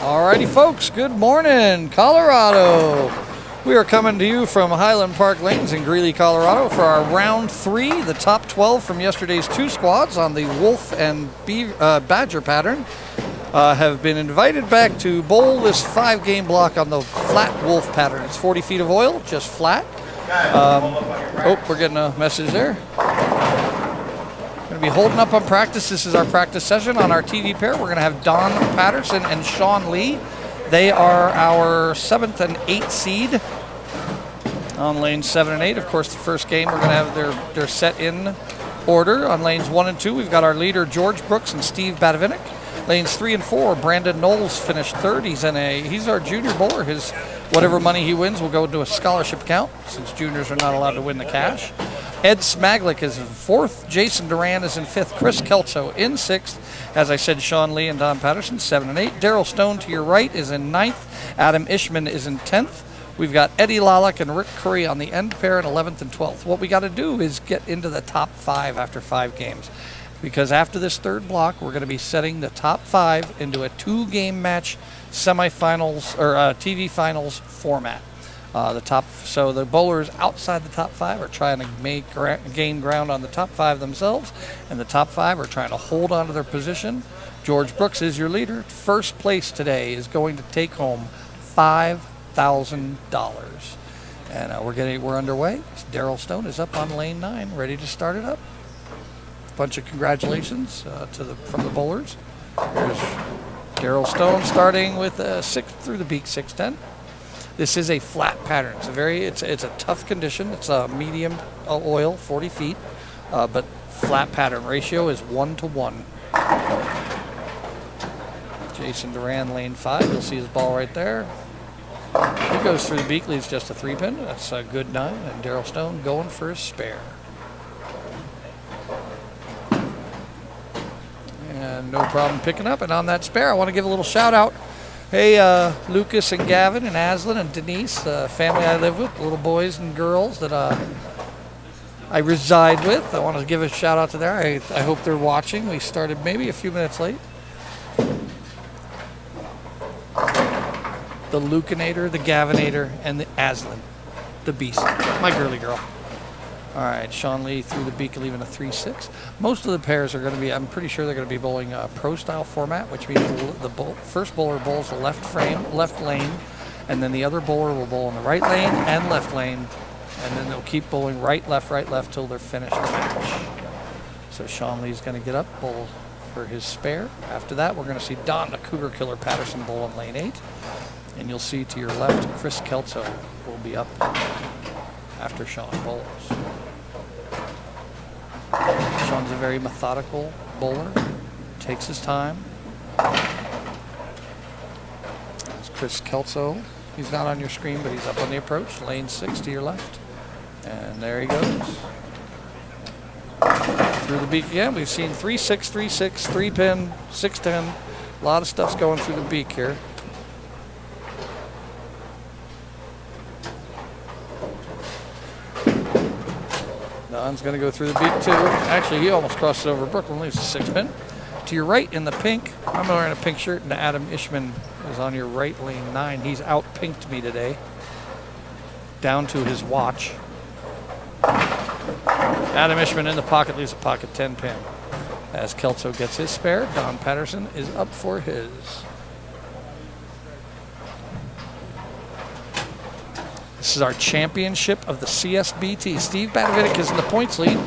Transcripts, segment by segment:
Alrighty folks, good morning, Colorado. We are coming to you from Highland Park Lanes in Greeley, Colorado for our round 3, the top 12 from yesterday's 2 squads on the Wolf and Badger pattern. Have been invited back to bowl this 5-game block on the flat Wolf pattern. It's 40 feet of oil, just flat. Oh, we're getting a message there. Going to be holding up on practice. This is our practice session on our TV pair. We're going to have Don Patterson and Sean Lee. They are our 7th and 8th seed on lanes 7 and 8. Of course, the first game we're going to have their set in order. On lanes 1 and 2, we've got our leader George Brooks and Steve Bavinck. Lanes 3 and 4, Brandon Nolles finished 3rd. He's our junior bowler. His whatever money he wins will go into a scholarship account since juniors are not allowed to win the cash. Ed Smaglick is in 4th. Jason Duran is in 5th. Chris Kelso in 6th. As I said, Sean Lee and Don Patterson, 7 and 8. Daryl Stone to your right is in 9th. Adam Ishman is in 10th. We've got Eddie Lalick and Rick Curry on the end pair in 11th and 12th. What we got to do is get into the top 5 after 5 games. Because after this 3rd block, we're going to be setting the top 5 into a 2-game match semifinals or TV finals format. So the bowlers outside the top 5 are trying to gain ground on the top 5 themselves, and the top 5 are trying to hold on to their position. George Brooks is your leader. First place today is going to take home $5,000, and we're underway. Daryl Stone is up on lane 9, ready to start it up. Bunch of congratulations from the bowlers. Here's Daryl Stone starting with a 6 through the beak 610. This is a flat pattern. It's a tough condition. It's a medium oil, 40 feet, but flat pattern ratio is 1-to-1. Jason Duran, lane 5. You'll see his ball right there. He goes through the beak, leaves just a 3-pin. That's a good 9, and Daryl Stone going for his spare. And no problem picking up. And on that spare, I want to give a little shout out. Hey, Lucas and Gavin and Aslan and Denise, the family I live with, the little boys and girls that I reside with. I want to give a shout out to there. I hope they're watching. We started maybe a few minutes late. The Lucanator, the Gavinator, and the Aslan, the beast, my girly girl. All right, Sean Lee through the beak, leaving a 3-6. Most of the pairs are going to be, I'm pretty sure they're going to be bowling a pro-style format, which means the first bowler bowls the left lane, and then the other bowler will bowl in the right lane and left lane, and then they'll keep bowling right, left, till they're finished the match. So Sean Lee's going to get up, bowl for his spare. After that, we're going to see Don, the Cougar Killer Patterson, bowl on lane 8. And you'll see to your left, Chris Kelso will be up after Sean bowls. Sean's a very methodical bowler, takes his time. There's Chris Kelso. He's not on your screen, but he's up on the approach. Lane 6 to your left. And there he goes. Through the beak again. We've seen 3-6, 3-6, 3-pin, 6-10. A lot of stuff's going through the beak here. Don's going to go through the beak too. Actually, he almost crosses over Brooklyn, leaves a 6-pin. To your right in the pink, I'm wearing a pink shirt, and Adam Ishman is on your right, lane 9. He's out-pinked me today, down to his watch. Adam Ishman in the pocket, leaves a pocket 10-pin. As Kelso gets his spare, Don Patterson is up for his. This is our championship of the CSBT. Steve Bavinck is in the points lead.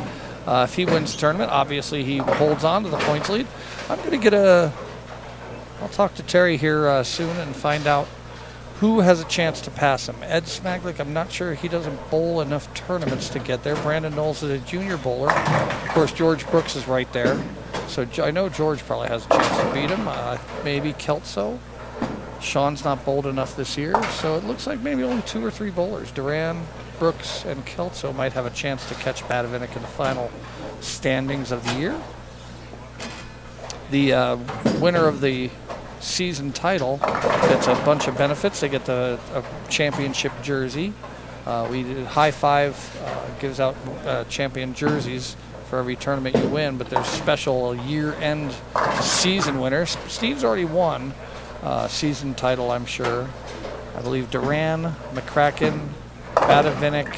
If he wins the tournament, obviously he holds on to the points lead. I'm going to get I'll talk to Terry here soon and find out who has a chance to pass him. Ed Smaglick, I'm not sure. He doesn't bowl enough tournaments to get there. Brandon Nolles is a junior bowler. Of course, George Brooks is right there. So I know George probably has a chance to beat him. Maybe Kelso. Sean's not bowled enough this year, so it looks like maybe only 2 or 3 bowlers. Duran, Brooks, and Kelso might have a chance to catch Bavinck in the final standings of the year. The winner of the season title gets a bunch of benefits. They get a championship jersey. We did High Five gives out champion jerseys for every tournament you win, but there's special year-end season winners. Steve's already won. season title, I'm sure. I believe Duran, McCracken, Bavinck,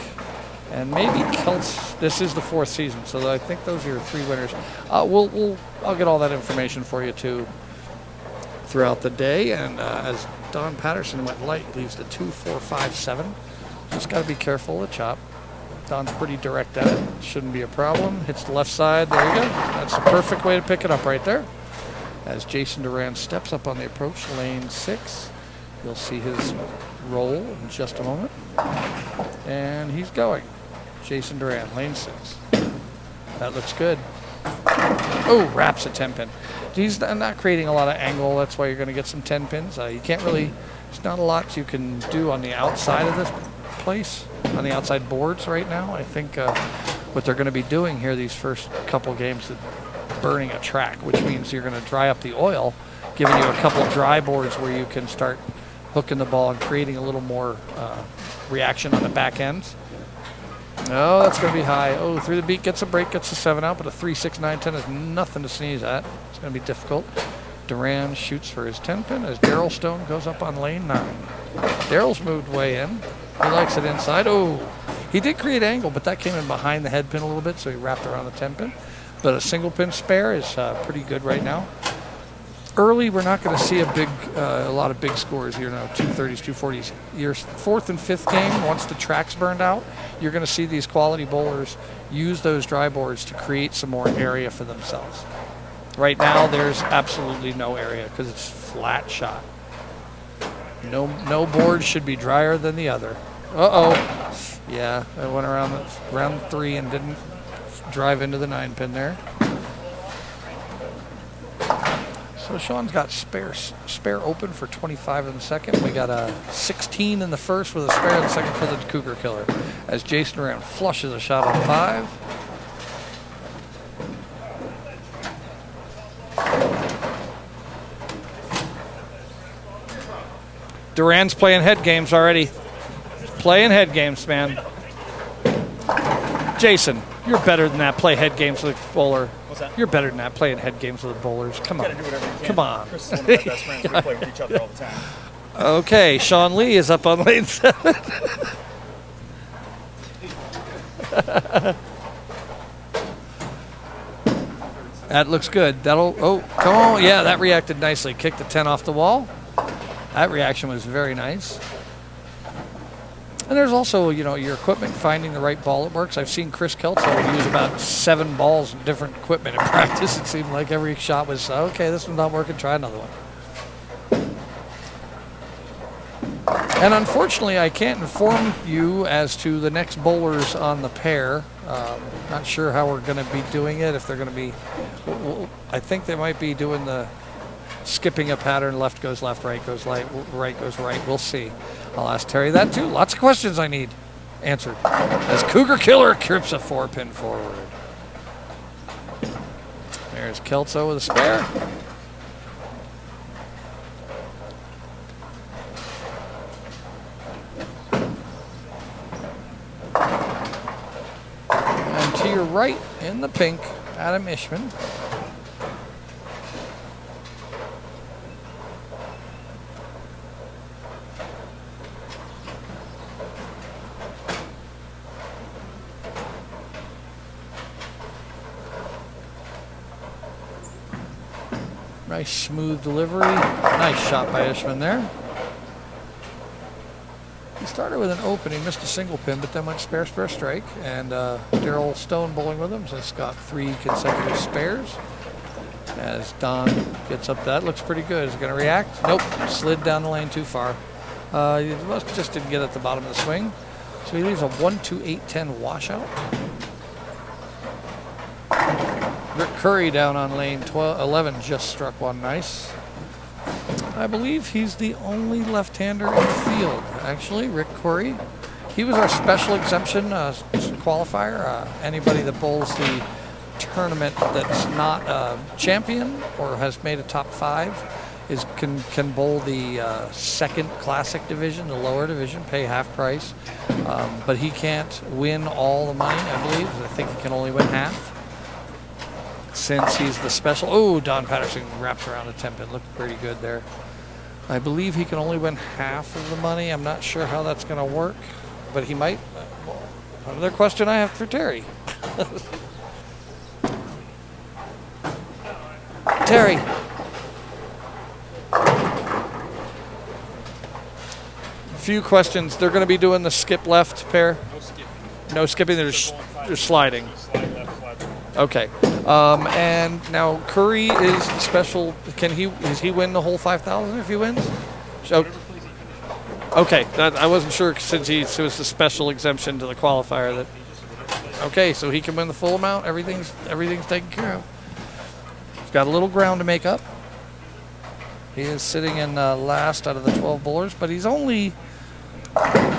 and maybe Kelts. This is the 4th season, so I think those are your 3 winners. I'll get all that information for you too throughout the day. And as Don Patterson went light, leaves the 2, 4, 5, 7. Just got to be careful of the chop. Don's pretty direct at it. Shouldn't be a problem. Hits the left side. There you go. That's the perfect way to pick it up right there. As Jason Duran steps up on the approach, lane 6. You'll see his roll in just a moment. And he's going. Jason Duran, lane 6. That looks good. Oh, wraps a 10-pin. He's not creating a lot of angle. That's why you're going to get some 10 pins. You can't really, there's not a lot you can do on the outside of this place, on the outside boards right now. I think what they're going to be doing here these first couple games is burning a track, which means you're going to dry up the oil, giving you a couple dry boards where you can start hooking the ball and creating a little more reaction on the back ends. Oh, that's going to be high. Oh, through the beat, gets a break, gets a 7 out, but a 3, 6, 9, 10 is nothing to sneeze at. It's going to be difficult. Duran shoots for his 10-pin as Daryl Stone goes up on lane 9. Daryl's moved way in. He likes it inside. Oh, he did create angle, but that came in behind the head pin a little bit, so he wrapped around the 10-pin. But a single pin spare is pretty good right now. Early, we're not going to see a lot of big scores here now, 230s, 240s. Your 4th and 5th game, once the track's burned out, you're going to see these quality bowlers use those dry boards to create some more area for themselves. Right now, there's absolutely no area because it's flat shot. No board should be drier than the other. Uh-oh. Yeah, I went around round 3 and didn't drive into the 9-pin there. So Sean's got spare open for 25 in the second. We got a 16 in the first with a spare in the second for the Cougar Killer. As Jason Duran flushes a shot on 5. Duran's playing head games already. Playing head games, man. Jason, you're better than that. Play head games with a bowler. What's that? You're better than that. Playing head games with the bowlers. Come on. You gotta do whatever you can. Come on. Chris is one of my best friends. We play with each other all the time. Okay, Sean Lee is up on lane 7. That looks good. Oh, come on. Yeah, that reacted nicely. Kicked the 10 off the wall. That reaction was very nice. And there's also, you know, your equipment, finding the right ball that works. I've seen Chris Kelso use about 7 balls and different equipment in practice. It seemed like every shot was, okay, this one's not working, try another one. And unfortunately, I can't inform you as to the next bowlers on the pair. Not sure how we're going to be doing it. If they're going to be, I think they might be doing the skipping a pattern, left goes left, right goes right, right goes right. We'll see. I'll ask Terry that too. Lots of questions I need answered. As Cougar Killer grips a 4-pin forward. There's Kelso with a spare. And to your right in the pink, Adam Ishman. Nice smooth delivery. Nice shot by Ishman there. He started with an opening, missed a single pin, but then went spare, strike. And Daryl Stone bowling with him, so it's got 3 consecutive spares. As Don gets up, that looks pretty good. Is it going to react? Nope, slid down the lane too far. He just didn't get at the bottom of the swing. So he leaves a 1-2-8-10 washout. Rick Curry down on lane 11 just struck one nice. I believe he's the only left-hander in the field, actually, Rick Curry. He was our special exemption qualifier. Anybody that bowls the tournament that's not a champion or has made a top 5 can bowl the second classic division, the lower division, pay half price. But he can't win all the money, I believe. I think he can only win half. Since he's the special. Oh, Don Patterson wraps around a 10-pin. Looked pretty good there. I believe he can only win half of the money. I'm not sure how that's going to work, but he might. Another question I have for Terry. Terry. Few questions. They're going to be doing the skip left pair. No skipping. No skipping. They're sliding. Slide left, slide right. Okay. And now Curry is special. Does he win the whole 5,000 if he wins? So, okay. I wasn't sure since it was a special exemption to the qualifier that. Okay, so he can win the full amount. Everything's taken care of. He's got a little ground to make up. He is sitting in last out of the 12 bowlers, but he's only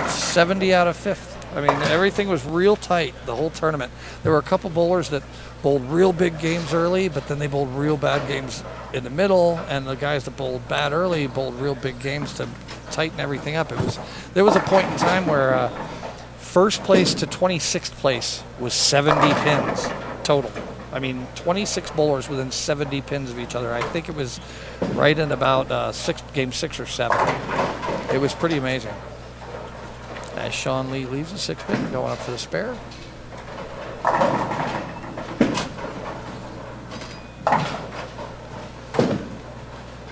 70 out of 5th. I mean, everything was real tight the whole tournament. There were a couple bowlers that bowled real big games early, but then they bowled real bad games in the middle, and the guys that bowled bad early bowled real big games to tighten everything up. There was a point in time where first place to 26th place was 70 pins total. I mean, 26 bowlers within 70 pins of each other. I think it was right in about game 6 or 7. It was pretty amazing. As Sean Lee leaves the 6 pin, going up for the spare.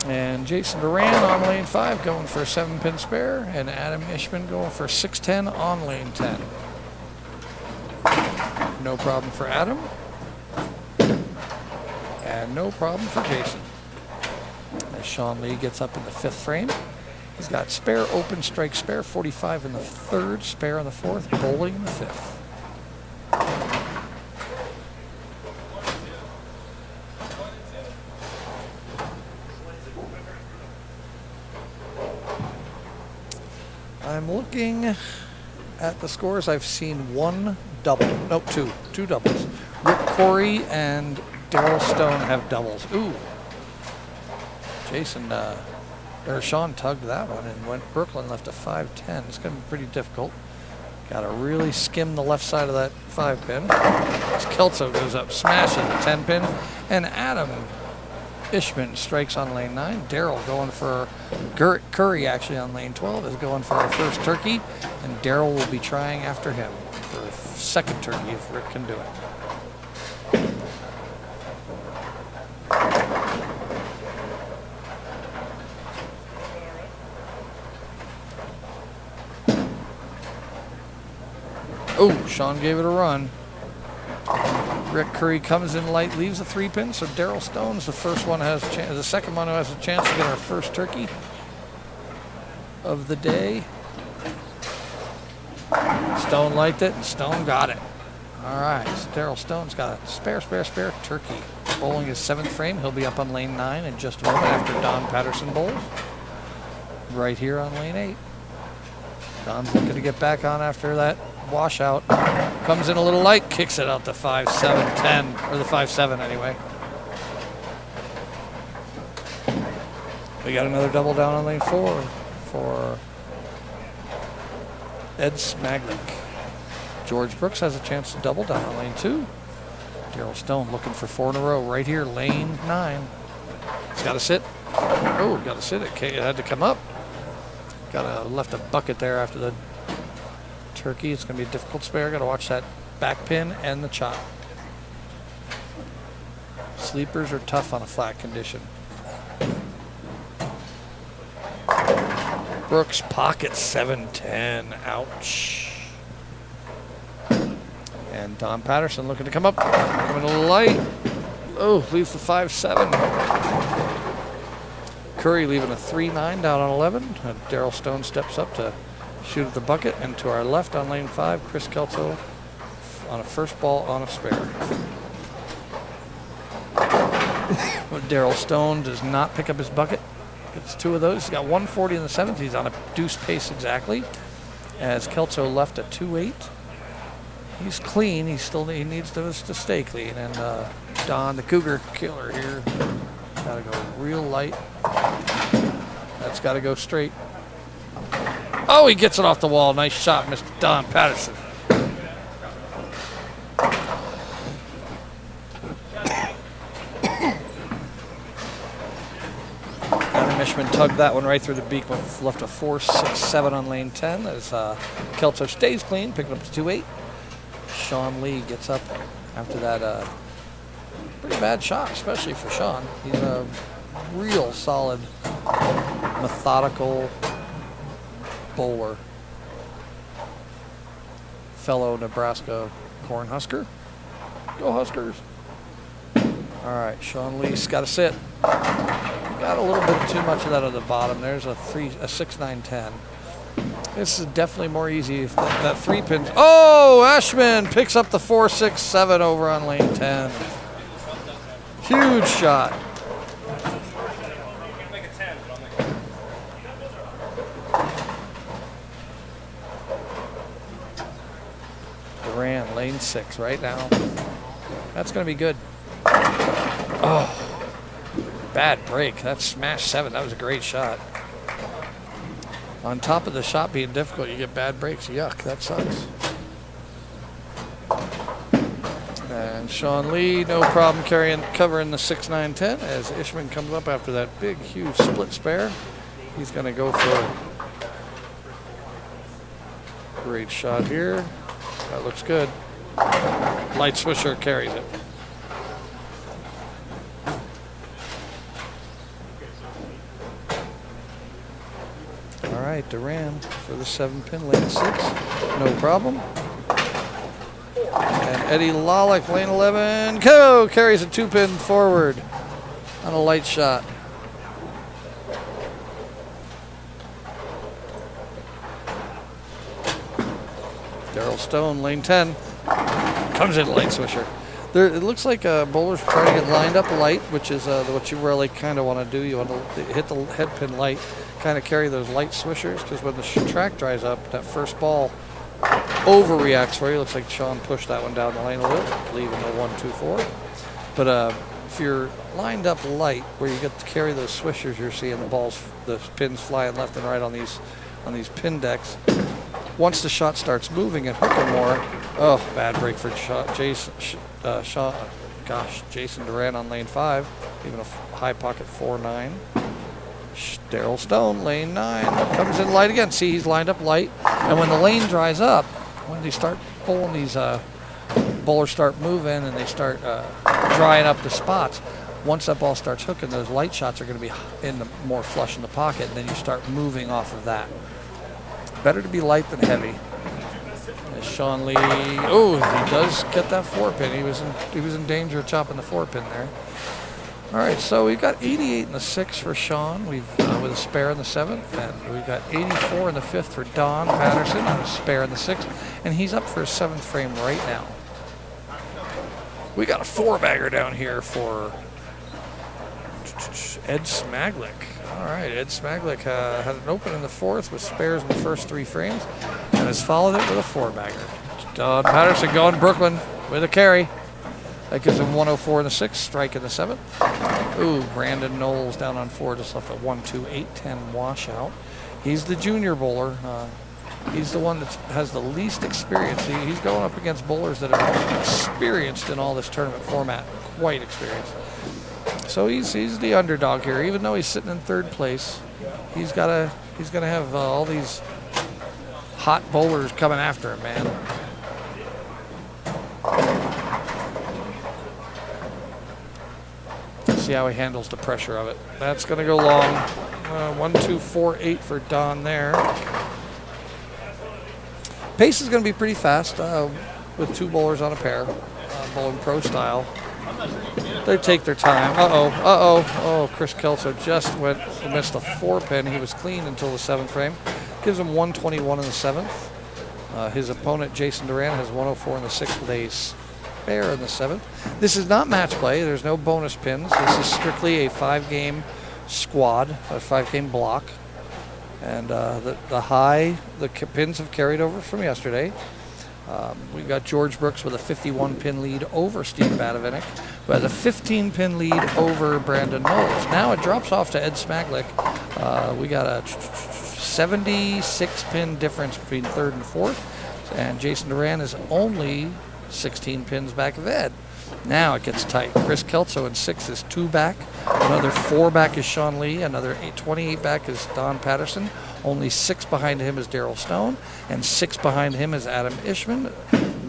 And Jason Duran on lane 5 going for a 7-pin spare, and Adam Ishman going for a 610 on lane 10. No problem for Adam. And no problem for Jason. As Sean Lee gets up in the 5th frame, he's got spare, open, strike, spare, 45 in the 3rd, spare in the 4th, bowling in the 5th. I'm looking at the scores. I've seen one double. Nope, two doubles. Rick Corey and Daryl Stone have doubles. Ooh. Sean tugged that one and went. Brooklyn left a 5-10. It's going to be pretty difficult. Got to really skim the left side of that 5-pin. As Kelso goes up, smashes the 10-pin, and Adam Ishman strikes on lane 9. Daryl going for Curry actually on lane 12 is going for our first turkey, and Daryl will be trying after him for a second turkey if Rick can do it. Oh, Sean gave it a run. Rick Curry comes in light, leaves a 3-pin, so Daryl Stone's the first one has the second one who has a chance to get our first turkey of the day. Stone liked it, and Stone got it. All right, so Daryl Stone's got a spare turkey. Bowling his 7th frame. He'll be up on lane 9 in just a moment after Don Patterson bowls. Right here on lane 8. Don's looking to get back on after that washout. Comes in a little light, kicks it out to 5-7-10, or the 5-7 anyway. We got another double down on lane 4 for Ed Smaglick. George Brooks has a chance to double down on lane 2. Daryl Stone looking for 4 in a row right here, lane 9. It's got to sit. Oh, got to sit. It had to come up. Left a bucket there after the turkey. It's going to be a difficult spare. Got to watch that back pin and the chop. Sleepers are tough on a flat condition. Brooks pocket 7-10. Ouch. And Don Patterson looking to come up. Coming a little light. Oh, leaves the 5-7. Curry leaving a 3-9 down on 11. Daryl Stone steps up to shoot at the bucket. And to our left on lane 5, Chris Kelso on a first ball on a spare. Daryl Stone does not pick up his bucket. Gets 2 of those. He's got 140 in the 7th. He's on a deuce pace exactly. As Kelso left a 2-8. He's clean. He needs to stay clean. And Don, the Cougar killer here, got to go real light. That's got to go straight. Oh, he gets it off the wall. Nice shot, Mr. Don Patterson. Adam Ishman tugged that one right through the beak, left a 4.67 on lane 10 as Kelso stays clean, picking up the 2.8. Sean Lee gets up after that pretty bad shot, especially for Sean. He's a real solid, methodical bowler. Fellow Nebraska Cornhusker. Go Huskers. All right, Sean Lee's got to sit. Got a little bit too much of that at the bottom. There's a 6, 9, 10. This is definitely more easy if that 3 pins. Oh, Ashman picks up the 4, 6, 7 over on lane 10. Huge shot. Duran, lane 6 right now. That's going to be good. Oh, bad break. That smashed 7. That was a great shot. On top of the shot being difficult, you get bad breaks. Yuck, that sucks. And Sean Lee, no problem covering the 6, 9, 10 as Ishman comes up after that big, huge split spare. He's going to go for a great shot here. That looks good. Light swisher carries it. All right, Duran for the 7-pin, lane 6. No problem. And Eddie Lalick, lane 11. Carries a 2-pin forward on a light shot. Daryl Stone, lane 10. Comes in light swisher. It looks like bowlers trying to get lined up light, which is what you really kind of want to do. You want to hit the head pin light, kind of carry those light swishers, because when the track dries up, that first ball overreacts for you. Looks like Sean pushed that one down the lane a little, leaving a 1, 2, 4. But if you're lined up light, where you get to carry those swishers, you're seeing the pins flying left and right on these pin decks. Once the shot starts moving and hooking more, oh, bad break for Jason Duran on lane 5, even a high pocket 4, 9. Daryl Stone, lane 9, comes in light again. See, he's lined up light, and when the lane dries up, when they start pulling these bowlers start moving and they start drying up the spots. Once that ball starts hooking, those light shots are going to be more flush in the pocket, and then you start moving off of that. Better to be light than heavy. As Sean Lee, oh, he does get that 4-pin. He was in danger of chopping the 4-pin there. All right, so we've got 88 in the 6th for Sean. We've with a spare in the 7th, and we've got 84 in the 5th for Don Patterson on a spare in the 6th, and he's up for a 7th frame right now. We got a 4-bagger down here for Ed Smaglick. All right, Ed Smaglick had an open in the 4th with spares in the first 3 frames and has followed it with a 4-bagger. Don Patterson going Brooklyn with a carry. That gives him 104 in the 6th, strike in the 7th. Ooh, Brandon Nolles down on 4, just left a 1, 2, 8, 10 washout. He's the junior bowler. He's the one that has the least experience. He's going up against bowlers that are experienced in all this tournament format, quite experienced. So he's the underdog here, even though he's sitting in 3rd place. He's gonna have all these hot bowlers coming after him, man. See how he handles the pressure of it. That's gonna go long. 1, 2, 4, 8 for Don there. Pace is gonna be pretty fast with 2 bowlers on a pair, bowling pro style. They take their time. Oh, Chris Kelso just missed a 4-pin. He was clean until the 7th frame. Gives him 121 in the 7th. His opponent, Jason Duran, has 104 in the 6th with a spare in the 7th. This is not match play. There's no bonus pins. This is strictly a 5-game squad, a 5-game block. And the pins have carried over from yesterday. We've got George Brooks with a 51-pin lead over Steve Bavinck, who has a 15-pin lead over Brandon Nolles. Now it drops off to Ed Smaglick. We got a 76-pin difference between 3rd and 4th, and Jason Duran is only 16 pins back of Ed. Now it gets tight. Chris Kelso in 6 is 2 back. Another 4 back is Sean Lee. Another 28 back is Don Patterson. Only 6 behind him is Daryl Stone. And 6 behind him is Adam Ishman.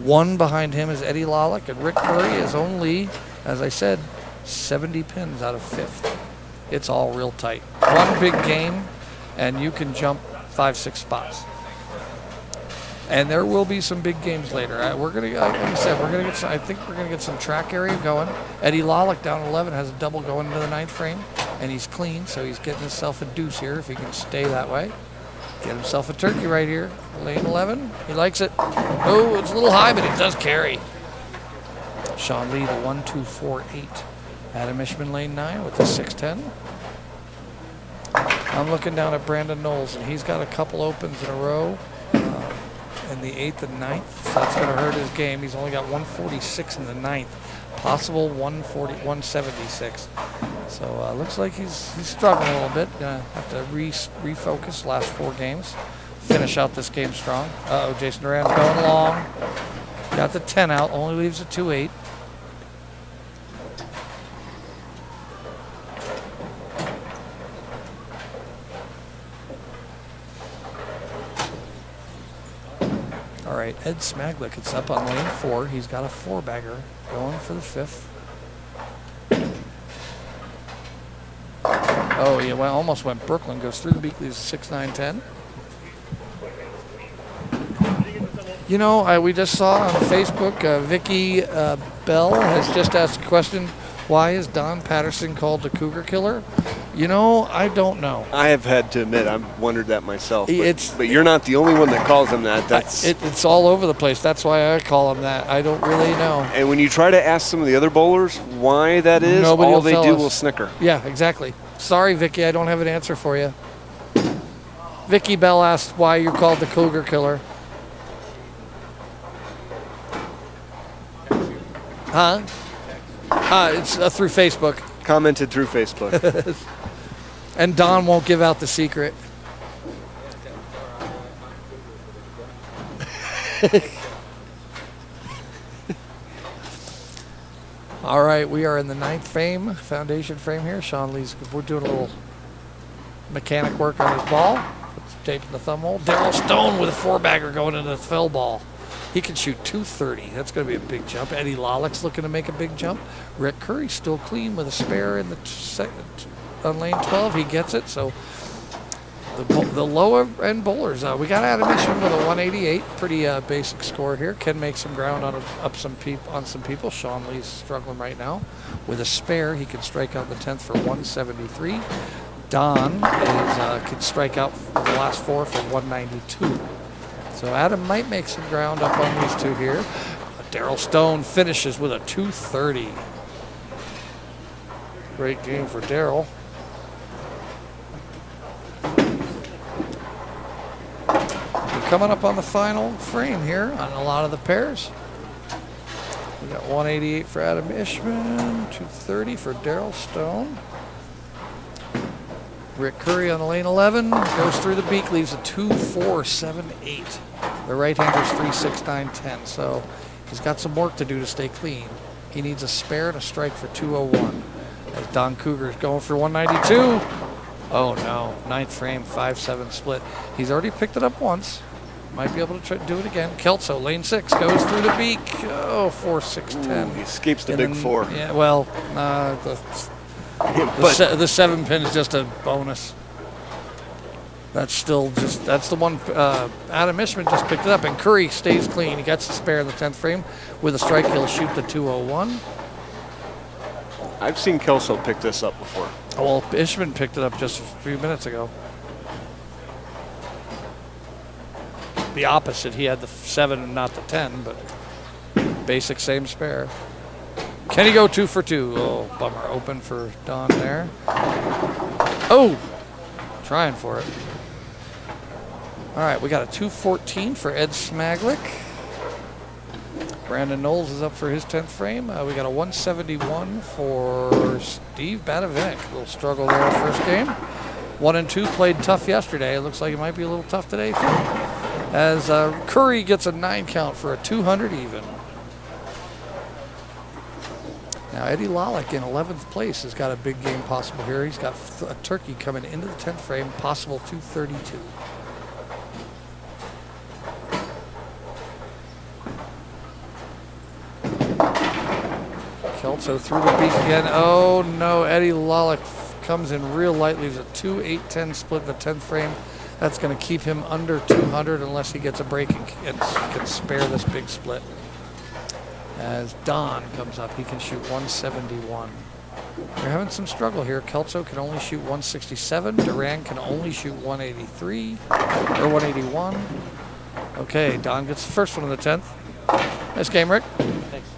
1 behind him is Eddie Lollick. And Rick Curry is only, as I said, 70 pins out of 5th. It's all real tight. One big game, and you can jump 5-6 spots. And there will be some big games later. We're gonna, like I said, we're gonna get some, I think we're gonna get some track area going. Eddie Lollick down 11 has a double going into the 9th frame, and he's clean, so he's getting himself a deuce here if he can stay that way. Get himself a turkey right here. Lane 11, he likes it. Oh, it's a little high, but it does carry. Sean Lee, the 1-2-4-8. Adam Ishman, lane 9 with the 6-10. I'm looking down at Brandon Nolles, and he's got a couple opens in a row. In the 8th and 9th, so that's going to hurt his game. He's only got 146 in the 9th, possible 176. So looks like he's struggling a little bit. Gonna have to refocus last 4 games, finish out this game strong. Jason Duran's going along. Got the 10 out, only leaves a 2-8. All right, Ed Smaglick, it's up on lane 4. He's got a 4-bagger going for the 5th. Oh, he almost went Brooklyn, goes through the beak, leaves 6-9-10. You know, we just saw on Facebook, Vicky Bell has just asked a question, why is Don Patterson called the Cougar Killer? You know, I don't know. I have had to admit, I've wondered that myself. But you're not the only one that calls him that. It's all over the place. That's why I call him that. I don't really know. And when you try to ask some of the other bowlers why that is, all they do will snicker. Yeah, exactly. Sorry, Vicky, I don't have an answer for you. Vicky Bell asked why you're called the Cougar Killer. Huh? It's through Facebook. Commented through Facebook. And Don won't give out the secret. All right, we are in the 9th frame, foundation frame here. Sean Lee's, we're doing a little mechanic work on his ball. Taping the thumb hole. Daryl Stone with a 4-bagger going into the fell ball. He can shoot 230. That's going to be a big jump. Eddie Lollick's looking to make a big jump. Rick Curry's still clean with a spare in the on lane 12. He gets it. So the lower end bowlers. We got Adam Isham with a 188. Pretty basic score here. Can make some ground on some people. Sean Lee's struggling right now. With a spare, he can strike out the 10th for 173. Don can strike out the last 4 for 192. So Adam might make some ground up on these 2 here. Daryl Stone finishes with a 230. Great game for Daryl. We're coming up on the final frame here on a lot of the pairs. We got 188 for Adam Ishman, 230 for Daryl Stone. Rick Curry on the lane 11, goes through the beak, leaves a 2-4-7-8. The right-hander's 3-6-9-10, so he's got some work to do to stay clean. He needs a spare and a strike for 201. As Don Cougar's going for 192. Oh no, 9th frame, 5-7 split. He's already picked it up once. Might be able to do it again. Kelso, lane 6, goes through the beak. Oh, 4-6-10. He escapes the big 4. Yeah, well, the 7-pin is just a bonus. That's still just, that's the one Adam Ishman just picked it up, and Curry stays clean. He gets the spare in the 10th frame. With a strike, he'll shoot the 201. I've seen Kelso pick this up before. Oh, well, Ishman picked it up just a few minutes ago. The opposite, he had the 7 and not the 10, but basic same spare. Can he go 2 for 2? Oh, bummer. Open for Don there. Oh, trying for it. All right, we got a 214 for Ed Smaglick. Brandon Nolles is up for his 10th frame. We got a 171 for Steve Bavinck. A little struggle there in the first game. 1 and 2 played tough yesterday. It looks like it might be a little tough today, too. As Curry gets a 9 count for a 200 even. Now, Eddie Lollick in 11th place has got a big game possible here. He's got a turkey coming into the 10th frame, possible 232. Kelso through the beak again. Oh, no. Eddie Lollick comes in real light, leaves a 2-8-10 split in the 10th frame. That's going to keep him under 200 unless he gets a break and can spare this big split. As Don comes up, he can shoot 171. They're having some struggle here. Kelso can only shoot 167. Duran can only shoot 183 or 181. Okay, Don gets the first one in the 10th. Nice game, Rick. Thanks.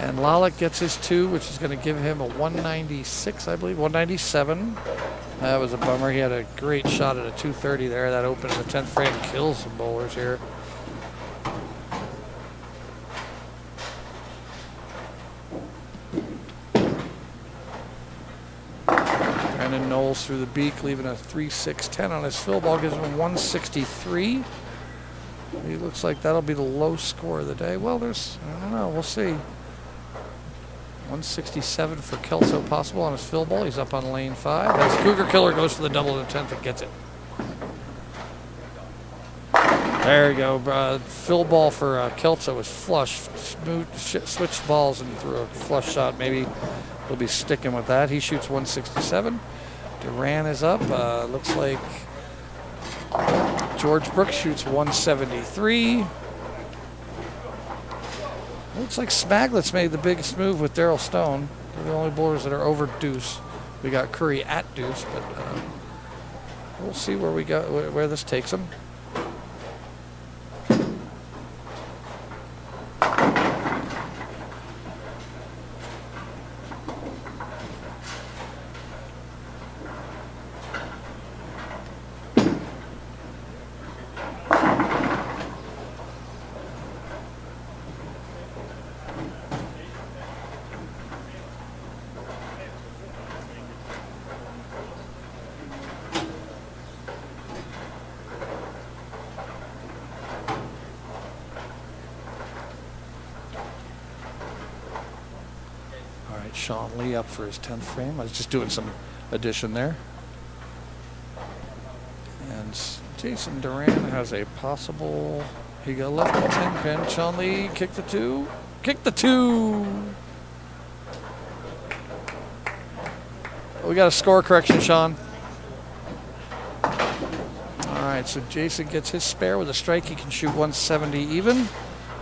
And Lollick gets his 2, which is going to give him a 196, I believe, 197. That was a bummer. He had a great shot at a 230 there. That opened in the 10th frame, kills some bowlers here. Brandon Nolles through the beak, leaving a 3-6-10 on his fill ball, gives him a 163. He looks like that'll be the low score of the day. Well, there's, I don't know, we'll see. 167 for Kelso possible on his fill ball. He's up on lane 5. As Cougar Killer goes for the double in the 10th and gets it. There you go. Fill ball for Kelso is flush. Switched balls and threw a flush shot. Maybe he'll be sticking with that. He shoots 167. Duran is up. Looks like George Brooks shoots 173. Looks like Smaglick's made the biggest move with Daryl Stone. They're the only bowlers that are over deuce. We got Curry at deuce, but we'll see where we go, where this takes him. Sean Lee up for his 10th frame. I was just doing some addition there. And Jason Duran has a possible, he got left the 10 pin. Sean Lee kicked the 2. Kick the 2. We got a score correction, Sean. All right, so Jason gets his spare with a strike. He can shoot 170 even.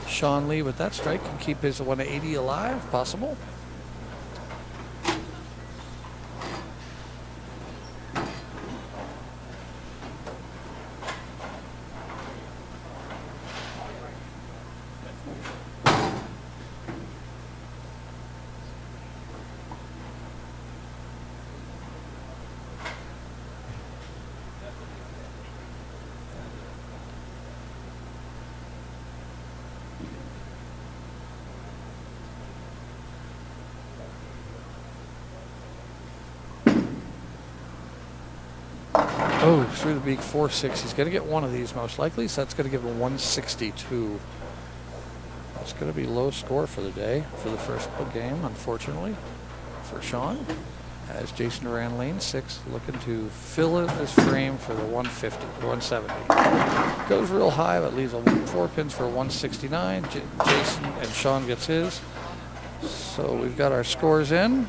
Sean Lee with that strike can keep his 180 alive, possible. Oh, through the beak, 4-6. He's going to get one of these most likely, so that's going to give him 162. That's going to be low score for the day, for the first game, unfortunately, for Sean. As Jason Duran, lane 6, looking to fill in his frame for the 150, 170. Goes real high, but leaves 4 pins for 169. Jason and Sean gets his. So we've got our scores in.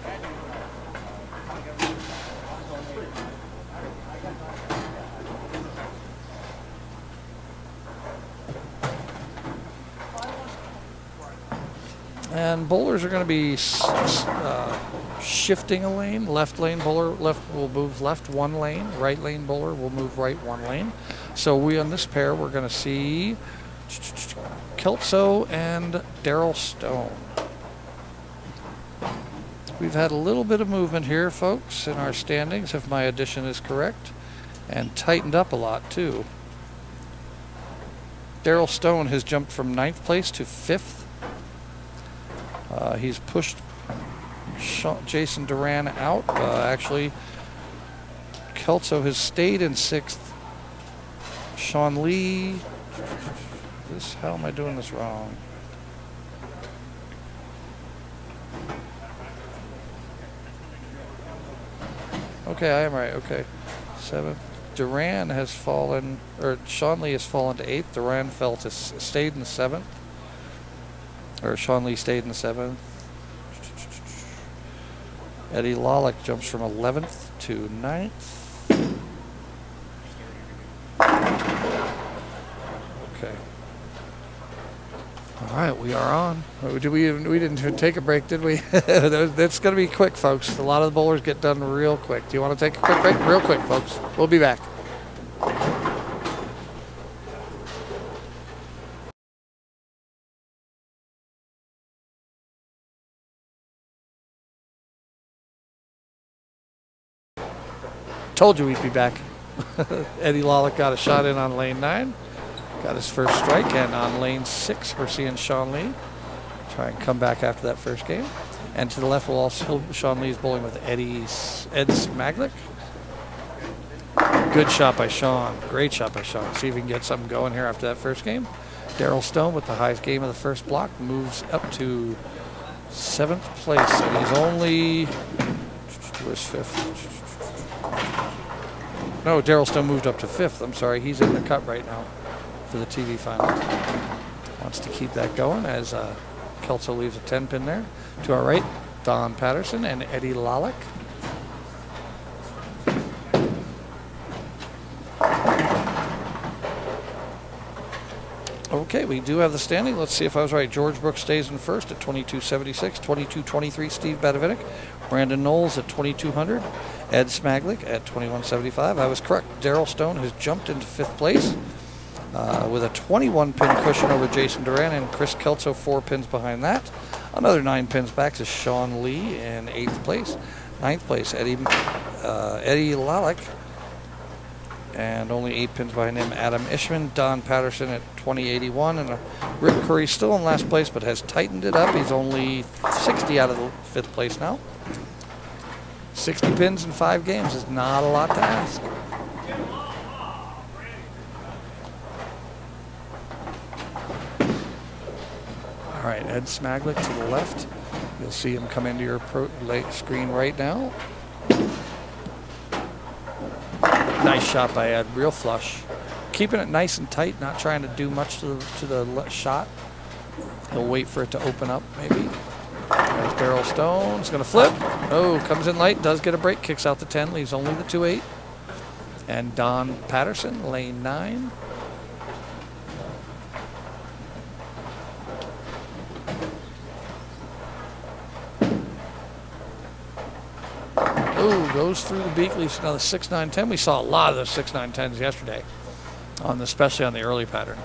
And bowlers are going to be shifting a lane. Left lane bowler will move left 1 lane. Right lane bowler will move right 1 lane. So we on this pair, we're going to see Kelso and Daryl Stone. We've had a little bit of movement here, folks, in our standings, if my addition is correct, and tightened up a lot, too. Daryl Stone has jumped from 9th place to 5th. He's pushed Jason Duran out. Actually, Kelso has stayed in 6th. Sean Lee. How am I doing this wrong? Okay, I am right. Okay. 7th. Duran has fallen, or Sean Lee has fallen to 8th. Duran stayed in the 7th. Or Sean Lee stayed in the 7th. Eddie Lollick jumps from 11th to 9th. Okay. All right, we are on. We didn't even take a break, did we? It's going to be quick, folks. A lot of the bowlers get done real quick. Do you want to take a quick break? Real quick, folks. We'll be back. Told you we'd be back. Eddie Lollick got a shot in on lane 9. Got his first strike, and on lane 6, we're seeing Sean Lee try and come back after that first game. And to the left, we'll also Sean Lee's bowling with Ed Smaglick. Good shot by Sean. Great shot by Sean. See if we can get something going here after that first game. Daryl Stone with the highest game of the first block moves up to 7th place, and he's only where's 5th? No, Daryl Stone moved up to 5th. I'm sorry, he's in the cut right now for the TV finals. Wants to keep that going as Kelso leaves a 10-pin there. To our right, Don Patterson and Eddie Lollick. Okay, we do have the standing. Let's see if I was right. George Brooks stays in first at 2276. 2223, Steve Bavinck. Brandon Nolles at 2200. Ed Smaglick at 2175. I was correct. Daryl Stone has jumped into 5th place with a 21-pin cushion over Jason Duran, and Chris Kelso 4 pins behind that. Another 9 pins back to Sean Lee in 8th place. 9th place, Eddie Lollick. And only 8 pins behind him, Adam Ishman. Don Patterson at 2081. And Rick Curry still in last place, but has tightened it up. He's only 60 out of the 5th place now. 60 pins in 5 games is not a lot to ask. All right, Ed Smaglick to the left. You'll see him come into your screen right now. Nice shot by Ed, real flush. Keeping it nice and tight, not trying to do much to the shot. He'll wait for it to open up, maybe. There's Daryl Stone. He's going to flip. Oh, comes in late, does get a break, kicks out the 10, leaves only the 2-8. And Don Patterson, lane 9. Oh, goes through the beak, leaves another 6-9-10. We saw a lot of those 6-9-10s yesterday, especially on the early pattern.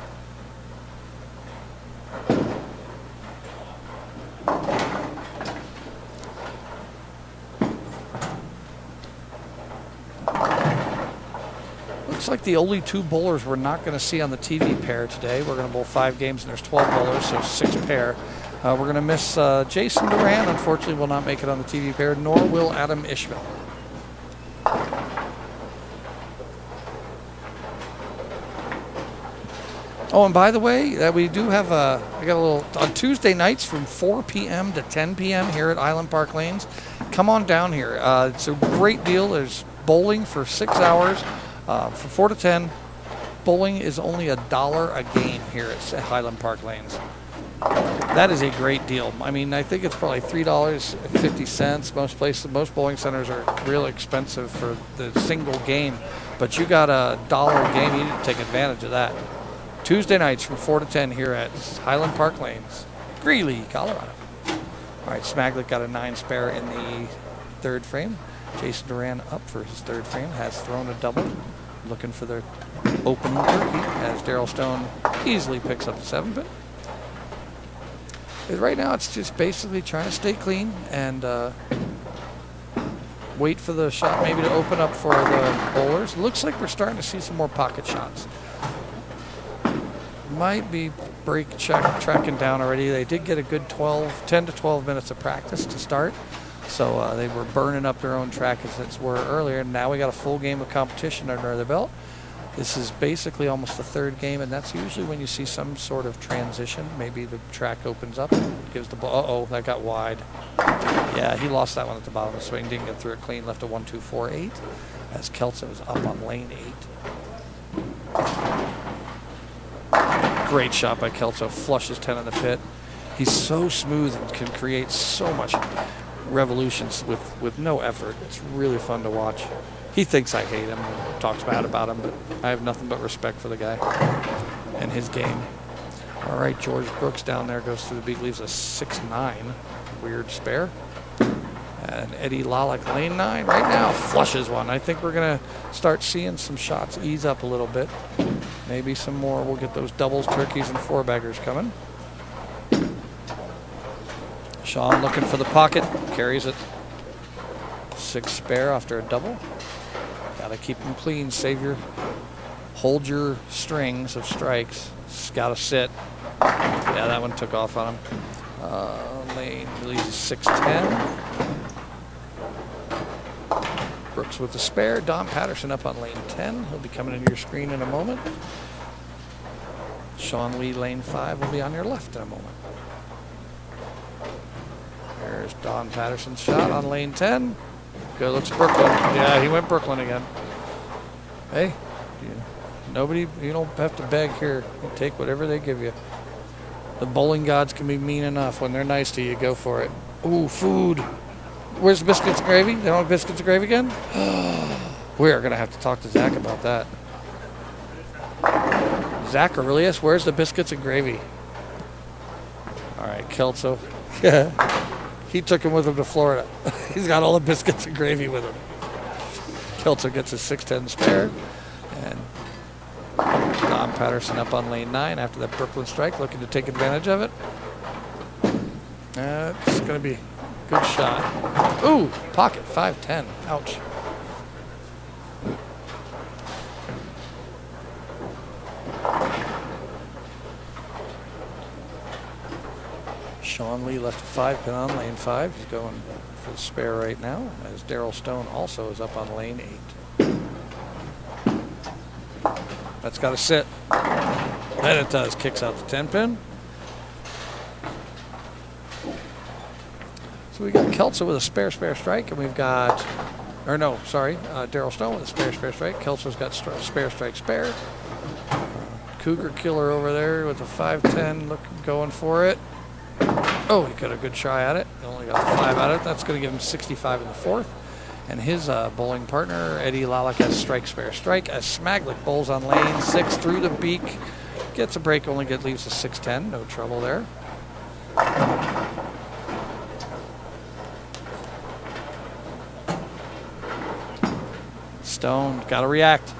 Looks like the only 2 bowlers we're not going to see on the TV pair today. We're going to bowl 5 games, and there's 12 bowlers, so 6 pair. We're going to miss Jason Duran. Unfortunately, will not make it on the TV pair, nor will Adam Ishmael. Oh, and by the way, we do have I got a little on Tuesday nights from 4 p.m. to 10 p.m. here at Island Park Lanes. Come on down here. It's a great deal. There's bowling for 6 hours from 4 to 10. Bowling is only $1 a game here at Highland Park Lanes. That is a great deal. I mean, I think it's probably $3.50. Most places, most bowling centers are real expensive for the single game, but you got $1 a game. You need to take advantage of that. Tuesday nights from 4 to 10 here at Highland Park Lanes, Greeley, Colorado. All right, Smaglick got a 9 spare in the 3rd frame. Jason Duran up for his 3rd frame, has thrown a double, looking for the open turkey as Daryl Stone easily picks up the 7-pin. Right now, it's just basically trying to stay clean and wait for the shot maybe to open up for the bowlers. Looks like we're starting to see some more pocket shots. Might be tracking down already. They did get a good 10 to 12 minutes of practice to start. So they were burning up their own track as it were earlier. And now we got a full game of competition under their belt. This is basically almost the third game, and that's usually when you see some sort of transition. Maybe the track opens up, gives the ball. Uh-oh, that got wide. Yeah, he lost that one at the bottom of the swing. Didn't get through it clean. Left a 1-2-4-8 as Kelso is up on lane 8. Great shot by Kelso. Flushes 10 in the pit. He's so smooth and can create so much revolutions with no effort. It's really fun to watch. He thinks I hate him and talks bad about him, but I have nothing but respect for the guy and his game. All right, George Brooks down there goes through the beak, leaves a 6-9. Weird spare. And Eddie Lalick, lane 9 right now, flushes one. I think we're going to start seeing some shots ease up a little bit. Maybe some more. We'll get those doubles, turkeys, and four-baggers coming. Sean looking for the pocket, carries it. 6 spare after a double. Got to keep them clean. Hold your strings of strikes. Got to sit. Yeah, that one took off on him. Lane leaves a 6-10. Brooks with the spare. Don Patterson up on lane 10. He'll be coming into your screen in a moment. Sean Lee, lane 5, will be on your left in a moment. There's Don Patterson's shot on lane 10. Good, looks Brooklyn. Yeah, he went Brooklyn again. Hey, you don't have to beg here. You take whatever they give you. The bowling gods can be mean enough. When they're nice to you, go for it. Ooh, food. Where's the biscuits and gravy? They don't have biscuits and gravy again? We are going to have to talk to Zach about that. Zach Aurelius, where's the biscuits and gravy? All right, Kelso. He took him with him to Florida. He's got all the biscuits and gravy with him. Kelso gets his 6-10 spare. And Don Patterson up on lane 9 after that Brooklyn strike, looking to take advantage of it. It's going to be a good shot. Ooh, pocket, 5-10. Ouch. Sean Lee left a 5-pin on lane 5. He's going for the spare right now, as Daryl Stone also is up on lane 8. That's got to sit. Then it does. Kicks out the 10-pin. So we got Kelso with a spare strike, and we've got, or no, sorry, Daryl Stone with a spare strike. Kelso's got spare strike spare. Cougar Killer over there with a 5-10, going for it. Oh, he got a good try at it. He only got 5 out of it. That's going to give him 65 in the 4th. And his bowling partner, Eddie Lalick, has spare strike. As Smaglick bowls on lane 6 through the beak. Gets a break, leaves a 6-10. No trouble there. Stone, got to react.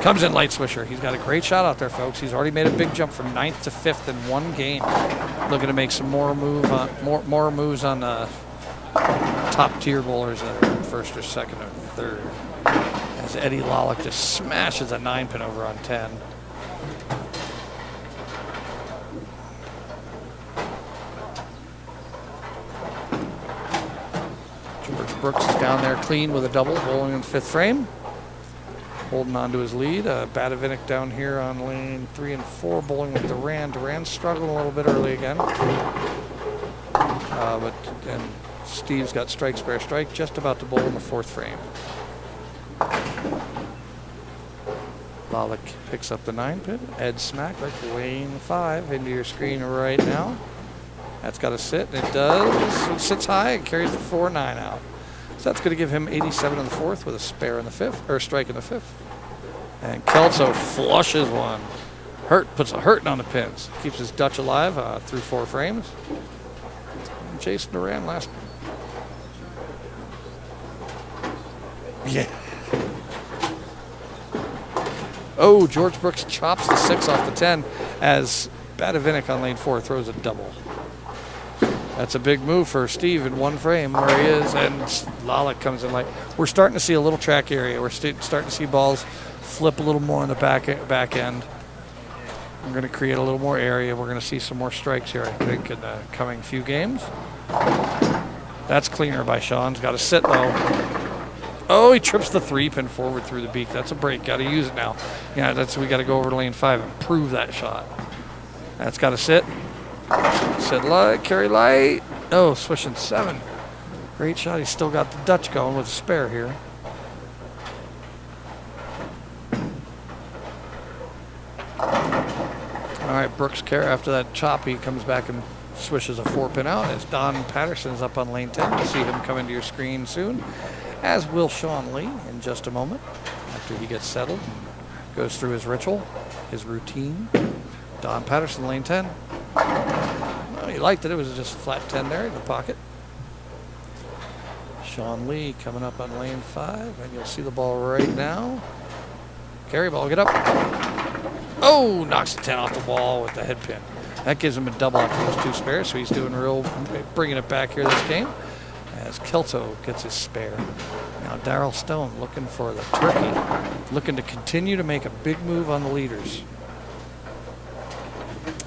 Comes in light swisher. He's got a great shot out there, folks. He's already made a big jump from 9th to 5th in one game. Looking to make some more moves on top tier bowlers in 1st or 2nd or 3rd. As Eddie Lalick just smashes a 9-pin over on 10. George Brooks is down there clean with a double, bowling in 5th frame. Holding on to his lead. Bavinck down here on lane 3 and 4, bowling with Duran. Duran's struggling a little bit early again. But Steve's got spare strike, just about to bowl in the 4th frame. Lalick picks up the 9-pin. Ed Smaglick, lane 5, into your screen right now. That's got to sit, and it does. It sits high and carries the 4-9 out. So that's going to give him 87 in the 4th with a spare in the 5th, or strike in the 5th. And Kelso flushes one. Puts a hurting on the pins. Keeps his Dutch alive through 4 frames. And Jason Duran last. Yeah. Oh, George Brooks chops the 6 off the 10 as Bavinck on lane 4 throws a double. That's a big move for Steve in 1 frame where he is, and Lalick comes in. We're starting to see a little track area. We're starting to see balls flip a little more on the back end. We're going to create a little more area. We're going to see some more strikes here, I think, in the coming few games. That's cleaner by Sean's. Got to sit, though. Oh, he trips the 3-pin forward through the beak. That's a break. Got to use it now. Yeah, we got to go over to lane 5 and prove that shot. That's got to sit. Sit light, carry light. Oh, swishing 7. Great shot. He's still got the Dutch going with a spare here. All right, Brooks Kerr, after that chop, he comes back and swishes a 4-pin out as Don Patterson's up on lane 10. You'll see him come into your screen soon, as will Sean Lee in just a moment after he gets settled and goes through his ritual, his routine. Don Patterson, lane 10. Well, he liked it. It was just a flat 10 there in the pocket. Sean Lee coming up on lane 5, and you'll see the ball right now. Carry ball, get up. Oh, knocks the 10 off the wall with the head pin. That gives him a double after those 2 spares, so he's doing bringing it back here this game as Kelso gets his spare. Now Darryl Stone looking for the turkey, looking to continue to make a big move on the leaders.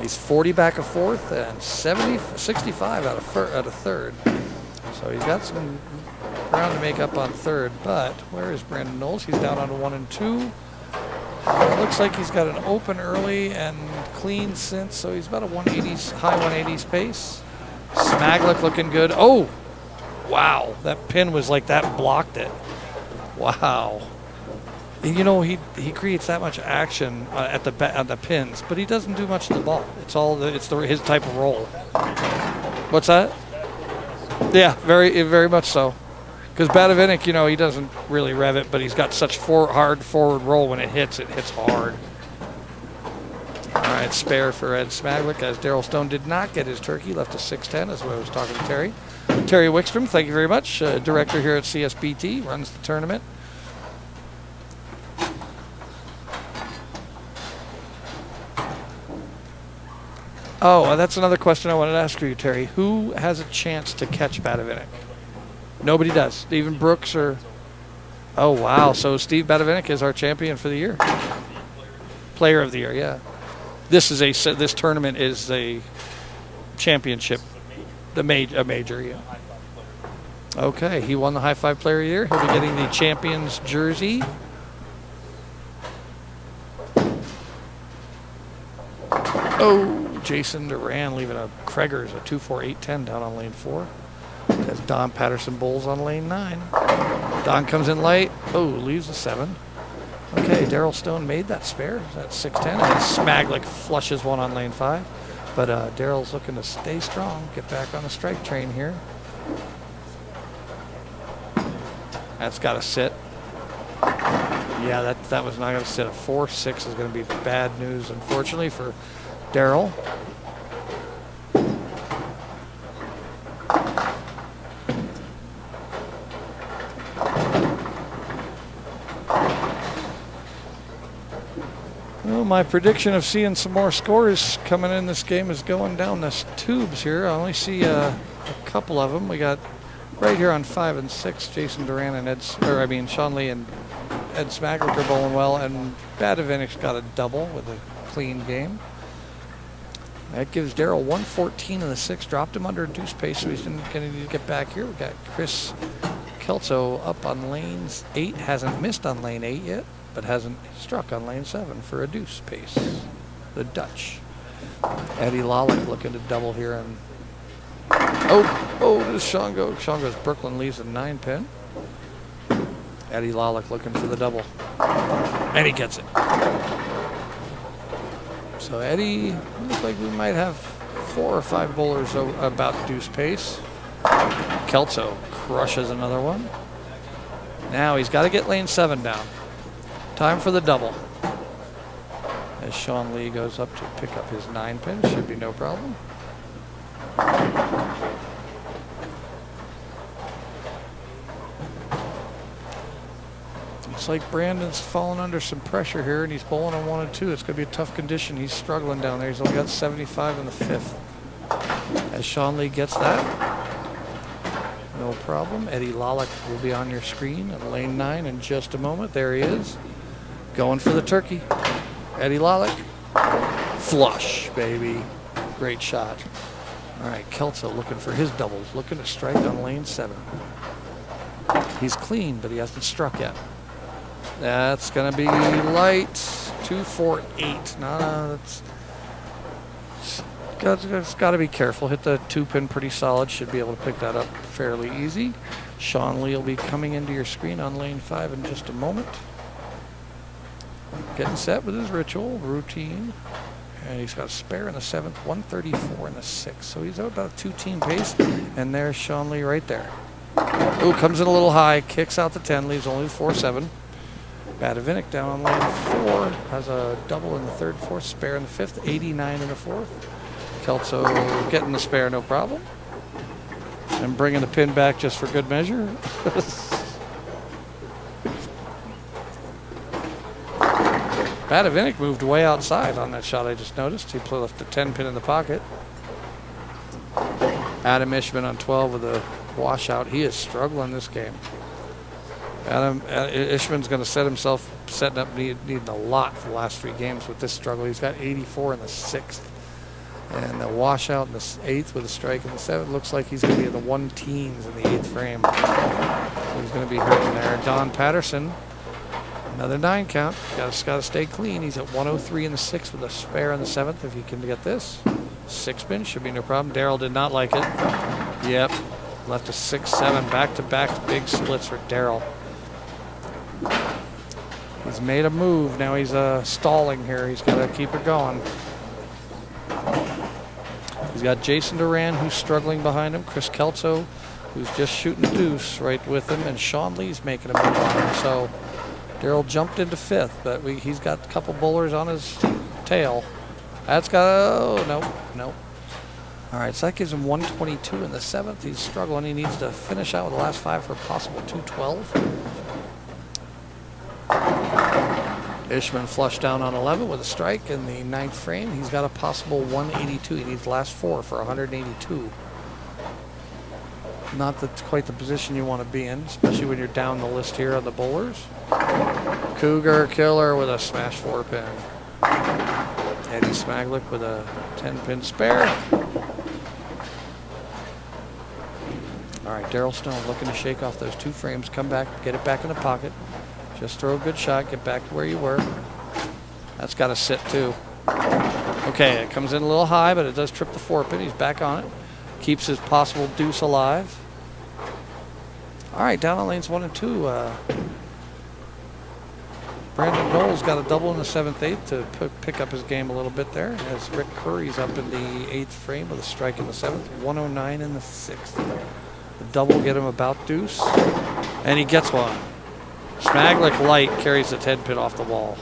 He's 40 back of 4th and 65 out of 3rd. So he's got some ground to make up on 3rd, but where is Brandon Nolles? He's down on 1 and 2. It looks like he's got an open early and clean since, so he's about a 180s, high 180s pace. Smaglick looking good. Oh, wow, that pin was like that, blocked it. Wow. You know, he creates that much action at the pins, but he doesn't do much to the ball. It's his type of roll. What's that? Yeah, very much so. Because Bavinck, you know, he doesn't really rev it, but he's got such hard forward roll. When it hits hard. All right, spare for Ed Smaglick as Darryl Stone did not get his turkey, left a 6-10, as I was talking to Terry. Terry Wickstrom, thank you very much. Director here at CSBT, runs the tournament. Oh, that's another question I wanted to ask you, Terry. Who has a chance to catch Bavinck? Nobody does. Even Brooks or... Oh, wow. So Steve Bavinck is our champion for the year. Player of the year, yeah. This tournament is a championship, a major, yeah. Okay, he won the High Five Player of the Year. He'll be getting the champion's jersey. Oh, Jason Duran leaving a Kreger's, a 2-4-8-10 down on lane 4. That's Don Patterson Bulls on lane 9. Don comes in light. Oh, leaves a 7. Okay, Darryl Stone made that spare. That's 6-10. And Smaglick flushes one on lane 5. But Darryl's looking to stay strong, get back on the strike train here. That's got to sit. Yeah, that was not going to sit. A 4-6 is going to be bad news, unfortunately, for Darryl. Well, my prediction of seeing some more scores coming in this game is going down the tubes here. I only see a couple of them. We got right here on 5 and 6, Jason Duran and Sean Lee and Ed Smaglick are bowling well, and Bavinck's got a double with a clean game. That gives Darryl 114 in the 6, dropped him under deuce pace, so he's going to need to get back here. We got Chris Kelso up on lanes 8, hasn't missed on lane 8 yet, but hasn't struck on lane 7 for a deuce pace. The Dutch. Eddie Lollick looking to double here, and does Sean go? Sean goes. Brooklyn leaves a 9-pin. Eddie Lollick looking for the double, and he gets it. So Eddie, looks like we might have 4 or 5 bowlers about deuce pace. Kelso crushes another one. Now he's got to get lane 7 down. Time for the double. As Sean Lee goes up to pick up his 9-pin, should be no problem. Looks like Brandon's fallen under some pressure here, and he's bowling on 1 and 2. It's going to be a tough condition. He's struggling down there. He's only got 75 in the 5th. As Sean Lee gets that, no problem. Eddie Lollick will be on your screen at lane 9 in just a moment. There he is, going for the turkey. Eddie Lollick, flush, baby. Great shot. All right, Kelso looking for his doubles, looking to strike on lane 7. He's clean, but he hasn't struck yet. That's going to be light. 248. No, that's got to be careful. Hit the 2-pin pretty solid. Should be able to pick that up fairly easy. Sean Lee will be coming into your screen on lane 5 in just a moment. Getting set with his ritual routine. And he's got a spare in the 7th, 134 in the 6th. So he's about a 2-team pace. And there's Sean Lee right there. Ooh, comes in a little high, kicks out the 10, leaves only the 4-7. Bavinck down on lane 4, has a double in the 3rd, 4th, spare in the 5th, 89 in the 4th. Kelso getting the spare, no problem. And bringing the pin back just for good measure. Bavinck moved way outside on that shot I just noticed. He left the 10-pin in the pocket. Adam Ishman on 12 with a washout. He is struggling this game. Ishman's going to setting up needing a lot for the last 3 games with this struggle. He's got 84 in the 6th. And a washout in the 8th with a strike in the 7th. Looks like he's going to be in the 1-teens in the 8th frame. So he's going to be hurting there. Don Patterson, another 9 count. Got to stay clean. He's at 103 in the 6th with a spare in the 7th if he can get this. 6-pin should be no problem. Darrell did not like it. Yep. Left a 6-7. Back-to-back big splits for Darrell. He's made a move. Now he's stalling here. He's got to keep it going. He's got Jason Duran, who's struggling behind him. Chris Kelso, who's just shooting deuce right with him. And Sean Lee's making a move on him. So Darrell jumped into 5th, but he's got a couple bowlers on his tail. That's got, oh, no. All right, so that gives him 122 in the 7th. He's struggling. He needs to finish out with the last 5 for a possible 212. Ishman flushed down on 11 with a strike in the 9th frame. He's got a possible 182. He needs the last 4 for 182. Not quite the position you want to be in, especially when you're down the list here on the bowlers. Cougar Killer with a smash 4-pin. Eddie Smaglick with a 10-pin spare. All right, Darrell Stone looking to shake off those 2 frames, come back, get it back in the pocket. Just throw a good shot, get back to where you were. That's got to sit too. Okay, it comes in a little high, but it does trip the 4-pin. He's back on it. Keeps his possible deuce alive. All right, down on lanes 1 and 2. Brandon Nolles got a double in the 7th, 8th to pick up his game a little bit there. As Rick Curry's up in the 8th frame with a strike in the 7th, 109 in the 6th. The double get him about deuce, and he gets one. Smaglick light carries the 10-pin off the wall.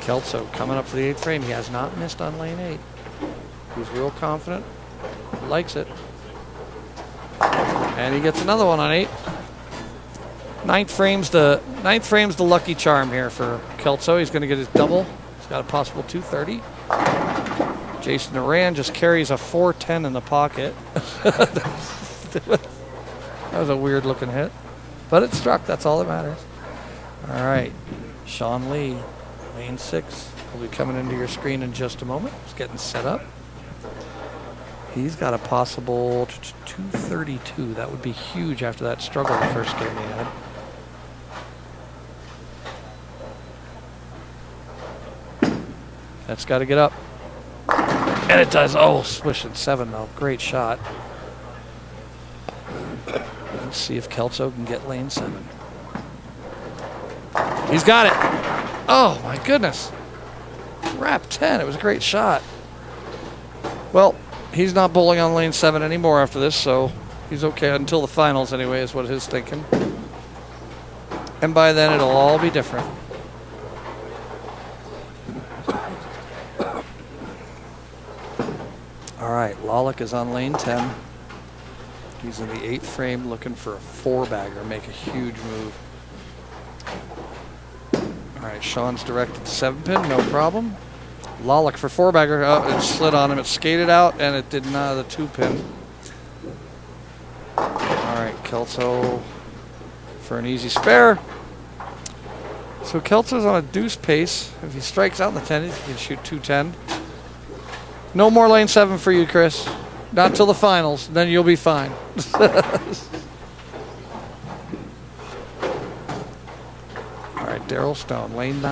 Kelso coming up for the 8th frame. He has not missed on lane 8. He's real confident. Likes it. And he gets another one on 8. 9th frame's the lucky charm here for Kelso. He's going to get his double. He's got a possible 230. Jason Duran just carries a 410 in the pocket. That was a weird looking hit. But it struck. That's all that matters. All right. Sean Lee, lane 6, will be coming into your screen in just a moment. He's getting set up. He's got a possible 232. That would be huge after that struggle the first game he had. That's got to get up. And it does. Oh, swishing 7 though. Great shot. Let's see if Kelso can get lane 7. He's got it. Oh my goodness. Wrap 10. It was a great shot. Well, he's not bowling on lane 7 anymore after this, so he's okay until the finals anyway, is what his thinking. And by then it'll all be different. All right, Lalick is on lane 10. He's in the 8th frame looking for a 4-bagger, make a huge move. All right, Sean's directed the 7-pin, no problem. Lalick for 4-bagger, it slid on him, it skated out, and it did not, the 2-pin. All right, Kelso for an easy spare. So Kelso's on a deuce pace. If he strikes out in the 10, he can shoot 210. No more lane 7 for you, Chris. Not till the finals, then you'll be fine. Daryl Stone, lane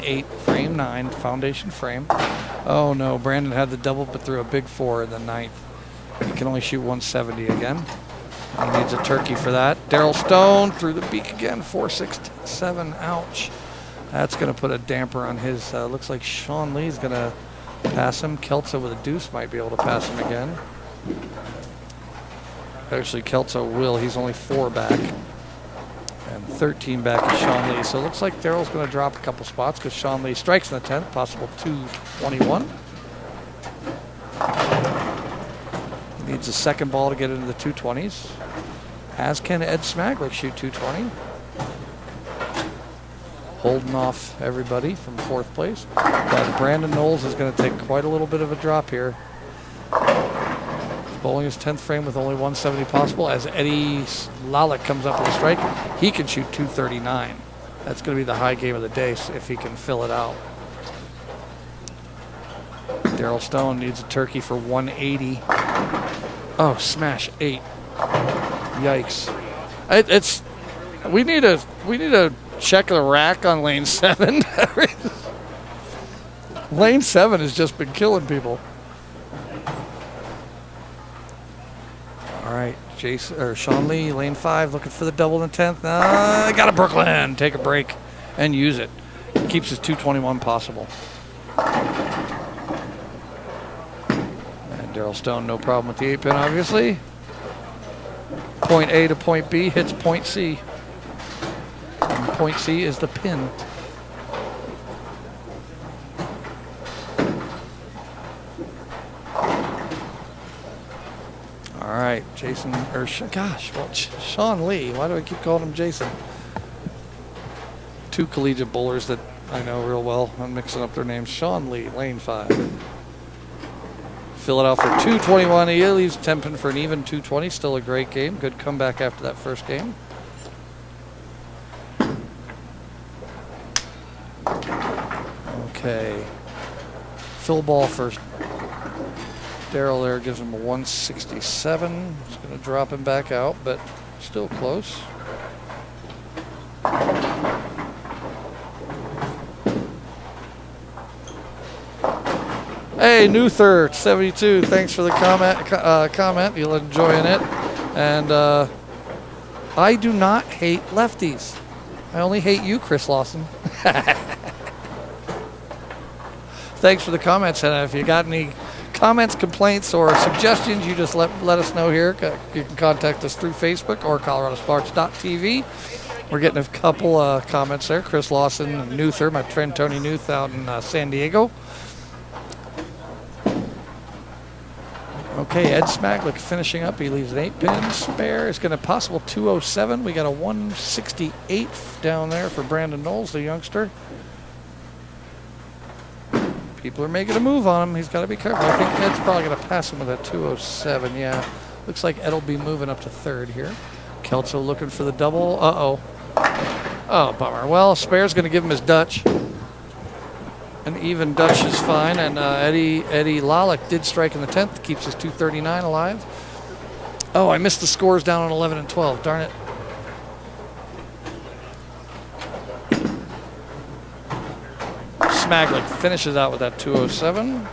8, frame 9, foundation frame. Oh no, Brandon had the double but threw a big 4 in the 9th. He can only shoot 170 again. He needs a turkey for that. Daryl Stone through the beak again, 4, 6, 7, ouch. That's going to put a damper on his, looks like Sean Lee's going to pass him. Kelso with a deuce might be able to pass him again. Actually, Kelso will. He's only 4 back. And 13 back is Sean Lee. So it looks like Daryl's going to drop a couple spots because Sean Lee strikes in the 10th, possible 221. He needs a second ball to get into the 220s. As can Ed Smaglick shoot 220. Holding off everybody from 4th place. But Brandon Nolles is going to take quite a little bit of a drop here. Bowling his 10th frame with only 170 possible. As Eddie Lalick comes up with a strike, he can shoot 239. That's going to be the high game of the day if he can fill it out. Daryl Stone needs a turkey for 180. Oh, smash 8. Yikes! We need a check the rack on lane 7. Lane 7 has just been killing people. All right, Sean Lee, lane 5, looking for the double in the 10th. Got a Brooklyn. Take a break and use it. Keeps his 221 possible. And Daryl Stone, no problem with the 8-pin, obviously. Point A to point B hits point C. And point C is the pin. All right, Jason, Sean Lee. Why do I keep calling him Jason? 2 collegiate bowlers that I know real well. I'm mixing up their names. Sean Lee, lane 5. Fill it out for 221. He leaves 10 pin for an even 220. Still a great game. Good comeback after that first game. Okay. Fill ball first. Daryl there gives him a 167. It's going to drop him back out, but still close. Hey, Nuther 72. Thanks for the comment. You're enjoying it. And I do not hate lefties. I only hate you, Chris Lawson. Thanks for the comments, and if you got any comments, complaints, or suggestions, you just let us know here. You can contact us through Facebook or ColoradoSports.TV. We're getting a couple comments there. Chris Lawson and Nuther, my friend Tony Nuth out in San Diego. Okay, Ed Smaglick finishing up. He leaves an 8-pin spare. It's going to possible 207. We got a 168 down there for Brandon Nolles, the youngster. People are making a move on him. He's got to be careful. I think Ed's probably going to pass him with a 207. Yeah, looks like Ed will be moving up to 3rd here. Kelso looking for the double. Uh-oh. Oh, bummer. Well, spare's going to give him his Dutch. An even Dutch is fine, and Eddie Lalick did strike in the 10th, keeps his 239 alive. Oh, I missed the scores down on 11 and 12. Darn it. Smaglick finishes out with that 207.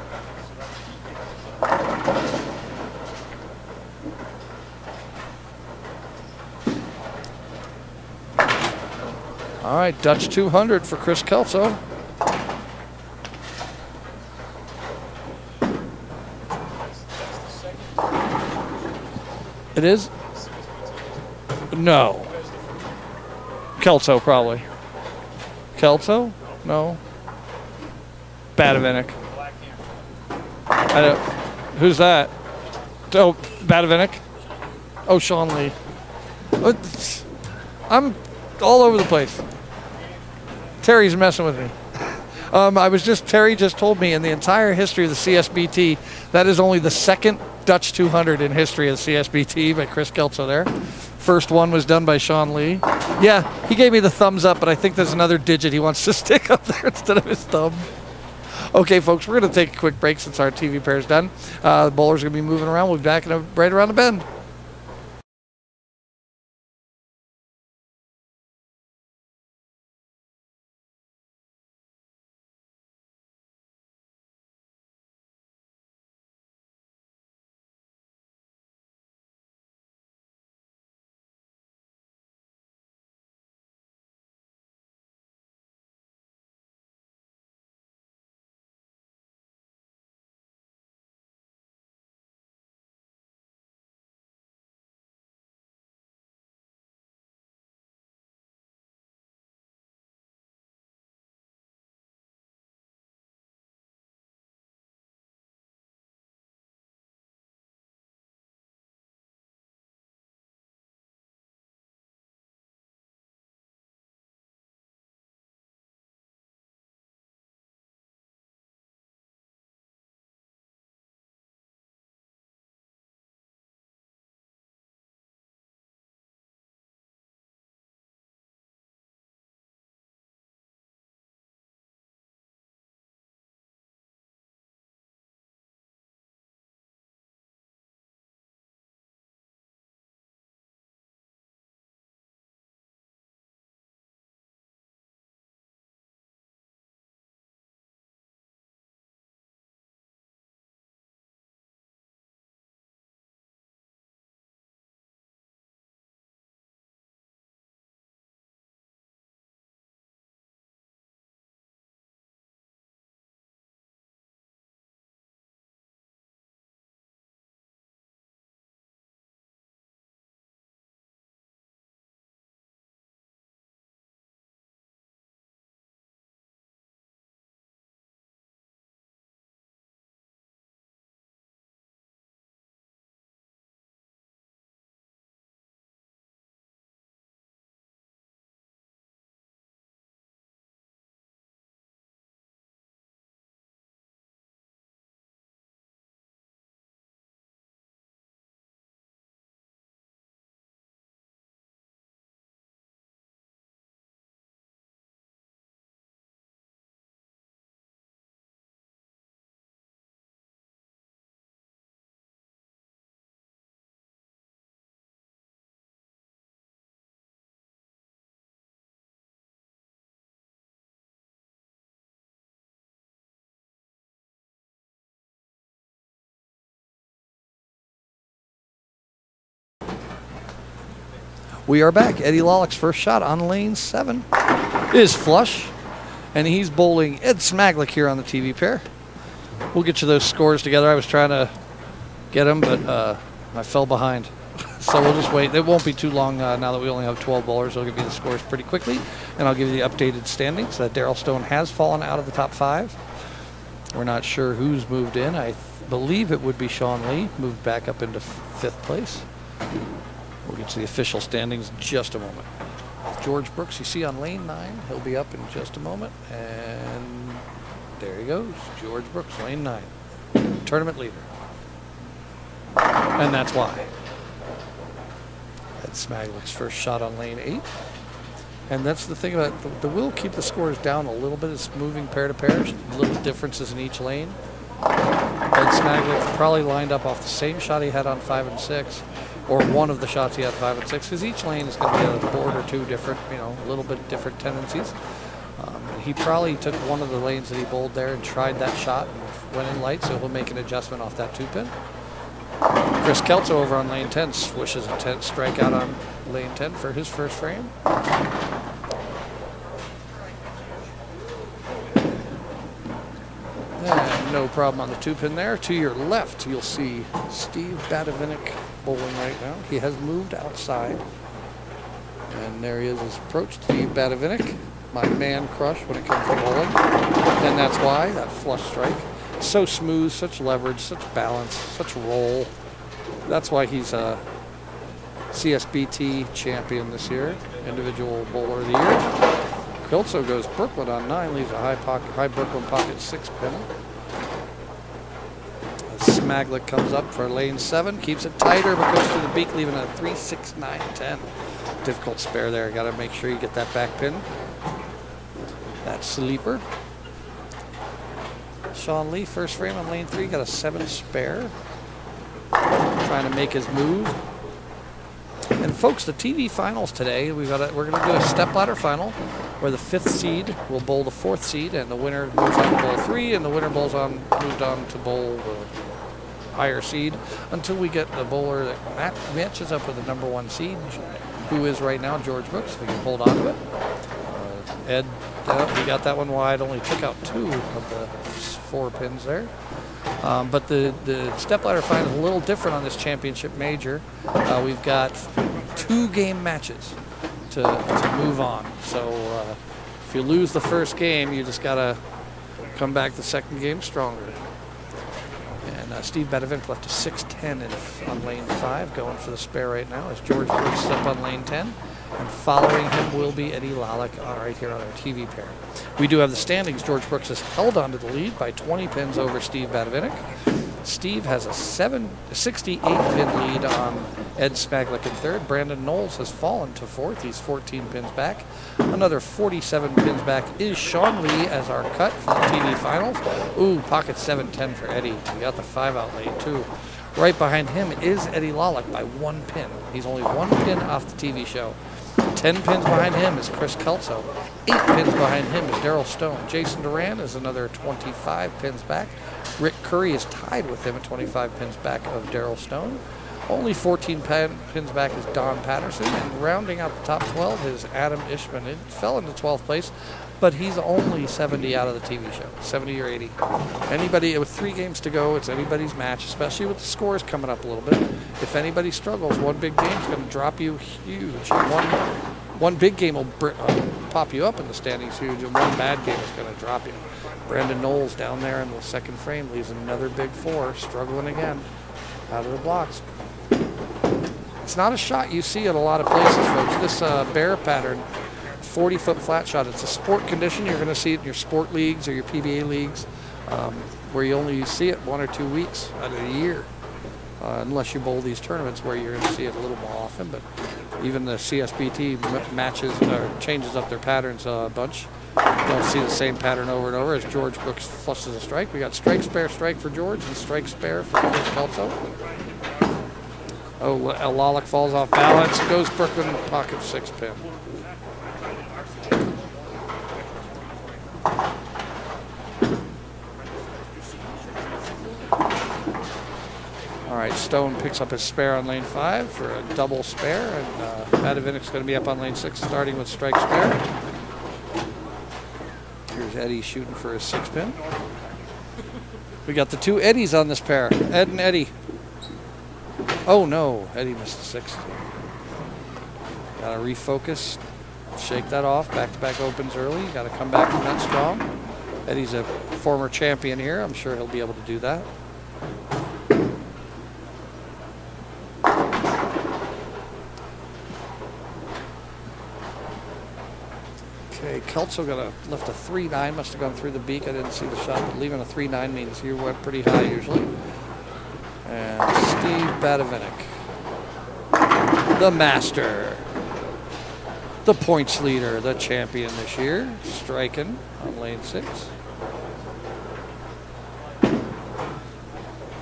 All right, Dutch 200 for Chris Kelso. It is? No. Kelso, probably. Kelso? No. Bavinck. I don't. Who's that? Oh, Bavinck. Oh, Sean Lee. I'm all over the place. Terry's messing with me. Terry just told me in the entire history of the CSBT, that is only the 2nd Dutch 200 in history of the CSBT by Chris Kelso there. First one was done by Sean Lee. Yeah, he gave me the thumbs up, but I think there's another digit he wants to stick up there instead of his thumb. Okay, folks, we're going to take a quick break since our TV pair is done. The bowlers are going to be moving around. We'll be back right around the bend. We are back. Eddie Lawlick's first shot on lane 7 is flush, and he's bowling Ed Smaglick here on the TV pair. We'll get you those scores together. I was trying to get them, but I fell behind. So we'll just wait. It won't be too long now that we only have 12 bowlers. I'll give you the scores pretty quickly, and I'll give you the updated standings. Daryl Stone has fallen out of the top 5. We're not sure who's moved in. I believe it would be Sean Lee, moved back up into 5th place. We'll get to the official standings in just a moment. George Brooks, you see on lane 9, he'll be up in just a moment. And there he goes, George Brooks, lane 9, tournament leader. And that's why. That's Smaglick's first shot on lane 8. And that's the thing about the will keep the scores down a little bit. It's moving pair to pair, little differences in each lane. Ed Smaglick probably lined up off the same shot he had on 5 and 6, or one of the shots he had 5 and 6, because each lane is going to be a board or two different, you know, a little bit different tendencies. He probably took one of the lanes that he bowled there and tried that shot and went in light, so he'll make an adjustment off that 2-pin. Chris Kelso over on lane 10 swishes a strikeout on lane 10 for his first frame. And no problem on the 2-pin there. To your left, you'll see Steve Bavinck bowling right now. He has moved outside. And there he is, his approach. Steve Bavinck, my man crush when it comes to bowling. And that's why, that flush strike. So smooth, such leverage, such balance, such roll. That's why he's a CSBT champion this year, individual bowler of the year. Kelso goes Brooklyn on 9, leaves a high Brooklyn pocket 6-pin. Smaglick comes up for lane 7, keeps it tighter, but goes through the beak, leaving a 3, 6, 9, 10. Difficult spare there. Got to make sure you get that back pin. That's sleeper. Sean Lee, first frame on lane 3, got a 7 spare. Trying to make his move. And folks, the TV finals today, we're going to do a stepladder final where the 5th seed will bowl the 4th seed, and the winner moves on to bowl 3, and the winner moved on to bowl the higher seed until we get the bowler that matches up with the number 1 seed, who is right now George Brooks. If we can hold on to it. Ed, we got that one wide, only took out 2 of the 4 pins there. But the stepladder final is a little different on this championship major. We've got 2-game matches to move on. So if you lose the first game, you just got to come back the second game stronger. And Steve Bavinck left a 6-10 on lane 5, going for the spare right now as George Brooks is up on lane 10. And following him will be Eddie Lawlick right here on our TV pair. We do have the standings. George Brooks has held on to the lead by 20 pins over Steve Bavinck. Steve has a 68-pin lead on Ed Smaglick in 3rd. Brandon Nolles has fallen to 4th. He's 14 pins back. Another 47 pins back is Sean Lee as our cut for the TV finals. Ooh, pocket 7-10 for Eddie. We got the 5-out lane too. Right behind him is Eddie Lawlick by 1 pin. He's only 1 pin off the TV show. 10 pins behind him is Chris Kelso. 8 pins behind him is Daryl Stone. Jason Duran is another 25 pins back. Rick Curry is tied with him at 25 pins back of Daryl Stone. Only 14 pins back is Don Patterson. And rounding out the top 12 is Adam Ishman. It fell into 12th place, but he's only 70 out of the TV show, 70 or 80. Anybody, with 3 games to go, it's anybody's match, especially with the scores coming up a little bit. If anybody struggles, 1 big game is going to drop you huge. One big game will pop you up in the standings huge, and 1 bad game is going to drop you. Brandon Nolles down there in the 2nd frame leaves another big 4, struggling again out of the blocks. It's not a shot you see at a lot of places, folks. This bear pattern, 40-foot flat shot, it's a sport condition. You're going to see it in your sport leagues or your PBA leagues, where you only see it 1 or 2 weeks out of the year, unless you bowl these tournaments where you're going to see it a little more often. But even the CSBT matches changes up their patterns a bunch. You don't see the same pattern over and over as George Brooks flushes a strike. We got strike for George and strike spare for Chris Kelso. Oh, Lawlick falls off balance. Goes Brooklyn, pocket 6-pin. All right, Stone picks up his spare on lane 5 for a double spare, and Bavinck's going to be up on lane 6, starting with strike spare. Here's Eddie shooting for his 6-pin. We got the 2 Eddies on this pair, Ed and Eddie. Oh no, Eddie missed the 6. Got to refocus, shake that off. Back-to-back opens early. Got to come back from that strong. Eddie's a former champion here. I'm sure he'll be able to do that. Okay, Kelso got a left a 3-9, must have gone through the beak. I didn't see the shot, but leaving a 3-9 means you went pretty high usually. And Steve Bavinck, the master, the points leader, the champion this year, striking on lane 6.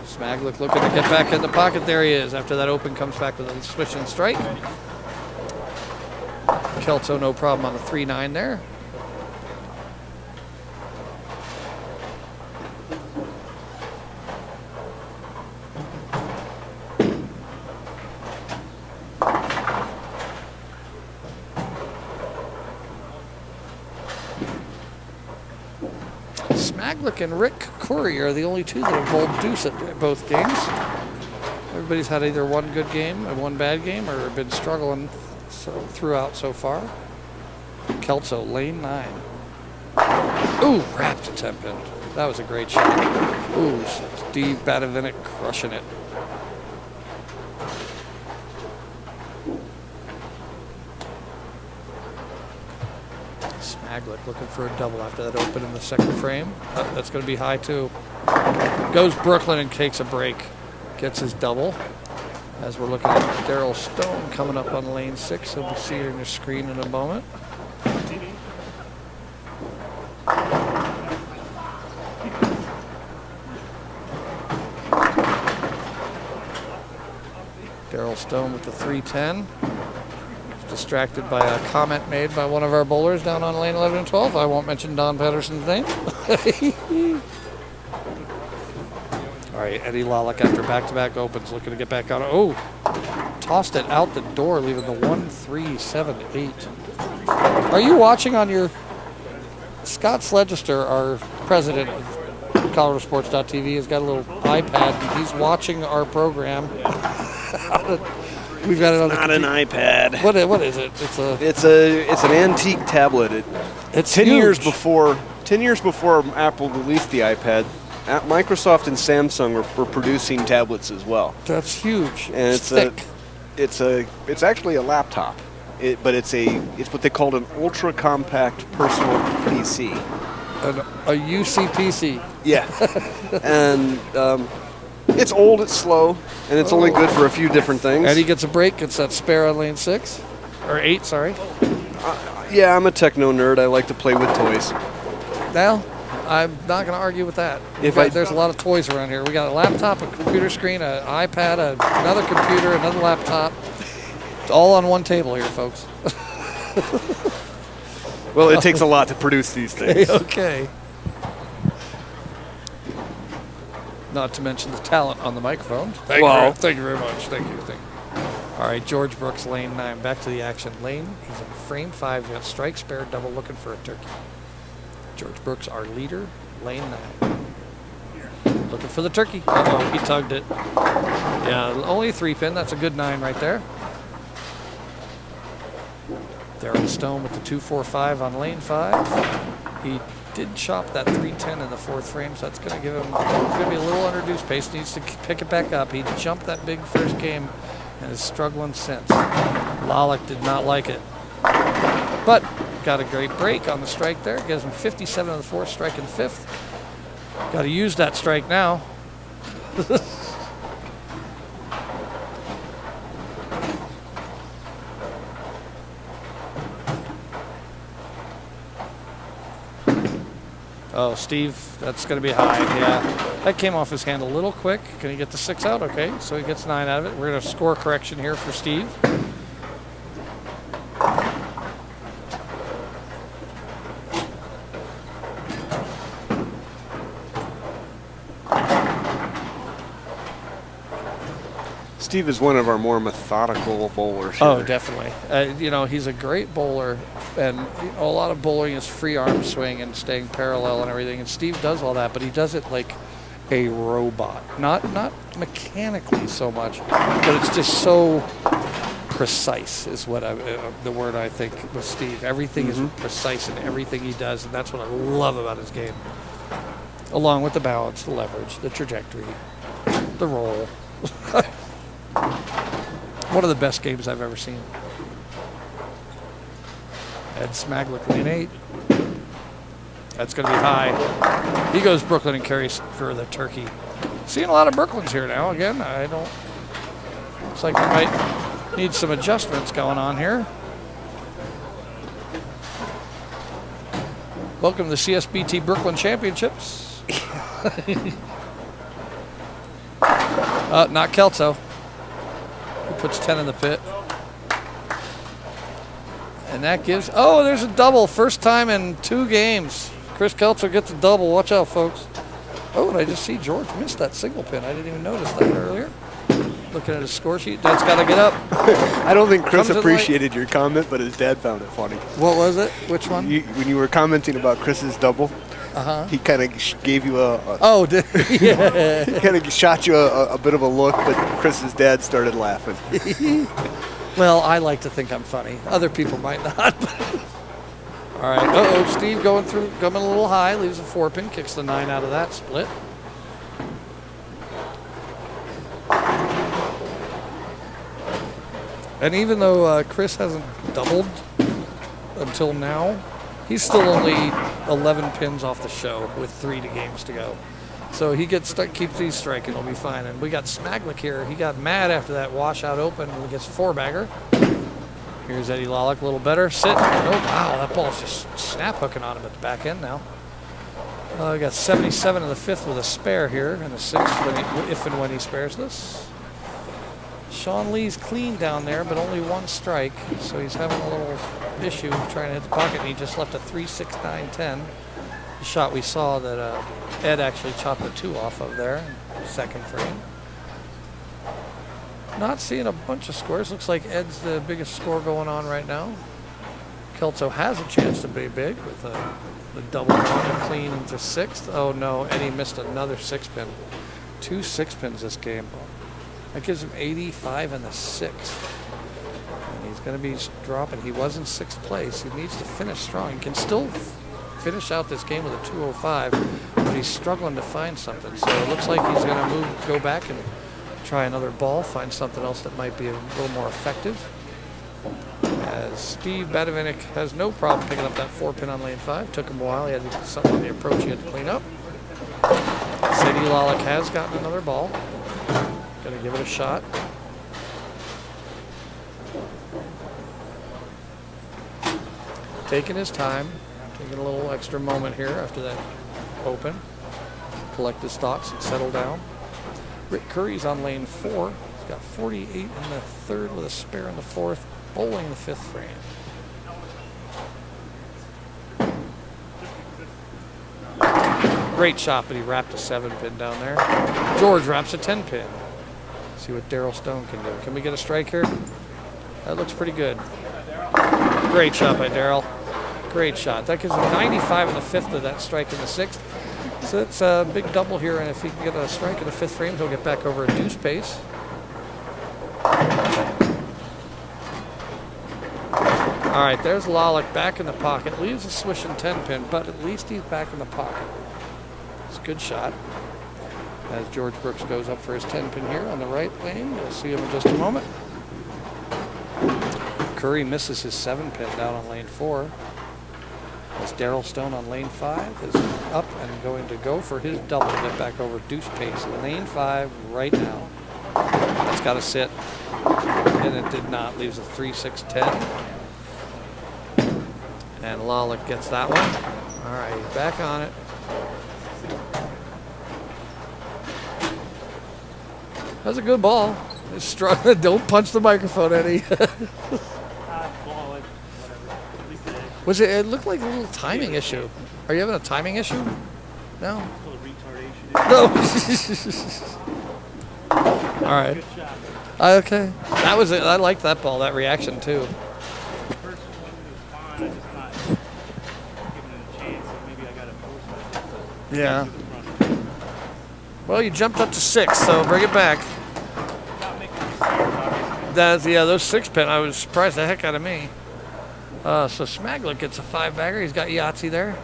Smaglick looking to get back in the pocket. There he is. After that open, comes back with a switch and strike. Kelso no problem on the 3-9 there. Smaglick and Rick Curry are the only 2 that have bowled deuce at both games. Everybody's had either one good game and one bad game, or been struggling throughout so far. Kelso, lane 9. Ooh, wrapped a 10-pin. That was a great shot. Ooh, Steve Bavinck crushing it. Smaglick looking for a double after that open in the second frame. That's going to be high too. Goes Brooklyn and takes a break. Gets his double. As we're looking at Daryl Stone coming up on lane 6. He'll be seeing on your screen in a moment. Daryl Stone with the 310. Distracted by a comment made by one of our bowlers down on lane 11 and 12. I won't mention Don Patterson's name. All right, Eddie Lollick after back-to-back opens, looking to get back on. Oh, tossed it out the door, leaving the 1, 3, 7, 8. Are you watching on your... Scott Sledgister, our president of ColoradoSports.TV, has got a little iPad, and he's watching our program. We've got it on not an iPad. What is it? It's an antique tablet. It's 10 huge. years before Apple released the iPad, Microsoft and Samsung were producing tablets as well. That's huge. And it's thick. It's actually a laptop, but it's what they called an ultra compact personal PC. A UCPC. Yeah, and it's old, it's slow, and it's only good for a few different things. Eddie gets a break. Gets that spare on lane 6 or 8. Sorry. Yeah, I'm a techno nerd. I like to play with toys. Well, I'm not going to argue with that. There's a lot of toys around here. We got a laptop, a computer screen, an iPad, another computer, another laptop. It's all on one table here, folks. Well, it takes a lot to produce these things. Okay. Not to mention the talent on the microphone. Thank you very much. Thank you. All right, George Brooks, lane 9. Back to the action. Lane, he's in frame 5. Got strike, spare, double, looking for a turkey. George Brooks, our leader, lane 9. Looking for the turkey. Uh-oh, he tugged it. Yeah, only a 3-pin. That's a good 9 right there. Daryl Stone with the 2-4-5 on lane 5. He did chop that 310 in the 4th frame, so that's going to give him going to be a little underduced pace. Needs to pick it back up. He jumped that big first game and is struggling since. Lollick did not like it, but got a great break on the strike there. Gives him 57 in the 4th, strike in the 5th. Got to use that strike now. Oh, Steve, that's going to be high. Yeah, that came off his hand a little quick. Can he get the 6 out? Okay, so he gets 9 out of it. We're going to score correction here for Steve. Steve is one of our more methodical bowlers here. Oh, definitely. You know, he's a great bowler, and a lot of bowling is free arm swing and staying parallel and everything, and Steve does all that, but he does it like a robot. Not mechanically so much, but it's just so precise is what the word I think with Steve. Everything is precise in everything he does, and that's what I love about his game. Along with the balance, the leverage, the trajectory, the roll. One of the best games I've ever seen. Ed Smaglick, lane 8. That's going to be high. He goes Brooklyn and carries for the turkey. Seeing a lot of Brooklyns here now. Again, I don't. Looks like we might need some adjustments going on here. Welcome to the CSBT Brooklyn Championships. Not Kelso. He puts 10 in the pit. And that gives, oh, there's a double. First time in 2 games. Chris Kelso gets a double. Watch out, folks. Oh, and I just see George missed that single pin. I didn't even notice that earlier. Looking at his score sheet. Dad's got to get up. I don't think Chris appreciated your comment, but his dad found it funny. What was it? Which one? When you were commenting about Chris's double, he kind of gave you a oh, did he? Yeah. He kind of shot you a bit of a look, but Chris's dad started laughing. Well, I like to think I'm funny. Other people might not. All right. Uh-oh, Steve coming a little high, leaves a 4-pin, kicks the 9 out of that split. And even though Chris hasn't doubled until now, he's still only 11 pins off the show with 3 games to go. So he gets stuck, keeps these striking, he'll be fine. And we got Smaglick here. He got mad after that washout open and gets 4-bagger. Here's Eddie Lollick, a little better. Sit. Oh, wow, that ball's just snap hooking on him at the back end now. We got 77 in the 5th with a spare here in the 6th, if and when he spares this. Sean Lee's clean down there, but only 1 strike, so he's having a little issue trying to hit the pocket, and he just left a 3-6-9-10. The shot we saw that Ed actually chopped the 2 off of there, second frame. Not seeing a bunch of scores. Looks like Ed's the biggest score going on right now. Kelso has a chance to be big with the double one clean into 6th. Oh no, Eddie missed another 6-pin. 2 6-pins this game. That gives him 85 in the 6th. And he's going to be dropping. He was in 6th place. He needs to finish strong. He can still finish out this game with a 205, but he's struggling to find something. So it looks like he's going to go back and try another ball, find something else that might be a little more effective. As Steve Bavinck has no problem picking up that 4-pin on lane 5. Took him a while. He had something on the approach he had to clean up. Sadie Lollick has gotten another ball. Gonna give it a shot. Taking his time, taking a little extra moment here after that open. Collect his thoughts and settle down. Rick Curry's on lane 4. He's got 48 in the 3rd with a spare in the 4th, bowling the 5th frame. Great shot, but he wrapped a 7-pin down there. George wraps a 10-pin. See what Daryl Stone can do. Can we get a strike here? That looks pretty good. Great shot by Daryl. Great shot. That gives him 95 in the 5th of that strike in the 6th. So it's a big double here, and if he can get a strike in the 5th frame, he'll get back over a deuce pace. All right, there's Lollick back in the pocket. Leaves a swishing 10-pin, but at least he's back in the pocket. It's a good shot. As George Brooks goes up for his 10-pin here on the right lane. We'll see him in just a moment. Curry misses his 7-pin down on lane 4. As Daryl Stone on lane 5 is up and going to go for his double to get back over deuce pace. Lane 5 right now. That's got to sit. And it did not. Leaves a 3-6-10. And Lollick gets that one. All right, he's back on it. That's a good ball. It's strong. Don't punch the microphone, Eddie. Was it? It looked like a little timing issue. Are you having a timing issue? No. Retardation. No. All right. Okay. That was it. I liked that ball, that reaction, too. The first one was fine. I just not giving it a chance, so maybe I got to force it. Yeah. Well, you jumped up to 6, so bring it back. Not making mistakes, obviously. That's, yeah, those 6-pin, I was surprised the heck out of me. So Smaglick gets a 5-bagger. He's got Yahtzee there.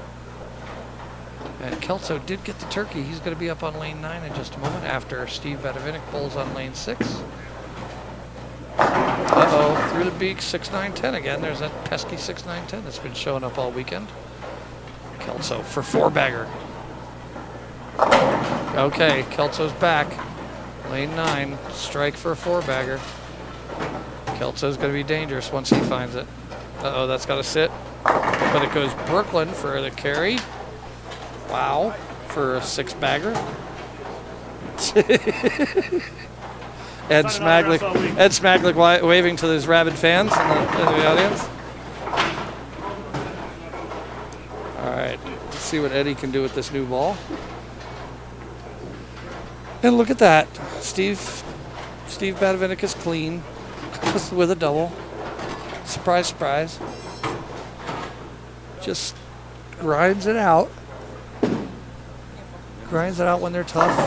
And Kelso did get the turkey. He's going to be up on lane 9 in just a moment after Steve Bavinck bowls on lane 6. Uh-oh, through the beak, 6, 9, 10 again. There's that pesky 6, 9, 10 that's been showing up all weekend. Kelso for 4-bagger. Okay, Kelso's back. Lane 9, strike for a 4-bagger. Kelso's going to be dangerous once he finds it. Uh-oh, that's got to sit. But it goes Brooklyn for the carry. Wow, for a 6-bagger. Ed Smaglick waving to his rabid fans in the audience. All right, let's see what Eddie can do with this new ball. And look at that. Steve Bavinck is clean with a double. Surprise, surprise. Just grinds it out. Grinds it out when they're tough.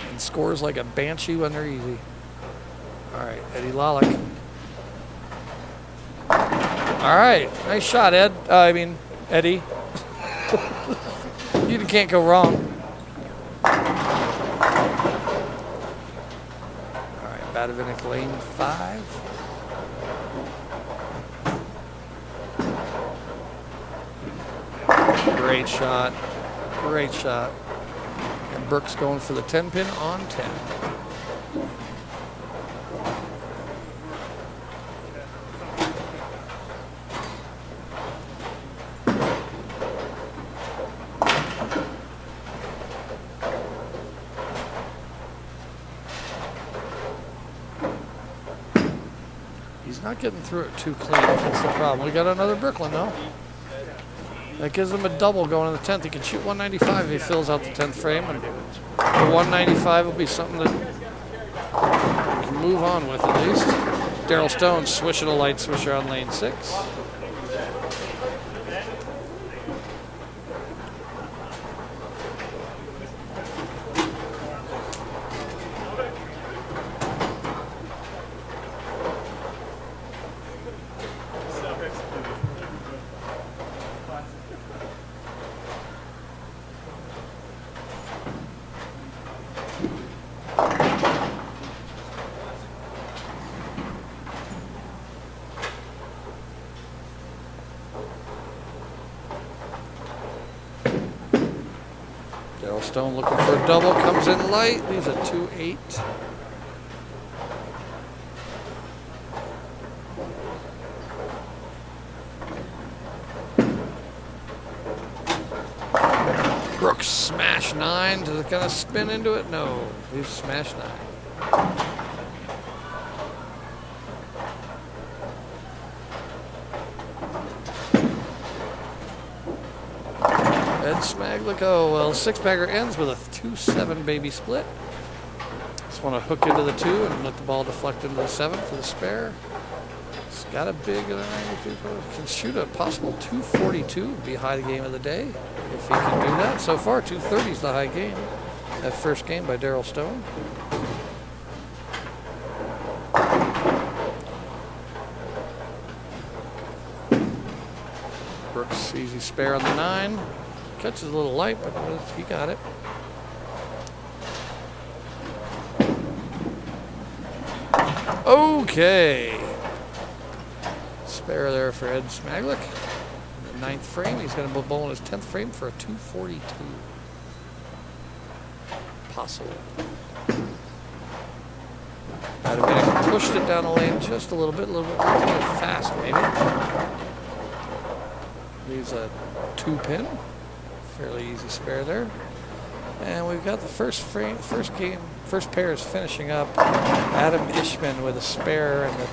And scores like a banshee when they're easy. All right, Eddie Lollick. All right, nice shot, Ed. Eddie. You can't go wrong. All right, Bavinck lane 5. Great shot. Great shot. And Brooks going for the 10-pin on 10. He's not getting through it too clean. That's the problem. We got another Brooklyn, though. That gives him a double going in the 10th. He can shoot 195 if he fills out the 10th frame. And the 195 will be something that he can move on with at least. Darryl Stone swishing a light swisher on lane 6. Stone looking for a double, comes in light, leaves a 2-8. Brooks smash 9. Does it kind of spin into it? No, leaves smash 9. Ed Smaglick, oh well, 6-bagger ends with a 2-7 baby split. Just want to hook into the 2 and let the ball deflect into the 7 for the spare. It's got a big 92. Can shoot a possible 242, be high game of the day if he can do that. So far, 230 is the high game. That first game by Darryl Stone. Brooks, easy spare on the 9. Catches a little light, but he got it. Okay. Spare there for Ed Smaglick. The 9th frame. He's going to bowl in his 10th frame for a 242. Possible. Bavinck pushed it down the lane just a little bit fast, maybe. Leaves a 2-pin. Fairly easy spare there. And we've got the first pair is finishing up. Adam Ishman with a spare, and the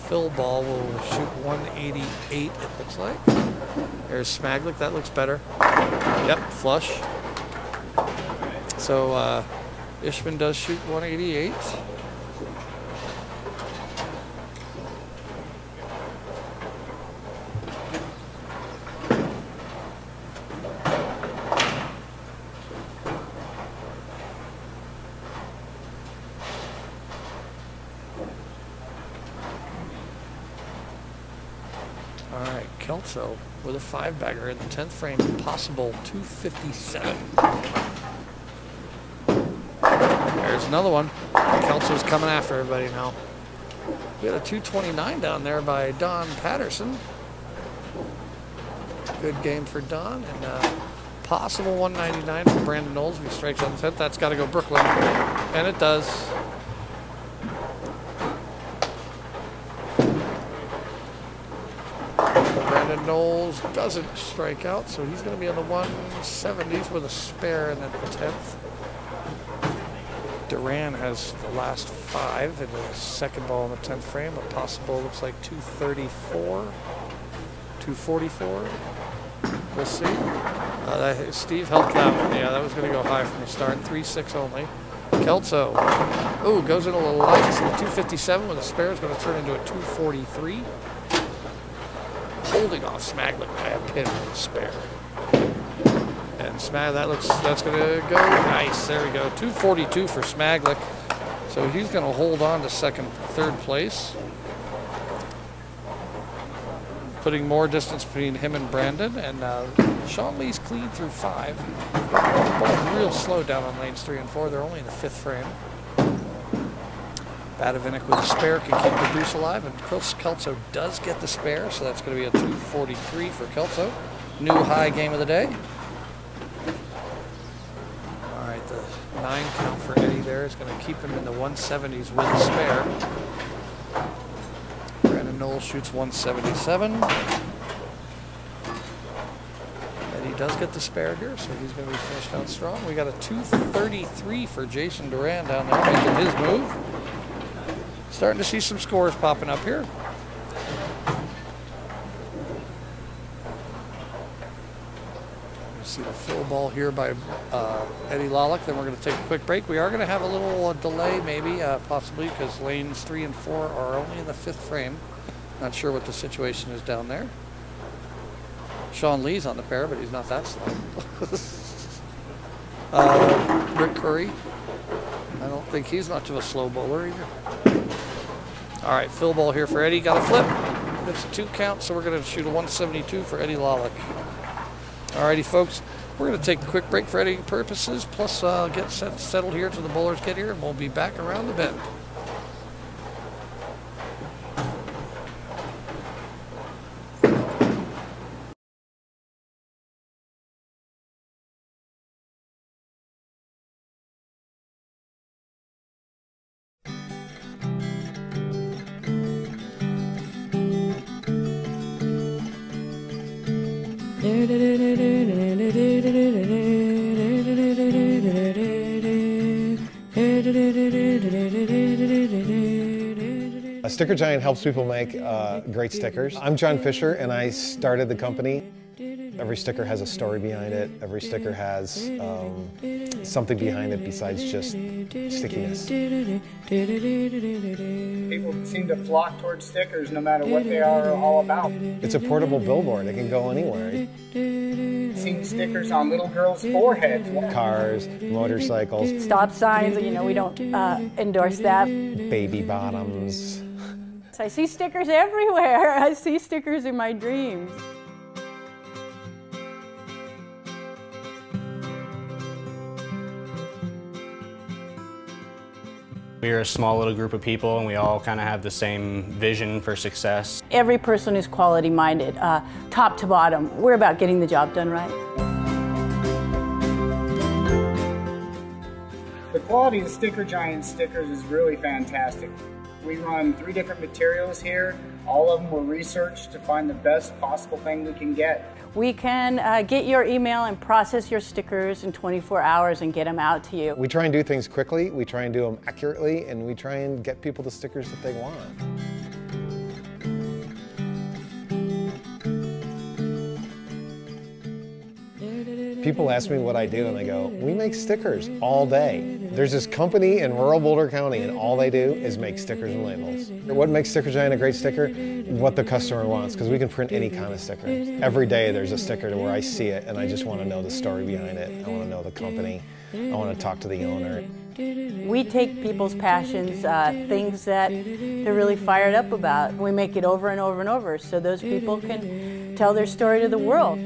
fill ball will shoot 188, it looks like. There's Smaglick, that looks better. Yep, flush. So Ishman does shoot 188. All right, Kelso with a 5-bagger in the 10th frame, possible 257. There's another one. Kelso's coming after everybody now. We had a 229 down there by Don Patterson. Good game for Don, and possible 199 for Brandon Nolles. If he strikes on the 10th, that's got to go Brooklyn, and it does. Brandon Nolles doesn't strike out, so he's going to be on the 170s with a spare in the 10th. Duran has the last 5 in the second ball in the 10th frame. A possible looks like 234, 244. We'll see. Steve helped that one. Yeah, that was going to go high from the start. 3-6 only. Kelso. Oh, goes in a little light. So the 257 with a spare is going to turn into a 243. Holding off Smaglick by a pin with a spare. And that's going to go nice. There we go. 242 for Smaglick. So he's going to hold on to third place. Putting more distance between him and Brandon. And Sean Lee's clean through 5. Both real slow down on lanes 3 and 4. They're only in the 5th frame. Bavinck with a spare can keep the deuce alive, and Kelso does get the spare, so that's going to be a 243 for Kelso. New high game of the day. All right, the 9 count for Eddie there is going to keep him in the 170s with the spare. Brandon Nolles shoots 177. Eddie does get the spare here, so he's going to be finished out strong. We got a 233 for Jason Duran down there making his move. Starting to see some scores popping up here. You see the full ball here by Eddie Lollick. Then we're going to take a quick break. We are going to have a little delay maybe, possibly, because lanes 3 and 4 are only in the 5th frame. Not sure what the situation is down there. Sean Lee's on the pair, but he's not that slow. Rick Curry. I don't think he's much of a slow bowler either. All right, fill ball here for Eddie. Got a flip. It's a 2 count, so we're going to shoot a 172 for Eddie Lollick. All righty, folks. We're going to take a quick break for editing purposes, plus get settled here till the bowlers get here, and we'll be back around the bend. Sticker Giant helps people make great stickers. I'm John Fisher, and I started the company. Every sticker has a story behind it. Every sticker has something behind it besides just stickiness. People seem to flock towards stickers no matter what they are all about. It's a portable billboard. It can go anywhere. I've seen stickers on little girls' foreheads. Cars, motorcycles. Stop signs, you know, we don't endorse that. Baby bottoms. I see stickers everywhere. I see stickers in my dreams. We're a small little group of people, and we all kind of have the same vision for success. Every person is quality-minded, top to bottom. We're about getting the job done right. The quality of Sticker Giant stickers is really fantastic. We run 3 different materials here. All of them were researched to find the best possible thing we can get. We can get your email and process your stickers in 24 hours and get them out to you. We try and do things quickly, we try and do them accurately, and we try and get people the stickers that they want. People ask me what I do and they go, we make stickers all day. There's this company in rural Boulder County and all they do is make stickers and labels. What makes Sticker Giant a great sticker? What the customer wants, because we can print any kind of sticker. Every day there's a sticker to where I see it and I just want to know the story behind it. I want to know the company. I want to talk to the owner. We take people's passions, things that they're really fired up about. We make it over and over and over so those people can tell their story to the world.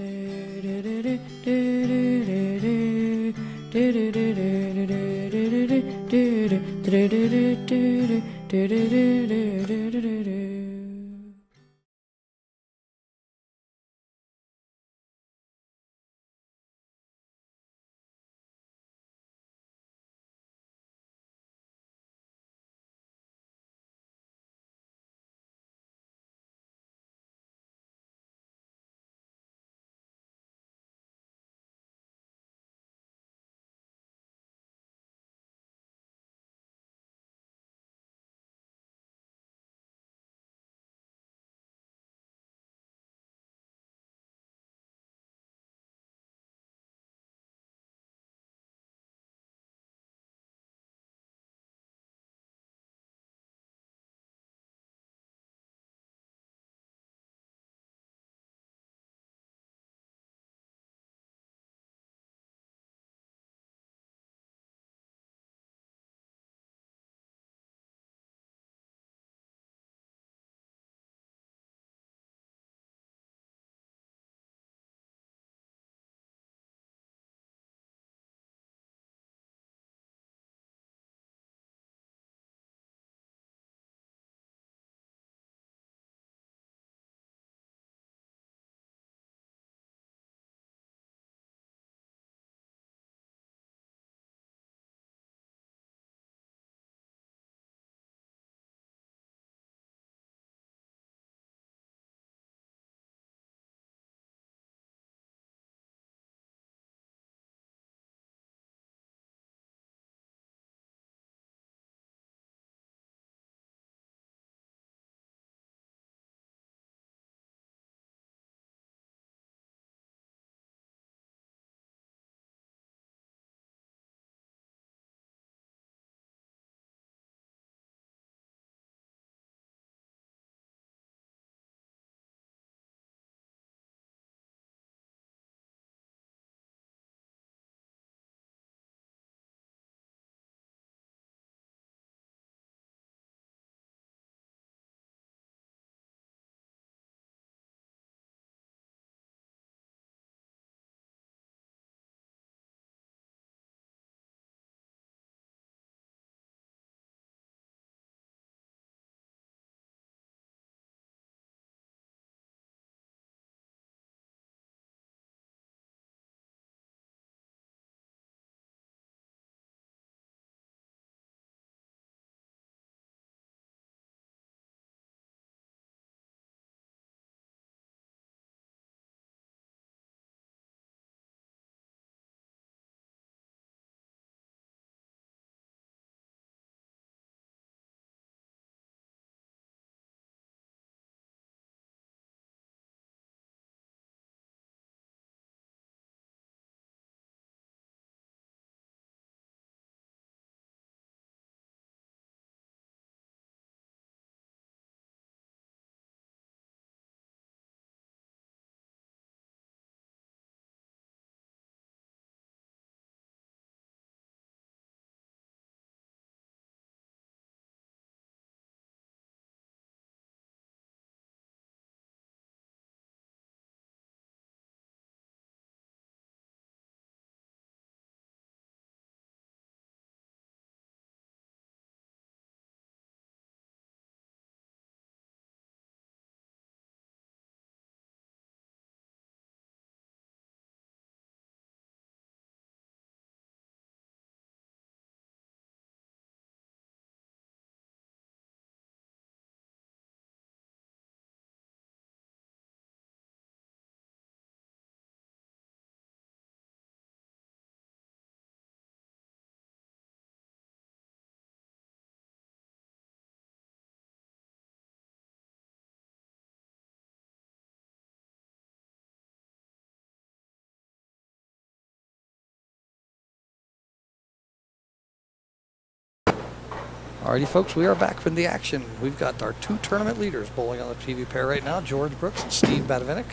Alrighty, folks, we are back in the action. We've got our 2 tournament leaders bowling on the TV pair right now, George Brooks and Steve Bavinck.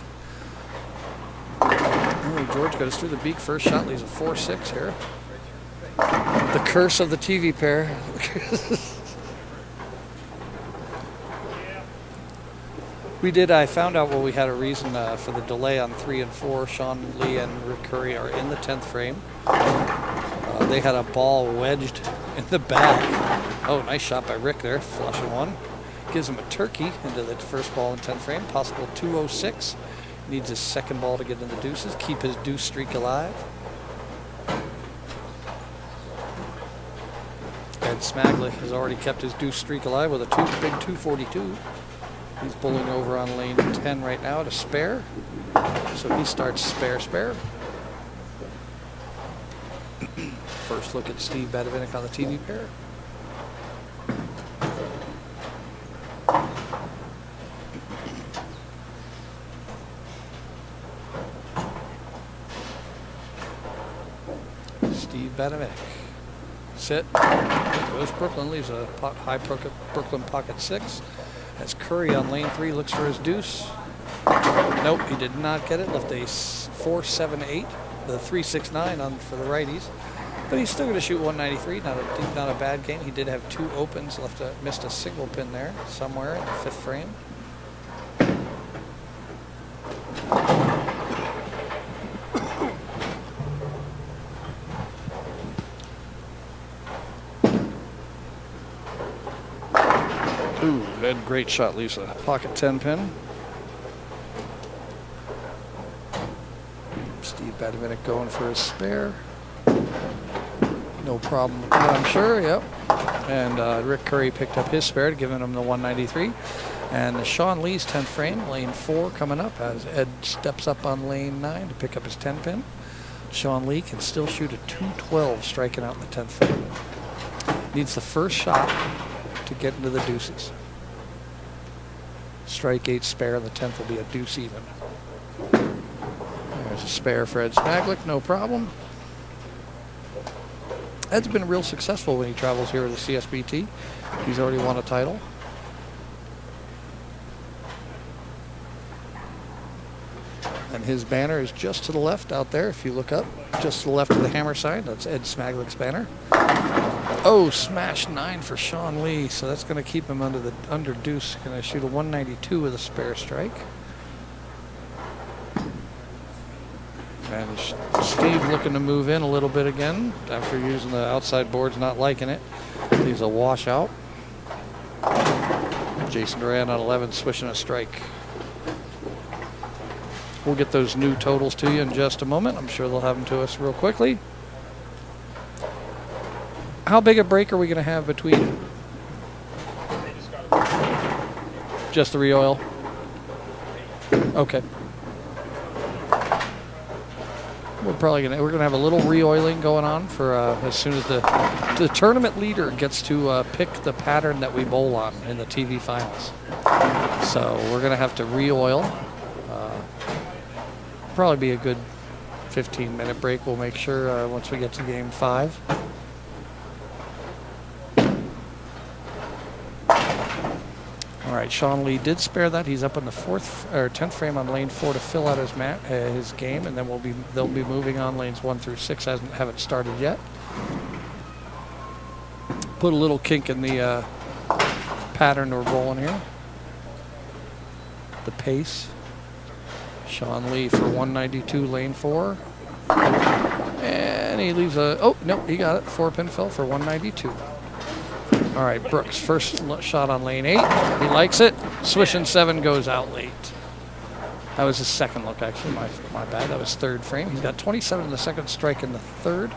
Oh, George goes through the beak. First shot leaves a 4-6 here. The curse of the TV pair. I found out we had a reason for the delay on 3 and 4. Sean Lee and Rick Curry are in the 10th frame. They had a ball wedged in the bag. Oh, nice shot by Rick there, flushing one. Gives him a turkey into the first ball in 10th frame, possible 206. Needs his second ball to get in the deuces, keep his deuce streak alive. Ed Smaglick has already kept his deuce streak alive with a big 242. He's bowling over on lane 10 right now to spare. So he starts spare. First look at Steve Bavinck on the TV pair. Steve Bavinck. Sit. Goes Brooklyn, leaves a high Brooklyn pocket 6. As Curry on lane 3 looks for his deuce. Nope, he did not get it. Left a 4-7-8 with a 3-6-9 on for the righties. But he's still going to shoot 193. Not a bad game. He did have 2 opens. Missed a single pin there somewhere in the 5th frame. Ooh, that great shot leaves a pocket 10 pin. Steve Bavinck going for his spare. No problem with that, I'm sure, yep. And Rick Curry picked up his spare, giving him the 193. And Sean Lee's 10th frame, lane 4 coming up as Ed steps up on lane 9 to pick up his 10 pin. Sean Lee can still shoot a 212 striking out in the 10th frame. Needs the first shot to get into the deuces. Strike 8 spare in the 10th will be a deuce even. There's a spare for Ed Smaglick, no problem. Ed's been real successful when he travels here at the CSBT. He's already won a title. And his banner is just to the left out there. If you look up, just to the left of the hammer sign, that's Ed Smaglick's banner. Oh, smash 9 for Sean Lee. So that's going to keep him under deuce. Going to shoot a 192 with a spare strike. And Steve looking to move in a little bit again after using the outside boards, not liking it. Leaves a washout. Jason Duran on 11, swishing a strike. We'll get those new totals to you in just a moment. I'm sure they'll have them to us real quickly. How big a break are we going to have between? Just the re-oil? Okay. We're gonna have a little re-oiling going on for as soon as the tournament leader gets to pick the pattern that we bowl on in the TV finals. So we're gonna have to re-oil. Probably be a good 15-minute break. We'll make sure once we get to game 5. All right, Sean Lee did spare that. He's up in the 10th frame on lane 4 to fill out his game, and then they'll be moving on lanes 1 through 6. Haven't started yet. Put a little kink in the pattern we're bowling here. The pace. Sean Lee for 192 lane 4, and he leaves a he got it. 4-pin fill for 192. All right, Brooks, first shot on lane 8. He likes it. Swishing 7 goes out late. That was his second look, actually. My bad. That was 3rd frame. He's got 27 in the 2nd, strike in the 3rd.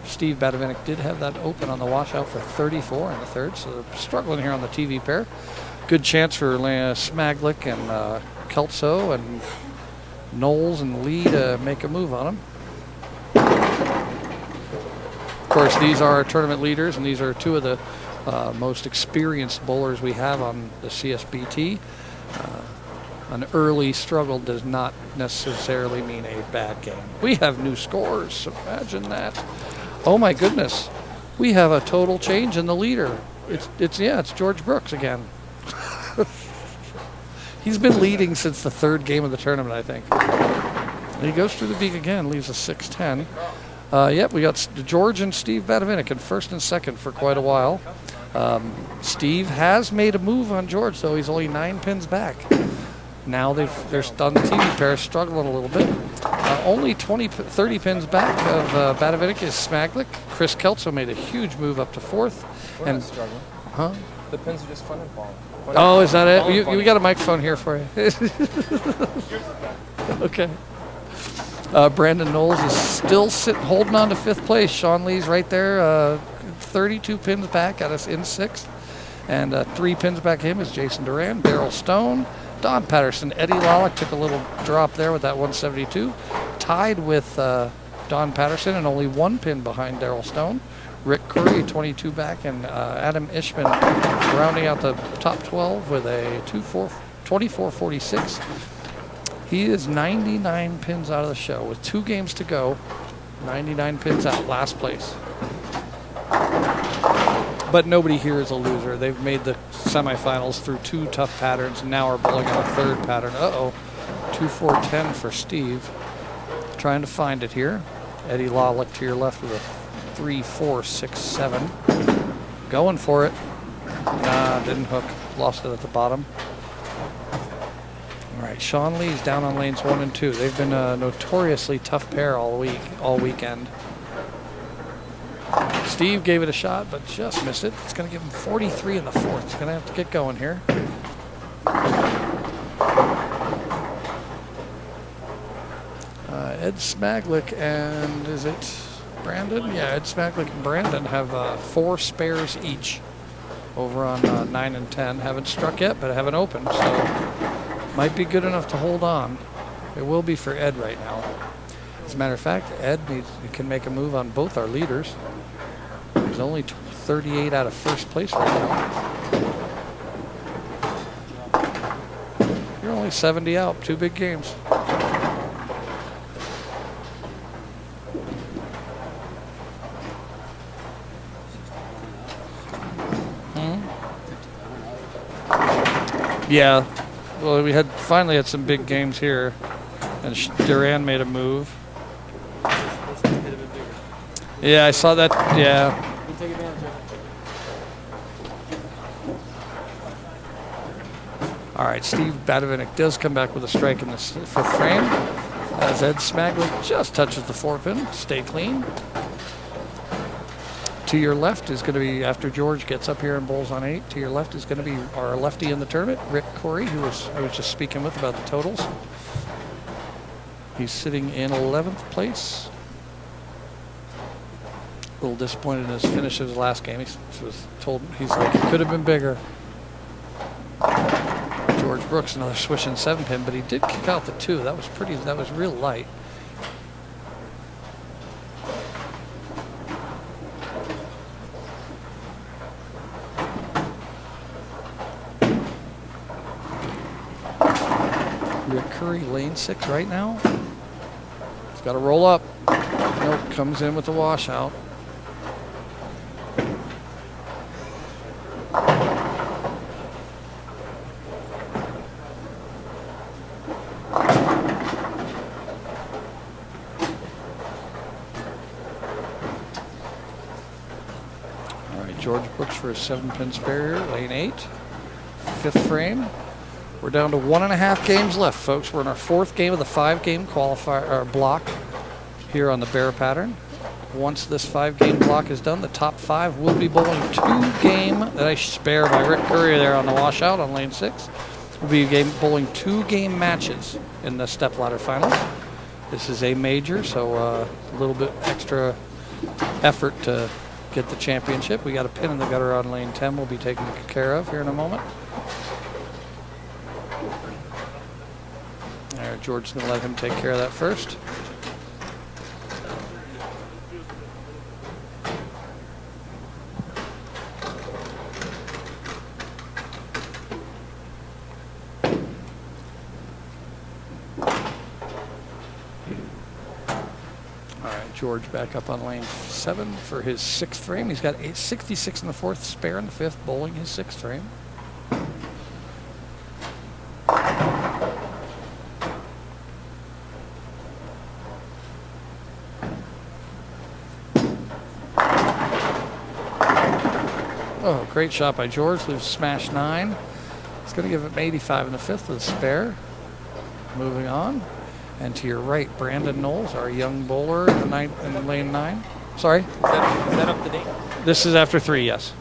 Steve Bavinck did have that open on the washout for 34 in the 3rd, so they're struggling here on the TV pair. Good chance for Smaglick and Kelso and Nolles and Lee to make a move on him. Of course, these are our tournament leaders, and these are 2 of the most experienced bowlers we have on the CSBT. An early struggle does not necessarily mean a bad game. We have new scores, so imagine that. Oh my goodness. we have a total change in the leader. It's George Brooks again. He's been leading since the 3rd game of the tournament, I think. He goes through the beak again, leaves a 6-10. Yep, we got George and Steve Bavinck in 1st and 2nd for quite a while. Steve has made a move on George, though. He's only 9 pins back. Now they're on the TV pair, struggling a little bit. Only 30 pins back of Bavinck is Smaglick. Chris Kelso made a huge move up to 4th. We're not struggling. Huh? The pins are just fun and falling. Oh, is that it? We got a microphone here for you. Okay. Brandon Nolles is still holding on to 5th place. Sean Lee's right there, 32 pins back at us in 6th. And 3 pins back him is Jason Duran, Daryl Stone, Don Patterson. Eddie Lollick took a little drop there with that 172. Tied with Don Patterson and only 1 pin behind Daryl Stone. Rick Curry, 22 back, and Adam Ishman rounding out the top 12 with a 24.46. He is 99 pins out of the show with 2 games to go. 99 pins out, last place. But nobody here is a loser. They've made the semifinals through 2 tough patterns and now are bowling on a 3rd pattern. Uh-oh, 2-4-10 for Steve. Trying to find it here. Eddie Lollick to your left with a 3-4-6-7. Going for it. Nah, didn't hook. Lost it at the bottom. All right, Sean Lee's down on lanes 1 and 2. They've been a notoriously tough pair all weekend. Steve gave it a shot, but just missed it. It's going to give him 43 in the 4th. He's going to have to get going here. Ed Smaglick and is it Brandon? Yeah, Ed Smaglick and Brandon have 4 spares each over on 9 and 10. Haven't struck yet, but haven't opened, so might be good enough to hold on. It will be for Ed right now. As a matter of fact, Ed can make a move on both our leaders. He's only 38 out of 1st place right now. You're only 70 out, 2 big games. Yeah, well, we finally had some big games here, and Duran made a move. Yeah, I saw that. Yeah. All right, Steve Bavinck does come back with a strike in the 5th frame, as Ed Smaglick just touches the 4-pin. Stay clean. To your left is going to be, after George gets up here and bowls on 8, to your left is going to be our lefty in the tournament, Rick Corey, I was just speaking with about the totals. He's sitting in 11th place. A little disappointed in his finish of his last game. He was told, he's like, it could have been bigger. George Brooks, another swishing 7-pin, but he did kick out the 2. That was real light. Rick Curry, lane 6 right now. He's got to roll up. Nope, comes in with the washout. All right, George Brooks for a 7-pin spare, lane 8, 5th frame. We're down to 1.5 games left, folks. We're in our 4th game of the 5-game qualifier block here on the bear pattern. Once this 5-game block is done, the top 5 will be bowling 2-game. Nice spare by Rick Curry there on the washout on lane 6. We'll be bowling 2-game matches in the stepladder finals. This is a major, so a little bit extra effort to get the championship. We got a pin in the gutter on lane 10 we'll be taking care of here in a moment. George's going to let him take care of that first. George back up on lane 7 for his 6th frame. He's got 66 in the 4th, spare in the 5th, bowling his 6th frame. Oh, great shot by George. Leaves smash 9. He's going to give him 85 in the 5th with a spare. Moving on. And to your right, Brandon Nolles, our young bowler in, in lane 9. Sorry? Is that up to date? This is after 3, yes.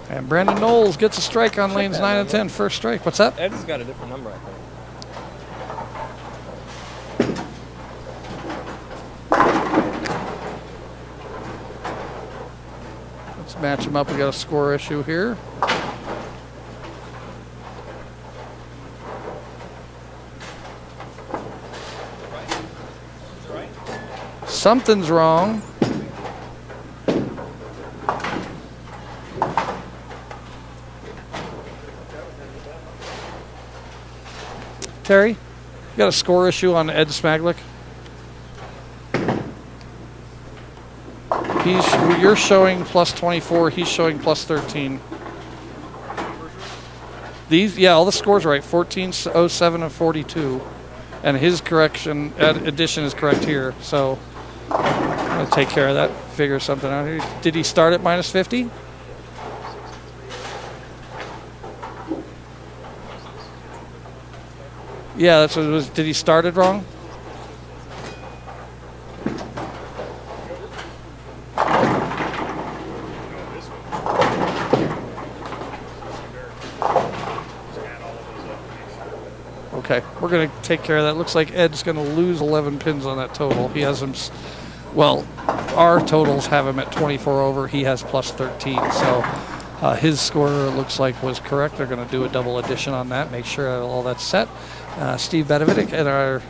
And Brandon Nolles gets a strike on lanes 9 and 10. First strike. What's that? Ed's got a different number, I think. Let's match them up. We got a score issue here. Something's wrong. Terry, you got a score issue on Ed Smaglick? You're showing plus 24. He's showing plus 13. These, yeah, all the scores are right. 14, 07, and 42, and his addition is correct here. So I'm gonna take care of that. Figure something out here. Did he start at minus 50? Yeah, that's what it was. Did he start it wrong? Okay, we're going to take care of that. Looks like Ed's going to lose 11 pins on that total. He has him, well, our totals have him at 24 over. He has plus 13. So his score looks like was correct. They're going to do a double addition on that, make sure all that's set. Steve Bavinck, in our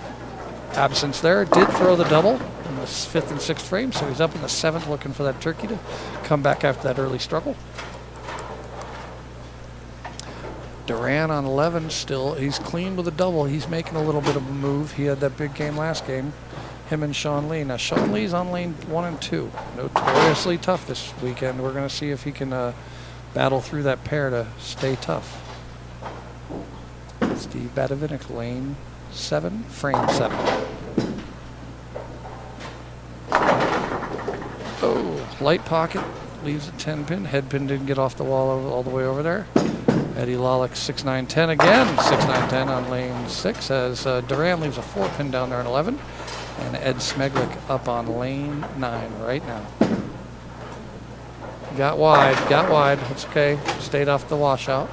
absence there, did throw the double in the 5th and 6th frame. So he's up in the 7th looking for that turkey to come back after that early struggle. Duran on 11 still. He's clean with a double. He's making a little bit of a move. He had that big game last game. Him and Sean Lee. Now, Sean Lee's on lane 1 and 2. Notoriously tough this weekend. We're going to see if he can battle through that pair to stay tough. Steve Bavinck, lane 7, frame 7. Oh, light pocket. Leaves a 10 pin. Head pin didn't get off the wall all the way over there. Eddie Lollick 6-9-10 again. 6-9-10 on lane 6 as Duran leaves a 4 pin down there on 11. And Ed Smaglick up on lane 9 right now. Got wide. It's okay. Stayed off the washout.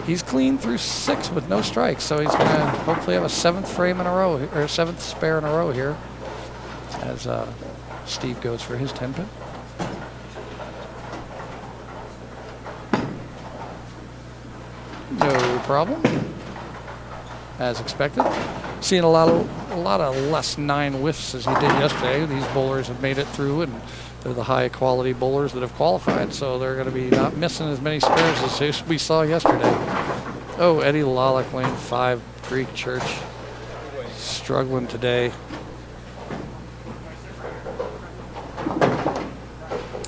He's clean through 6 with no strikes, so he's going to hopefully have a 7th frame in a row, or 7th spare in a row here as Steve goes for his 10 pin. No problem. As expected. Seeing a lot of less 9 whiffs as he did yesterday. These bowlers have made it through, and they're the high quality bowlers that have qualified, so they're going to be not missing as many spares as we saw yesterday. Oh, Eddie Lollick, lane 5, Greek Church. Struggling today.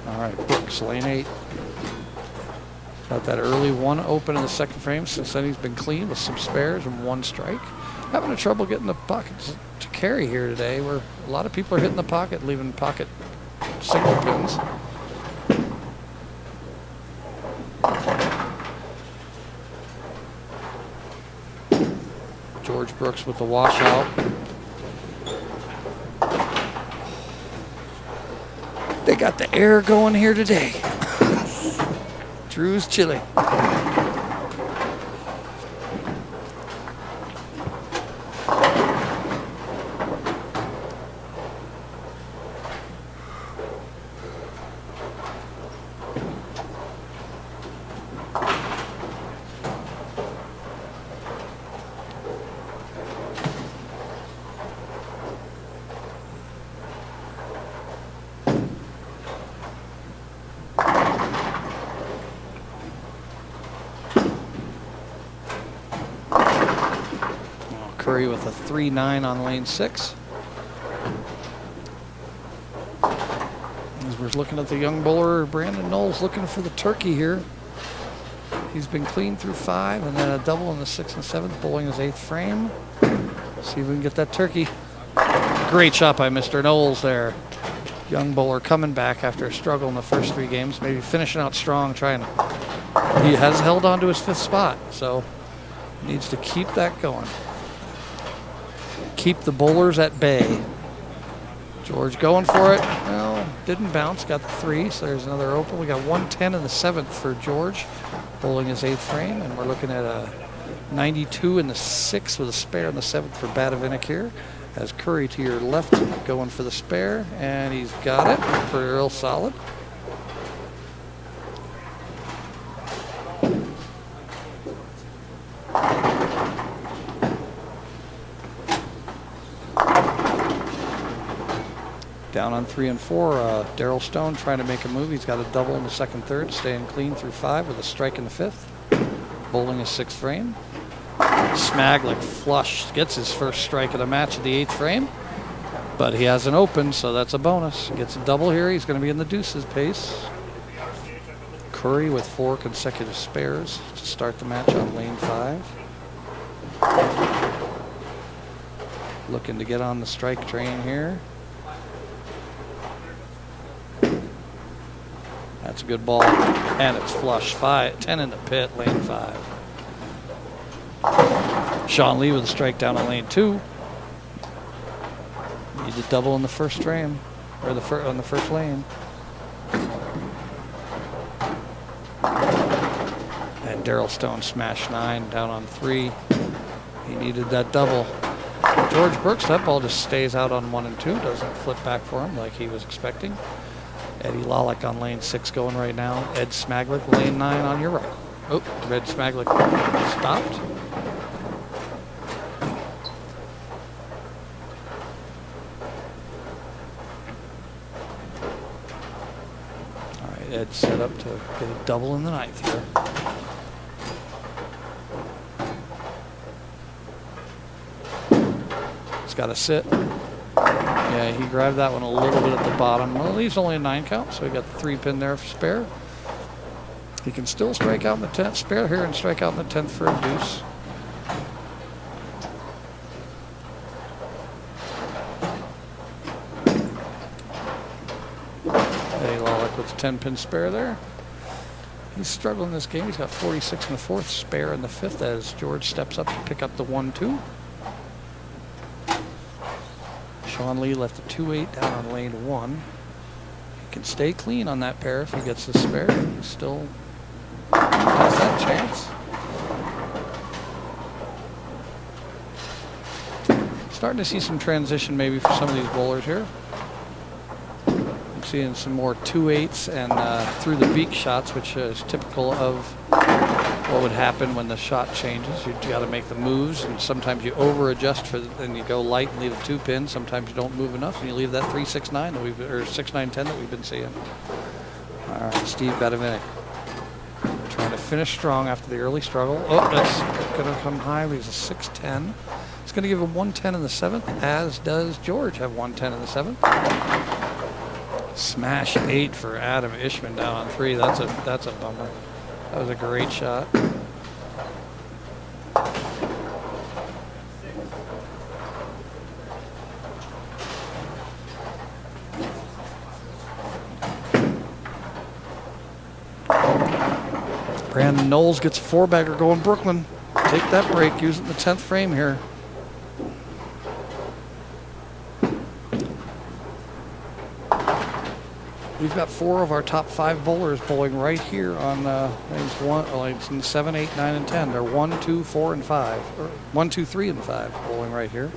All right, Brooks, lane 8. Got that early 1 open in the 2nd frame. Since then, he's been clean with some spares and 1 strike. Having trouble getting the pockets to carry here today, where a lot of people are hitting the pocket, leaving pocket single pins. George Brooks with the washout. They got the air going here today. Drew's chilly. Curry with a 3-9 on lane 6. As we're looking at the young bowler, Brandon Nolles looking for the turkey here. He's been clean through 5 and then a double in the 6th and 7th, bowling his 8th frame. See if we can get that turkey. Great shot by Mr. Nolles there. Young bowler coming back after a struggle in the first 3 games, maybe finishing out strong, trying. He has held on to his 5th spot, so needs to keep that going. Keep the bowlers at bay. George going for it. Well, didn't bounce, got the 3, so there's another open. We got 110 in the 7th for George, bowling his 8th frame, and we're looking at a 92 in the 6th with a spare in the 7th for Bavinck here. As Curry to your left going for the spare, and he's got it. Pretty real solid. Down on 3 and 4, Daryl Stone trying to make a move. He's got a double in the 2nd, 3rd, staying clean through 5 with a strike in the 5th. Bowling his 6th frame. Smaglick flush, gets his first strike of the match at the 8th frame, but he has an open, so that's a bonus. Gets a double here. He's going to be in the deuces pace. Curry with 4 consecutive spares to start the match on lane 5. Looking to get on the strike train here. That's a good ball, and it's flush. 10 in the pit, lane 5. Sean Lee with a strike down on lane 2. Need to double in the first frame, or on the first lane. And Daryl Stone smashed 9 down on 3. He needed that double. George Brooks, that ball just stays out on 1 and 2, doesn't flip back for him like he was expecting. Eddie Lollick on lane 6 going right now. Ed Smaglick, lane 9 on your right. Oh, Red Smaglick stopped. All right, Ed set up to get a double in the 9th here. It's got to sit. Yeah, he grabbed that one a little bit at the bottom. Well, leaves only a 9 count, so he got the 3 pin there for spare. He can still strike out in the 10th, spare here, and strike out in the 10th for a deuce. Eddie Lollick with the 10 pin spare there. He's struggling this game. He's got 46 in the 4th, spare in the 5th as George steps up to pick up the 1-2. Sean Lee left a 2-8 down on lane 1. He can stay clean on that pair if he gets the spare. He still has that chance. Starting to see some transition maybe for some of these bowlers here. I'm seeing some more 2-8s and through the beak shots, which is typical of what would happen when the shot changes. You got to make the moves, and sometimes you over adjust and you go light and leave a 2 pin. Sometimes you don't move enough and you leave that 3-6-9 that or 6-9-10 that we've been seeing. All right, Steve Bavinck trying to finish strong after the early struggle. Oh, that's going to come high. He's a 6-10. It's going to give him 110 in the 7th, as does George have 110 in the 7th. Smash 8 for Adam Ishman down on 3. That's a bummer. That was a great shot. Brandon Nolles gets a 4-bagger going Brooklyn. Take that break, using the 10th frame here. We've got 4 of our top 5 bowlers bowling right here on lanes 7, 8, 9, and 10. They're 1, 2, 4, and 5. Or 1, 2, 3, and 5 bowling right here.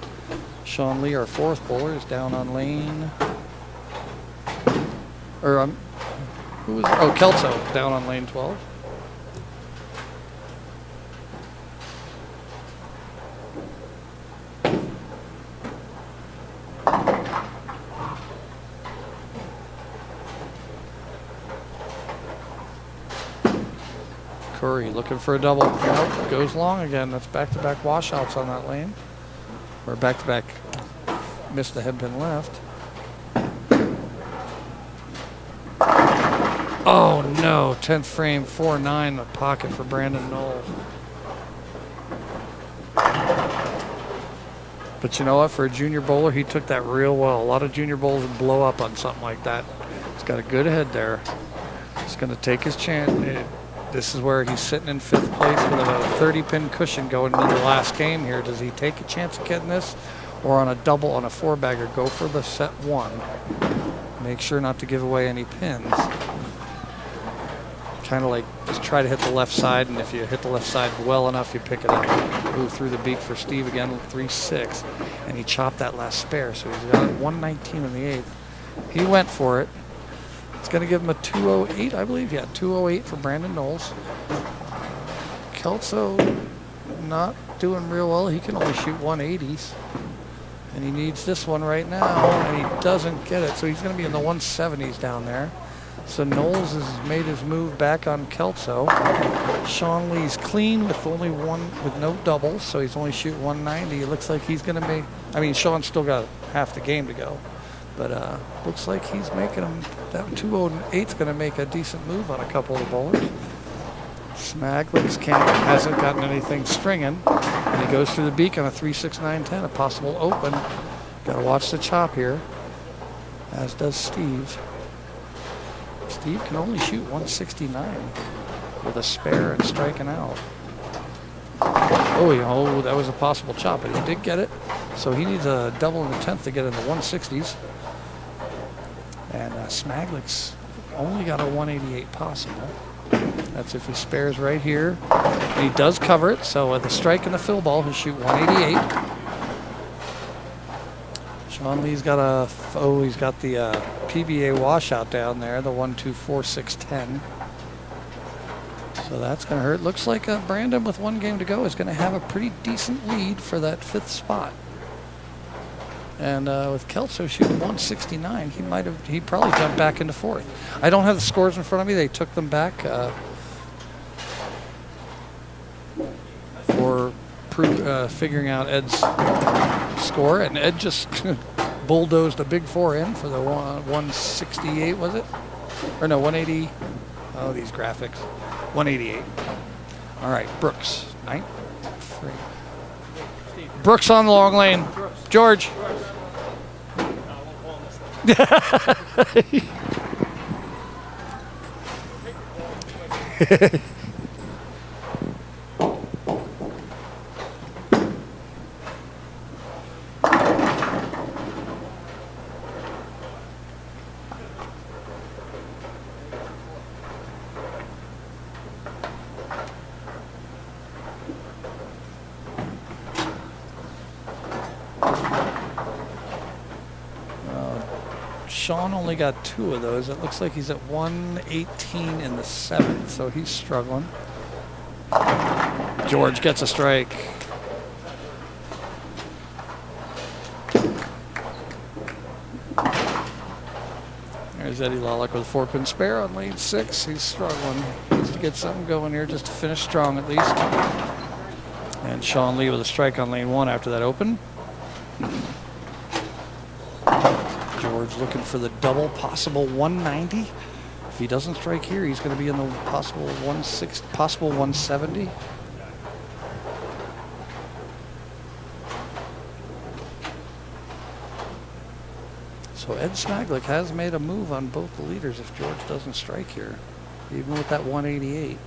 Sean Lee, our 4th bowler, is down on lane. Who was? Oh, Kelso down on lane 12. Curry looking for a double. Nope, goes long again. That's back-to-back washouts on that lane. or back-to-back, missed the headpin left. Oh no, 10th frame, 4-9, a pocket for Brandon Nolles. But you know what, for a junior bowler, he took that real well. A lot of junior bowlers would blow up on something like that. He's got a good head there. He's going to take his chance. This is where he's sitting in 5th place with a 30-pin cushion going into the last game here. Does he take a chance of getting this? Or on a double, on a 4-bagger, go for the set 1. Make sure not to give away any pins. Kind of like just try to hit the left side, and if you hit the left side well enough, you pick it up. Move through the beak for Steve again, 3-6. And he chopped that last spare, so he's got 119 in the 8th. He went for it. It's going to give him a 208, I believe. Yeah, 208 for Brandon Nolles. Kelso not doing real well. He can only shoot 180s. And he needs this one right now, and he doesn't get it. So he's going to be in the 170s down there. So Nolles has made his move back on Kelso. Sean Lee's clean with only one, with no doubles, so he's only shooting 190. It looks like he's going to make, I mean, Sean's still got half the game to go. But looks like he's making him, that 208's going to make a decent move on a couple of the bowlers. Smaglick hasn't gotten anything stringing. And he goes through the beak on a 3-6-9-10, a possible open. Got to watch the chop here, as does Steve. Steve can only shoot 169 with a spare and striking out. Oh, that was a possible chop, but he did get it. So he needs a double in the 10th to get in the 160s. And Smaglick's only got a 188 possible. That's if he spares right here. And he does cover it, so with the strike and the fill ball, he'll shoot 188. Sean Lee's got a, he's got the PBA washout down there, the 1-2-4-6-10. So that's going to hurt. Looks like Brandon, with 1 game to go, is going to have a pretty decent lead for that 5th spot. And with Kelso shooting 169, he probably jumped back into 4th. I don't have the scores in front of me. They took them back for figuring out Ed's score, and Ed just bulldozed a big 4 in for the 168, was it? Or no, 180. Oh, these graphics. 188. All right, Brooks, 9-3. Brooks on the long lane. George. Sean only got 2 of those. It looks like he's at 118 in the 7th, so he's struggling. George gets a strike. There's Eddie Lawlock with a 4-pin spare on lane 6. He's struggling. Needs to get something going here just to finish strong at least. And Sean Lee with a strike on lane 1 after that open. George looking for the double, possible 190. If he doesn't strike here, he's going to be in the possible 160, possible 170. So Ed Smaglick has made a move on both the leaders if George doesn't strike here, even with that 188.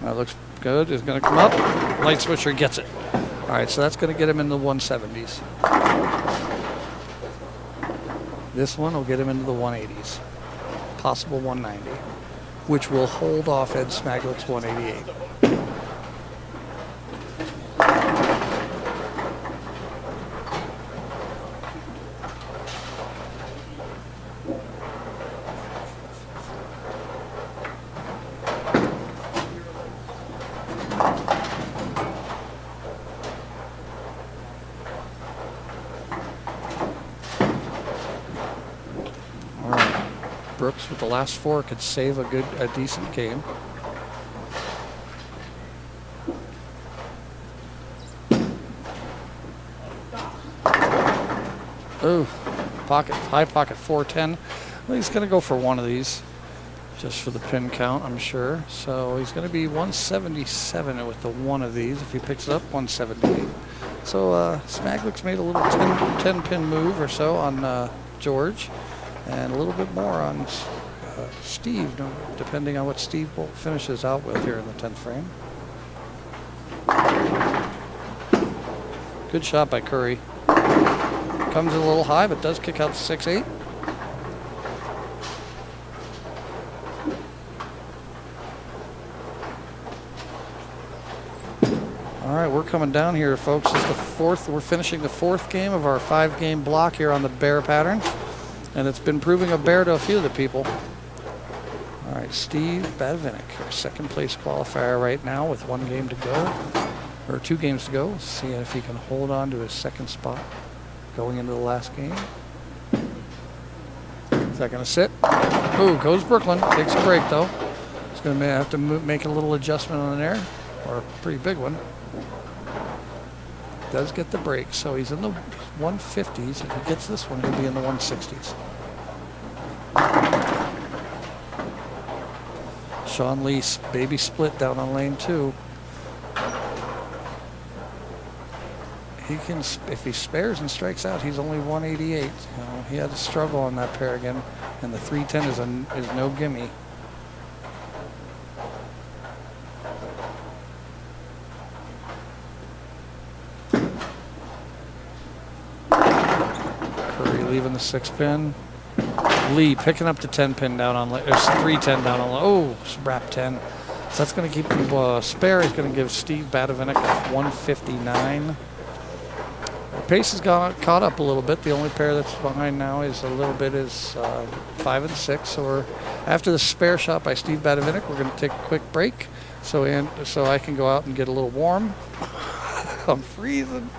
That looks good. It's going to come up. Light switcher gets it. All right, so that's going to get him in the 170s. This one will get him into the 180s. Possible 190, which will hold off Ed Smaglick's 188. Brooks with the last 4 could save a decent game. Ooh, high pocket 410. Well, he's going to go for one of these, just for the pin count, I'm sure. So he's going to be 177 with the one of these. If he picks it up, 178. So Smaglick's made a little 10 pin move or so on George, and a little bit more on Steve, depending on what Steve finishes out with here in the 10th frame. Good shot by Curry. Comes in a little high, but does kick out to 6-8. All right, we're coming down here, folks. This is the 4th. We're finishing the 4th game of our 5-game block here on the bear pattern, and it's been proving a bear to a few of the people. All right, Steve Bavinck, our 2nd place qualifier right now with 1 game to go, or 2 games to go. See if he can hold on to his 2nd spot going into the last game. Is that going to sit? Ooh, goes Brooklyn. Takes a break, though. He's going to have to make a little adjustment on there, or a pretty big one. Does get the break, so he's in the 150s. If he gets this one, he'll be in the 160s. Sean Lee, baby split down on lane 2. He can, if he spares and strikes out, he's only 188. You know, he had to struggle on that pair again, and the 310 is no gimme. Curry leaving the 6-pin. Lee picking up the 10-pin down on, there's 310 down on, oh, wrap 10. So that's going to keep him spare. He's going to give Steve Bavinck 159. Pace has caught up a little bit. The only pair that's behind now is 5 and 6. So after the spare shot by Steve Bavinck, we're going to take a quick break, so I can go out and get a little warm. I'm freezing.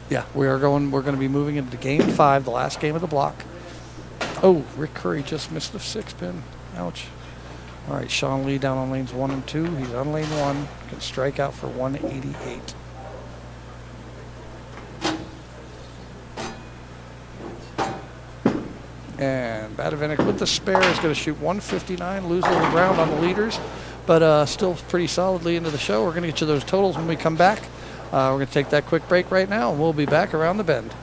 Yeah, we're going to be moving into game 5, the last game of the block. Oh, Rick Curry just missed the 6-pin. Ouch. All right, Sean Lee down on lanes 1 and 2. He's on lane 1. Can strike out for 188. And Bavinck with the spare is going to shoot 159, lose a little ground on the leaders, but still pretty solidly into the show. We're going to get you those totals when we come back. We're going to take that quick break right now, and we'll be back around the bend.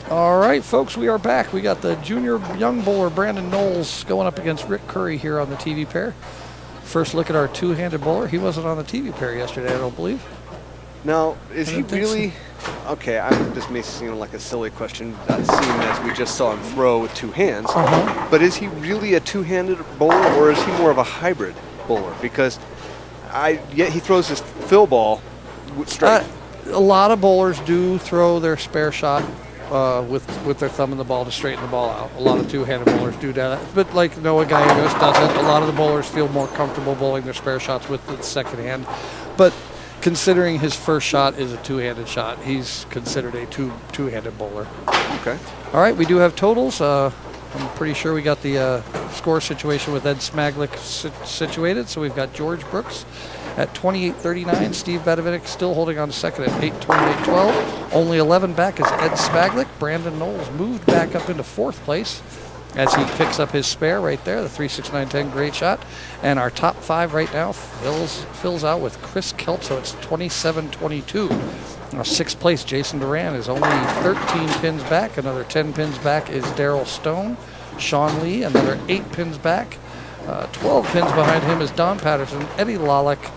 All right, folks, we are back. We got the junior young bowler Brandon Nolles going up against Rick Curry here on the TV pair. First look at our two-handed bowler. He wasn't on the TV pair yesterday, I don't believe. Now, is he really... Okay, this may seem like a silly question, seeing as we just saw him throw with two hands. But is he really a two-handed bowler, or is he more of a hybrid bowler? Because yet he throws his fill ball straight. A lot of bowlers do throw their spare shot with their thumb in the ball to straighten the ball out. A lot of two-handed bowlers do that. But like Noah Gallegos doesn't. A lot of the bowlers feel more comfortable bowling their spare shots with the second hand. But considering his first shot is a two-handed shot, he's considered a two-handed bowler. Okay. All right, we do have totals. I'm pretty sure we got the score situation with Ed Smaglick situated. So we've got George Brooks at 28.39. Steve Bavinck still holding on to second at 8.28.12. Only 11 back is Ed Smaglick. Brandon Nolles moved back up into fourth place as he picks up his spare right there, the 3.69.10, great shot. And our top five right now fills out with Chris Kelso. It's 27.22. Sixth place, Jason Duran is only 13 pins back. Another 10 pins back is Daryl Stone. Sean Lee, another 8 pins back. 12 pins behind him is Don Patterson, Eddie Lollick,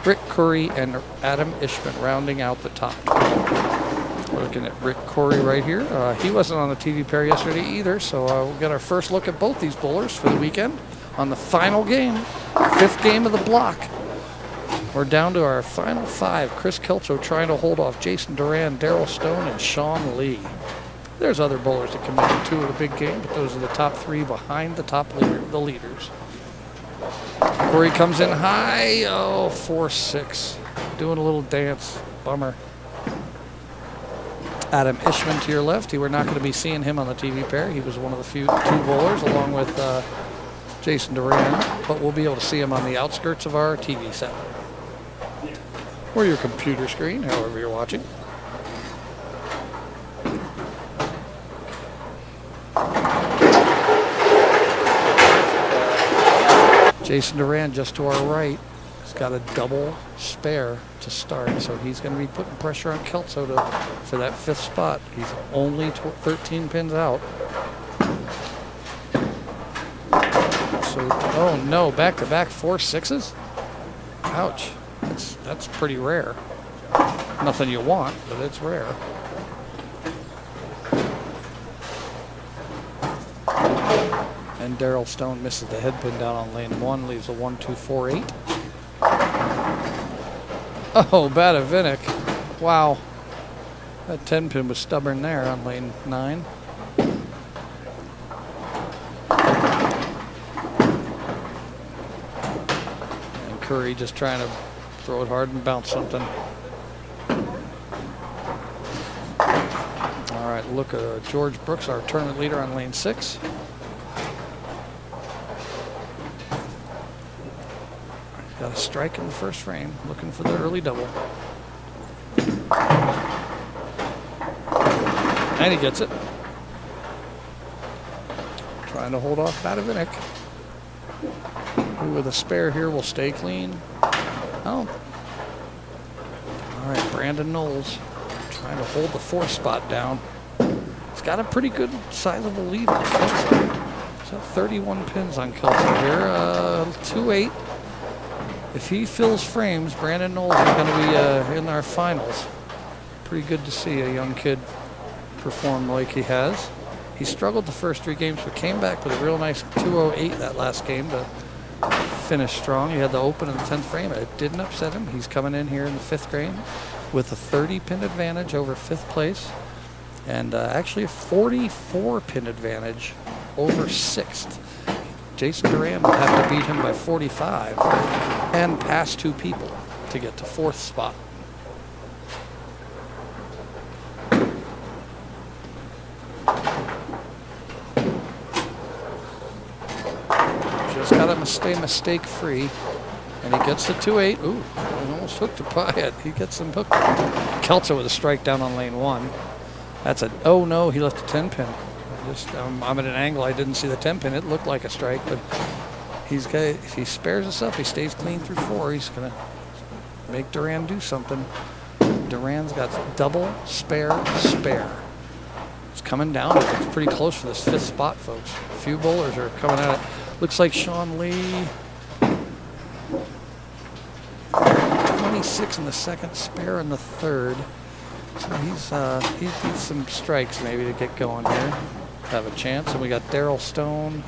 Rick Curry, and Adam Ishman rounding out the top 12. We're looking at Rick Curry right here. He wasn't on the TV pair yesterday either, so we'll get our first look at both these bowlers for the weekend on the final game, fifth game of the block. We're down to our final five. Chris Kelso trying to hold off Jason Duran, Daryl Stone, and Sean Lee. There's other bowlers that come in too in the big game, but those are the top three behind the leaders. Corey comes in high, 4-6. Doing a little dance, bummer. Adam Ishman to your left. We're not going to be seeing him on the TV pair. He was one of the two bowlers along with Jason Duran, but we'll be able to see him on the outskirts of our TV set. Or your computer screen, however you're watching. Jason Duran just to our right. He's got a double spare to start, so he's going to be putting pressure on Kelso for that fifth spot. He's only 13 pins out. So, oh no, back-to-back 4-6s? Ouch. That's pretty rare. Nothing you want, but it's rare. And Daryl Stone misses the head pin down on lane 1, leaves a 1-2-4-8. Oh, Bavinck. Wow. That 10 pin was stubborn there on lane 9. And Curry just trying to throw it hard and bounce something. All right, look at George Brooks, our tournament leader on lane 6. Got a strike in the first frame, looking for the early double. And he gets it. Trying to hold off Bavinck, who with a spare here will stay clean. Oh. All right, Brandon Nolles trying to hold the fourth spot down. He's got a pretty good sizable lead on Kelso. He's got 31 pins on Kelso here, 2-8. If he fills frames, Brandon Nolles is going to be in our finals. Pretty good to see a young kid perform like he has. He struggled the first 3 games, but came back with a real nice 208 that last game to finish strong. He had the open in the 10th frame. It didn't upset him. He's coming in here in the 5th game with a 30-pin advantage over 5th place, and actually a 44-pin advantage over 6th. Jason Duran will have to beat him by 45 and pass 2 people to get to 4th spot. Just got to stay mistake-free, and he gets the 2-8. Ooh, he almost hooked it by it. He gets him hooked. Kelso with a strike down on lane 1. That's a, oh no, he left a 10-pin. I'm at an angle, I didn't see the 10-pin. It looked like a strike, but he's got, if he spares us up, he stays clean through 4, he's going to make Duran do something. Duran's got double, spare, spare. It's coming down. It's pretty close for this 5th spot, folks. A few bowlers are coming at it. Looks like Sean Lee, 26 in the 2nd, spare in the 3rd. So he needs some strikes maybe to get going here. Have a chance. And we got Daryl Stone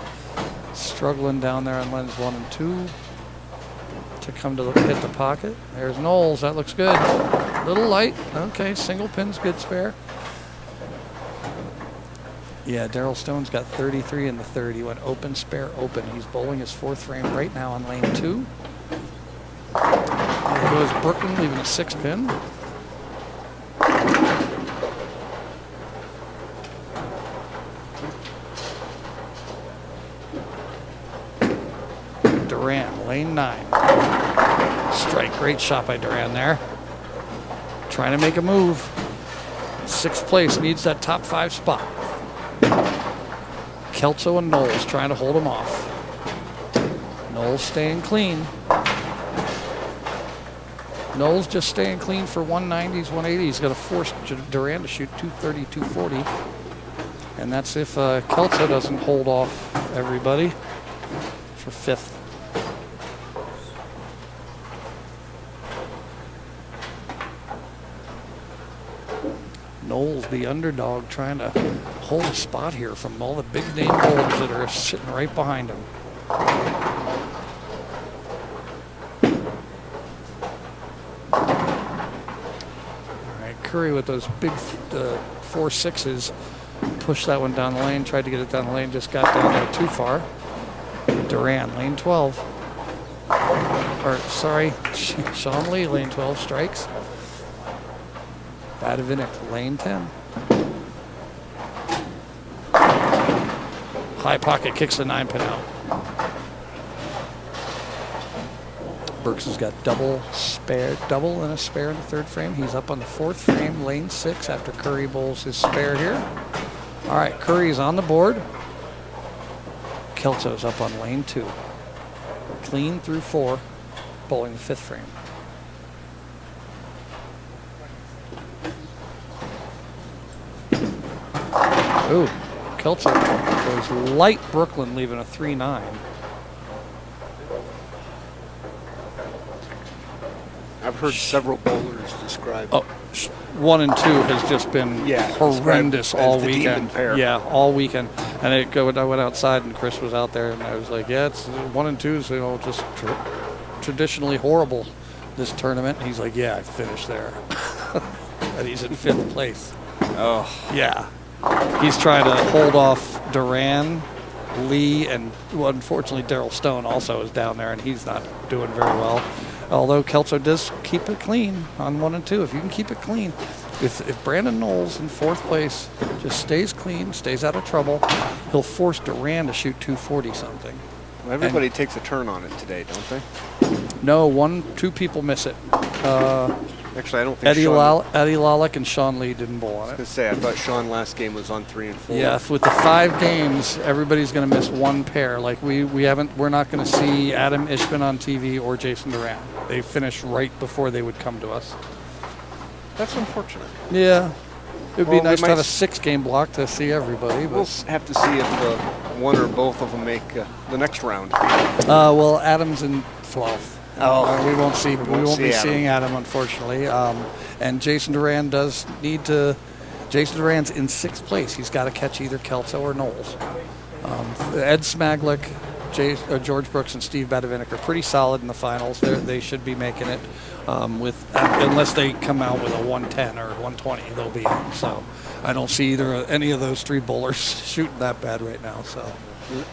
struggling down there on lens 1 and 2 to come to hit the pocket. There's Nolles. That looks good. A little light. Okay, single pin's good spare. Yeah, Daryl Stone's got 33 in the 3rd. He went open, spare, open. He's bowling his 4th frame right now on lane 2. There goes Brooklyn, leaving a 6 pin. Duran, lane 9. Strike, great shot by Duran there. Trying to make a move. 6th place, needs that top 5 spot. Kelso and Nolles trying to hold him off. Nolles staying clean. Nolles just staying clean for 190s, 180s. He's going to force Duran to shoot 230, 240. And that's if Kelso doesn't hold off everybody for 5th. Nolles, the underdog, trying to hold a spot here from all the big name bowlers that are sitting right behind him. All right, Curry with those big 4-6s, pushed that one down the lane, tried to get it down the lane, just got down there too far. Duran, lane 12. Or, sorry, Sean Lee, lane 12, strikes. Bavinck, lane 10. High pocket kicks the 9 pin out. Burks has got double and a spare in the 3rd frame. He's up on the 4th frame, lane 6, after Curry bowls his spare here. All right, Curry's on the board. Kelso's up on lane 2. Clean through 4, bowling the 5th frame. Ooh, Kelso goes light Brooklyn, leaving a 3-9. I've heard several bowlers describe. Oh, 1 and 2 has just been horrendous all weekend. Yeah, all weekend. And I went outside, and Chris was out there, and I was like, yeah, it's 1 and 2, so, you know, just traditionally horrible this tournament. And he's like, yeah, I finished there. And he's in 5th place. Oh. Yeah. He's trying to hold off Duran, Lee, and well, unfortunately Daryl Stone also is down there, and he's not doing very well. Although Kelso does keep it clean on 1 and 2. If you can keep it clean, if Brandon Nolles in 4th place just stays clean, stays out of trouble, he'll force Duran to shoot 240 something. Well, everybody takes a turn on it today, don't they? No, 2 people miss it. Actually, I don't think Eddie Lalick and Sean Lee didn't bowl on it. I was going to say, I thought Sean last game was on 3 and 4. Yeah, with the 5 games, everybody's going to miss 1 pair. Like we're not going to see Adam Ishman on TV or Jason Duran. They finished right before they would come to us. That's unfortunate. Yeah. It would be nice to have a 6-game block to see everybody. But we'll have to see if one or both of them make the next round. Well, Adam's in 12th. We won't be seeing Adam, unfortunately. And Jason Duran does need to. Jason Duran's in 6th place. He's got to catch either Kelso or Nolles. Ed Smaglick, George Brooks, and Steve Bavinck are pretty solid in the finals. They should be making it. Unless they come out with a 110 or 120, they'll be in. So I don't see any of those 3 bowlers shooting that bad right now. So.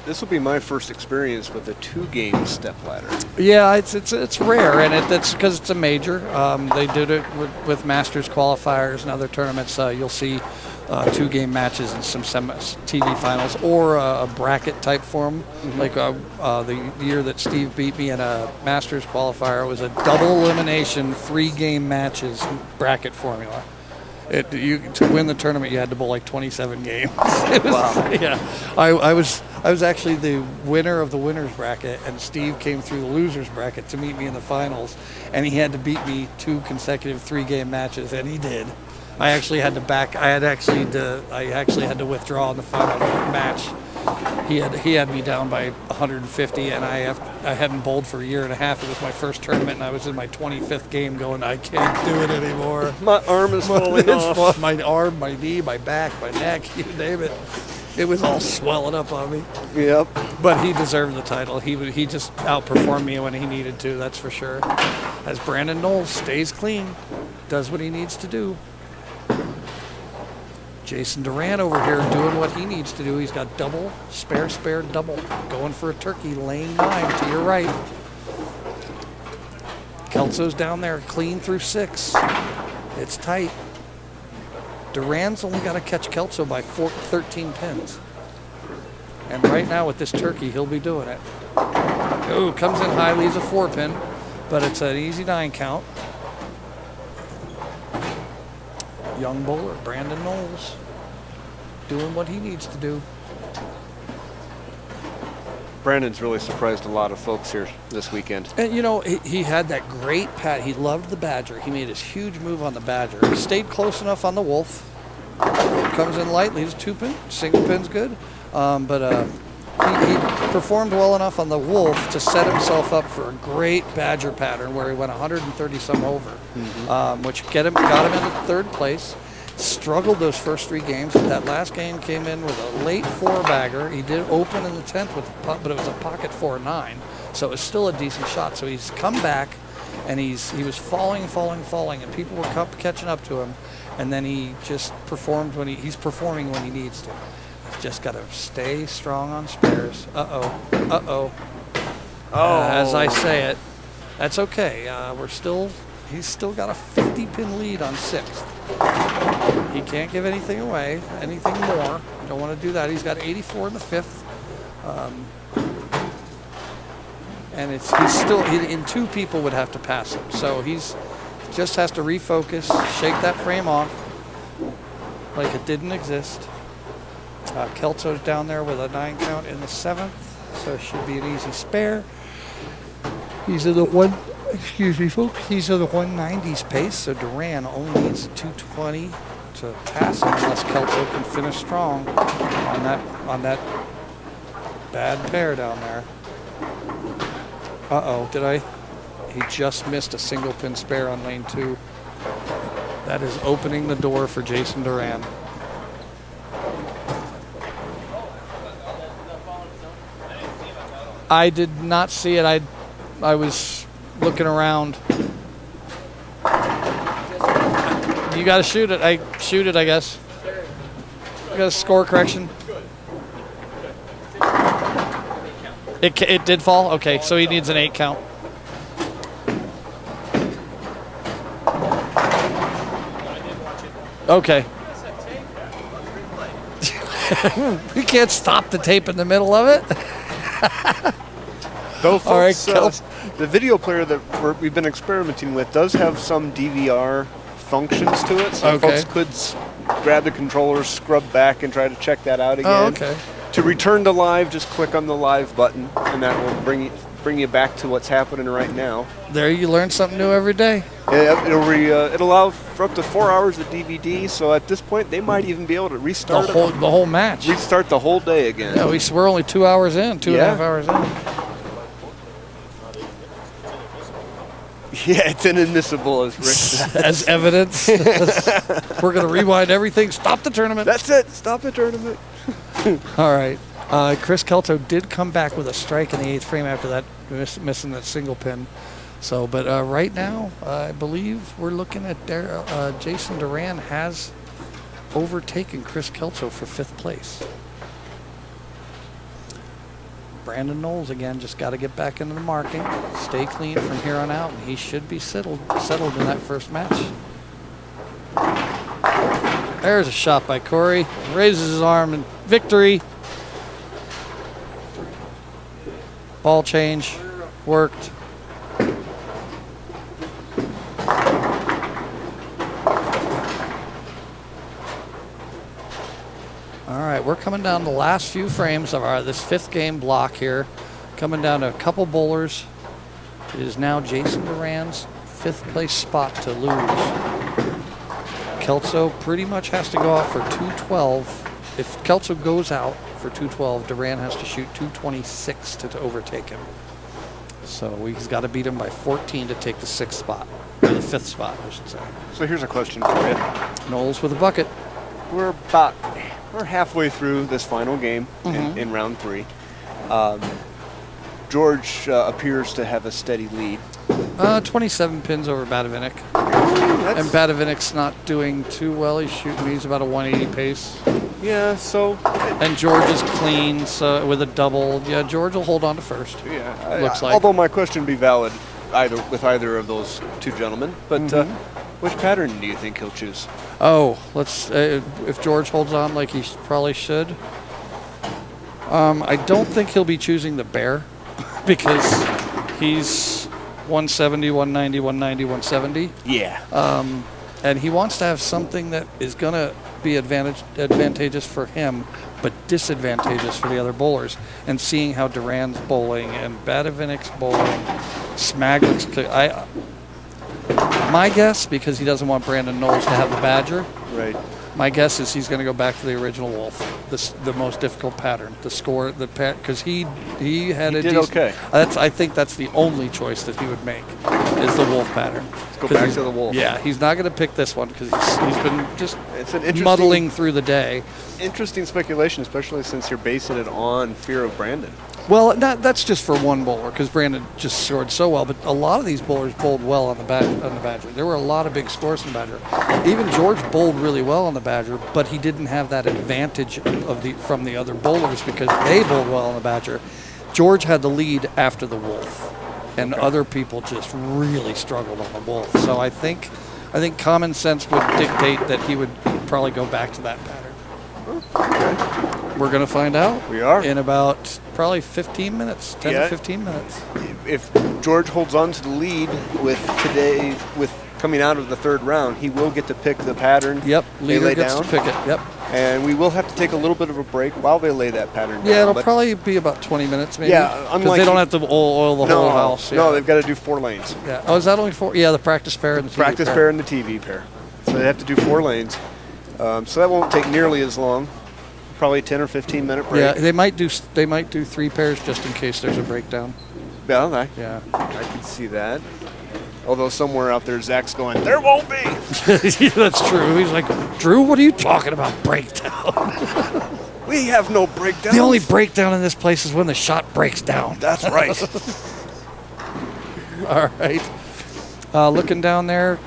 This will be my first experience with a 2-game step ladder. Yeah, it's rare, and it's because it's a major. They did it with Masters qualifiers and other tournaments. You'll see 2-game matches in some TV finals or a bracket type form. Mm-hmm. Like the year that Steve beat me in a Masters qualifier, it was a double elimination 3-game matches bracket formula. To win the tournament, you had to bowl like 27 games. Wow. Yeah, I was actually the winner of the winners bracket, and Steve came through the losers bracket to meet me in the finals, and he had to beat me 2 consecutive 3-game matches, and he did. I actually had to I actually had to withdraw in the final match. He had me down by 150, and I hadn't bowled for a year and a half. It was my first tournament, and I was in my 25th game going, I can't do it anymore. My arm is falling off. My arm, my knee, my back, my neck, you name it. It was all swelling up on me. Yep. But he deserved the title. He just outperformed me when he needed to, that's for sure. As Brandon Nolles stays clean, does what he needs to do. Jason Duran over here doing what he needs to do. He's got double, spare, double. Going for a turkey, lane 9 to your right. Kelso's down there, clean through 6. It's tight. Duran's only got to catch Kelso by 13 pins. And right now with this turkey, he'll be doing it. Oh, comes in high, leaves a 4-pin, but it's an easy 9 count. Young bowler, Brandon Nolles, doing what he needs to do. Brandon's really surprised a lot of folks here this weekend. And you know, he had that great pat. He loved the Badger. He made his huge move on the Badger. He stayed close enough on the Wolf. Comes in light, leaves a 2-pin. Single pin's good. He performed well enough on the Wolf to set himself up for a great Badger pattern where he went 130 some over, which got him into 3rd place. Struggled those first 3 games, but that last game came in with a late 4-bagger. He did open in the 10th with but it was a pocket 4-9, so it was still a decent shot. So he's come back, and he was falling, and people were catching up to him, and then he just performed when he's performing when he needs to. He's just got to stay strong on spares. Oh. As I say it, that's okay. He's still got a 50-pin lead on 6th. He can't give anything away, anything more. You don't want to do that. He's got 84 in the 5th. And he's still, in 2 people would have to pass him. So just has to refocus, shake that frame off like it didn't exist. Kelso's down there with a 9 count in the 7th, so it should be an easy spare. He's in the excuse me folks, he's in the 190s pace, so Duran only needs a 220 to pass him unless Kelso can finish strong on that bad pair down there. He just missed a single pin spare on lane 2. That is opening the door for Jason Duran. I did not see it. I was looking around. You got to shoot it. I guess. You got a score correction. It did fall? Okay, so he needs an 8 count. Okay. We can't stop the tape in the middle of it. Though, folks, all right, the video player that we've been experimenting with does have some DVR functions to it, so folks could grab the controller, scrub back, and try to check that out again. Oh, okay. To return to live, just click on the live button, and that will bring you back to what's happening right now. There, you learn something new every day. It'll allow for up to 4 hours of DVD, so at this point they might even be able to restart the whole match. Restart the whole day again. Yeah, we're only 2 hours in, 2.5 hours in. Yeah, it's inadmissible, as Rick says. As evidence. We're going to rewind everything. Stop the tournament. That's it. Stop the tournament. All right. Chris Kelso did come back with a strike in the 8th frame after that, missing that single pin. So, but right now, I believe we're looking at Jason Duran has overtaken Chris Kelso for 5th place. Brandon Nolles again just got to get back into the marking, stay clean from here on out, and he should be settled in that first match. There's a shot by Corey. Raises his arm in victory. Ball change worked. All right, we're coming down the last few frames of this 5th game block here. Coming down to a couple bowlers. It is now Jason Duran's 5th place spot to lose. Kelso pretty much has to go out for 212. If Kelso goes out for 212, Duran has to shoot 226 to overtake him. So he's got to beat him by 14 to take the 6th spot, or the 5th spot, I should say. So here's a question for you. Nolles with a bucket. We're halfway through this final game in round 3. George appears to have a steady lead. 27 pins over Bavinck. And Bavinck's not doing too well. He's about a 180 pace. Yeah, so. And George is clean, so with a double. Yeah, George will hold on to first. Yeah, looks like. Although my question would be valid with either of those two gentlemen, but which pattern do you think he'll choose? Oh, let's. If George holds on like he probably should, I don't think he'll be choosing the bear because he's 170, 190, 190, 170. Yeah. And he wants to have something that is going to be advantageous for him, but disadvantageous for the other bowlers. And seeing how Duran's bowling and Bavinck's bowling, Smaglick's, my guess, because he doesn't want Brandon Nolles to have the Badger. Right. My guess is he's going to go back to the original Wolf, the most difficult pattern, the score, because he had a decent. Okay. I think that's the only choice that he would make is the Wolf pattern. Let's go back to the Wolf. Yeah, he's not going to pick this one because he's been just an muddling through the day. Interesting speculation, especially since you're basing it on fear of Brandon. Well, that's just for one bowler because Brandon just scored so well. But a lot of these bowlers bowled well on the Badger. There were a lot of big scores in the Badger. Even George bowled really well on the Badger, but he didn't have that advantage from the other bowlers because they bowled well on the Badger. George had the lead after the Wolf, and other people just really struggled on the Wolf. So I think common sense would dictate that he would probably go back to that pattern. Okay. We're going to find out. We are. In about probably 15 minutes, 10 to 15 minutes. If George holds on to the lead with coming out of the 3rd round, he will get to pick the pattern. Yep, leader gets down. to pick it. Yep. And we will have to take a little bit of a break while they lay that pattern down. Yeah, it'll probably be about 20 minutes maybe. Yeah, because they don't have to oil the whole house. Yeah. No, they've got to do 4 lanes. Yeah. Oh, is that only 4? Yeah, the practice pair and the TV practice pair and the TV pair. So they have to do 4 lanes. So that won't take nearly as long. Probably 10 or 15 minute break. Yeah, they might do 3 pairs just in case there's a breakdown. Yeah, yeah. I can see that. Although somewhere out there, Zach's going, there won't be. Yeah, that's true. He's like, Drew, what are you talking about breakdown? We have no breakdown. The only breakdown in this place is when the shot breaks down. That's right. All right. Looking down there,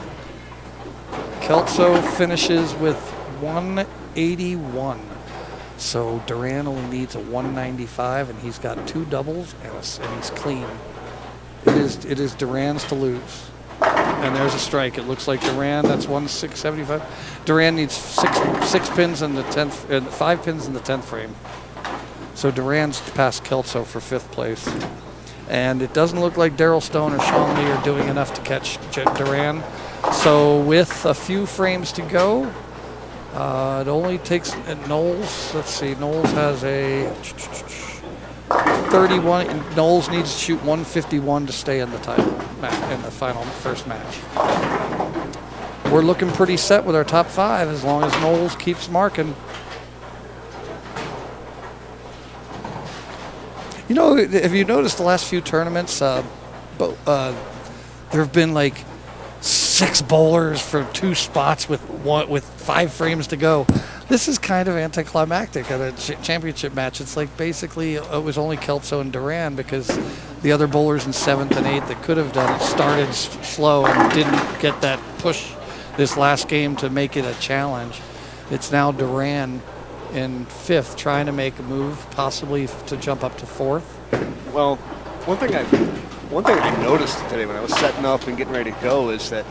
Kelso finishes with 181. So Duran only needs a 195, and he's got 2 doubles and he's clean. It is Duran's to lose. And there's a strike. It looks like Duran. That's 1,675. Duran needs 6 pins in the 10th, 5 pins in the 10th frame. So Duran's past Kelso for 5th place. And it doesn't look like Daryl Stone or Sean Lee are doing enough to catch Duran. So with a few frames to go, it only takes Nolles. Let's see. Nolles has a 31. Nolles needs to shoot 151 to stay in the title in the first match. We're looking pretty set with our top 5 as long as Nolles keeps marking. You know, have you noticed the last few tournaments? There have been like 6 bowlers for 2 spots with 5 frames to go. This is kind of anticlimactic at a championship match. It's like basically it was only Kelso and Duran because the other bowlers in 7th and 8th that could have done it started slow and didn't get that push this last game to make it a challenge. It's now Duran in 5th trying to make a move, possibly to jump up to 4th. Well, one thing I noticed today when I was setting up and getting ready to go is that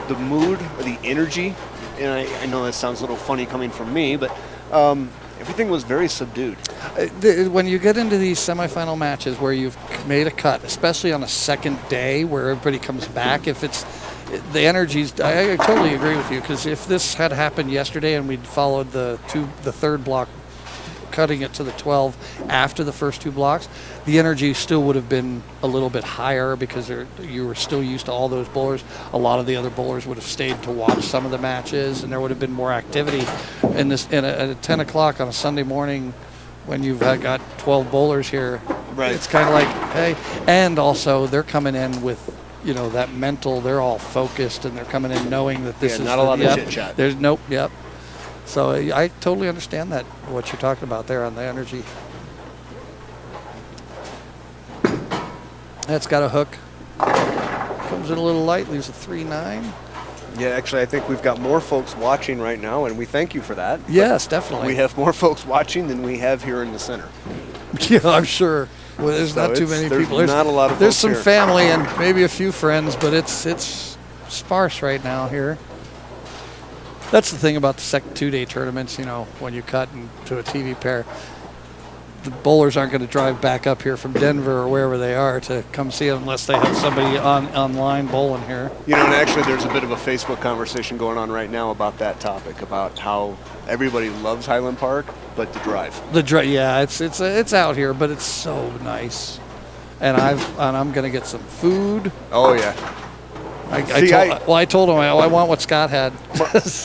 the mood or the energy, and I know that sounds a little funny coming from me, but everything was very subdued. When you get into these semifinal matches where you've made a cut, especially on a 2nd day where everybody comes back, if it's the energies, I totally agree with you, because if this had happened yesterday and we'd followed the 3rd block cutting it to the 12 after the first 2 blocks, the energy still would have been a little bit higher because you were still used to all those bowlers. A lot of the other bowlers would have stayed to watch some of the matches, and there would have been more activity. At 10 o'clock on a Sunday morning, when you've got 12 bowlers here, right. It's kind of like, hey, and also they're coming in with, you know, that mental, they're all focused, and they're coming in knowing that this is not a lot of chit chat. There's nope, yep. So I totally understand that, what you're talking about there on the energy. That's got a hook. Comes in a little light, leaves a 3-9. Yeah, actually, I think we've got more folks watching right now, and we thank you for that. Yes, definitely. We have more folks watching than we have here in the center. Yeah, I'm sure. Well, there's not too many people. There's not a lot of There's folks some here. family and maybe a few friends, but it's sparse right now here. That's the thing about the second 2-day tournaments, you know, when you cut into a TV pair. The bowlers aren't going to drive back up here from Denver or wherever they are to come see them unless they have somebody online bowling here. You know, and actually there's a bit of a Facebook conversation going on right now about that topic, about how everybody loves Highland Park, but the drive. Yeah, it's out here, but it's so nice. And I'm going to get some food. Oh yeah. I told him I want what Scott had.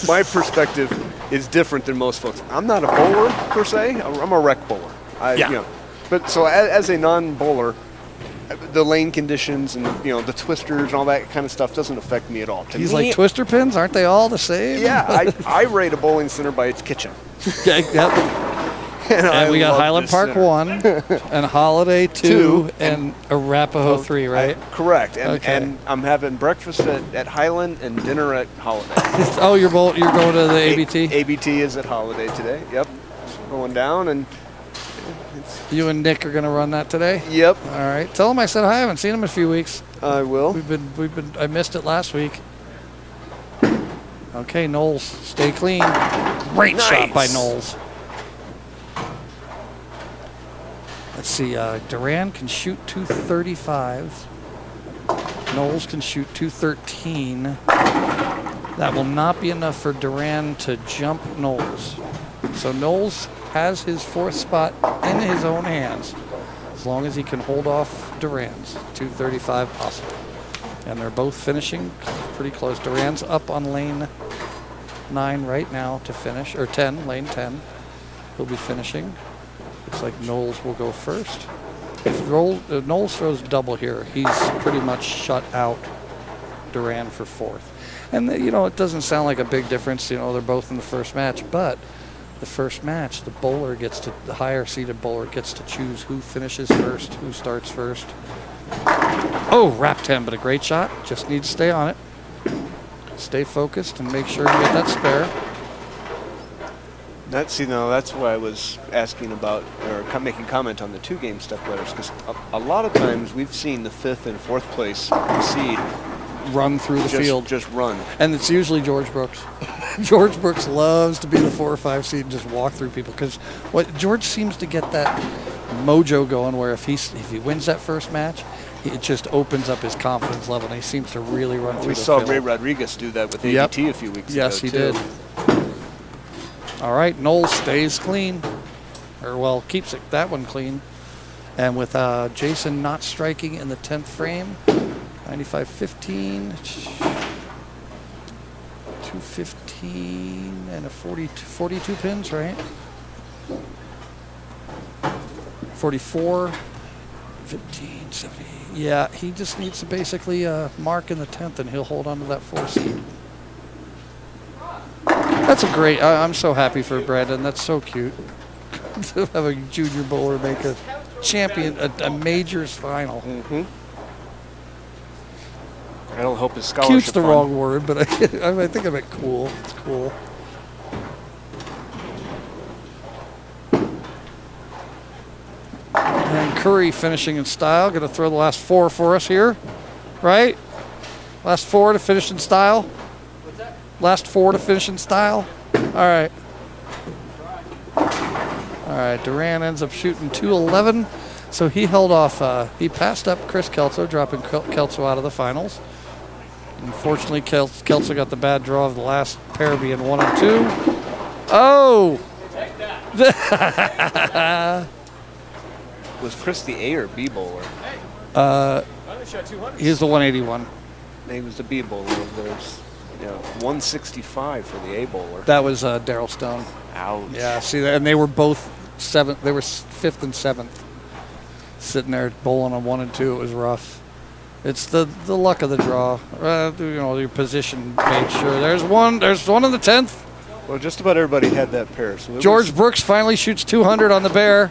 My perspective is different than most folks. I'm not a bowler per se. I'm a rec bowler. Yeah. You know, but so as a non-bowler, the lane conditions and the twisters and all that kind of stuff doesn't affect me at all. To He's me, like, twister pins, aren't they all the same? Yeah, I rate a bowling center by its kitchen. Yep. And we got Highland Park 1, and Holiday 2, and Arapahoe 3, right? Correct. And, Okay. and I'm having breakfast at Highland and dinner at Holiday. Oh, you're going to the ABT? ABT is at Holiday today. Yep. Going down, and You and Nick are going to run that today? Yep. All right. Tell him I said hi. I haven't seen him in a few weeks. I will. I missed it last week. Okay, Knowles, stay clean. Great shot by Knowles. Let's see. Duran can shoot 235. Knowles can shoot 213. That will not be enough for Duran to jump Knowles. So Knowles has his 4th spot in his own hands, as long as he can hold off Duran's 235 possible. And they're both finishing pretty close. Duran's up on lane 9 right now to finish, or 10, lane 10. He'll be finishing. Looks like Knowles will go first. If Knowles throws double here, he's pretty much shut out Duran for 4th. And it doesn't sound like a big difference. They're both in the first match, but the first match, the higher seeded bowler gets to choose who finishes first, who starts first. Oh, wrapped him, but a great shot. Just need to stay on it. Stay focused and make sure you get that spare. That's why I was asking about, or making comment on the 2-game step letters, because a lot of times we've seen the 5th and 4th place seed run through the field. Just run. And it's usually George Brooks. George Brooks loves to be the 4 or 5 seed and just walk through people, because George seems to get that mojo going where if he wins that first match, it just opens up his confidence level, and he seems to really run through the field. We saw Ray Rodriguez do that with ABT a few weeks ago. Yes, he did. All right, Knowles stays clean, keeps that one clean. And with Jason not striking in the 10th frame, 95-15, 215, and a 42 pins, right? 44, 15, 70. Yeah, he just needs to basically mark in the 10th, and he'll hold on to that 4 seed. That's a great. I'm so happy for Brandon. That's so cute to have a junior bowler make a champion, a majors final. Mm-hmm. I don't hope his scholarship. Cute's the wrong word, but I think I meant cool. It's cool. And Curry finishing in style. Going to throw the last 4 for us here, right? Last 4 to finish in style. What's that? Last 4 to finish in style. All right. All right. Duran ends up shooting 211, so he held off. He passed up Chris Kelso, dropping Kelso out of the finals. Unfortunately, Kelso got the bad draw of the last pair being 1 and 2. Oh! Take that. Was Chris the A or B bowler? He's the 181. He was the B bowler. There's 165 for the A bowler. That was Daryl Stone. Ouch. Yeah, see that, and they were both seventh. They were 5th and 7th, sitting there bowling on 1 and 2. It was rough. It's the luck of the draw. Your position made sure. There's one. There's one in the 10th. Well, just about everybody had that pair. So George Brooks finally shoots 200 on the bear.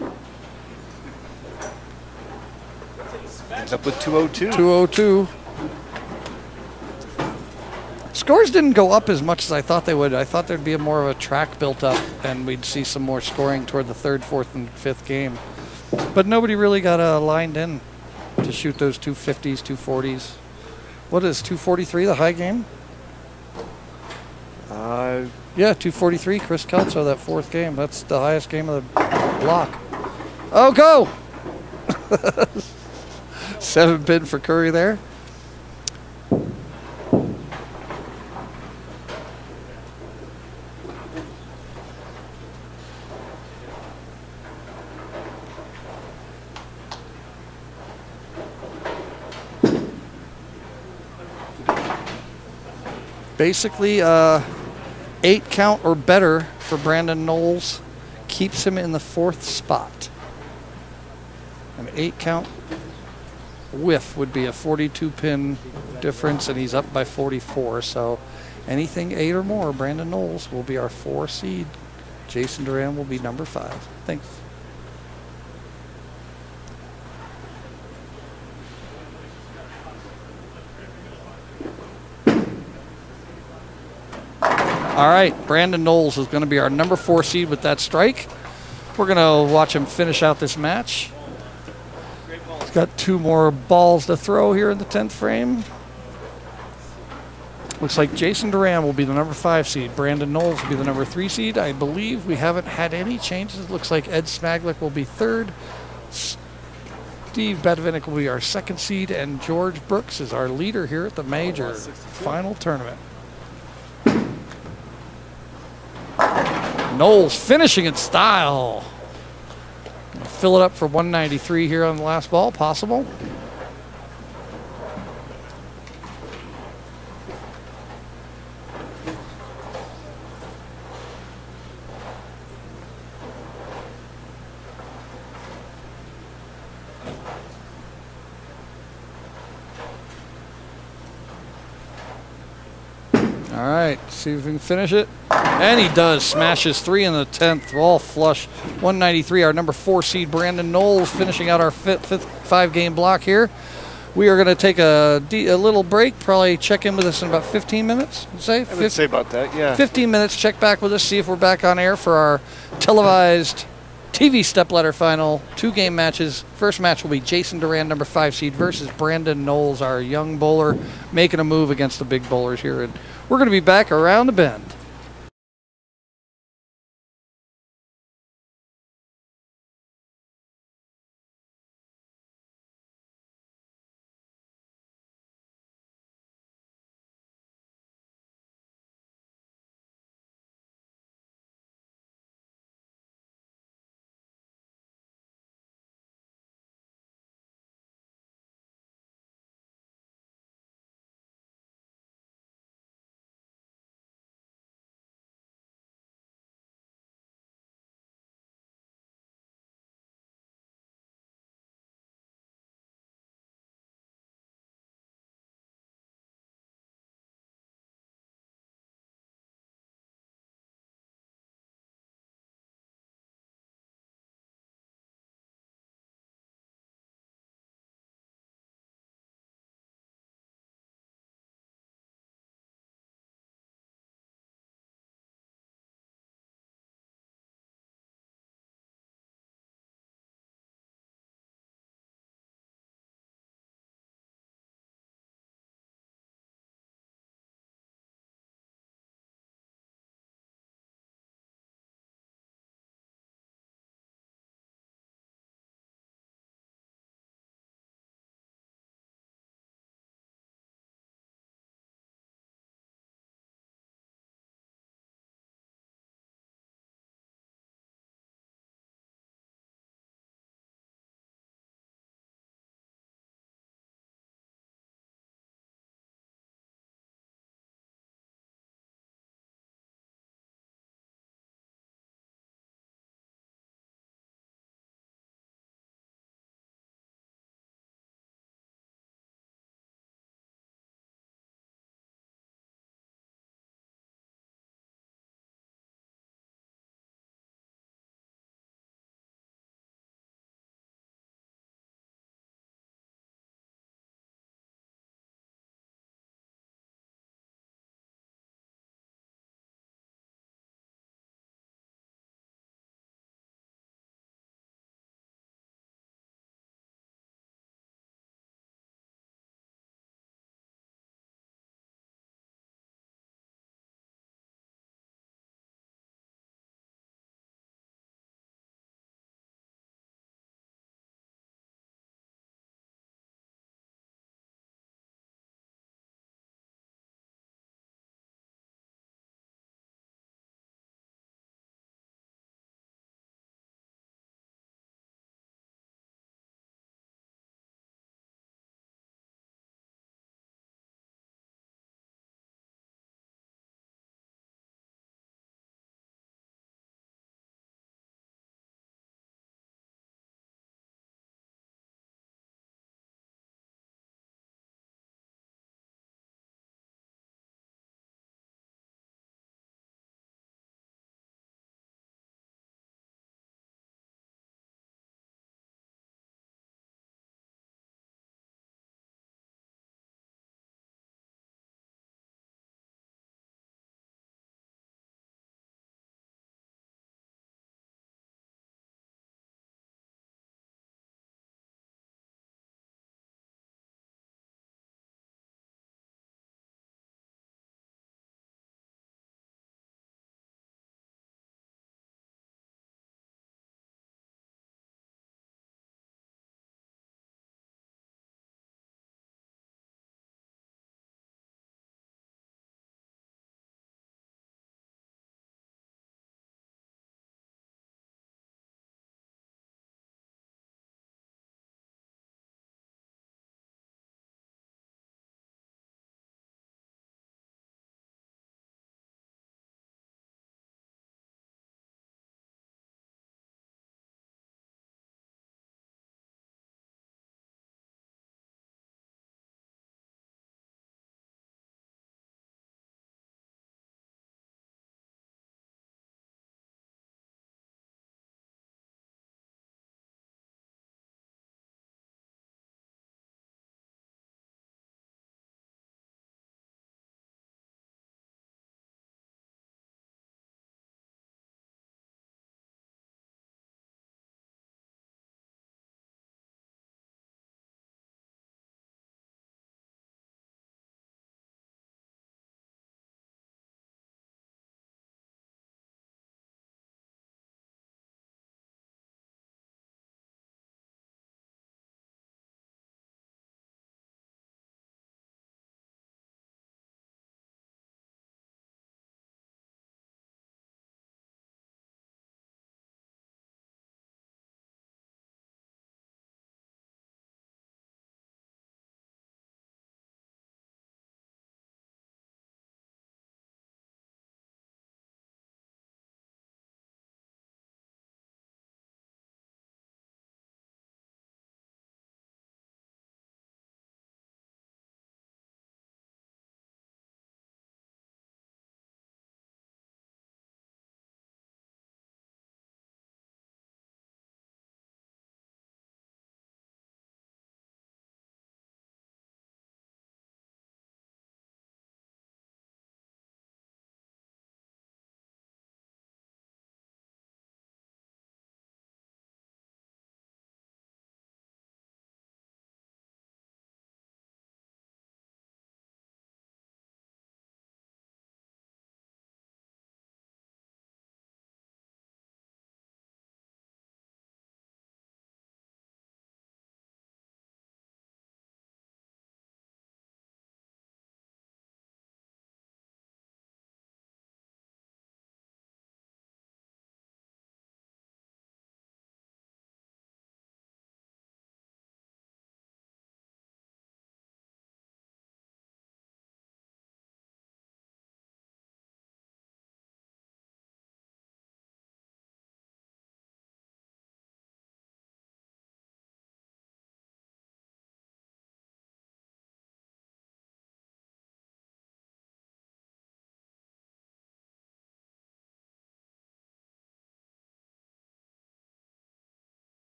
Ends up with 202. 202. Scores didn't go up as much as I thought they would. I thought there'd be more of a track built up, and we'd see some more scoring toward the 3rd, 4th, and 5th game. But nobody really got lined in to shoot those 250s, 240s. What is 243, the high game? Yeah, 243, Chris Kelso, that 4th game. That's the highest game of the block. Oh, go! 7 pin for Curry there. Basically, 8 count or better for Brandon Nolles keeps him in the 4th spot. An 8 count whiff would be a 42 pin difference, and he's up by 44. So anything 8 or more, Brandon Nolles will be our 4 seed. Jason Duran will be number 5. Thanks. All right, Brandon Nolles is going to be our number 4 seed with that strike. We're going to watch him finish out this match. He's got 2 more balls to throw here in the 10th frame. Looks like Jason Duran will be the number 5 seed. Brandon Nolles will be the number 3 seed. I believe we haven't had any changes. Looks like Ed Smaglick will be 3rd. Steve Bavinck will be our 2nd seed, and George Brooks is our leader here at the major final tournament. Nolles finishing in style. Fill it up for 193 here on the last ball, possible. All right, see if we can finish it. And he does. Smashes 3 in the 10th. All flush. 193, our number 4 seed, Brandon Nolles, finishing out our 5th 5-game block here. We are going to take a little break, probably check in with us in about 15 minutes, I would say about that, yeah. 15 minutes, check back with us, see if we're back on air for our televised TV stepladder final. 2-game matches. First match will be Jason Duran, number 5 seed, versus Brandon Nolles, our young bowler, making a move against the big bowlers here. And we're going to be back around the bend.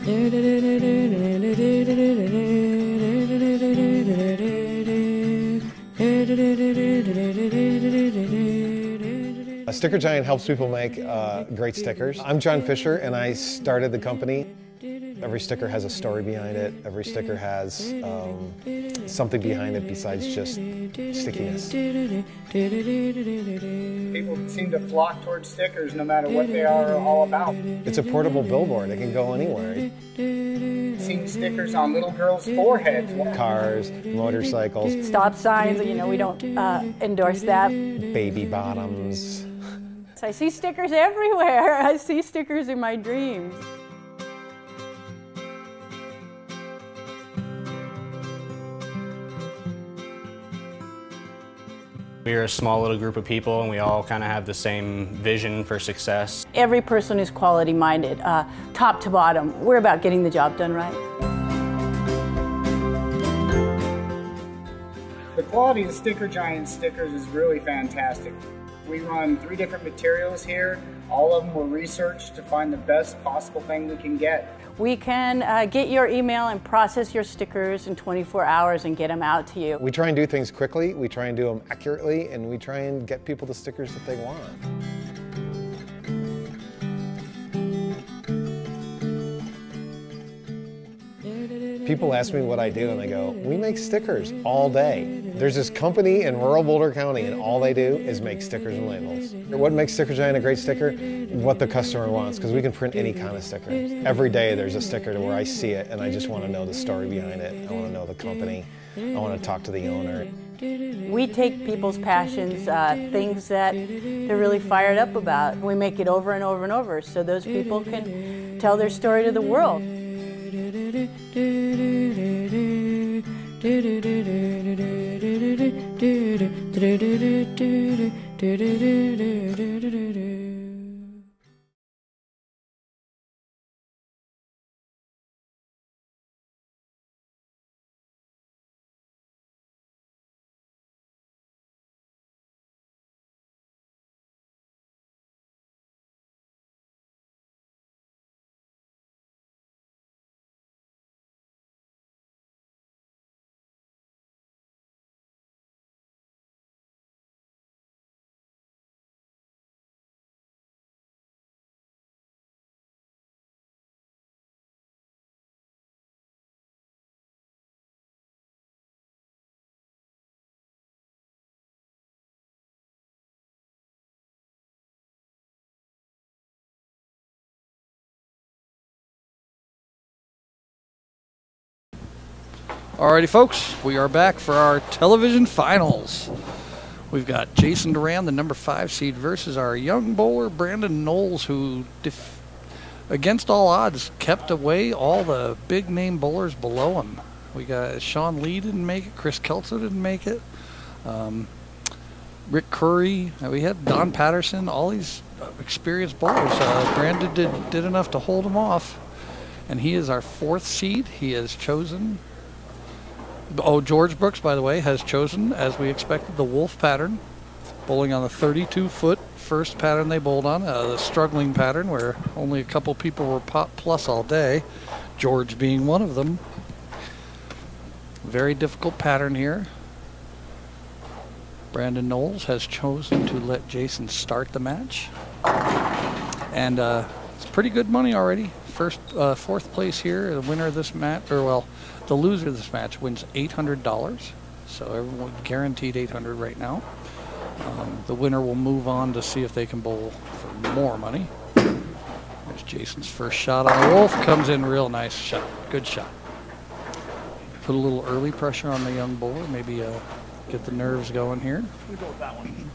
A Sticker Giant helps people make great stickers. I'm John Fisher, and I started the company. Every sticker has a story behind it. Every sticker has something behind it besides just stickiness. People seem to flock towards stickers no matter what they are all about. It's a portable billboard. It can go anywhere. Seeing stickers on little girls' foreheads. Cars, motorcycles. Stop signs, you know, we don't endorse that. Baby bottoms. I see stickers everywhere. I see stickers in my dreams. We're a small little group of people and we all kind of have the same vision for success. Every person is quality minded, top to bottom. We're about getting the job done right. The quality of Sticker Giant stickers is really fantastic. We run 3 different materials here. All of them were researched to find the best possible thing we can get. We can get your email and process your stickers in 24 hours and get them out to you. We try and do things quickly, we try and do them accurately, and we try and get people the stickers that they want. People ask me what I do and I go, we make stickers all day. There's this company in rural Boulder County and all they do is make stickers and labels. What makes Sticker Giant a great sticker? What the customer wants, because we can print any kind of sticker. Every day there's a sticker to where I see it and I just want to know the story behind it. I want to know the company. I want to talk to the owner. We take people's passions, things that they're really fired up about. We make it over and over and over so those people can tell their story to the world. Alrighty, folks, we are back for our television finals. We've got Jason Duran, the number 5 seed, versus our young bowler Brandon Nolles, who, against all odds, kept away all the big-name bowlers below him. We got Sean Lee didn't make it, Chris Kelso didn't make it, Rick Curry, we had Don Patterson, all these experienced bowlers. Brandon did enough to hold him off, and he is our 4th seed. He has chosen... Oh, George Brooks, by the way, has chosen, as we expected, the wolf pattern, bowling on the 32-foot first pattern they bowled on, the struggling pattern where only a couple people were plus all day, George being one of them. Very difficult pattern here. Brandon Nolles has chosen to let Jason start the match. And it's pretty good money already. First, 4th place here, the winner of this match, or well, the loser of this match wins $800. So everyone guaranteed $800 right now. The winner will move on to see if they can bowl for more money. There's Jason's first shot on the wolf. Comes in real nice shot. Good shot. Put a little early pressure on the young bowler. Maybe get the nerves going here. We'll go with that one.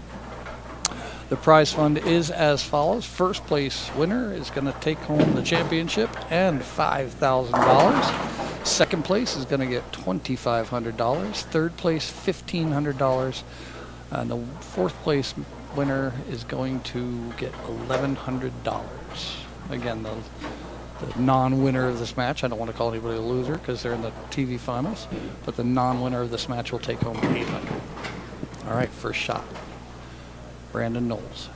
The prize fund is as follows. First place winner is going to take home the championship and $5,000. Second place is going to get $2,500. Third place, $1,500. And the 4th place winner is going to get $1,100. Again, the non-winner of this match, I don't want to call anybody a loser because they're in the TV finals, but the non-winner of this match will take home $800. All right, first shot. Brandon Nolles.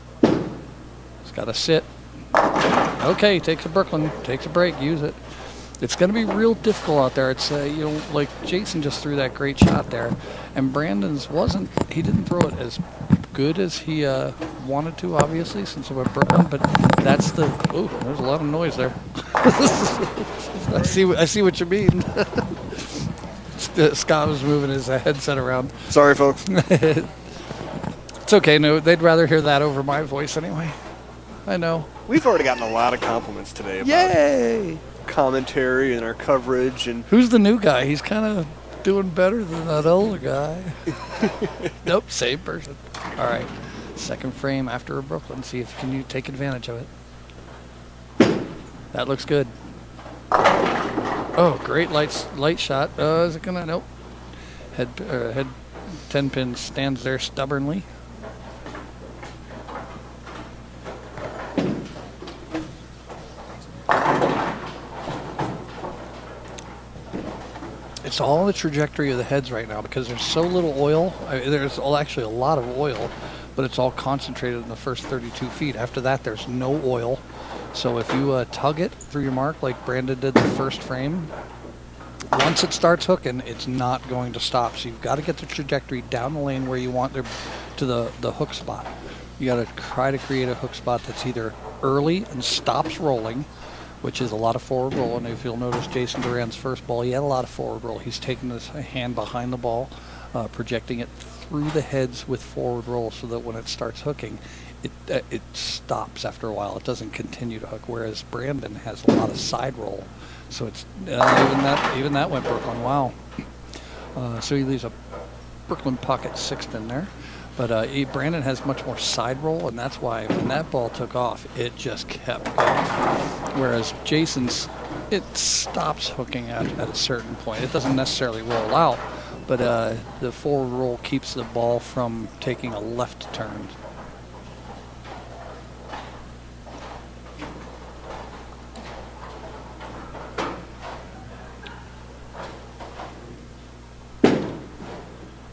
He's got to sit. Okay, takes a Brooklyn, takes a break, use it. It's going to be real difficult out there. It's you know, like Jason just threw that great shot there, and Brandon's wasn't. He didn't throw it as good as he wanted to, obviously, since it went Brooklyn. But that's the. Oh, there's a lot of noise there. I see what you mean. Scott was moving his headset around. Sorry, folks. It's okay. No, they'd rather hear that over my voice anyway. I know. We've already gotten a lot of compliments today about Yay! commentary and our coverage. And who's the new guy? He's kind of doing better than that older guy. Nope, same person. All right, second frame after a Brooklyn. See if you take advantage of it. That looks good. Oh, great light shot. Is it gonna? Nope. Head 10 pin stands there stubbornly. It's all the trajectory of the heads right now because there's so little oil. There's actually a lot of oil, but it's all concentrated in the first 32 feet. After that, there's no oil. So if you tug it through your mark like Brandon did the first frame, once it starts hooking, it's not going to stop. So you've got to get the trajectory down the lane where you want to the hook spot. You got to try to create a hook spot that's either early and stops rolling, which is a lot of forward roll. And if you'll notice Jason Duran's first ball, he had a lot of forward roll. He's taking his hand behind the ball, projecting it through the heads with forward roll so that when it starts hooking, it stops after a while. It doesn't continue to hook, whereas Brandon has a lot of side roll. So it's even that went Brooklyn. Wow. So he leaves a Brooklyn pocket sixth in there. But Brandon has much more side roll, and that's why when that ball took off, it just kept going. Whereas Jason's, it stops hooking at a certain point. It doesn't necessarily roll out, but the forward roll keeps the ball from taking a left turn.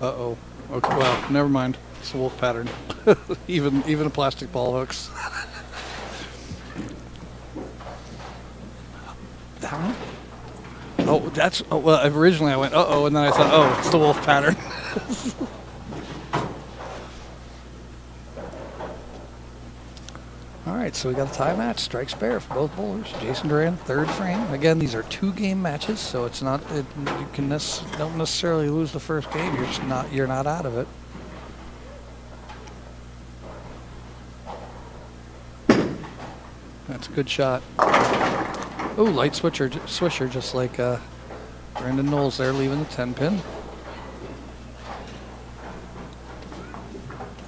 Uh-oh. Okay, well, never mind. It's a wolf pattern. even a plastic ball hooks. That one? Oh, that's... Oh, well, originally I went, uh-oh, and then I thought, oh, it's the wolf pattern. All right, so we got a tie match. Strike spare for both bowlers. Jason Duran, third frame. Again, these are 2-game matches, so it's not... you can don't necessarily lose the first game. You're not out of it. That's a good shot. Oh, light swisher, just like Brandon Nolles there, leaving the 10 pin.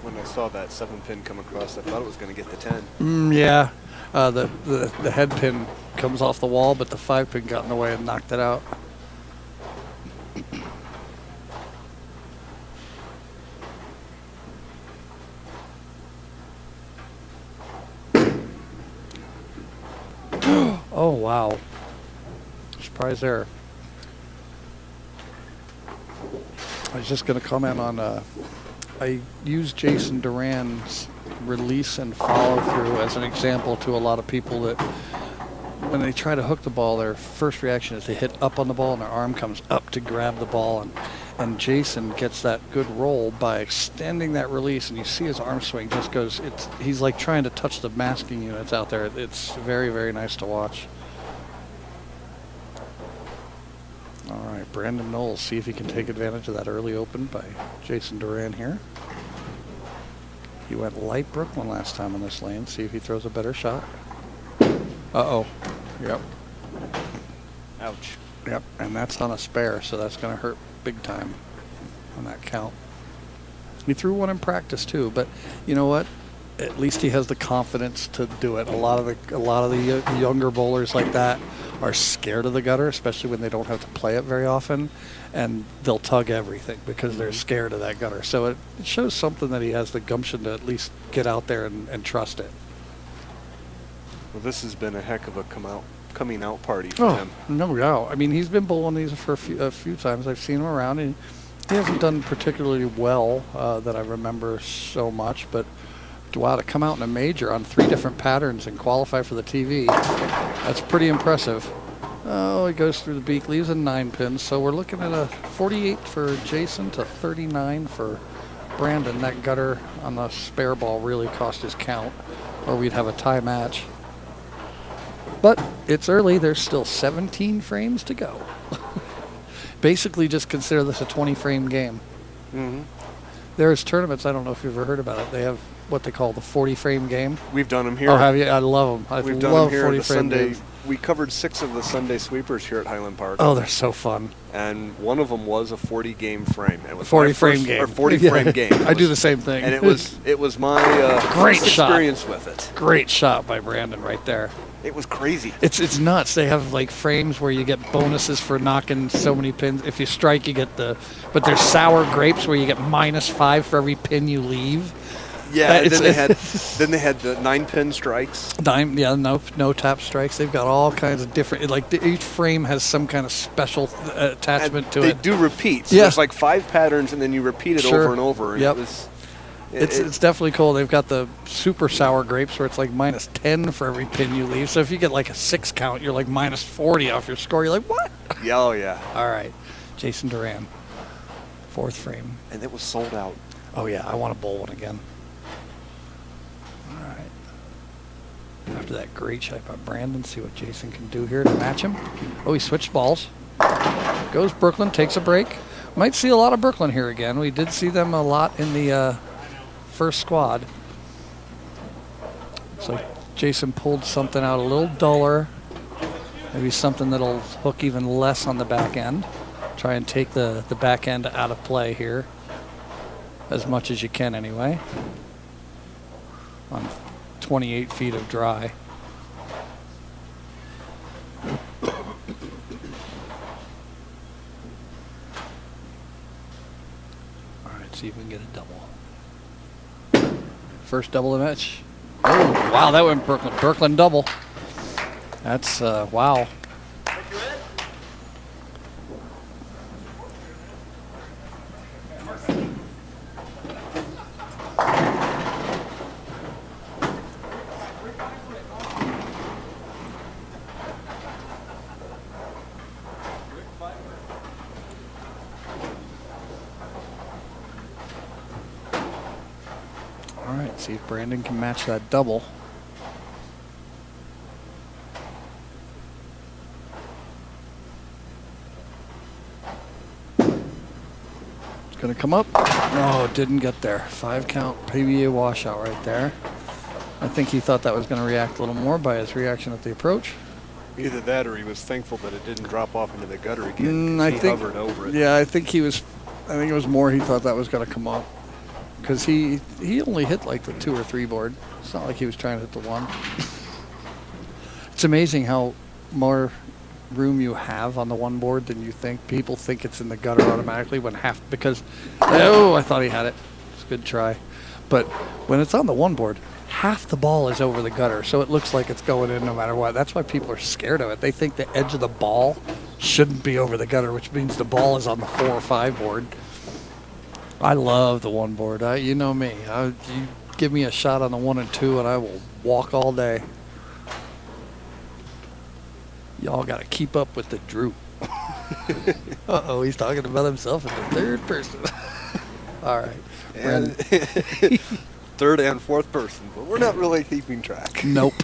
when I saw that 7 pin come across, I thought it was going to get the 10. Yeah, the head pin comes off the wall, but the 5 pin got in the way and knocked it out. Oh, wow. Surprise there. I was just going to comment on, I use Jason Duran's release and follow through as an example to a lot of people that when they try to hook the ball, their first reaction is to hit up on the ball and their arm comes up to grab the ball. And Jason gets that good roll by extending that release, and you see his arm swing just goes, he's like trying to touch the masking units out there. It's very, very nice to watch. All right, Brandon Nolles, see if he can take advantage of that early open by Jason Duran here. He went light Brooklyn last time on this lane. See if he throws a better shot. Uh-oh. Yep. Ouch. Yep, and that's on a spare, so that's going to hurt big time on that count. He threw one in practice too, but you know what? At least he has the confidence to do it. A lot of the younger bowlers like that are scared of the gutter, especially when they don't have to play it very often, and they'll tug everything because they're scared of that gutter. So it shows something that he has the gumption to at least get out there and trust it. Well, this has been a heck of a coming out party for him. No doubt. I mean, he's been bowling these for a few times. I've seen him around, and he hasn't done particularly well that I remember so much, but wow, to come out in a major on 3 different patterns and qualify for the TV, that's pretty impressive. Oh, it goes through the beak, leaves a 9 pin. So we're looking at a 48 for Jason to 39 for Brandon. That gutter on the spare ball really cost his count, or we'd have a tie match. But it's early. There's still 17 frames to go. Basically, just consider this a 20-frame game. Mm-hmm. There's tournaments, I don't know if you've ever heard about it. They have what they call the 40-frame game. We've done them here. Oh, have you? I love them. We've done them here the Sunday. We covered 6 of the Sunday sweepers here at Highland Park. Oh, they're so fun. And one of them was a 40-game frame. It was 40-frame game. Or 40-frame game. I do the same thing. And it was my great first shot. experience with it. Great shot by Brandon right there. It was crazy. It's nuts. They have like frames where you get bonuses for knocking so many pins. If you strike, you get the. But there's sour grapes where you get -5 for every pin you leave. Yeah, then they had the 9-pin strikes. No tap strikes. They've got all kinds of different. Like each frame has some kind of special attachment to it. They do repeats. Yeah. There's like 5 patterns, and then you repeat it over and over. And yep. It's definitely cool. They've got the super sour grapes where it's like -10 for every pin you leave. So if you get like a 6 count, you're like -40 off your score. You're like, what? Yeah, oh yeah. All right, Jason Duran, 4th frame. And it was sold out. Oh yeah, I want to bowl one again. All right. After that great shot by Brandon, see what Jason can do here to match him. Oh, he switched balls. Goes Brooklyn, takes a break. Might see a lot of Brooklyn here again. We did see them a lot in the first squad. So Jason pulled something out a little duller. Maybe something that'll hook even less on the back end. Try and take the back end out of play here. As much as you can anyway. On 28 feet of dry. See if we can get a double. First double of the match. Oh, wow, that went Brooklyn. Brooklyn double. That's, wow. All right, see if Brandon can match that double. It's going to come up. No, it didn't get there. 5 count PBA washout right there. I think he thought that was going to react a little more by his reaction at the approach. Either that or he was thankful that it didn't drop off into the gutter again. I he think, hovered over it. Yeah, I think it was more he thought that was going to come up. Because he only hit like the 2 or 3 board. It's not like he was trying to hit the 1. It's amazing how more room you have on the 1 board than you think. People think it's in the gutter automatically when because, oh, I thought he had it. It's a good try. But when it's on the 1 board, half the ball is over the gutter, so it looks like it's going in no matter what. That's why people are scared of it. They think the edge of the ball shouldn't be over the gutter, which means the ball is on the 4 or 5 board. I love the 1 board. You know me. You give me a shot on the 1 and 2, and I will walk all day. Y'all got to keep up with the droop. Uh-oh, he's talking about himself in the 3rd person. All right. And 3rd and 4th person, but we're not really keeping track. Nope.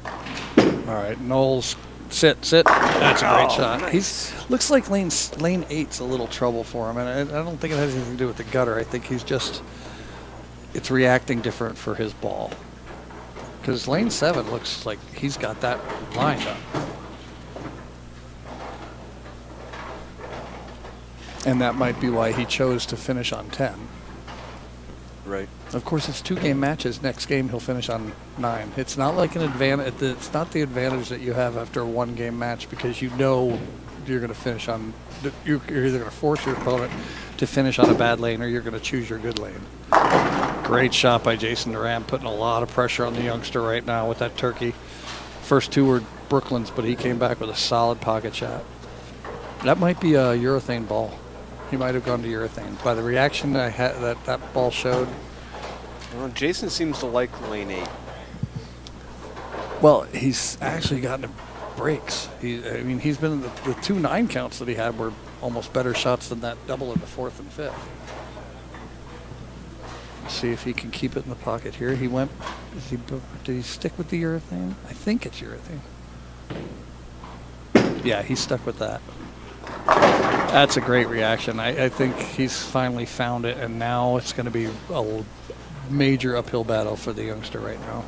All right, Nolles. Sit. That's a great shot. Nice. Looks like lane 8's a little trouble for him, and I don't think it has anything to do with the gutter. I think it's reacting different for his ball. Because lane 7 looks like he's got that lined up. And that might be why he chose to finish on 10. Right. Of course, it's 2-game matches. Next game, he'll finish on 9. It's not like an advantage. It's not the advantage that you have after a 1-game match because you know you're going to finish on. You're either going to force your opponent to finish on a bad lane or you're going to choose your good lane. Great shot by Jason Duran, putting a lot of pressure on the youngster right now with that turkey. First 2 were Brooklyn's, but he came back with a solid pocket shot. That might be a urethane ball. He might have gone to urethane. By the reaction that ball showed. Well, Jason seems to like lane 8. Well, he's actually gotten a breaks. I mean, he's been the 2 9 counts that he had were almost better shots than that double in the 4th and 5th. See if he can keep it in the pocket here. He went. Did he stick with the urethane? I think it's urethane. Yeah, he stuck with that. That's a great reaction. I think he's finally found it, and now it's going to be a major uphill battle for the youngster right now.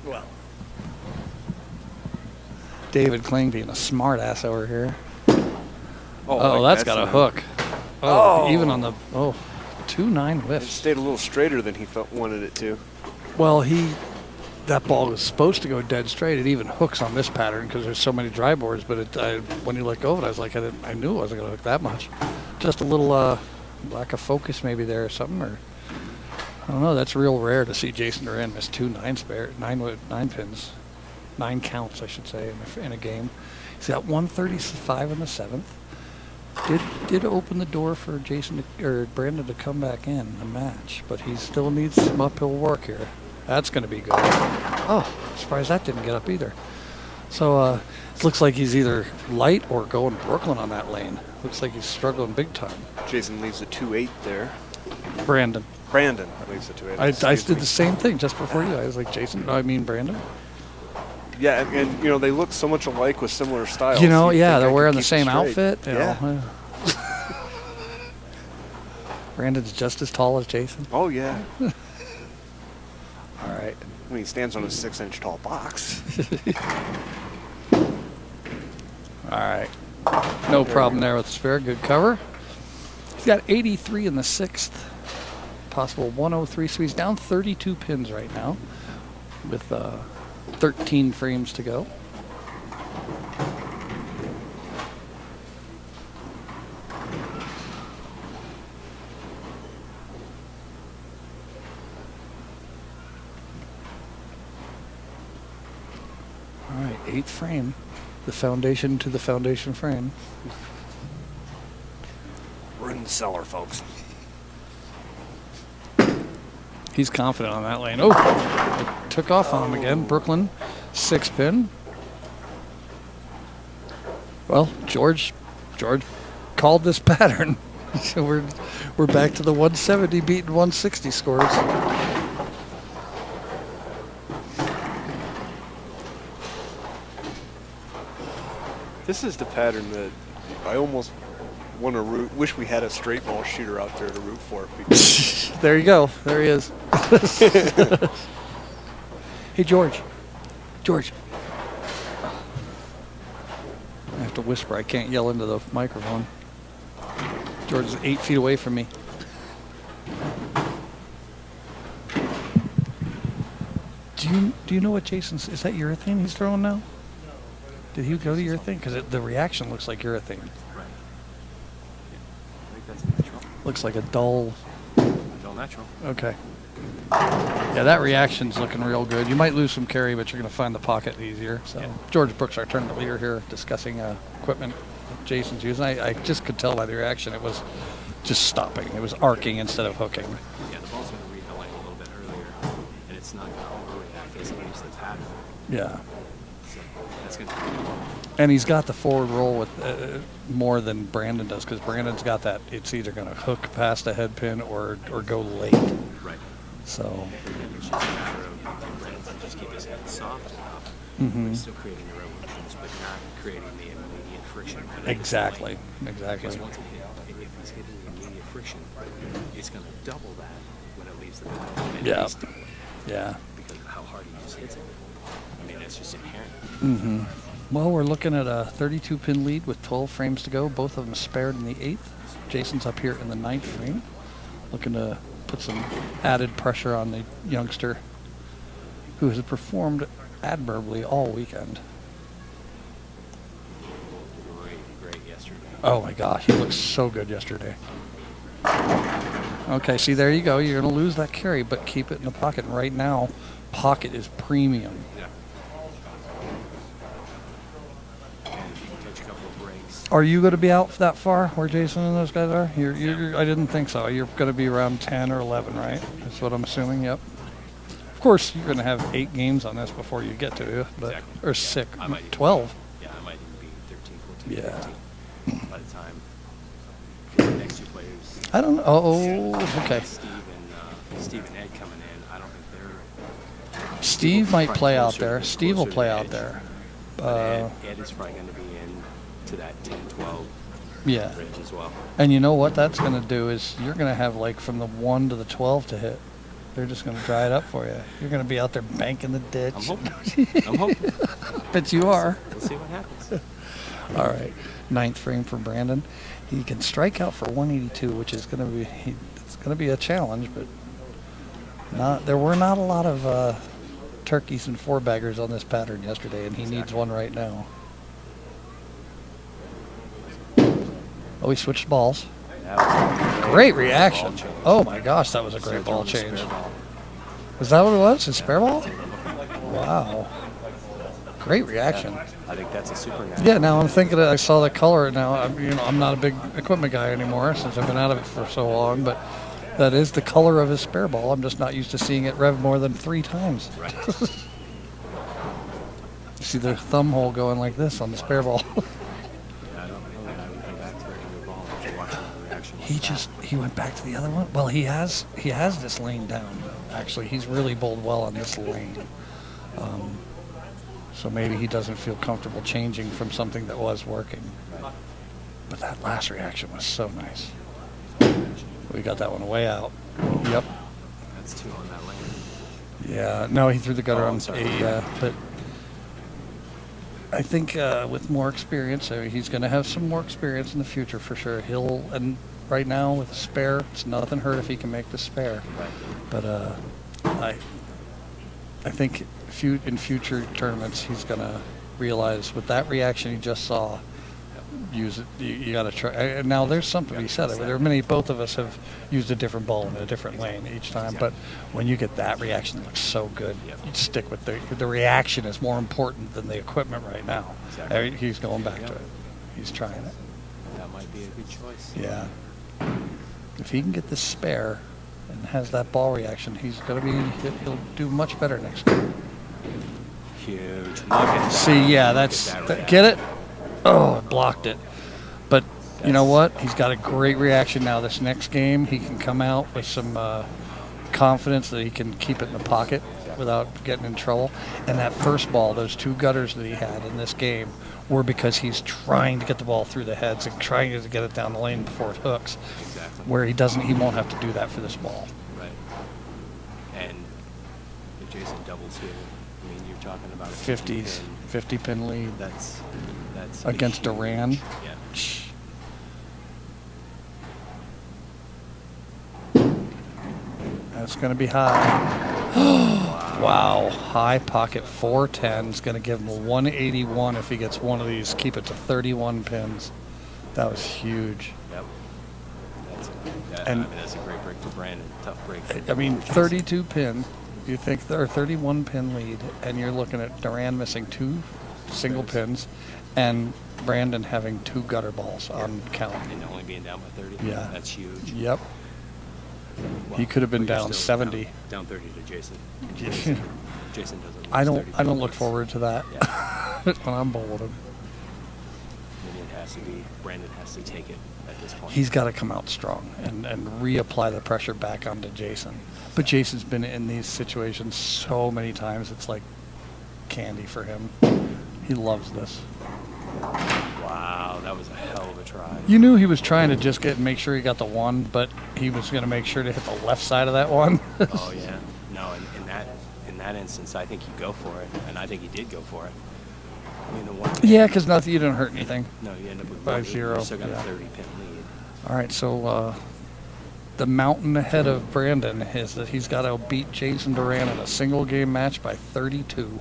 Well, David Kling being a smart ass over here. Oh, that's got a hook. Oh, even on the 2-9 whiff. It stayed a little straighter than he wanted it to. Well, that ball was supposed to go dead straight. It even hooks on this pattern because there's so many dry boards. But when he let go of it, I was like, I knew it wasn't going to hook that much. Just a little lack of focus maybe there or something. Or I don't know. That's real rare to see Jason Duran miss 2 9 pins, 9 counts, I should say, in a game. He's got 135 in the 7th. Did open the door for Brandon to come back in the match, but he still needs some uphill work here. That's going to be good. Oh, surprised that didn't get up either. So it looks like he's either light or going Brooklyn on that lane. Looks like he's struggling big time. Jason leaves a 2-8 there. Brandon leaves the 2-8. I did the same thing just before you. I was like, Brandon. Yeah, and you know, they look so much alike with similar styles. You know, yeah, they're wearing the same outfit. Yeah. Brandon's just as tall as Jason. Oh, yeah. All right. I mean, he stands on a 6-inch tall box. All right. No problem there with the spare. Good cover. He's got 83 in the 6th. Possible 103. So he's down 32 pins right now with 13 frames to go. All right, 8th frame. The foundation to the foundation frame. We're in the cellar, folks. He's confident on that lane. Oh, it took off on him again. Brooklyn, 6 pin. Well, George called this pattern. So we're back to the 170 beating 160 scores. This is the pattern that I almost want to wish we had a straight ball shooter out there to root for. Because there you go. There he is. Hey, George. I have to whisper. I can't yell into the microphone. George is 8 feet away from me. Do you know what Jason's... Is that urethane he's throwing now? Did he go to urethane? Because the reaction looks like urethane. Right. I think that's natural. Looks like a dull... Dull natural. Okay. Yeah, that reaction's looking real good. You might lose some carry, but you're going to find the pocket easier. So yeah. George Brooks, our tournament leader here, discussing equipment Jason's using. I just could tell by the reaction it was just stopping. It was arcing instead of hooking. Yeah, the ball's going to read the lane a little bit earlier, and it's not going to overreact as it leaves the pattern. Yeah. So that's going to be And he's got the forward roll with more than Brandon does, because Brandon's got that. It's either going to hook past a head pin or go late. right. So. It's just a matter of Brandon just keep his head soft enough, but still creating the revolutions, but not creating the immediate friction. Exactly. Because once if he's hitting the immediate friction, it's going to double that when it leaves the pattern. And Yeah. it's double it Yeah. because of how hard he just hits it. I mean, that's just inherent. Mm-hmm. Well, we're looking at a 32-pin lead with 12 frames to go. Both of them spared in the 8th. Jason's up here in the 9th frame, looking to put some added pressure on the youngster who has performed admirably all weekend. Great yesterday. Oh my gosh, he looked so good yesterday. Okay, see, there you go. You're going to lose that carry, but keep it in the pocket. And right now, pocket is premium. Yeah. huge couple of breaks. Are you going to be out that far where Jason and those guys are? I didn't think so. You're going to be around 10 or 11, right? That's what I'm assuming. Yep. Of course, you're going to have 8 games on this before you get to it, but Exactly. or 6, I might 12. Yeah, I might even be 13, 14, Yeah. 15 by the time. Because the next 2 players. I don't know. Oh, okay. Steve and Ed coming in. I don't think they're. Steve might probably play out closer- there. Steve will closer to play the out edge. there. But Ed is probably going to be in to that 10, 12 Yeah. range as well. And you know what that's going to do is you're going to have like from the 1 to the 12 to hit. They're just going to dry it up for you. You're going to be out there banking the ditch. I'm hoping. I'm hoping. Bet you are. We'll see what happens. All right. 9th frame for Brandon. He can strike out for 182, which is going to be it's going to be a challenge, but there were not a lot of turkeys and 4-baggers on this pattern yesterday, and he needs one right now. Oh, he switched balls. Great reaction. Oh my gosh, that was a great ball change. Is that what it was? His spare ball? Wow. Great reaction. I think that's a super now. Yeah, now I'm thinking I saw the color now. I'm not a big equipment guy anymore since I've been out of it for so long, but that is the color of his spare ball. I'm just not used to seeing it rev more than 3 times. Right. You see the thumb hole going like this on the spare ball. I don't know that I would go back to a regular ball after watching the reaction. He went back to the other one. Well, he has this lane down. Actually, he's really bowled well on this lane. So maybe he doesn't feel comfortable changing from something that was working. Right. But that last reaction was so nice. We got that one way out. Yep. That's 2 on that lane. Yeah. No, he threw the gutter Oh, on I'm sorry. 8. Yeah, but I think with more experience, he's going to have some more experience in the future for sure. And right now with a spare, it's nothing hurt if he can make the spare. Right. But I think in future tournaments he's going to realize with that reaction he just saw, use it. You got to try. And now there's something to be said. There are many. Both of us have used a different ball in a different lane each time. But when you get that reaction, it looks so good. You stick with the reaction is more important than the equipment right now. Exactly. He's going back to it. He's trying it. That might be a good choice. Yeah. If he can get this spare and has that ball reaction, he'll do much better next time. Huge. Look at that. See, yeah, get it? Oh, blocked it. But you know what? He's got a great reaction now. This next game, he can come out with some confidence that he can keep it in the pocket without getting in trouble. And that first ball, those 2 gutters that he had in this game were because he's trying to get the ball through the heads and trying to get it down the lane before it hooks. Exactly. Where he won't have to do that for this ball. Right. And if Jason doubles here, I mean, you're talking about a 50 pin lead. That's against Duran. Yeah. That's going to be high. Wow. High pocket 410 is going to give him a 181 if he gets one of these. Keep it to 31 pins. That was huge. Yep. And I mean, that's a great break for Brandon. Tough break. I mean, 32 pin. You think there are 31 pin lead, and you're looking at Duran missing 2 single pins, and Brandon having 2 gutter balls on count. And only being down by 30. Yeah. That's huge. Yep. Well, He could have been but you're down still 70. Down 30 to Jason. Jason doesn't. I lose 30 don't look points. forward to that Yeah. when I'm bowling him. Brandon has to take it at this point. He's got to come out strong and reapply the pressure back onto Jason. But Jason's been in these situations so many times, it's like candy for him. He loves this. Wow, that was a hell of a try. You knew he was trying to just make sure he got the 1, but he was going to make sure to hit the left side of that 1. Oh yeah, no, in that instance, I think you go for it, and I think he did go for it. I mean, the 1. Yeah, because you didn't hurt anything. No, you end up with 5-0. You still got a 30 pin lead. All right, so the mountain ahead of Brandon is that he's got to beat Jason Duran in a single game match by 32.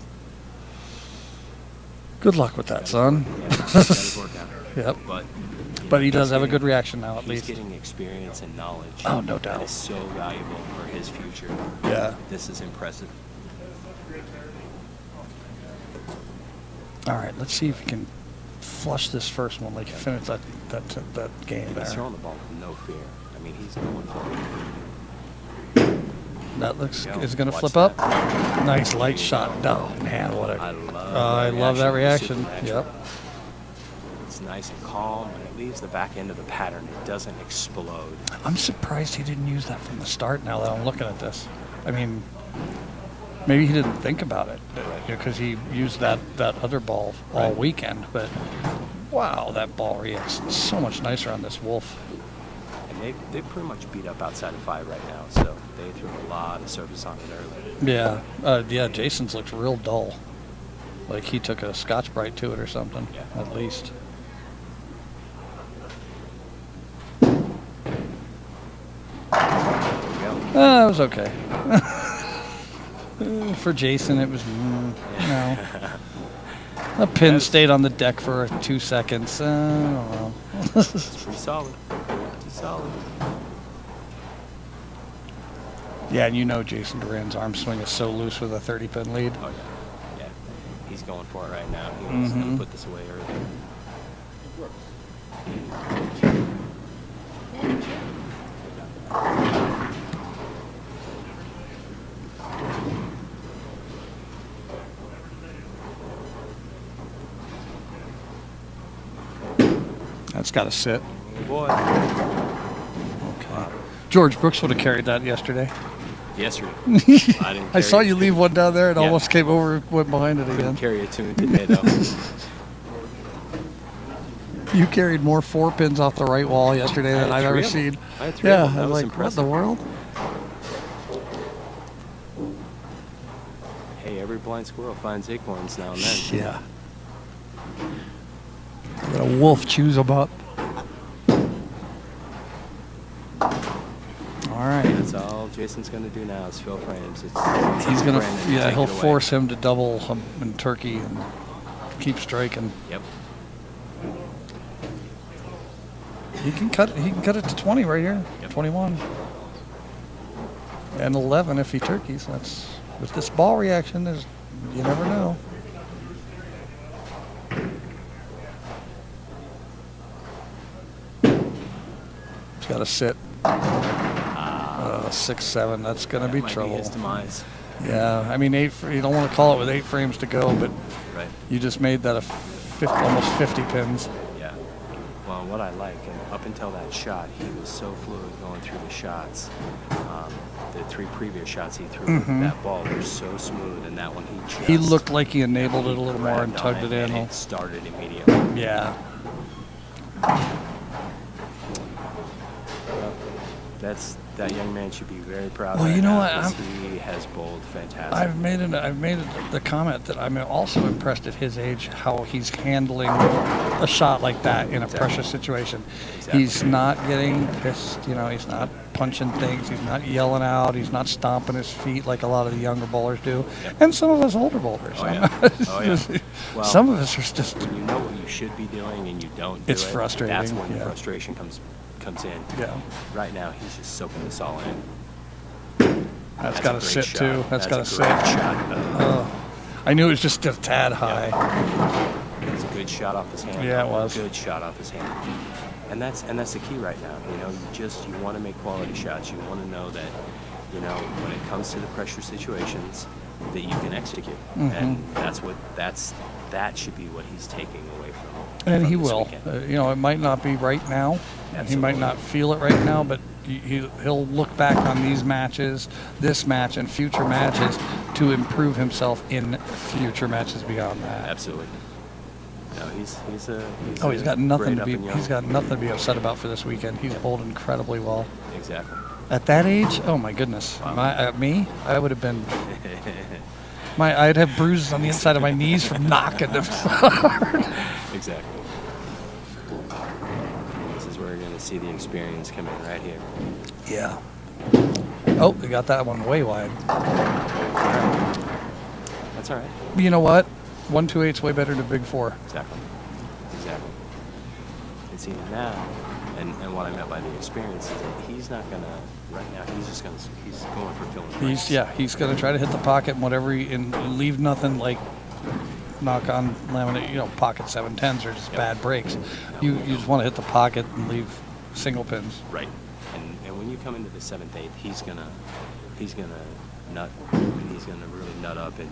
Good luck with that, son. Yeah, Yep. But he does have a good reaction now, at least. He's getting experience and knowledge. Oh, no doubt. That is so valuable for his future. Yeah. This is impressive. All right, let's see if we can flush this first one, like you finished that game He's there. throwing the ball with no fear. I mean, he's going for it. That looks Go. is going to Watch flip that. up. Nice light shot. Oh man, what a! I love that reaction. Supernatural. Yep. It's nice and calm, and it leaves the back end of the pattern. It doesn't explode. I'm surprised he didn't use that from the start. Now that I'm looking at this, I mean, maybe he didn't think about it because he used that other ball all weekend. But wow, that ball reacts so much nicer on this Wolf. And they pretty much beat up outside of 5 right now, so they threw a lot of surface on it early. Yeah, Jason's looks real dull. Like he took a Scotch Brite to it or something, at least. That was okay. For Jason, it was, no. A pin stayed on the deck for 2 seconds. I don't know. It's pretty solid. Pretty solid. Yeah, and you know Jason Duran's arm swing is so loose with a 30-pin lead. Oh, yeah. Yeah. He's going for it right now. He's going to put this away early. That's got to sit. Oh, boy. Okay. George Brooks would have carried that yesterday. Yes, sir. I saw you leave one down there and Yeah. almost came over, went behind it Couldn't again. carry it to him today, though. You carried more 4 pins off the right wall yesterday than I've ever seen. I had 3 of them. That I'm was like, what in the impressive. world? Hey, every blind squirrel finds acorns now and then. Yeah. Let a wolf chews them up. All right. That's all Jason's going to do now is fill frames. He's It's gonna, Brandon, yeah, take he'll it away. force him to double him in turkey and keep striking. Yep. He can cut it to 20 right here. 21. And 11 if he turkeys. That's with this ball reaction, there's you never know. He's got to sit. 6-7. That's going to be Might trouble. Be his demise. Yeah, I mean, you don't want to call it with 8 frames to go, but Right. you just made that almost 50 pins. Yeah. Well, what I like, and up until that shot, he was so fluid going through the shots. The 3 previous shots he threw, that ball was so smooth, and that one He looked like he enabled it a little more and tugged it in. And it started immediately. Yeah. That young man should be very proud. Well, right you know now what, because he has bowled fantastic. I've made the comment that I'm also impressed at his age how he's handling a shot like that in a pressure situation. Exactly. He's not getting pissed, he's not punching things, he's not yelling out, he's not stomping his feet like a lot of the younger bowlers do, and some of us older bowlers. Oh, yeah. Oh, yeah. Well, some of us are just. When you know what you should be doing and you don't do It's it, frustrating, that's when the yeah. frustration comes in. Yeah. Right now, he's just soaking this all in. That's got to a great sit shot. too. That's got to a sit. great shot. I knew it was just a tad high. It was a good shot off his hand. Yeah, it was. Good shot off his hand. And that's the key right now. You want to make quality shots. You want to know that, when it comes to the pressure situations, that you can execute. And that should be what he's taking away from. And he this will. weekend. It might not be right now. Absolutely. He might not feel it right now, but he'll look back on these matches, this match, and future matches to improve himself in future matches beyond that. Absolutely. No, he's got nothing great to be. up and young. He's got nothing to be upset about for this weekend. He's bowled incredibly well. Exactly. At that age, oh my goodness. Wow. I would have been. I'd have bruises on the inside of my knees from knocking them. Exactly. This is where you're going to see the experience come in right here. Yeah. Oh, we got that one way wide. That's all right. You know what? 1-2-8's way better than Big 4. Exactly. And see now, and what I meant by the experience is that he's not going to, right now, he's going for filling frames. He's going to try to hit the pocket and whatever, and leave nothing like knock on laminate, pocket 710s are just bad breaks. You just want to hit the pocket and leave single pins. Right. And when you come into the 7th, 8th, he's gonna nut, and he's gonna really nut up and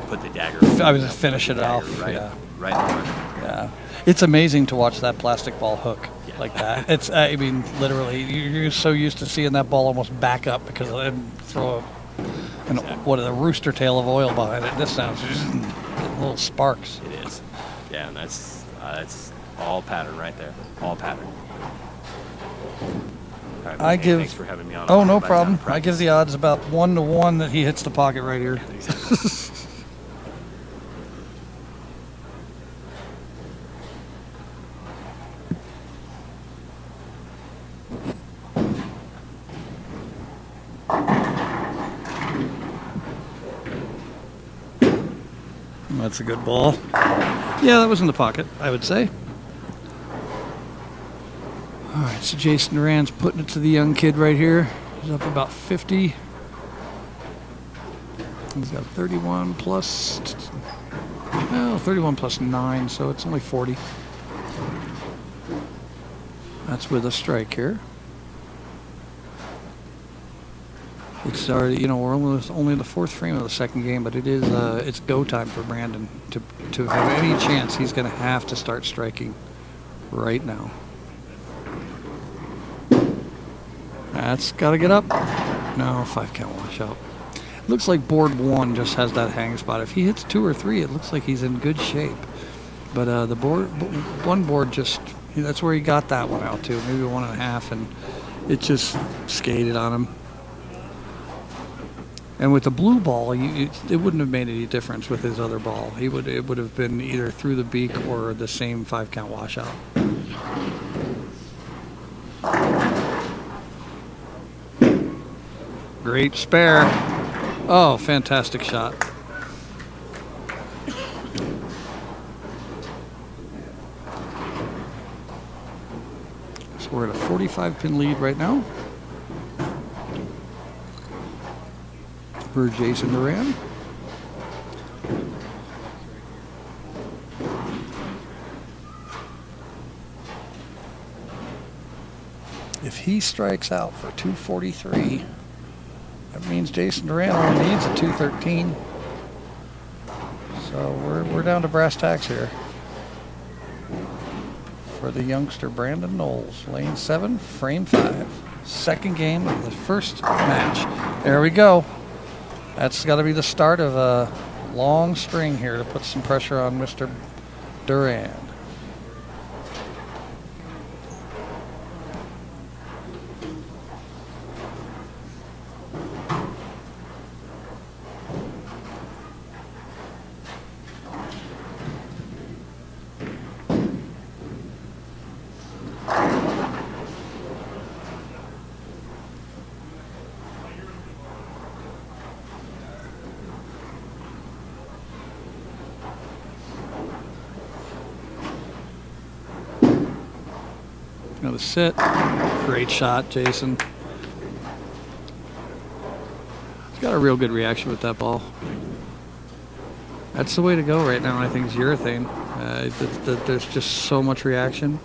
put the dagger. I was finish it off. Right, yeah. Right in the front. Yeah. It's amazing to watch that plastic ball hook like that. It's, I mean, literally, you're so used to seeing that ball almost back up because and throw a rooster tail of oil behind it. This sounds just little sparks. It is. Yeah, and that's all pattern right there. All pattern. All right, thanks for having me on. Oh, no problem. I give the odds about 1 to 1 that he hits the pocket right here. That's a good ball. Yeah, that was in the pocket, I would say. All right, so Jason Duran's putting it to the young kid right here. He's up about 50. He's got 31 plus, 31 plus 9, so it's only 40. That's with a strike here. It's already, we're only in the 4th frame of the 2nd game, but it is it's go time for Brandon to have any chance. He's going to have to start striking right now. That's got to get up. No, 5 count washout. Looks like board 1 just has that hang spot. If he hits 2 or 3, it looks like he's in good shape. But the one board just, that's where he got that one out to, maybe 1.5, and it just skated on him. And with the blue ball, it wouldn't have made any difference with his other ball. It would have been either through the beak or the same 5 count washout. Great spare. Oh, fantastic shot. So we're at a 45-pin lead right now for Jason Duran. If he strikes out for 243, that means Jason Duran only needs a 213. So we're down to brass tacks here for the youngster Brandon Nolles. Lane 7, frame 5. 2nd game of the 1st match. There we go. That's got to be the start of a long string here to put some pressure on Mr. Duran. Another sit. Great shot, Jason. He's got a real good reaction with that ball. That's the way to go right now, I think, is urethane. There's just so much reaction.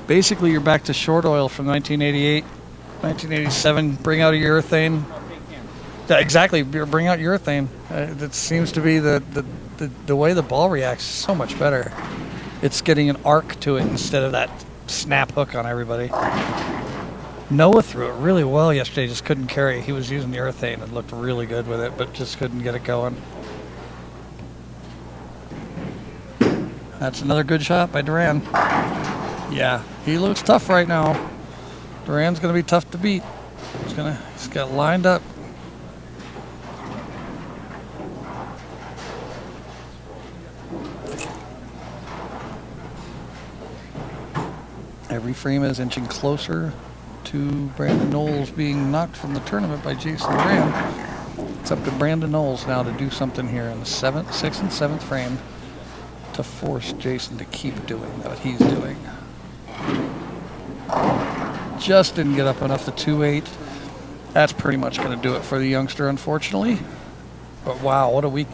Basically, you're back to short oil from 1988, 1987. Bring out a urethane. Exactly, bring out urethane. That seems to be the way the ball reacts so much better. It's getting an arc to it instead of that snap hook on everybody. Noah threw it really well yesterday, just couldn't carry it. He was using the urethane and looked really good with it, but just couldn't get it going. That's another good shot by Duran. Yeah, he looks tough right now. Duran's going to be tough to beat. He's got lined up. Every frame is inching closer to Brandon Nolles being knocked from the tournament by Jason Duran. It's up to Brandon Nolles now to do something here in the 7th, 6th, and 7th frame to force Jason to keep doing what he's doing. Just didn't get up enough to 2-8. That's pretty much going to do it for the youngster, unfortunately. But wow, what a week!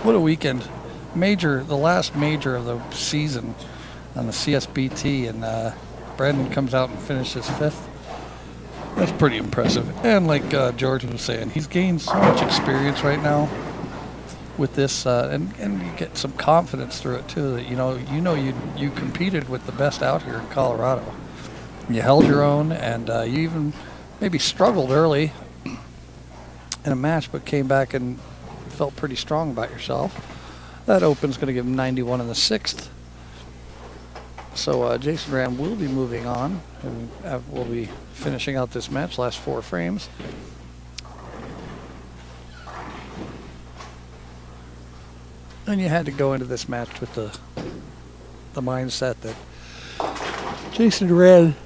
What a weekend! The last major of the season on the CSBT, and Brandon comes out and finishes 5th. That's pretty impressive. And like George was saying, he's gained so much experience right now with this, and you get some confidence through it too. That you competed with the best out here in Colorado. You held your own, and you even maybe struggled early in a match, but came back and felt pretty strong about yourself. That Open's going to give him 91 in the 6th. So Jason Duran will be moving on, and we'll be finishing out this match, last 4 frames. And you had to go into this match with the mindset that Jason Duran,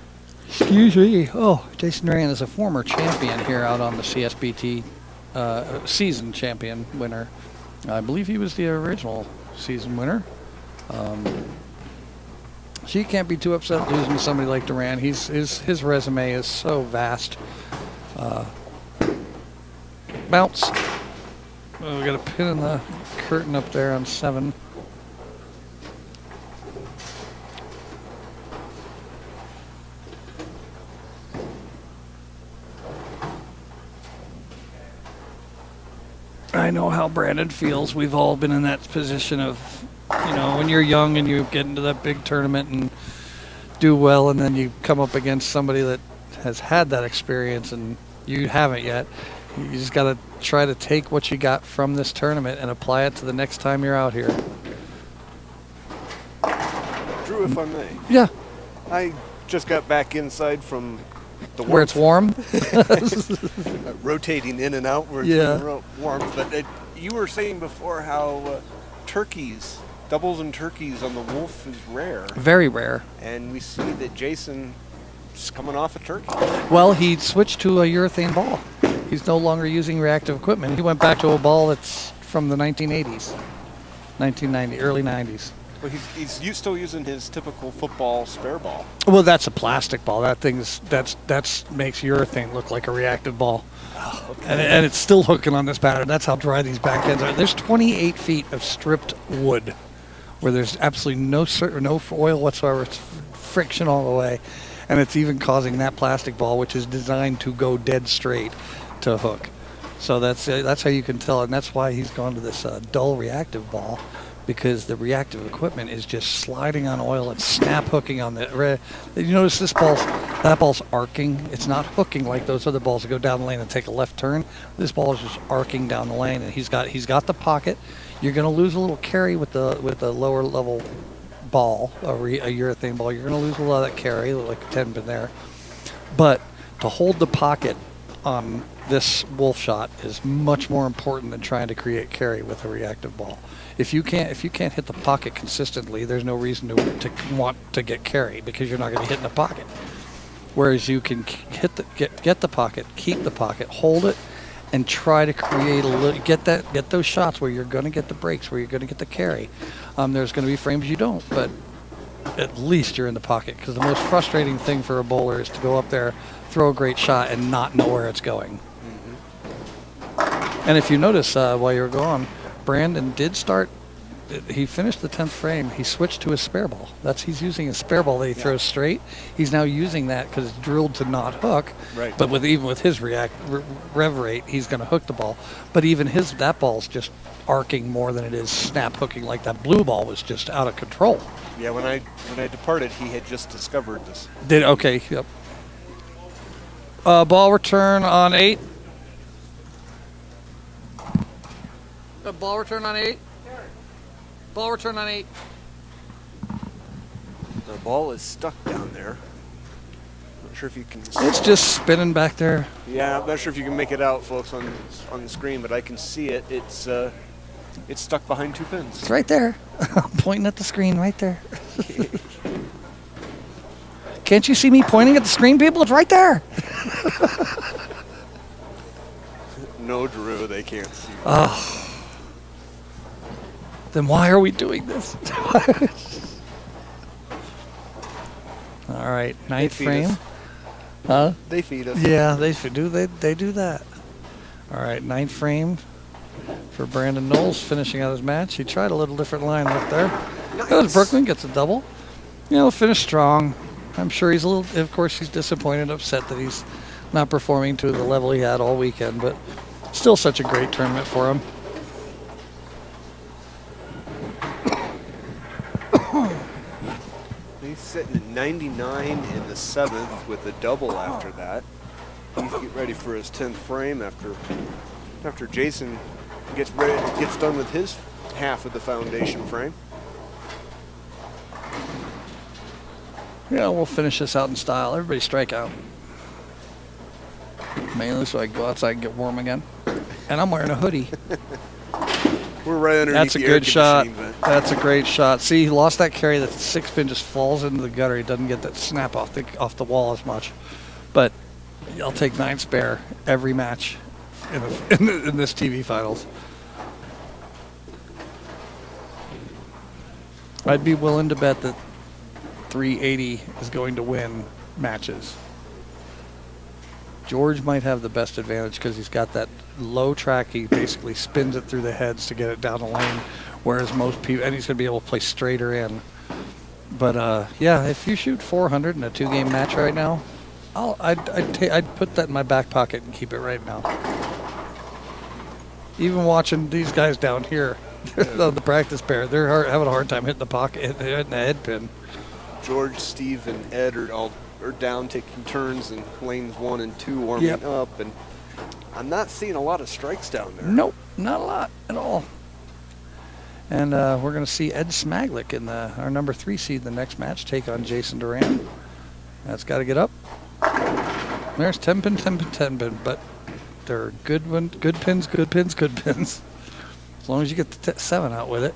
Jason Duran is a former champion here out on the CSBT, season champion winner. I believe he was the original season winner. So you can't be too upset losing to somebody like Duran. His resume is so vast. Bounce. We got a pin in the curtain up there on 7. I know how Brandon feels. We've all been in that position of, when you're young and you get into that big tournament and do well, and then you come up against somebody that has had that experience and you haven't yet. You just got to try to take what you got from this tournament and apply it to the next time you're out here. Drew, if I may. Yeah. I just got back inside from the warmth. Where it's warm? Rotating in and out where it's warm. But you were saying before how doubles and turkeys on the Wolf is rare. Very rare. And we see that Jason is coming off a turkey. Well, he switched to a urethane ball. He's no longer using reactive equipment. He went back to a ball that's from the 1980s, 1990, early 90s. Well, he's still using his typical football spare ball. Well, that's a plastic ball. That makes urethane look like a reactive ball. Oh, okay. And it's still hooking on this pattern. That's how dry these back ends are. There's 28 feet of stripped wood where there's absolutely no oil whatsoever. It's friction all the way. And it's even causing that plastic ball, which is designed to go dead straight, to hook. So that's how you can tell. And that's why he's gone to this dull reactive ball, because the reactive equipment is just sliding on oil and snap hooking on the. You notice that ball's arcing. It's not hooking like those other balls that go down the lane and take a left turn. This ball is just arcing down the lane, and he's got the pocket. You're going to lose a little carry with the lower level ball, a urethane ball. You're going to lose a lot of that carry, like a 10 pin there. But to hold the pocket on this Wolf shot is much more important than trying to create carry with a reactive ball. If you can't hit the pocket consistently, there's no reason to want to get carry, because you're not going to be hitting the pocket. Whereas you can get the pocket, keep the pocket, hold it, and try to create get those shots where you're going to get the breaks, where you're going to get the carry. There's going to be frames you don't, but at least you're in the pocket, because the most frustrating thing for a bowler is to go up there, throw a great shot, and not know where it's going. Mm-hmm. And if you notice while you were gone, Brandon did start. He finished the 10th frame. He switched to a spare ball. He's using a spare ball that he throws straight. He's now using that because it's drilled to not hook. Right. But even with his rev rate, he's going to hook the ball. But even that ball's just arcing more than it is snap hooking. Like that blue ball was just out of control. Yeah. When I departed, he had just discovered this. Okay. Yep. Ball return on 8. Ball return on 8. Ball return on 8. The ball is stuck down there. Not sure if you can. It's just spinning back there. Yeah, I'm not sure if you can make it out, folks, on the screen, but I can see it. It's stuck behind 2 pins. It's right there. I'm pointing at the screen right there. Can't you see me pointing at the screen, people? It's right there. No, Drew, they can't see. Oh. Then why are we doing this? All right, 9th frame. They feed us. Yeah, they do that. All right, 9th frame. for Brandon Nolles finishing out his match. He tried a little different line up there. Goes Brooklyn, gets a double. You know, finished strong. I'm sure he's a little, of course, he's disappointed, upset that he's not performing to the level he had all weekend, but still such a great tournament for him. He's sitting at 99 in the 7th with a double after that. He's getting ready for his 10th frame after Jason gets done with his half of the foundation frame. Yeah, we'll finish this out in style. Everybody strike out. Mainly so I can go outside and get warm again. And I'm wearing a hoodie. We're right underneath That's a the good shot. machine, That's a great shot. See, he lost that carry. That 6-pin just falls into the gutter. He doesn't get that snap off the wall as much. But I'll take 9 spare every match in this TV finals. I'd be willing to bet that 380 is going to win matches. George might have the best advantage because he's got that low track. He basically spins it through the heads to get it down the lane, whereas most people, and he's going to be able to play straighter in. But yeah, if you shoot 400 in a 2-game match right now, I'd put that in my back pocket and keep it right now. Even watching these guys down here on the practice pair, they're having a hard time hitting the pocket, hitting the head pin. George, Steve, and Ed are down taking turns in lanes 1 and 2 warming up, and I'm not seeing a lot of strikes down there. Nope, not a lot at all. And we're going to see Ed Smaglick in our number 3 seed the next match take on Jason Duran. That's got to get up. There's 10 pin, 10 pin, 10 pin, but they're good pins, good pins, good pins. As long as you get the 7 out with it.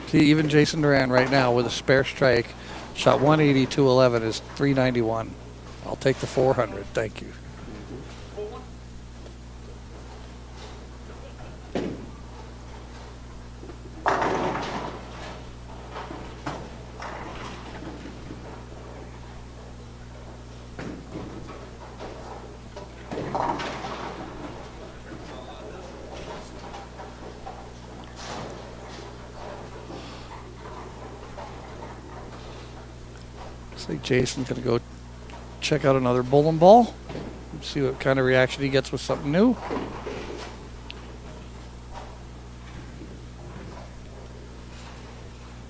See, even Jason Duran right now with a spare strike, shot 180, 211 is 391. I'll take the 400. Thank you. I think Jason's going to go check out another bowling ball, see what kind of reaction he gets with something new.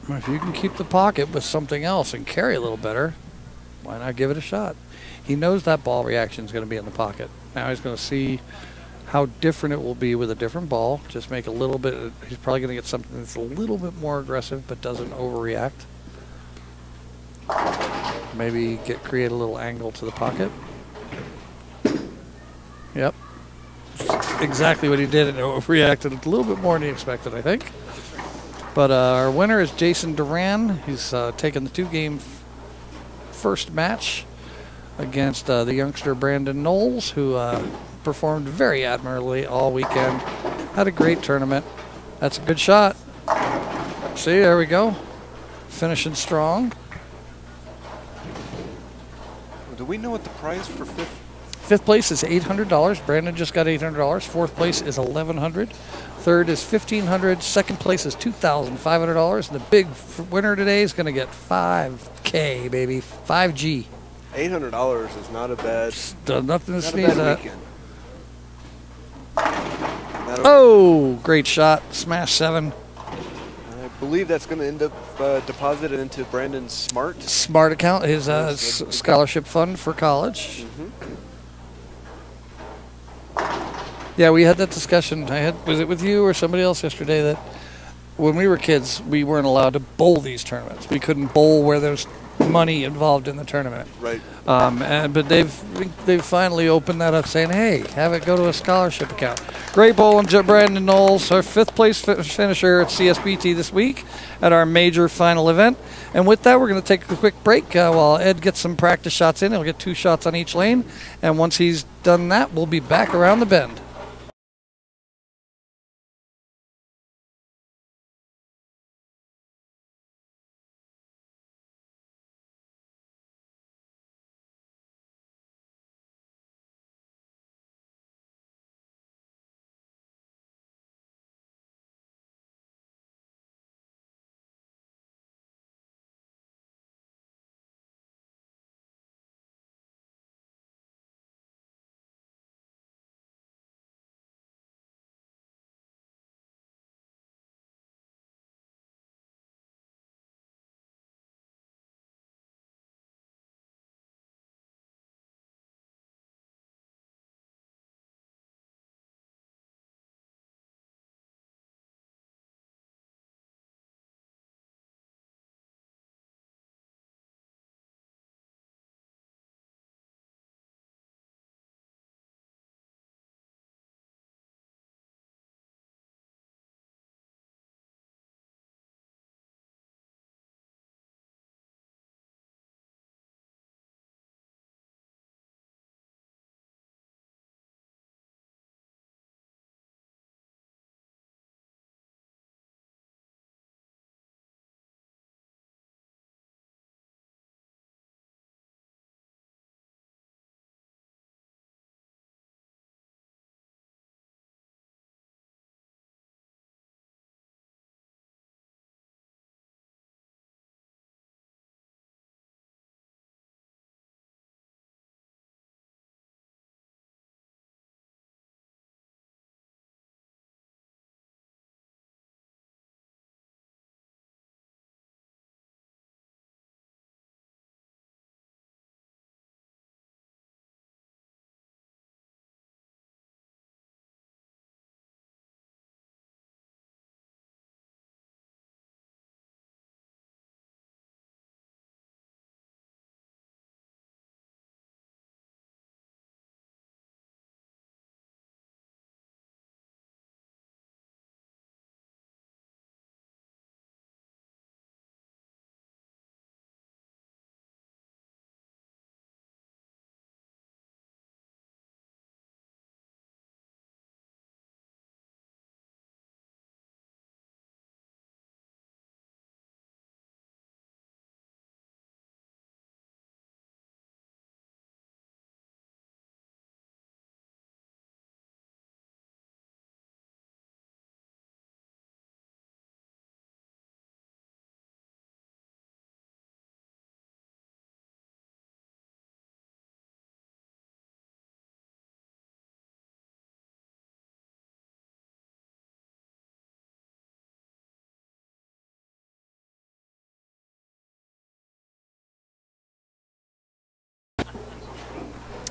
If you can keep the pocket with something else and carry a little better, why not give it a shot? He knows that ball reaction is going to be in the pocket. Now he's going to see how different it will be with a different ball. Just make a little bit. He's probably going to get something that's a little bit more aggressive but doesn't overreact. Maybe create a little angle to the pocket. Yep. Exactly what he did, and it reacted a little bit more than he expected, I think. But our winner is Jason Duran. He's taken the 2-game first match against the youngster Brandon Nolles, who performed very admirably all weekend. Had a great tournament. That's a good shot. See, there we go. Finishing strong. Do we know what the prize for 5th? 5th place is $800. Brandon just got $800. 4th place is $1,100. 3rd is $1,500. 2nd place is $2,500. And the big winner today is going to get $5K, baby. 5G. $800 is not a bad. Nothing to sneeze at. Weekend. Oh, great shot. Smash 7. I believe that's going to end up deposited into Brandon's Smart account, his scholarship fund for college. Yeah, we had that discussion. Was it with you or somebody else yesterday that when we were kids, we weren't allowed to bowl these tournaments. We couldn't bowl where there's money involved in the tournament. Right. But they've finally opened that up, saying, "Hey, have it go to a scholarship account." Great bowling, Brandon Nolles, our 5th place finisher at CSBT this week at our major final event. And with that, we're going to take a quick break while Ed gets some practice shots in. He'll get 2 shots on each lane, and once he's done that, we'll be back around the bend.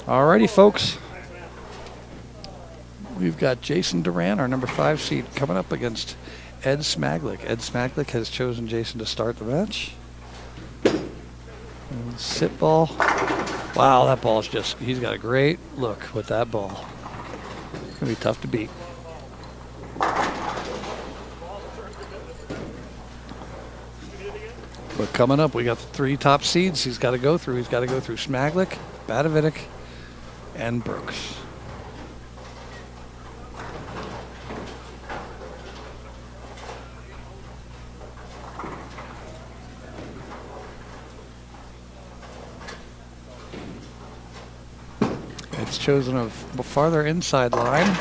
Alrighty, folks. We've got Jason Duran, our number 5 seed, coming up against Ed Smaglick. Ed Smaglick has chosen Jason to start the match. And sit ball. Wow, that ball is just, he's got a great look with that ball. It's going to be tough to beat. But coming up, we got the 3 top seeds he's got to go through. He's got to go through Smaglick, Bavinck, and Brooks. It's chosen a farther inside line.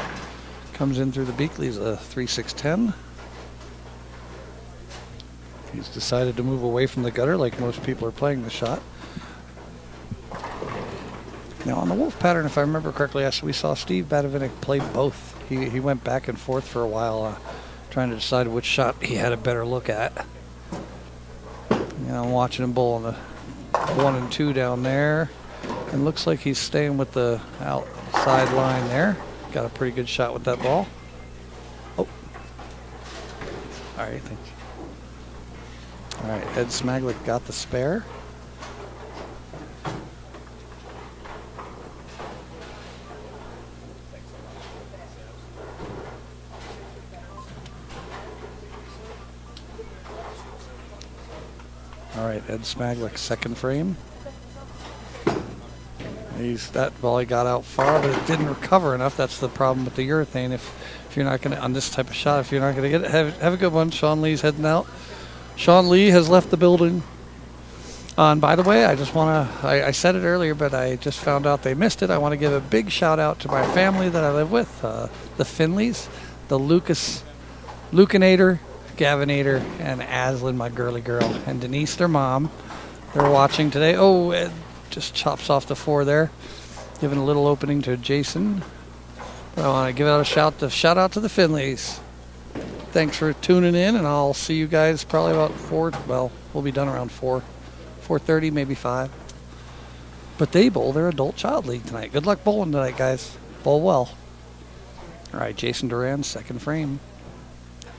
Comes in through the Beakley's a 3-6-10. He's decided to move away from the gutter like most people are playing the shot. Now on the wolf pattern, if I remember correctly, we saw Steve Bavinck play both. He went back and forth for a while trying to decide which shot he had a better look at. I'm watching him bowl on the 1 and 2 down there. And looks like he's staying with the outside line there. Got a pretty good shot with that ball. Oh. All right, thanks. All right, Ed Smaglick got the spare. All right, Ed Smaglick, second frame. That ball he got out far, but it didn't recover enough. That's the problem with the urethane. If you're not going to, on this type of shot, if you're not going to get it, have a good one. Sean Lee's heading out. Sean Lee has left the building. And by the way, I just want to, I said it earlier, but I just found out they missed it. I want to give a big shout out to my family that I live with, the Finleys, the Lukinator, Gavinator, and Aslan, my girly girl, and Denise, their mom. They're watching today. Oh, Ed just chops off the 4 there, giving a little opening to Jason. But I want to give out a shout out to the Finleys. Thanks for tuning in, and I'll see you guys probably about 4. Well, we'll be done around 4:30, maybe 5. But they bowl their adult child league tonight. Good luck bowling tonight, guys. Bowl well. All right, Jason Duran, second frame.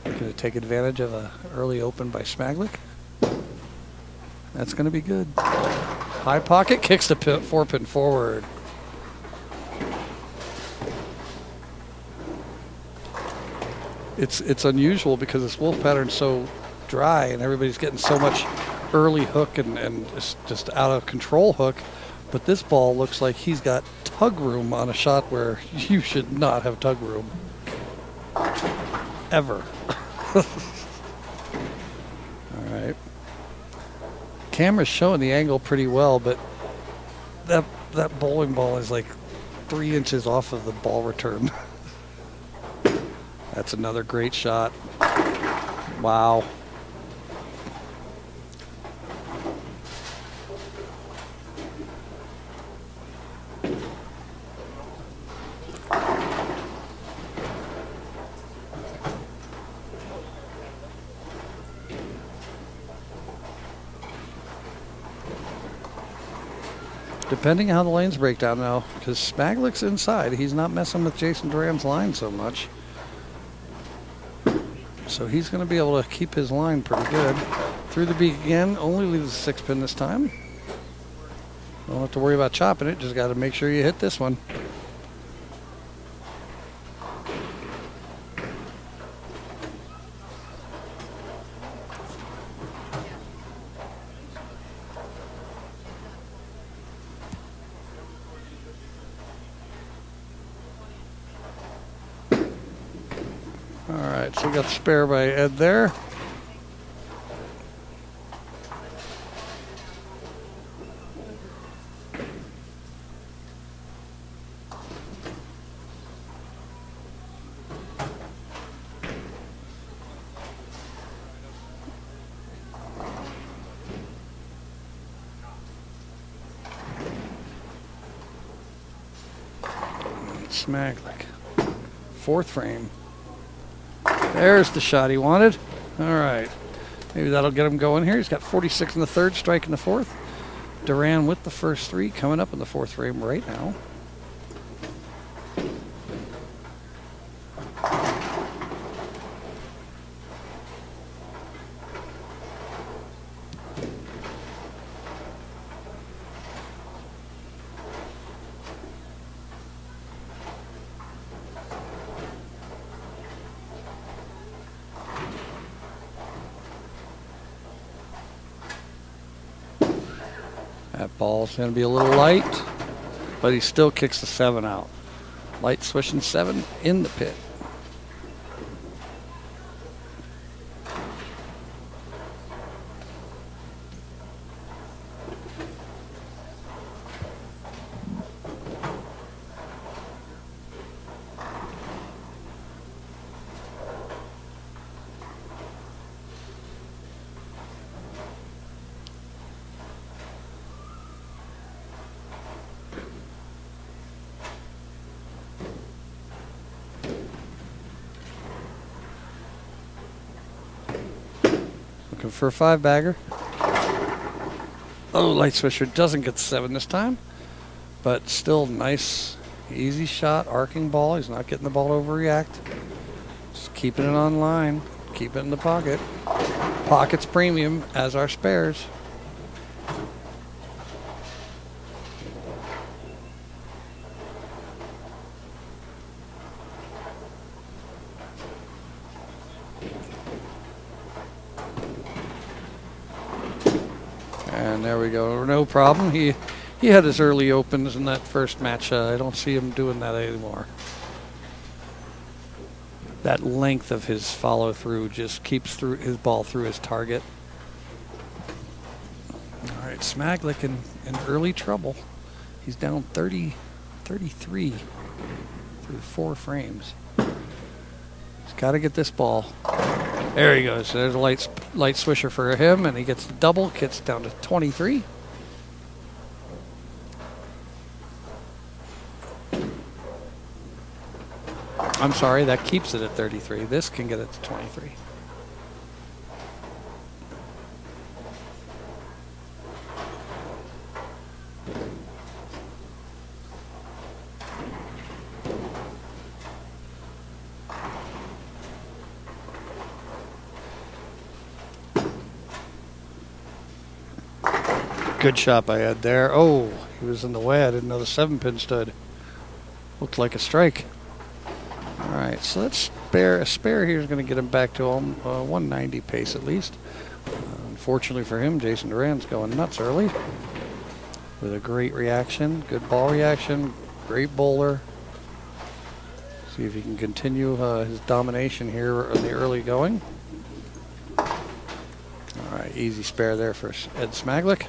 Looking to take advantage of an early open by Smaglick. That's going to be good. High pocket, kicks the 4-pin forward. It's unusual because this wolf pattern's so dry and everybody's getting so much early hook and just out of control hook. But this ball looks like he's got tug room on a shot where you should not have tug room. Ever. All right. Camera's showing the angle pretty well, but that bowling ball is like 3 inches off of the ball return. That's another great shot. Wow. Depending on how the lanes break down now, because Smaglick's inside, he's not messing with Jason Duran's line so much. So he's going to be able to keep his line pretty good. Through the beak again, only leaves a 6-pin this time. Don't have to worry about chopping it, just got to make sure you hit this one. So we got the spare by Ed there. Smaglick. 4th frame. There's the shot he wanted. All right. Maybe that'll get him going here. He's got 46 in the 3rd, striking the 4th. Duran with the first 3 coming up in the 4th frame right now. That ball's going to be a little light, but he still kicks the 7 out. Light swishing 7 in the pit. Looking for a 5-bagger. Oh, Light Swisher doesn't get the 7 this time, but still nice, easy shot, arcing ball. He's not getting the ball to overreact. Just keeping it on line, keep it in the pocket. Pocket's premium as our spares. And there we go, no problem. He had his early opens in that first match. I don't see him doing that anymore. That length of his follow through just keeps his ball through his target. All right, Smaglick in early trouble. He's down 33 through 4 frames. He's got to get this ball. There he goes. There's a light swisher for him, and he gets the double, gets down to 23. I'm sorry, that keeps it at 33. This can get it to 23. Good shot by Ed there. Oh, he was in the way. I didn't know the 7-pin stood. Looked like a strike. All right, so let's a spare here is going to get him back to 190 pace at least. Unfortunately for him, Jason Duran's going nuts early with a great reaction, good ball reaction, great bowler. See if he can continue his domination here in the early going. All right, easy spare there for Ed Smaglick.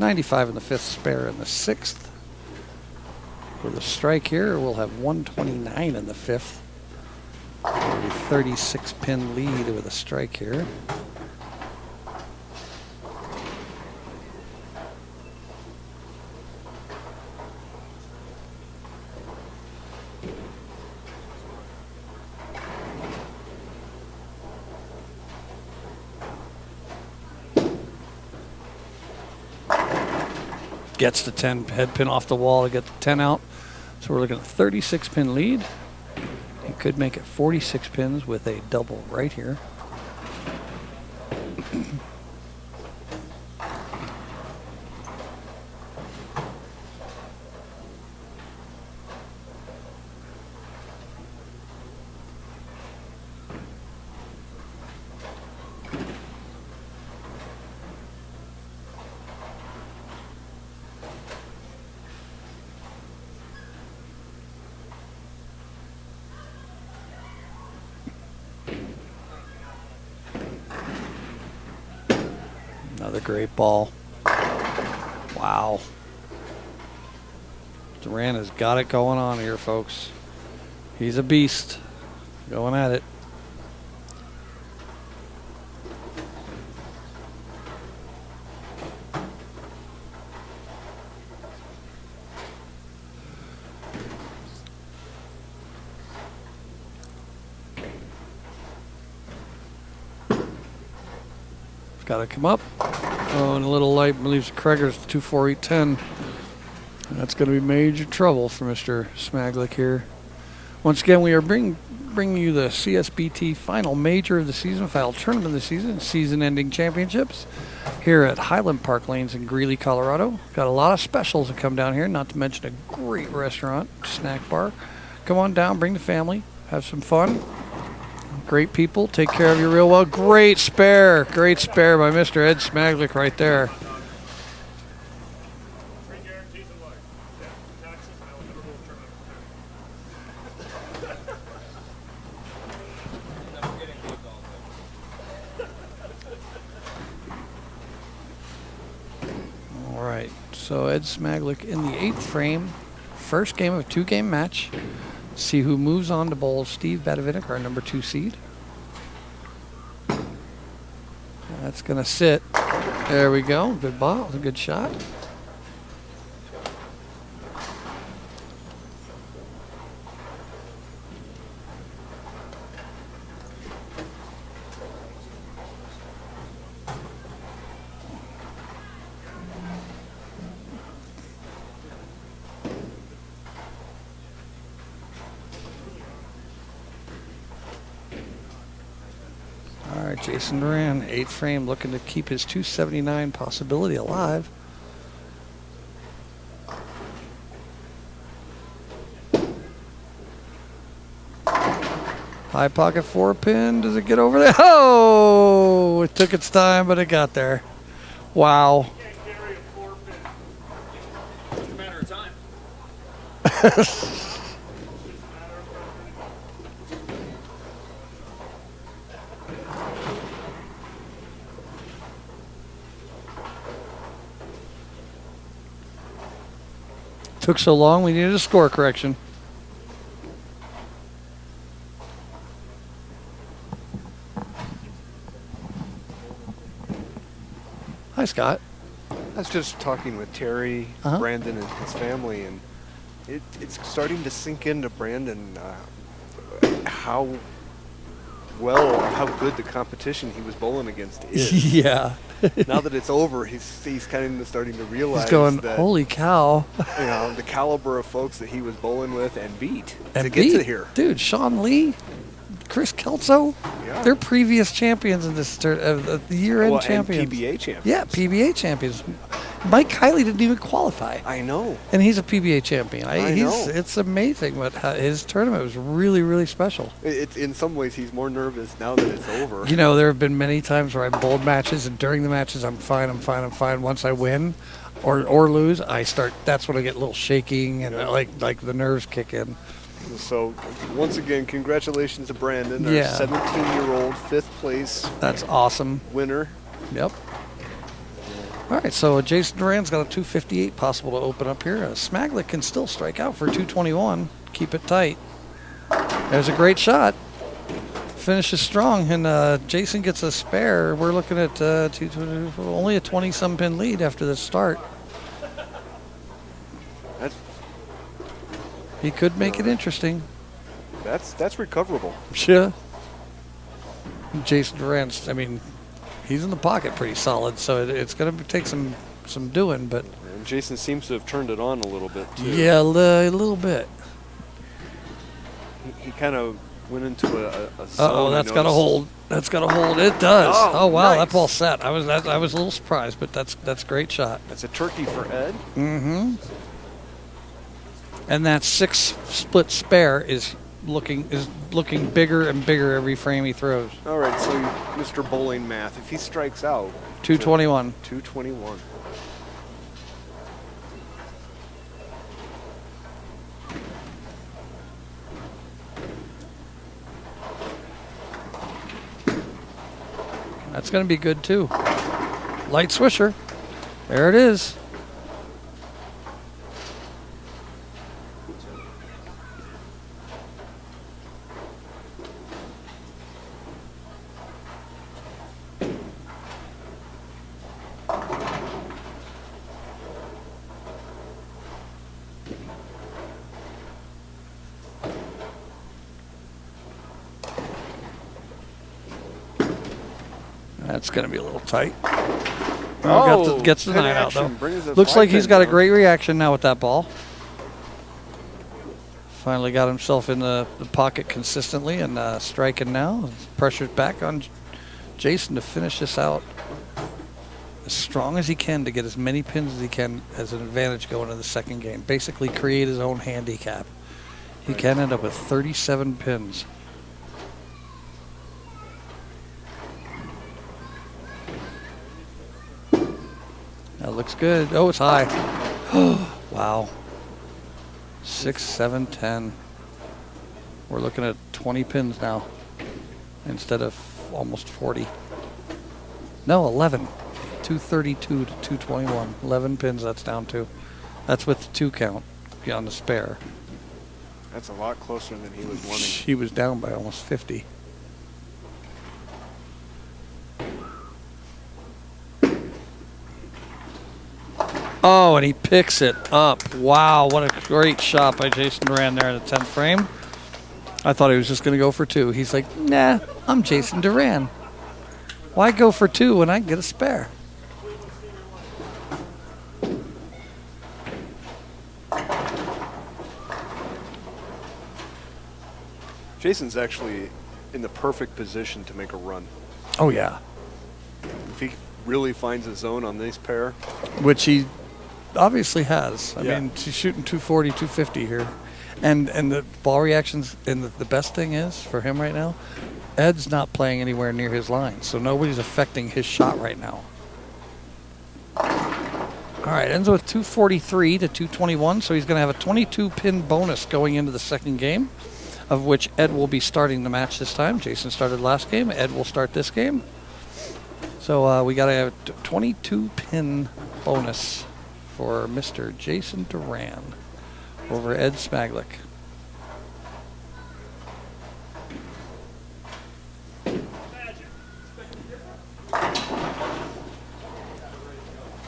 95 in the 5th, spare in the 6th. With a strike here, we'll have 129 in the 5th. 36-pin lead with a strike here. Gets the 10 head pin off the wall to get the 10 out. So we're looking at 36-pin lead. He could make it 46 pins with a double right here. Another great ball. Wow. Duran has got it going on here, folks. He's a beast. Going at it. Got to come up. Oh, and a little light leaves Kreger's 24810. That's going to be major trouble for Mr. Smaglick here. Once again, we are bringing you the CSBT final major of the season, final tournament of the season, season-ending championships here at Highland Park Lanes in Greeley, Colorado. Got a lot of specials that come down here, not to mention a great restaurant, snack bar. Come on down, bring the family, have some fun. Great people, take care of you real well. Great spare by Mr. Ed Smaglick right there. All right, so Ed Smaglick in the 8th frame. First game of a 2-game match. See who moves on to bowl Steve Bavinck, our number 2 seed. That's going to sit. There we go. Good ball. A good shot. All right, Jason Duran, 8th frame, looking to keep his 279 possibility alive. High pocket 4-pin. Does it get over there? Oh! It took its time, but it got there. Wow. Can't carry a 4-pin. It's a matter of time. Took so long, we needed a score correction. Hi, Scott. I was just talking with Terry, Brandon, and his family, and it's starting to sink into Brandon how good the competition he was bowling against is. Yeah. Now that it's over, he's kind of starting to realize He's going, that, holy cow. you know, the caliber of folks that he was bowling with and beat And to get to here. Dude, Sean Lee, Chris Kelso, Yeah. they're previous champions in this the year-end champions. And PBA champions. Yeah, PBA champions. Mike Kiley didn't even qualify. I know. And he's a PBA champion. I know. It's amazing, but his tournament was really, really special. In some ways, he's more nervous now that it's over. You know, there have been many times where I bowled matches, and during the matches, I'm fine. Once I win or lose, that's when I get a little shaking, and like the nerves kick in. So, once again, congratulations to Brandon, our 17-year-old 5th place. That's awesome. Winner. Yep. All right, so Jason Duran's got a 258 possible to open up here. Smaglick can still strike out for 221. Keep it tight. There's a great shot. Finishes strong, and Jason gets a spare. We're looking at only a 20-some pin lead after the start. He could make it interesting. That's recoverable. Sure. Jason Duran's, he's in the pocket pretty solid, so it's going to take some doing, but... And Jason seems to have turned it on a little bit, too. Yeah, a little bit. He kind of went into a zone. Uh-oh, that's got to hold. That's got to hold. It does. Oh wow, nice. That ball's set. I was a little surprised, but that's a great shot. That's a turkey for Ed. Mm-hmm. And that 6 split spare is looking bigger and bigger every frame he throws. All right, so Mr. Bowling math, if he strikes out, 221. 221. That's going to be good too. Light swisher. There it is. That's going to be a little tight. Gets the 9 out, though. Looks like he's got a great reaction now with that ball. Finally got himself in the pocket consistently and striking now. Pressure's back on Jason to finish this out as strong as he can to get as many pins as he can as an advantage going into the second game. Basically create his own handicap. He can end up with 37 pins. That looks good. Oh, it's high. Wow. 6, 7, 10. We're looking at 20 pins now instead of almost 40. No, 11. 232 to 221. 11 pins that's down to. That's with the 2 count on the spare. That's a lot closer than he was wanting. He was down by almost 50. Oh, and he picks it up. Wow, what a great shot by Jason Duran there in the 10th frame. I thought he was just going to go for 2. He's like, nah, I'm Jason Duran. Why go for 2 when I can get a spare? Jason's actually in the perfect position to make a run. Oh, yeah. If he really finds a zone on this pair. Which he obviously has. I Yeah. mean, he's shooting 240, 250 here. And the ball reactions, and the best thing is, for him right now, Ed's not playing anywhere near his line, so nobody's affecting his shot right now. All right, ends with 243 to 221, so he's going to have a 22-pin bonus going into the second game, of which Ed will be starting the match this time. Jason started last game. Ed will start this game. So we got a 22-pin bonus for Mr. Jason Duran over Ed Smaglick.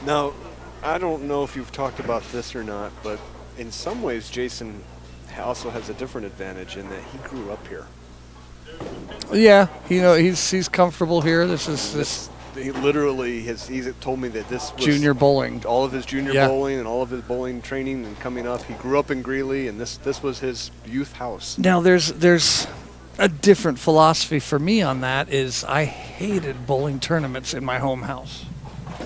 Now, I don't know if you've talked about this or not, but in some ways Jason also has a different advantage in that he grew up here. Yeah, you know, he's comfortable here. This he literally he's told me that this was junior bowling. All of his junior bowling and all of his bowling training and coming up. He grew up in Greeley, and this was his youth house. Now there's a different philosophy for me on that. Is I hated bowling tournaments in my home house.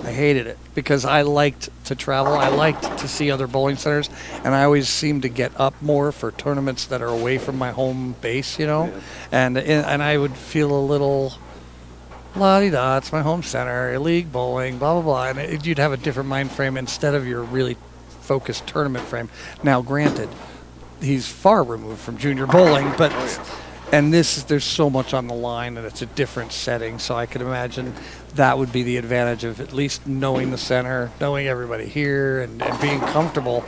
I hated it because I liked to travel. I liked to see other bowling centers, and I always seemed to get up more for tournaments that are away from my home base, you know. Yeah. And I would feel a little la-di-da, it's my home center, league bowling, blah, blah, blah. And you'd have a different mind frame instead of your really focused tournament frame. Now, granted, he's far removed from junior bowling, but and there's so much on the line, and it's a different setting, so I could imagine that would be the advantage of at least knowing the center, knowing everybody here, and being comfortable,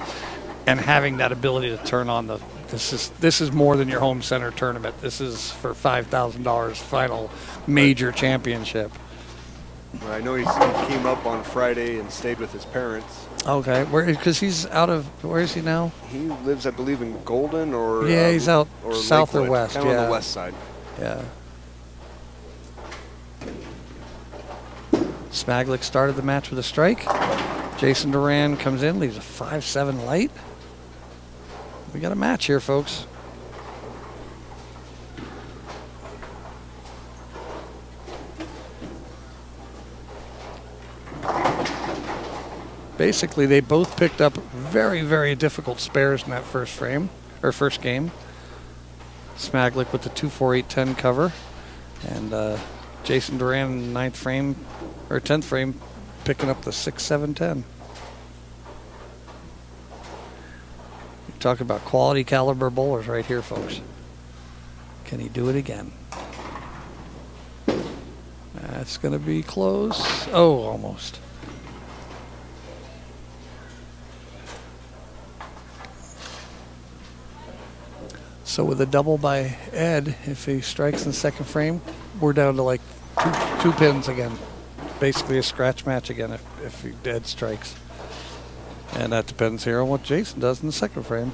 and having that ability to turn on the. This is more than your home center tournament. This is for $5,000 final major championship. Well, I know he came up on Friday and stayed with his parents. Okay, because he's out of, where is he now? He lives, I believe, in Golden or yeah, he's out or south Lakewood, or west. Kind of on the west side. Yeah. Smaglick started the match with a strike. Jason Duran comes in, leaves a 5-7 light. We got a match here, folks. Basically, they both picked up very, very difficult spares in that first frame, or first game. Smaglick with the 2-4-8-10 cover, and Jason Duran in the 9th frame, or 10th frame, picking up the 6-7-10. Talk about quality caliber bowlers right here, folks. Can he do it again? That's going to be close. Oh, almost. So with a double by Ed, if he strikes in the second frame, we're down to like two pins again. Basically a scratch match again if Ed strikes. And that depends here on what Jason does in the second frame.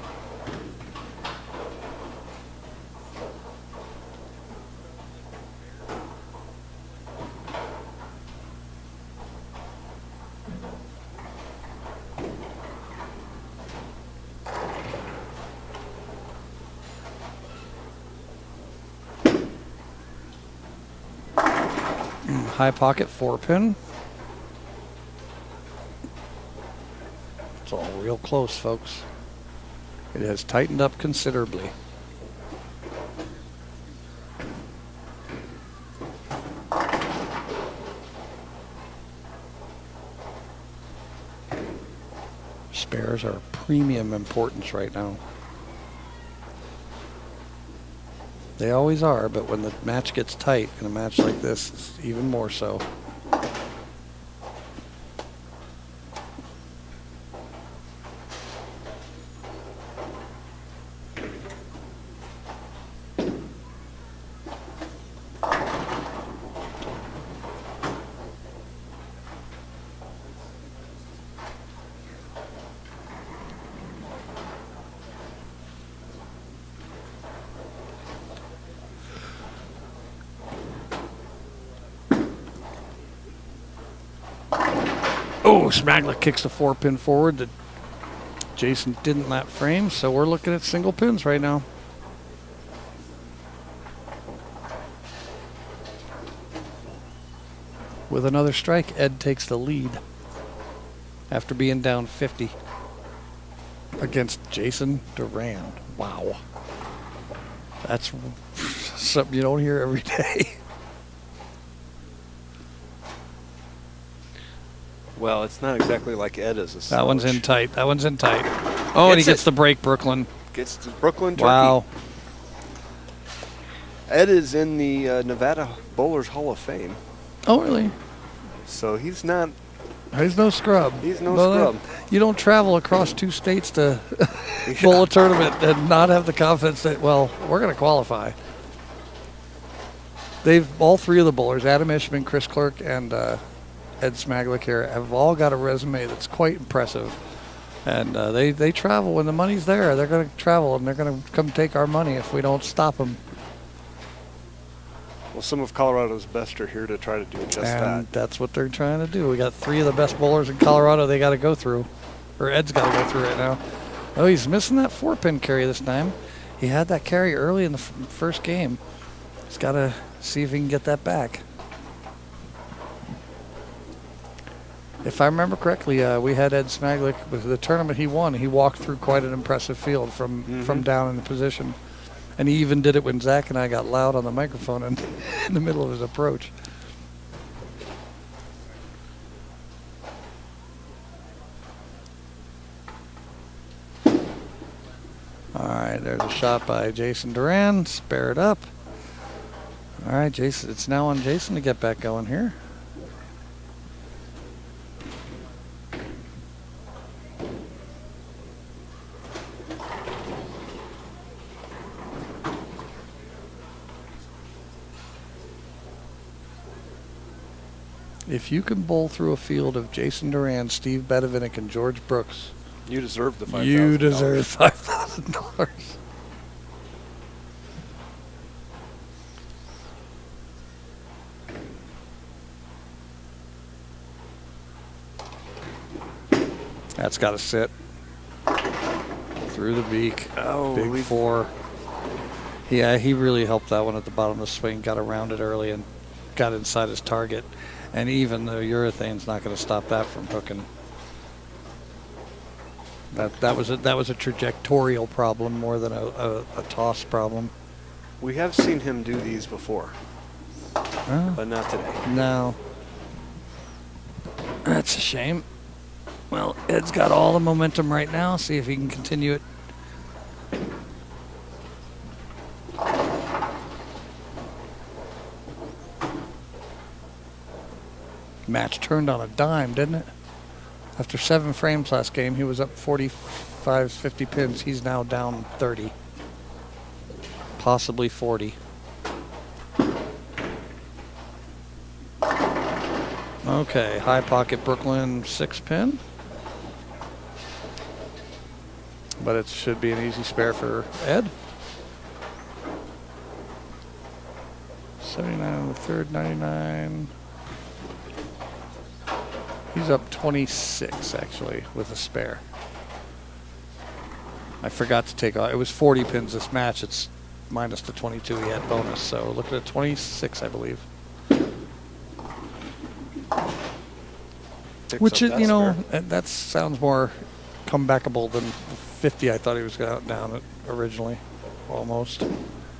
High pocket 4-pin. It's all real close, folks. It has tightened up considerably. Spares are premium importance right now. They always are, but when the match gets tight in a match like this, it's even more so. Oh, Smaglick kicks the 4-pin forward that Jason didn't that frame, so we're looking at single pins right now. With another strike, Ed takes the lead after being down 50 against Jason Duran. Wow. That's something you don't hear every day. Well, it's not exactly like Ed is a slouch. That one's in tight. That one's in tight. Oh, and he gets the break, Brooklyn. Gets the Brooklyn turkey. Wow. Ed is in the Nevada Bowlers Hall of Fame. Oh, really? So he's not... He's no scrub. He's no scrub. You don't travel across 2 states to bowl a tournament and not have the confidence that, well, we're going to qualify. All 3 of the bowlers, Adam Ishman, Chris Clerk, and Ed Smaglick here, have all got a resume that's quite impressive. And they travel when the money's there. They're going to travel, and they're going to come take our money if we don't stop them. Well, some of Colorado's best are here to try to do just that. And that's what they're trying to do. We got 3 of the best bowlers in Colorado they got to go through. Or Ed's got to go through right now. Oh, he's missing that 4-pin carry this time. He had that carry early in the first game. He's got to see if he can get that back. If I remember correctly, we had Ed Smaglick with the tournament he won. He walked through quite an impressive field from down in the position. And he even did it when Zach and I got loud on the microphone in the middle of his approach. All right, there's a shot by Jason Duran. Spare it up. All right, Jason. It's now on Jason to get back going here. If you can bowl through a field of Jason Duran, Steve Bavinck, and George Brooks, you deserve the $5,000. You deserve $5,000. That's got to sit through the beak. Oh, big 4. Yeah, he really helped that one at the bottom of the swing. Got around it early and got inside his target. And even the urethane's not going to stop that from hooking. That was a trajectorial problem more than a toss problem. We have seen him do these before, but not today. No. That's a shame. Well, Ed's got all the momentum right now. See if he can continue it. Match turned on a dime, didn't it? After 7 frames last game, he was up 45, 50 pins. He's now down 30, possibly 40. Okay, high pocket Brooklyn 6-pin. But it should be an easy spare for Ed. 79 on the third, 99. He's up 26, actually, with a spare. I forgot to take off. It was 40 pins this match. It's minus the 22 he had bonus. So look at 26, I believe. Which is, you know, that sounds more comebackable than 50 I thought he was down at originally, almost.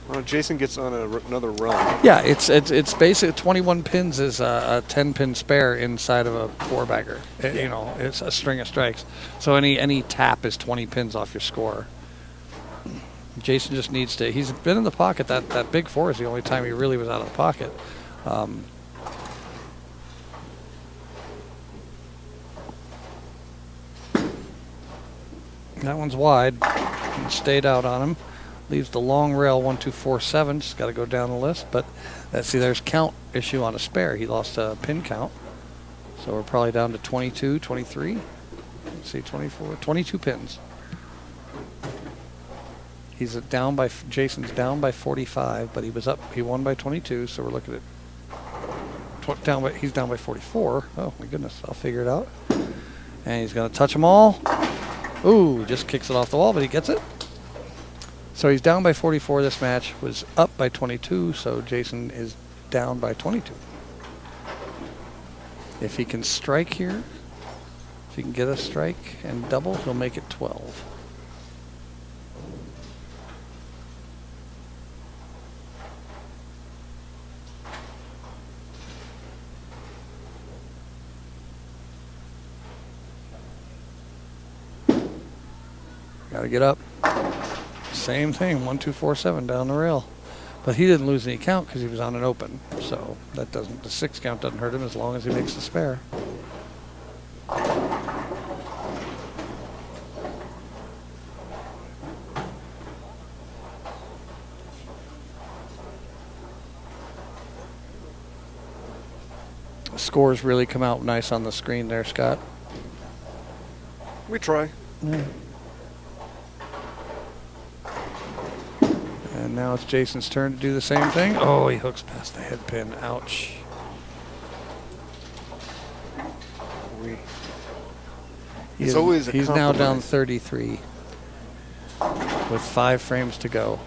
Well, Jason gets on another run. Yeah, it's basically 21 pins is a 10-pin spare inside of a 4-bagger. You know, it's a string of strikes. So any tap is 20 pins off your score. Jason just needs to. He's been in the pocket. That big 4 is the only time he really was out of the pocket. That one's wide. He stayed out on him. Leaves the long rail 1247. Just got to go down the list. But see, there's count issue on a spare. He lost a pin count. So we're probably down to 22, 23. Let's see, 24, 22 pins. He's down by, Jason's down by 45, but he was up, he won by 22. So we're looking at he's down by 44. Oh my goodness, I'll figure it out. And he's going to touch them all. Ooh, just kicks it off the wall, but he gets it. So he's down by 44. This match was up by 22, so Jason is down by 22. If he can strike here, if he can get a strike and double, he'll make it 12. Got to get up. Same thing, 1, 2, 4, 7 down the rail. But he didn't lose any count because he was on an open. So that doesn't, the 6 count doesn't hurt him as long as he makes the spare. The scores really come out nice on the screen there, Scott. We try. Yeah. And now it's Jason's turn to do the same thing. Oh, he hooks past the head pin. Ouch. He's now down 33 with 5 frames to go.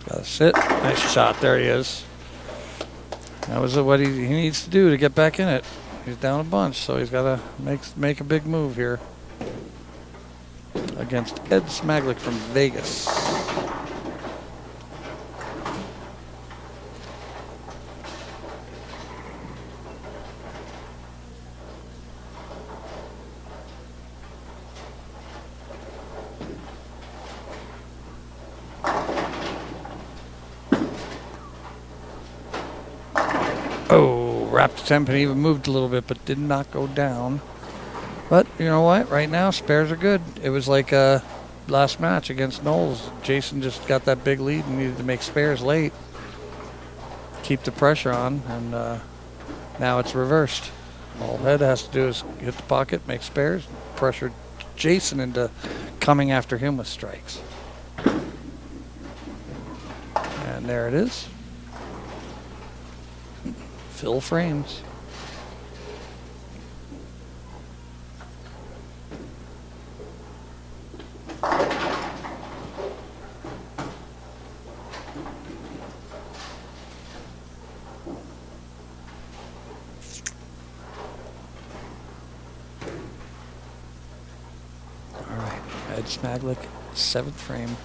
Got to sit. Nice shot. There he is. That was what he needs to do to get back in it. He's down a bunch, so he's got to make a big move here against Ed Smaglick from Vegas. Oh, wrapped 10 pin, even moved a little bit, but did not go down. But you know what? Right now, spares are good. It was like last match against Nolles. Jason just got that big lead and needed to make spares late. Keep the pressure on, and now it's reversed. All Ed has to do is hit the pocket, make spares, pressure Jason into coming after him with strikes. And there it is. Fill frames. Ed Smaglick, 7th frame,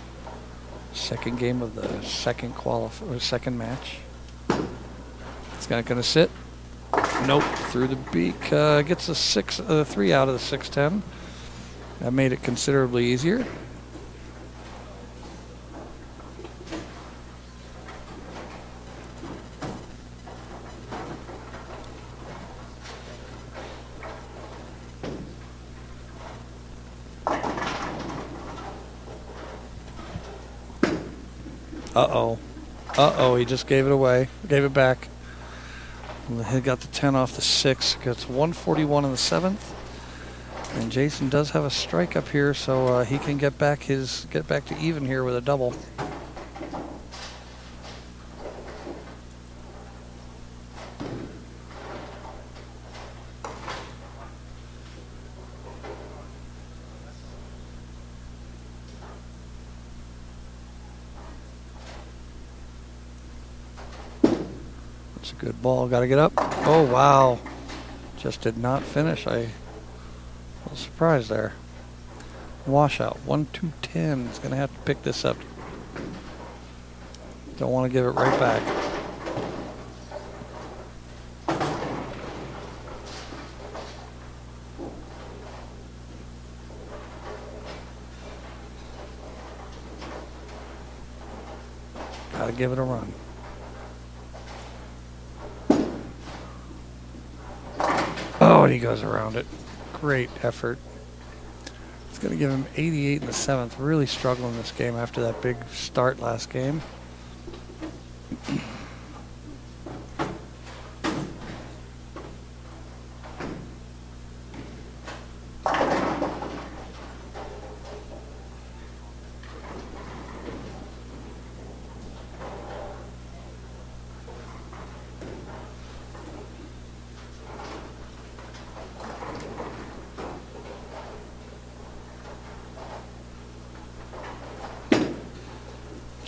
second game of the second match. It's not going to sit. Nope, through the beak. Gets a 3 out of the 610. That made it considerably easier. Uh-oh. Uh-oh, he just gave it away. Gave it back. He got the 10 off the 6. Gets 141 in the 7th. And Jason does have a strike up here, so he can get back to even here with a double. It's a good ball. Got to get up. Oh, wow. Just did not finish. I was surprised there. Washout. 1-2-10. He's going to have to pick this up. Don't want to give it right back. Got to give it a run. Oh, and he goes around it. Great effort. It's going to give him 88 in the 7th. Really struggling this game after that big start last game.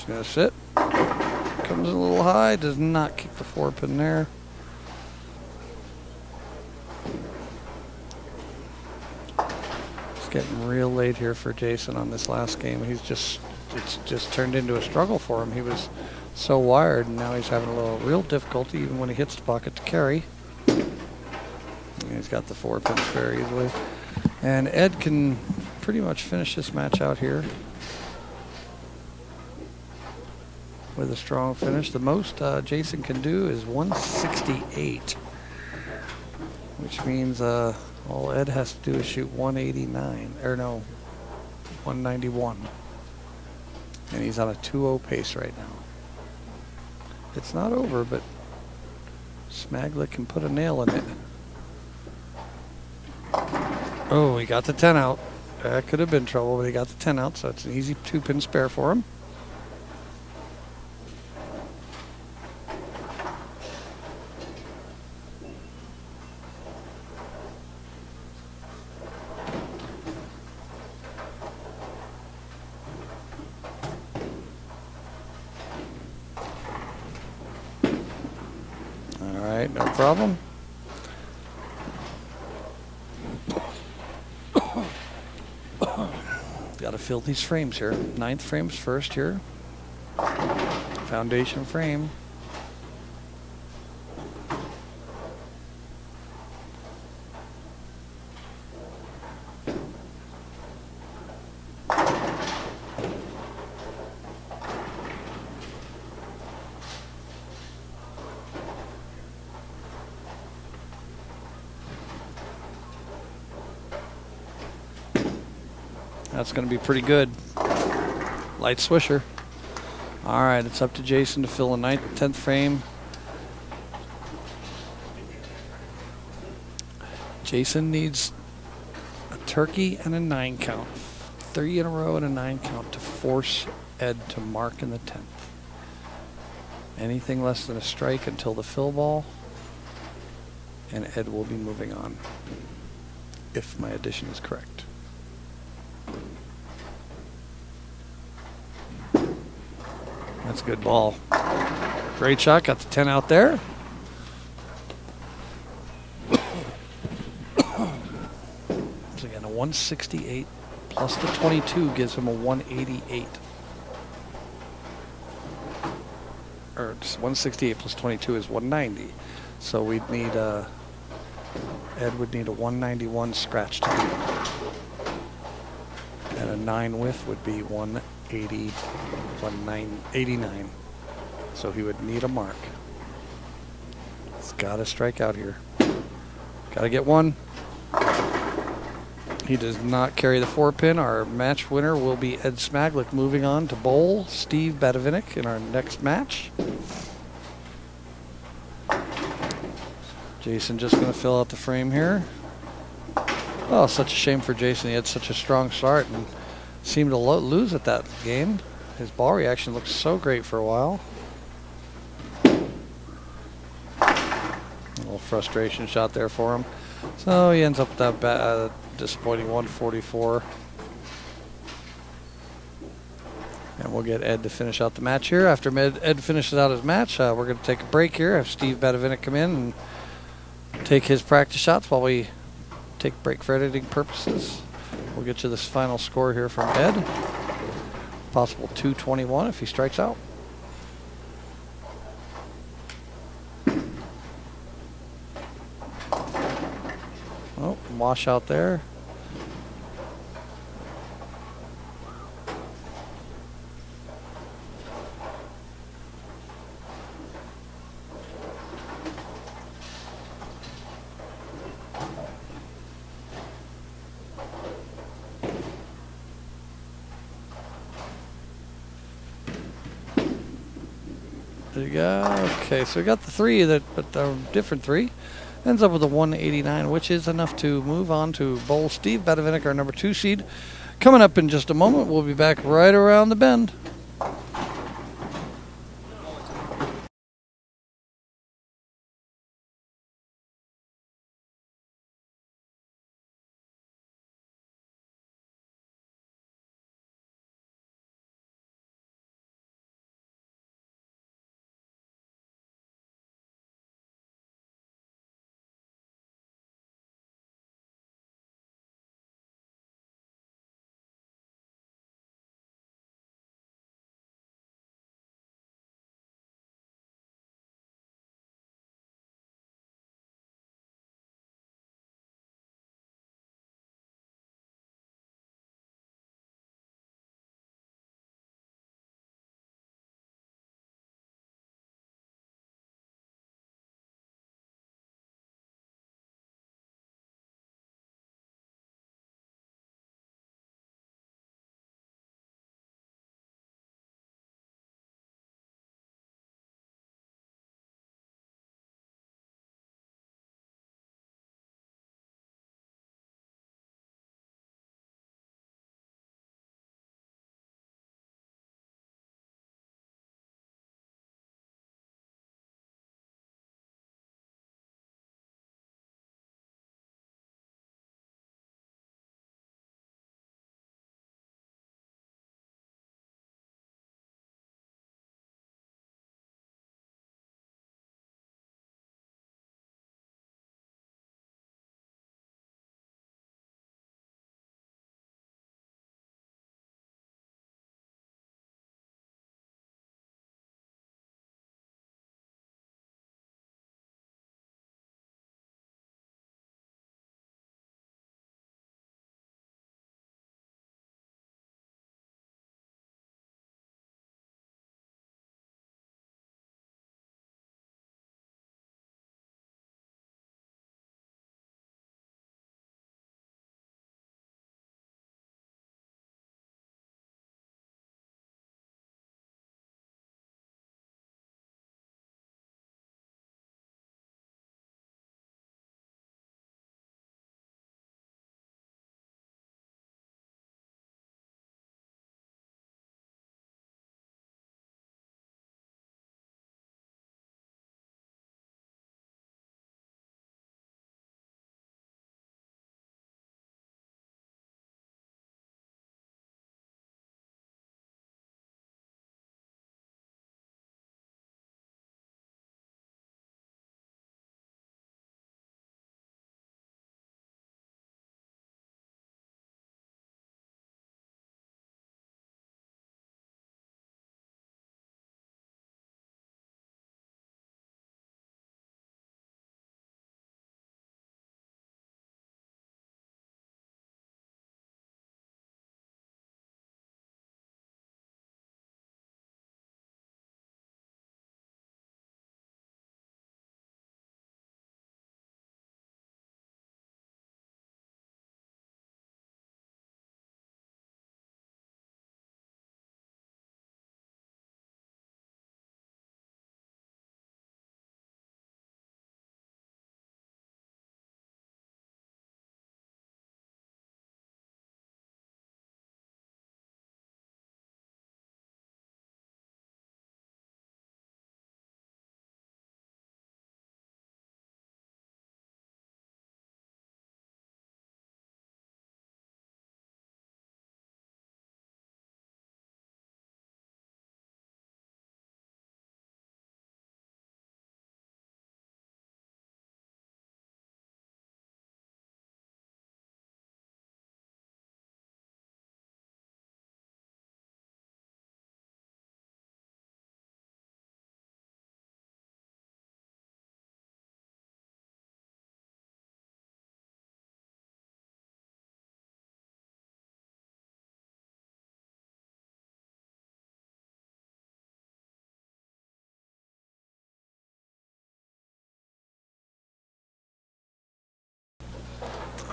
Gonna sit. Comes a little high. Does not kick the 4-pin there. It's getting real late here for Jason on this last game. It's just turned into a struggle for him. He was so wired, and now he's having a little real difficulty even when he hits the pocket to carry. And he's got the 4-pins very easily. And Ed can pretty much finish this match out here with a strong finish. The most Jason can do is 168, which means all Ed has to do is shoot 189, or no, 191. And he's on a 2-0 pace right now. It's not over, but Smaglick can put a nail in it. Oh, he got the 10 out. That could have been trouble, but he got the 10 out, so it's an easy 2-pin spare for him. No problem. Got to fill these frames here. 9th frames first here. Foundation frame. That's going to be pretty good. Light swisher. All right, it's up to Jason to fill a 9th, 10th frame. Jason needs a turkey and a 9 count. 3 in a row and a 9 count to force Ed to mark in the 10th. Anything less than a strike until the fill ball, and Ed will be moving on, if my addition is correct. That's a good ball. Great shot. Got the 10 out there. So again, a 168 plus the 22 gives him a 188. Or 168 plus 22 is 190. So we'd need Ed would need a 191 scratch to beat him. And a 9 width would be 180, 189. So he would need a mark. He's got to strike out here. Got to get one. He does not carry the 4-pin. Our match winner will be Ed Smaglick, moving on to bowl Steve Bavinck in our next match. Jason just going to fill out the frame here. Oh, such a shame for Jason. He had such a strong start and seemed to lose at that game. His ball reaction looked so great for a while. A little frustration shot there for him. So he ends up with that disappointing 144. And we'll get Ed to finish out the match here. After Ed finishes out his match, we're going to take a break here. Have Steve Bavinck come in and take his practice shots while we take a break for editing purposes. We'll get you this final score here from Ed. Possible 221 if he strikes out. Oh, wash out there. There you go. Okay, so we got the 3, but a different 3. Ends up with a 189, which is enough to move on to bowl Steve Bavinck, our number 2 seed. Coming up in just a moment, we'll be back right around the bend.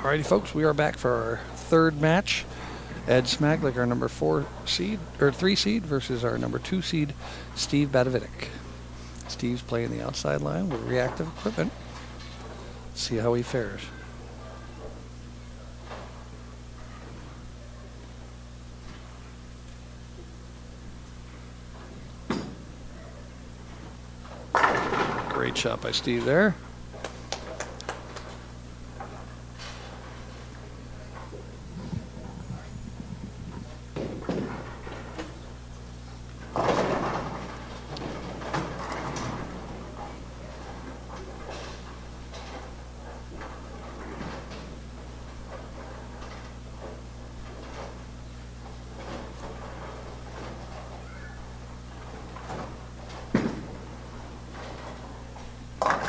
Alrighty, folks, we are back for our 3rd match. Ed Smaglick, our number 4 seed, or 3 seed, versus our number 2 seed, Steve Bavinck. Steve's playing the outside line with reactive equipment. See how he fares. Great shot by Steve there.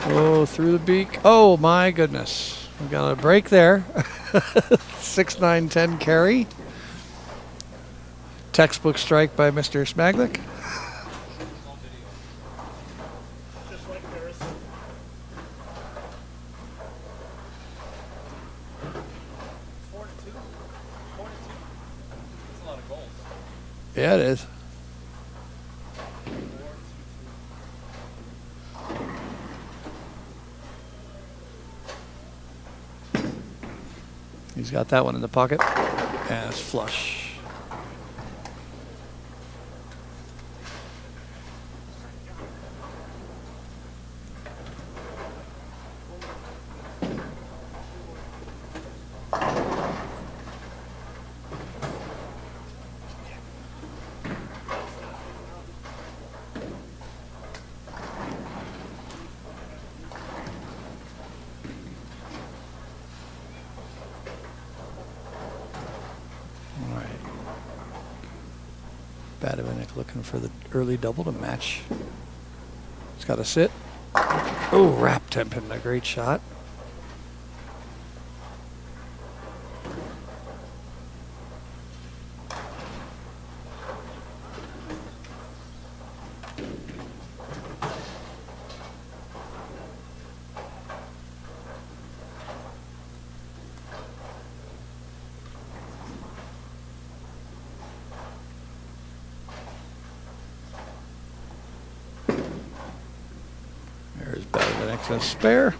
Oh, through the beak. Oh my goodness. We got a break there. 6-9-10 carry. Textbook strike by Mr. Smaglick. Yeah, it is. He's got that one in the pocket, and it's flush. Bavinck looking for the early double to match. It's got to sit. Oh, wrapped him in a great shot. There's Bavinck a spare.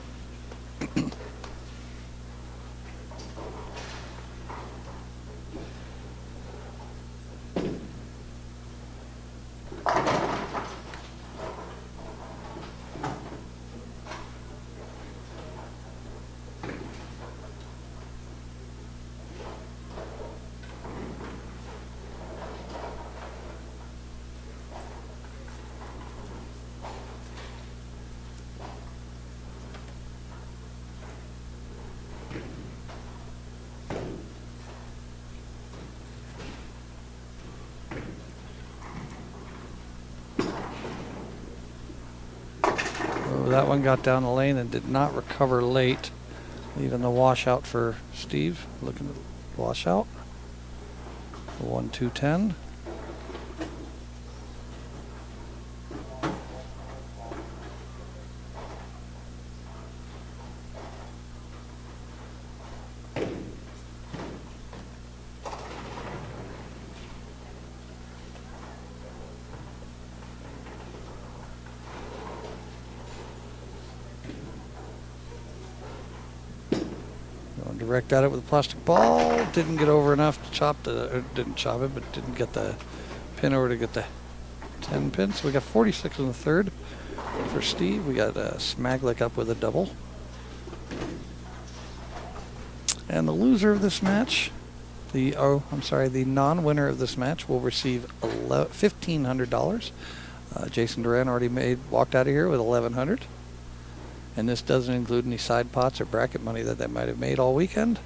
That one got down the lane and did not recover late, leaving the washout for Steve. Looking at the washout. 1-2-10. Direct at it with a plastic ball. Didn't get over enough to chop the, didn't chop it, but didn't get the pin over to get the 10 pin. So we got 46 in the third for Steve. We got Smaglick up with a double. And the loser of this match, the non-winner of this match will receive $1,500. Jason Duran already walked out of here with $1,100. And this doesn't include any side pots or bracket money that they might have made all weekend.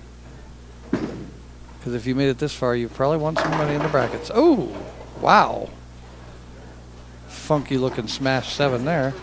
Because if you made it this far, you probably won some money in the brackets. Oh, wow. Funky looking smash 7 there.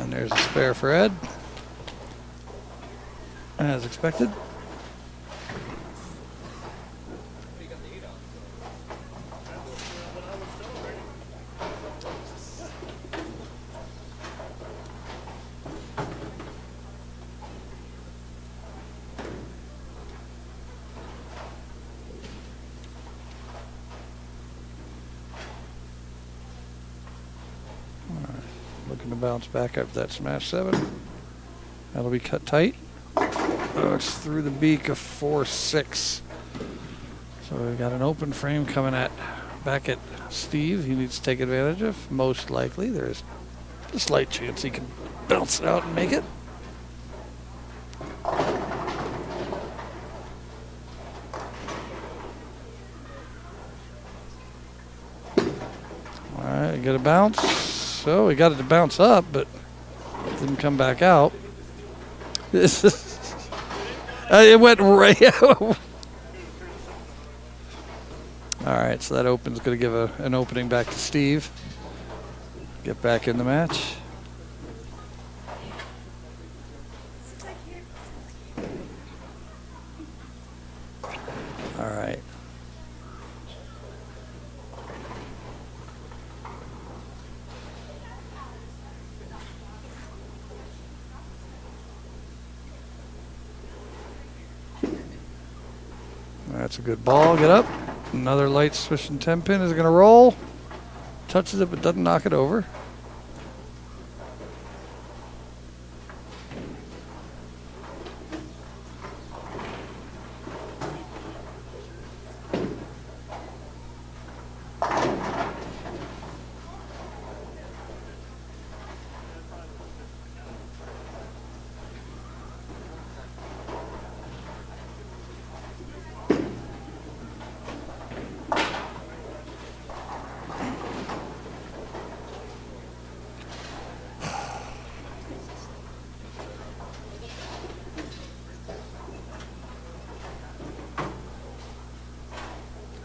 There's a spare for Ed, as expected. Looking to bounce back up that smash 7. That'll be cut tight. Oh, it's through the beak of 4-6. So we've got an open frame coming back at Steve. He needs to take advantage of. Most likely, there's a slight chance he can bounce it out and make it. All right, got a bounce. So we got it to bounce up, but didn't come back out. This is, it went right out. All right, so that open's going to give an opening back to Steve. Get back in the match. All right. That's a good ball. Get up. Another light swishing 10 pin is going to roll. Touches it but doesn't knock it over.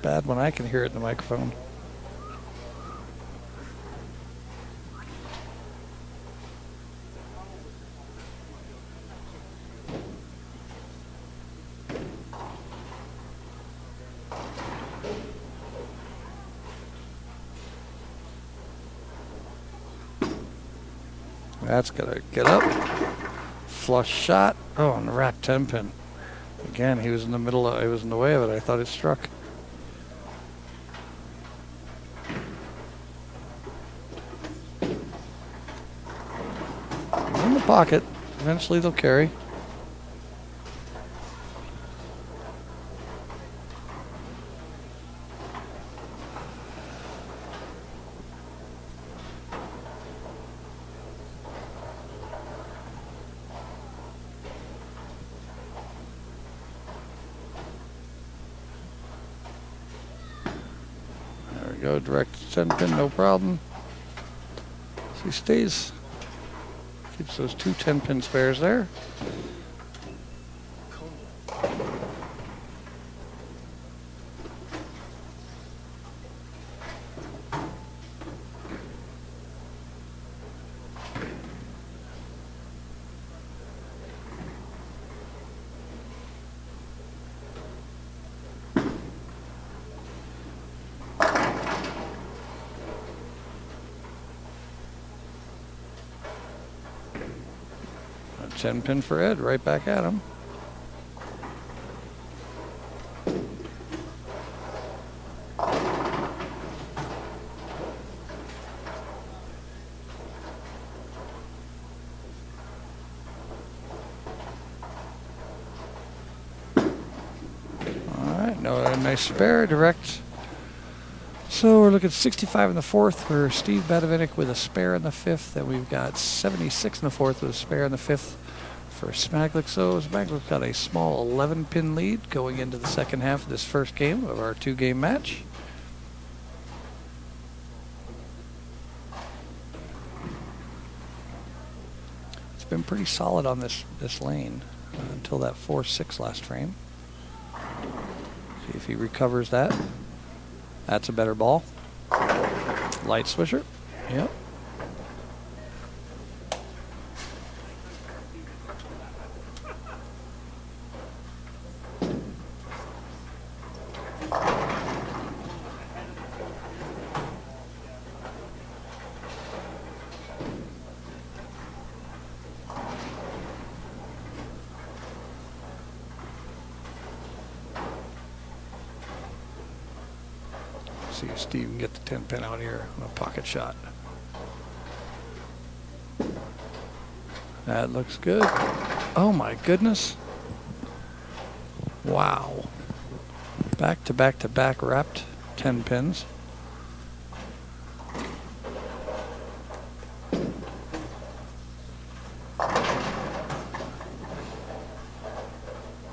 Bad when I can hear it in the microphone. That's gonna get up. Flush shot. Oh, and the rack 10 pin. Again, he was in the middle of, he was in the way of it. I thought it struck. In the pocket. Eventually they'll carry. There we go. Direct 10 pin, no problem. So he stays. Keeps those two 10-pin spares there. A 10-pin for Ed, right back at him. A nice spare, direct. So we're looking at 65 in the fourth for Steve Bavinck with a spare in the fifth. Then we've got 76 in the fourth with a spare in the fifth for Smaglick. So Smaglick's got a small 11-pin lead going into the second half of this first game of our two-game match. It's been pretty solid on this lane until that 4-6 last frame. See if he recovers that. That's a better ball. Light swisher. Yep. See if Steve can get the 10-pin out here on a pocket shot. That looks good. Oh my goodness. Wow. Back to back to back wrapped 10 pins.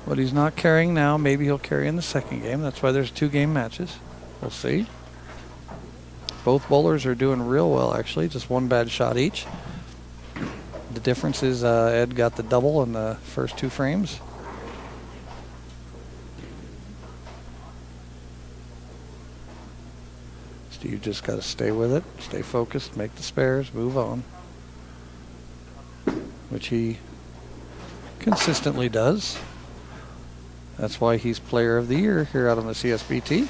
What he's not carrying now, maybe he'll carry in the second game. That's why there's 2 game matches. We'll see. Both bowlers are doing real well, actually. Just 1 bad shot each. The difference is Ed got the double in the first 2 frames. Steve just got to stay with it, stay focused, make the spares, move on. Which he consistently does. That's why he's Player of the Year here out on the CSBT.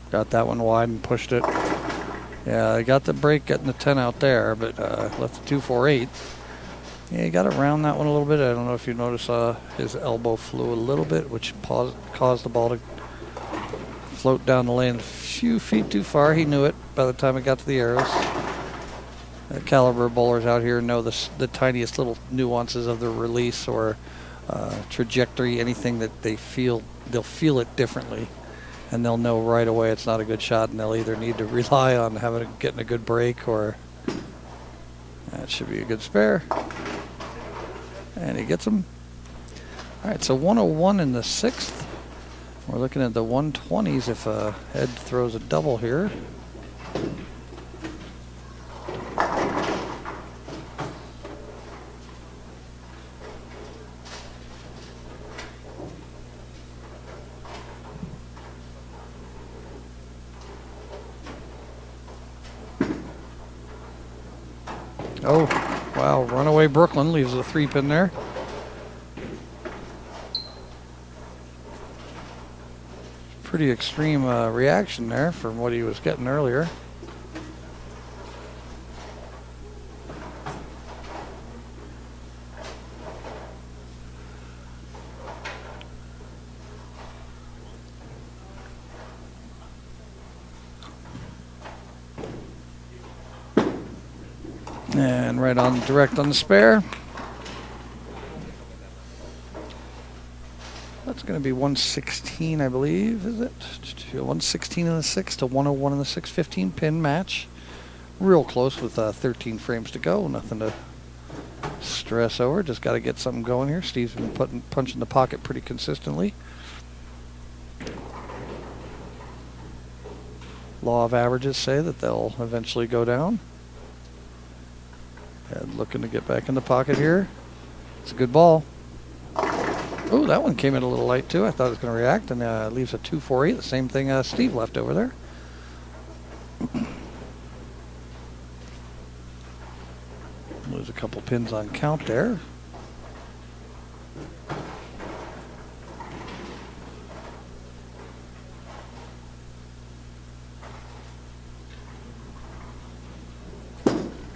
Got that one wide and pushed it. Yeah, I got the break getting the 10 out there, but left the 2-4-8. Yeah, you got to round that one a little bit. I don't know if you notice his elbow flew a little bit, which caused the ball to float down the lane a few feet too far. He knew it by the time it got to the arrows. Caliber bowlers out here know the tiniest little nuances of the release or trajectory, anything that they feel, they'll feel it differently. And they'll know right away it's not a good shot, and they'll either need to rely on getting a good break, or that should be a good spare. And he gets them. All right, so 101 in the 6th. We're looking at the 120s if Ed throws a double here. Oh, wow, runaway Brooklyn leaves a 3-pin there. Pretty extreme reaction there from what he was getting earlier. And right on, direct on the spare. That's going to be 116, I believe, is it? 116 in the 6th to 101 in the 6th, 15-pin match. Real close with 13 frames to go. Nothing to stress over. Just got to get something going here. Steve's been punching the pocket pretty consistently. Law of averages say that they'll eventually go down. And looking to get back in the pocket here. It's a good ball. Oh, that one came in a little light too. I thought it was going to react, and leaves a 2-4-8. The same thing Steve left over there. Lose a couple pins on count there.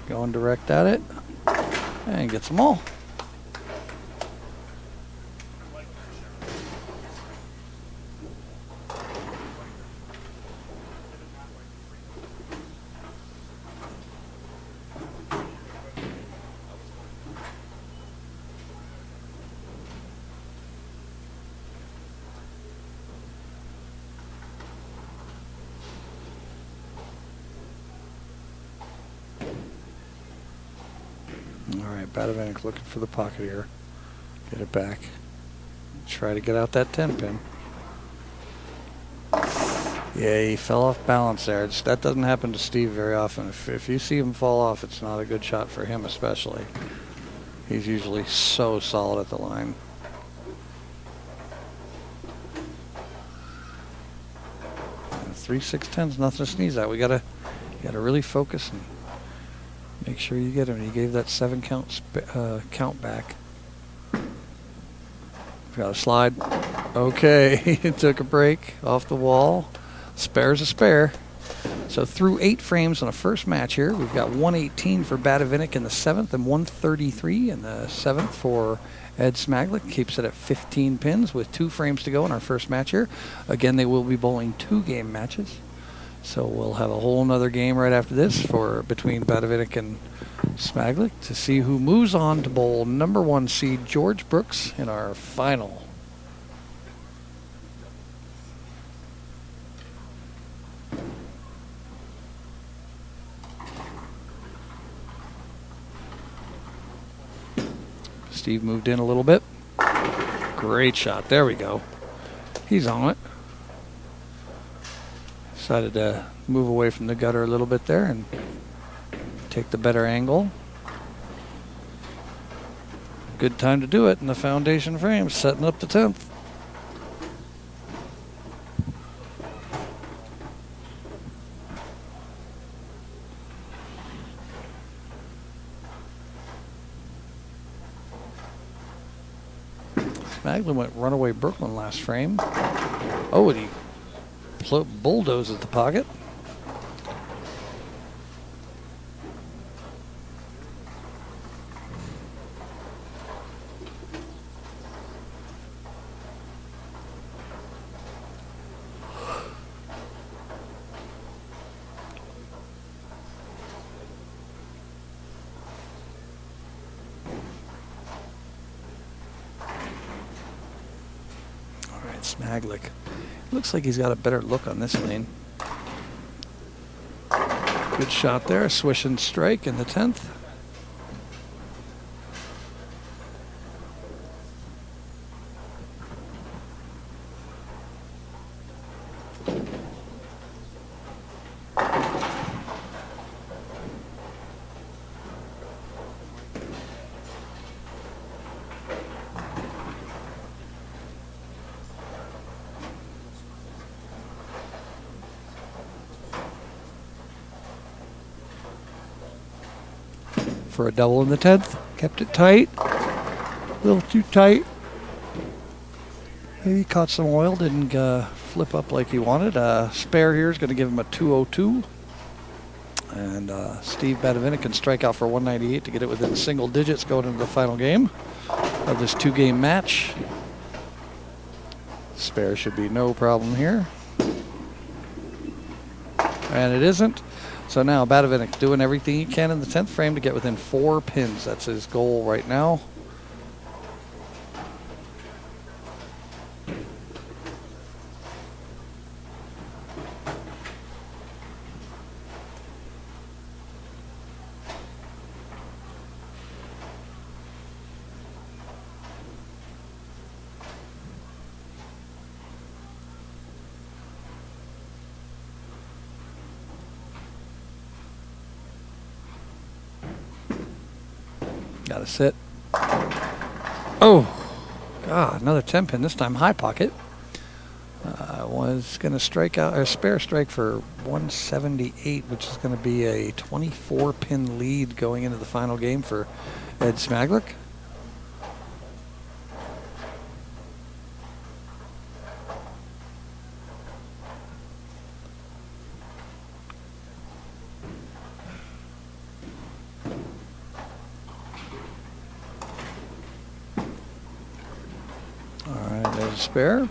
Going direct at it, and gets them all. Bavinck looking for the pocket here. Get it back. Try to get out that 10-pin. Yeah, he fell off balance there. That doesn't happen to Steve very often. If you see him fall off, it's not a good shot for him especially. He's usually so solid at the line. 3-6-10's nothing to sneeze at. You gotta really focus and make sure you get him. He gave that 7 count count back. Got a slide. Okay, he took a break off the wall. Spare's a spare. So through 8 frames on a first match here, we've got 118 for Bavinck in the 7th and 133 in the 7th for Ed Smaglick. Keeps it at 15 pins with 2 frames to go in our first match here. Again, they will be bowling 2-game matches. So we'll have a whole nother game right after this between Bavinck and Smaglick to see who moves on to bowl number 1 seed George Brooks in our final. Steve moved in a little bit. Great shot. There we go. He's on it. Decided to move away from the gutter a little bit there and take the better angle. Good time to do it in the foundation frame, setting up the 10th. Smaglick went runaway Brooklyn last frame. Oh, and he bulldozed at the pocket. Smaglick. Looks like he's got a better look on this lane. Good shot there, a swish and strike in the 10th. For a double in the 10th. Kept it tight. A little too tight. Maybe caught some oil. Didn't flip up like he wanted. Spare here is going to give him a 202. And Steve Bavinck can strike out for 198 to get it within single digits going into the final game of this 2-game match. Spare should be no problem here. And it isn't. So now Bavinck doing everything he can in the 10th frame to get within 4 pins. That's his goal right now. Got to sit. Oh, God, another 10 pin, this time high pocket. Was going to strike out, or spare strike for 178, which is going to be a 24 pin lead going into the final game for Ed Smaglick. There's a spare.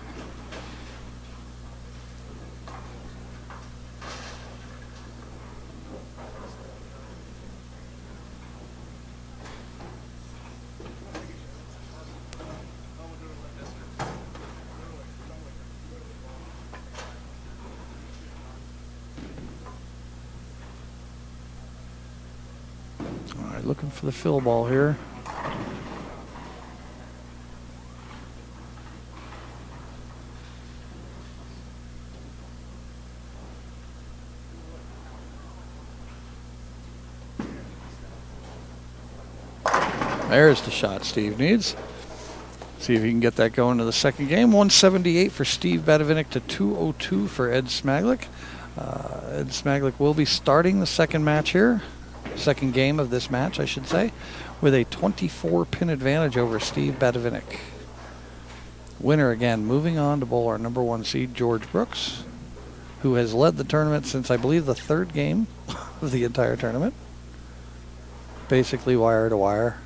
All right, looking for the fill ball here. There's the shot Steve needs. See if he can get that going to the second game. 178 for Steve Bavinck to 202 for Ed Smaglick. Ed Smaglick will be starting the second match here. Second game of this match, I should say, with a 24-pin advantage over Steve Bavinck. Winner again, moving on to bowl our number 1 seed, George Brooks, who has led the tournament since, I believe, the third game of the entire tournament. Basically wire to wire.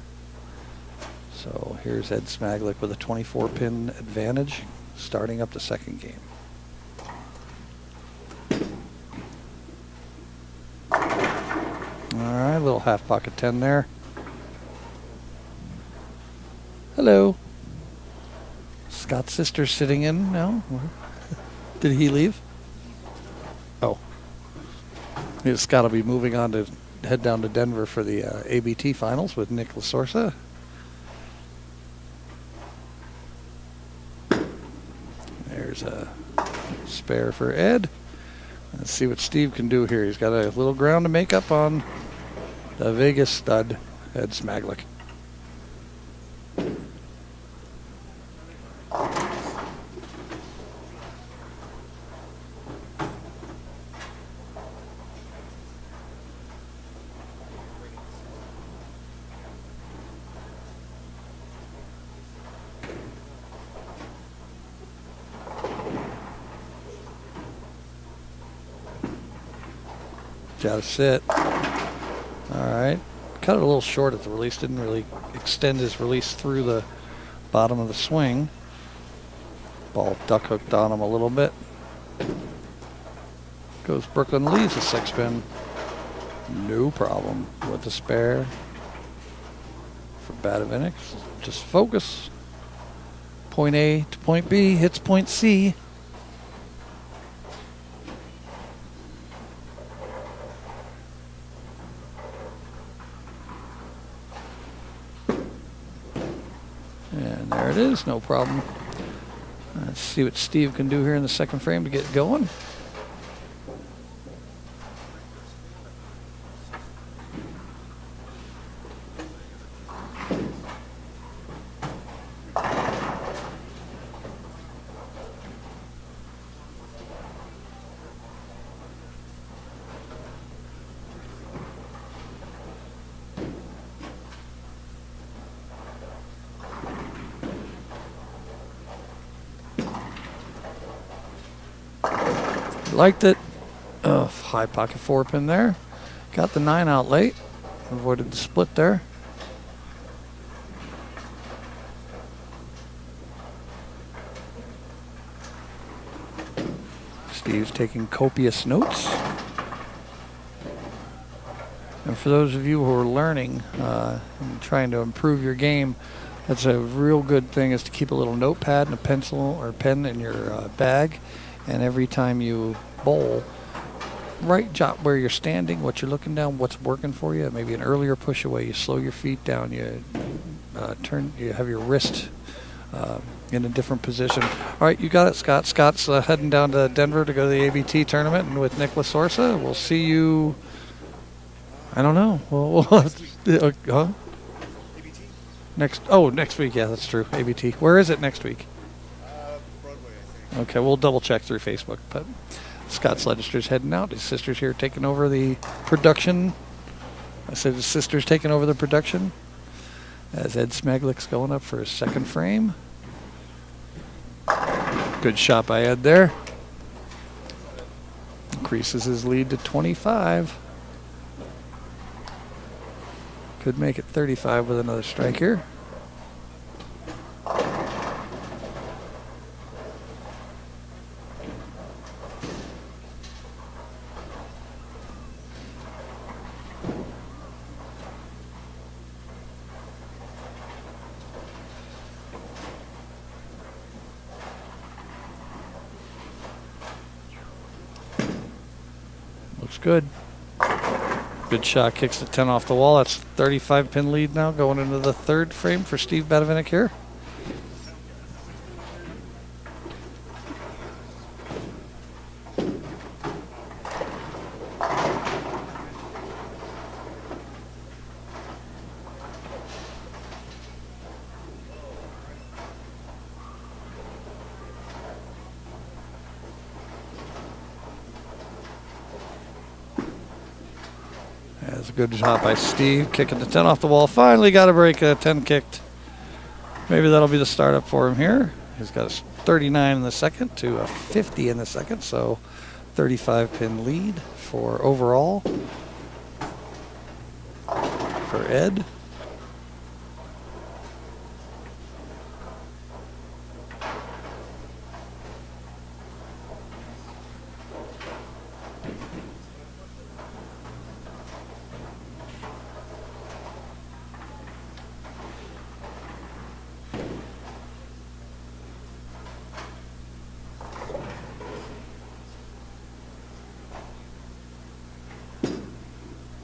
So here's Ed Smaglick with a 24-pin advantage, starting up the second game. All right, little half pocket 10 there. Hello. Scott's sister sitting in now. Did he leave? Oh. Scott will be moving on to head down to Denver for the ABT finals with Nick Lasorsa. There's a spare for Ed. Let's see what Steve can do here. He's got a little ground to make up on the Vegas stud, Ed Smaglick. Got to sit. All right. Cut it a little short at the release. Didn't really extend his release through the bottom of the swing. Ball duck hooked on him a little bit. Goes Brooklyn, leaves a 6-pin. No problem with the spare for Bavinck. Just focus. Point A to point B, hits point C. And there it is, no problem. Let's see what Steve can do here in the second frame to get going. Liked it. Oh, high pocket 4-pin there. Got the 9 out late. Avoided the split there. Steve's taking copious notes. And for those of you who are learning and trying to improve your game, that's a real good thing, is to keep a little notepad and a pencil or pen in your bag. And every time you bowl, jot where you're standing, what you're looking down, what's working for you. Maybe an earlier push away, you slow your feet down, you you have your wrist in a different position. All right, you got it, Scott. Scott's heading down to Denver to go to the ABT tournament and with Nick Lasorsa. We'll see you. I don't know. We'll have to, huh? Next week. Yeah, that's true. ABT. Where is it next week? Okay, we'll double check through Facebook. But Scott's Legister's heading out. His sister's here taking over the production. I said his sister's taking over the production. As Ed Smaglick's going up for his second frame. Good shot by Ed there. Increases his lead to 25. Could make it 35 with another strike here. Looks good. Good shot, kicks the 10 off the wall. That's 35-pin lead now going into the third frame for Steve Bavinck here. That's a good job by Steve, kicking the 10 off the wall. Finally got a break, 10 kicked. Maybe that'll be the startup for him here. He's got a 39 in the second to a 50 in the second, so 35-pin lead for overall for Ed.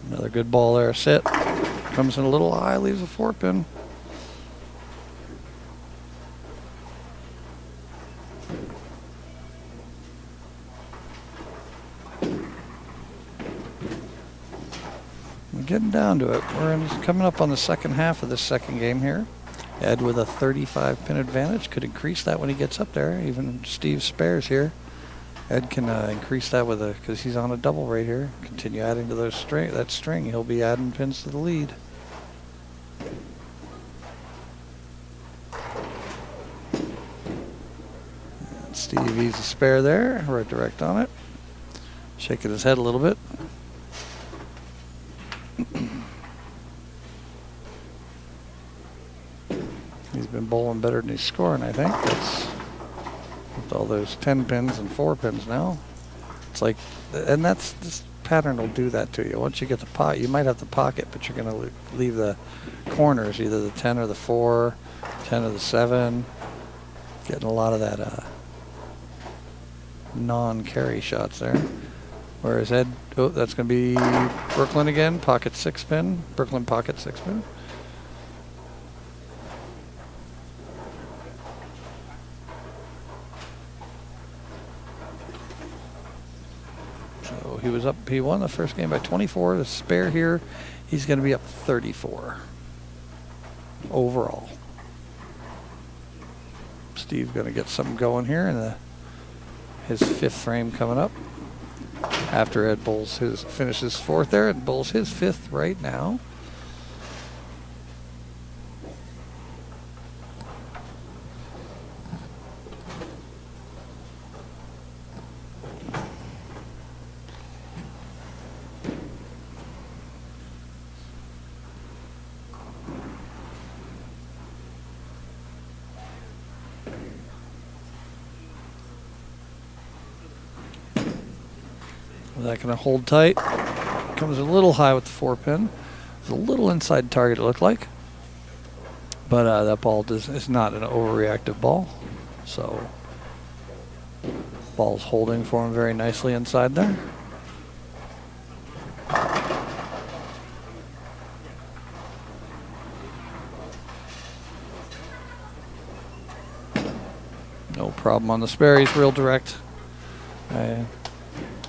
Another good ball there, sit. Comes in a little high, leaves a 4-pin. We're getting down to it. We're coming up on the second half of this second game here. Ed with a 35-pin advantage. Could increase that when he gets up there. Even Steve spares here. Ed can increase that with because he's on a double right here. Continue adding to those that string. He'll be adding pins to the lead. And Steve eases a spare there, right direct on it. Shaking his head a little bit. He's been bowling better than he's scoring, I think. That's with all those 10 pins and 4 pins now. It's like, and this pattern will do that to you. Once you get the pot, you might have the pocket, but you're going to leave the corners, either the 10 or the 4, 10 or the 7. Getting a lot of that non-carry shots there. Whereas Ed, oh, that's going to be Brooklyn again, pocket 6-pin. Brooklyn pocket 6-pin. So he was up, he won the first game by 24. The spare here, he's going to be up 34 overall. Steve's going to get something going here in his 5th frame coming up. After Ed bowls finishes 4th there, Ed bowls his 5th right now. That going to hold tight. Comes a little high with the 4-pin. It's a little inside target, it looked like. But that ball is not an overreactive ball. So, ball's holding for him very nicely inside there. No problem on the spare. He's real direct.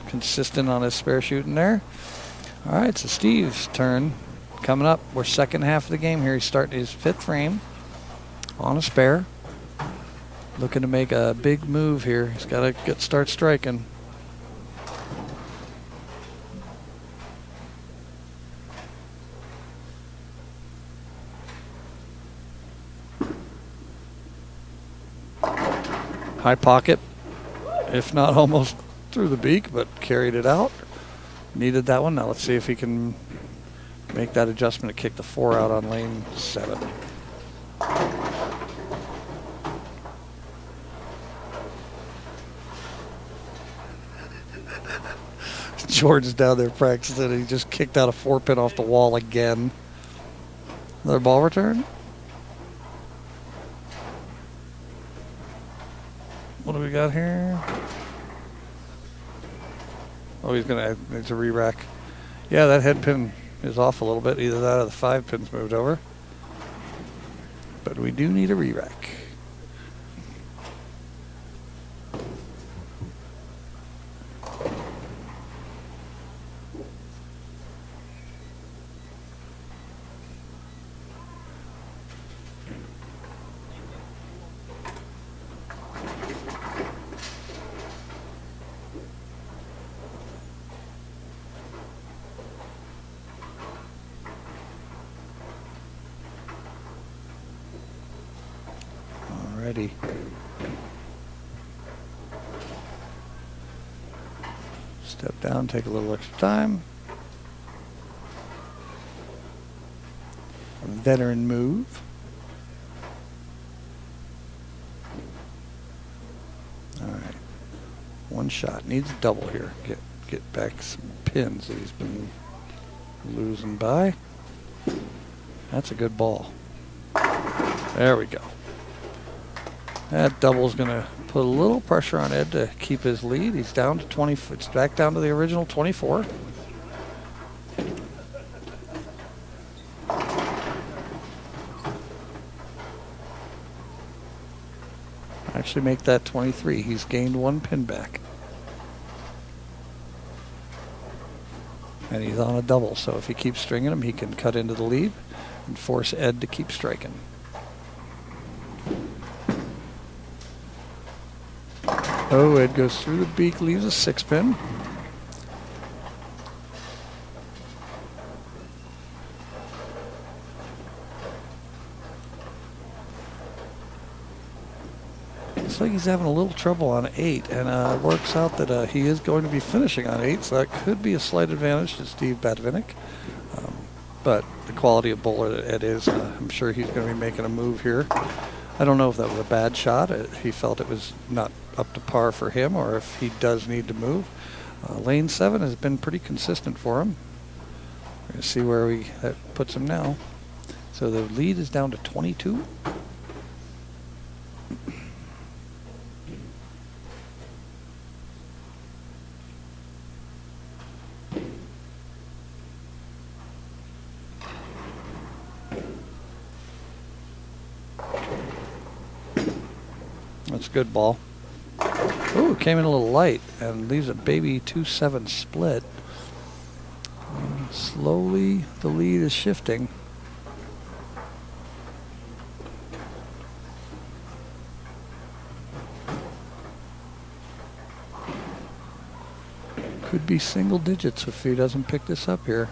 Consistent on his spare shooting there. All right, so Steve's turn coming up. We're second half of the game here. He's starting his 5th frame on a spare. Looking to make a big move here. He's got to start striking. High pocket, if not almost through the beak, but carried it out. Needed that one. Now let's see if he can make that adjustment to kick the 4 out on lane 7. George is down there practicing. He just kicked out a 4-pin off the wall again. Another ball return. What do we got here? Oh, he's going to need to re-rack. Yeah, that head pin is off a little bit. Either that or the 5 pins moved over. But we do need a re-rack. ready. Step down, take a little extra time. A veteran move. All right. One shot. Needs a double here. Get back some pins that he's been losing by. That's a good ball. There we go. That double's going to put a little pressure on Ed to keep his lead. He's down to 20. It's back down to the original 24. Actually make that 23. He's gained one pin back. And he's on a double, so if he keeps stringing him, he can cut into the lead and force Ed to keep striking. Oh, Ed goes through the beak, leaves a 6 pin. Looks like he's having a little trouble on 8, and it works out that he is going to be finishing on 8, so that could be a slight advantage to Steve Bavinck. But the quality of bowler that Ed is, I'm sure he's going to be making a move here. I don't know if that was a bad shot. He felt it was not up to par for him, or if he does need to move. Lane 7 has been pretty consistent for him. We're going to see where that puts him now. So the lead is down to 22. That's a good ball. Ooh, came in a little light and leaves a baby 2-7 split. Slowly, the lead is shifting. Could be single digits if he doesn't pick this up here.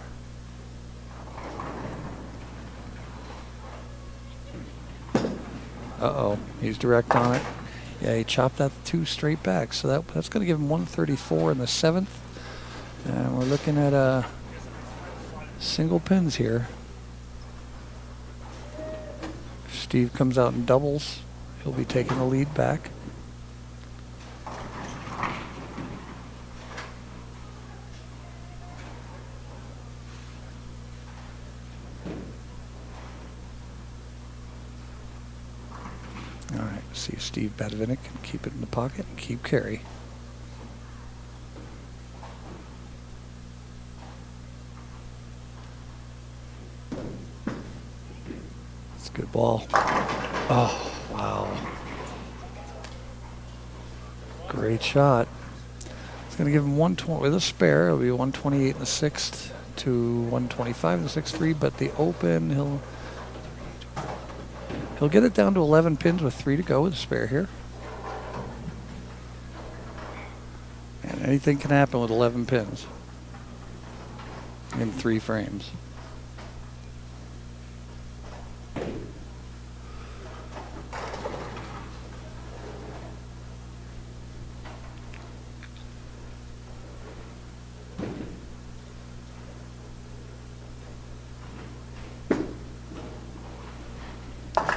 Uh-oh, he's direct on it. Yeah, he chopped that 2 straight back, so that's going to give him 134 in the 7th. And we're looking at single pins here. If Steve comes out in doubles, he'll be taking the lead back. All right, see if Steve Bavinck can keep it in the pocket and keep carry. It's a good ball. Oh, wow. Great shot. It's going to give him 120 with a spare. It'll be 128 in the 6th to 125 in the 6th, but the open, he'll get it down to 11 pins with 3 to go with a spare here. And anything can happen with 11 pins in 3 frames.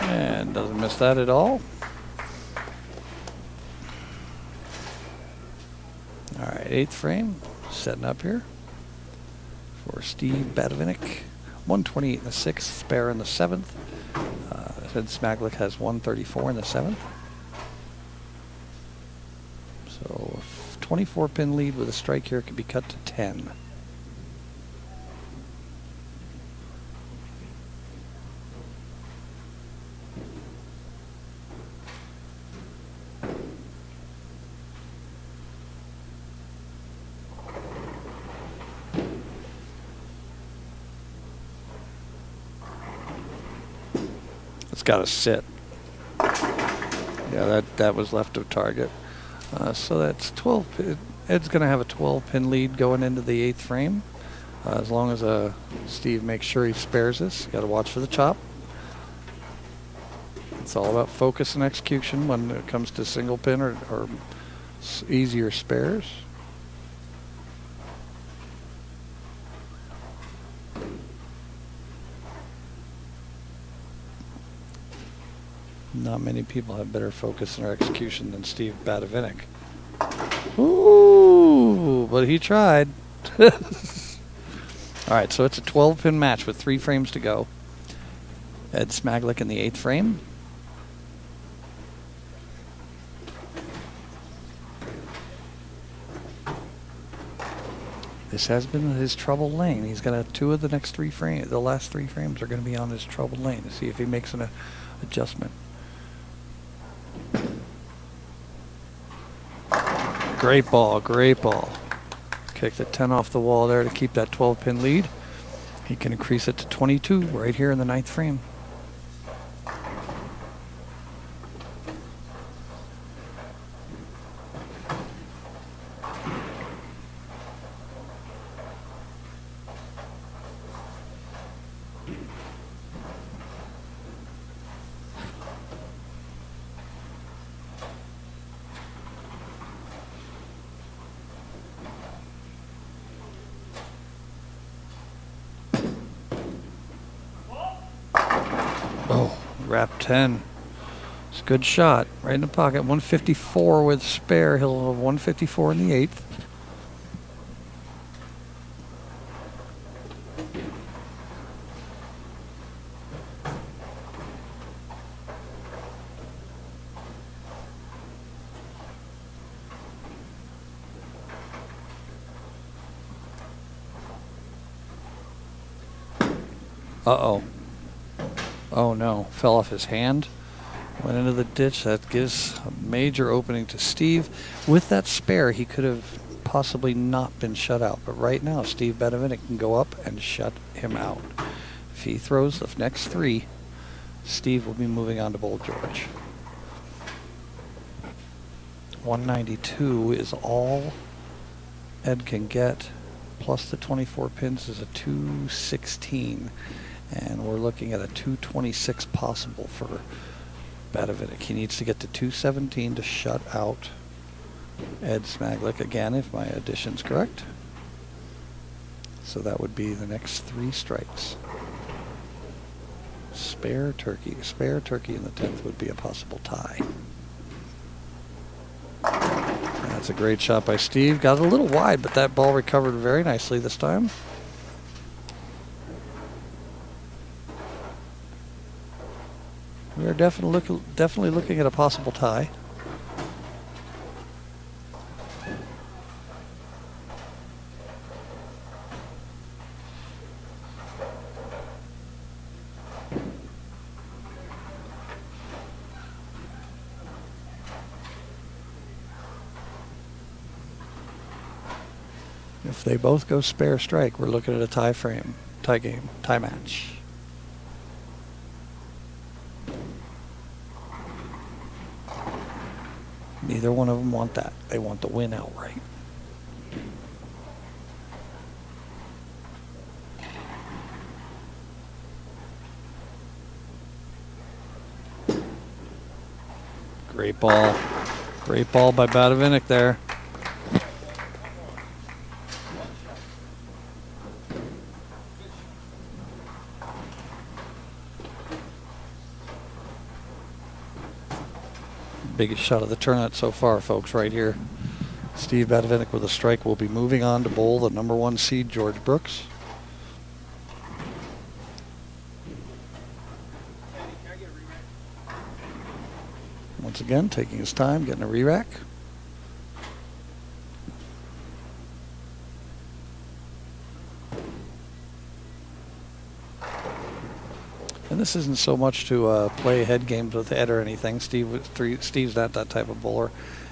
And doesn't miss that at all. All right, 8th frame, setting up here for Steve Bavinck. 128 in the 6th, spare in the 7th. Said Smaglick has 134 in the 7th. So 24 pin lead with a strike here can be cut to 10. It's got to sit. Yeah, that was left of target. So that's 12. Ed's going to have a 12-pin lead going into the 8th frame. As long as Steve makes sure he spares this. Got to watch for the chop. It's all about focus and execution when it comes to single pin or easier spares. Not many people have better focus and execution than Steve Bavinck. Ooh, but he tried. All right, so it's a 12-pin match with 3 frames to go. Ed Smaglick in the 8th frame. This has been his troubled lane. He's got 2 of the next 3 frames. The last 3 frames are going to be on his troubled lane to see if he makes an adjustment. Great ball, great ball. Kicked the 10 off the wall there to keep that 12-pin lead. He can increase it to 22 right here in the 9th frame. Wrap 10. It's a good shot. Right in the pocket. 154 with spare. He'll have 154 in the 8th. Uh-oh. Oh no, fell off his hand, went into the ditch. That gives a major opening to Steve. With that spare, he could have possibly not been shut out. But right now, Steve Bavinck can go up and shut him out. If he throws the next 3, Steve will be moving on to Bowl George. 192 is all Ed can get, plus the 24 pins is a 216. And we're looking at a 226 possible for Bavinck. He needs to get to 217 to shut out Ed Smaglick again, if my addition's correct. So that would be the next 3 strikes. Spare turkey. Spare turkey in the 10th would be a possible tie. That's a great shot by Steve. Got a little wide, but that ball recovered very nicely this time. We are definitely looking at a possible tie. If they both go spare strike, we're looking at a tie frame, tie game, tie match. Neither one of them want that. They want the win outright. Great ball. Great ball by Bavinck there. Biggest shot of the tournament so far, folks, right here. Steve Bavinck with a strike will be moving on to bowl the #1 seed, George Brooks. Once again, taking his time, getting a re-rack. And this isn't so much to play head games with Ed or anything. Steve's not that type of bowler.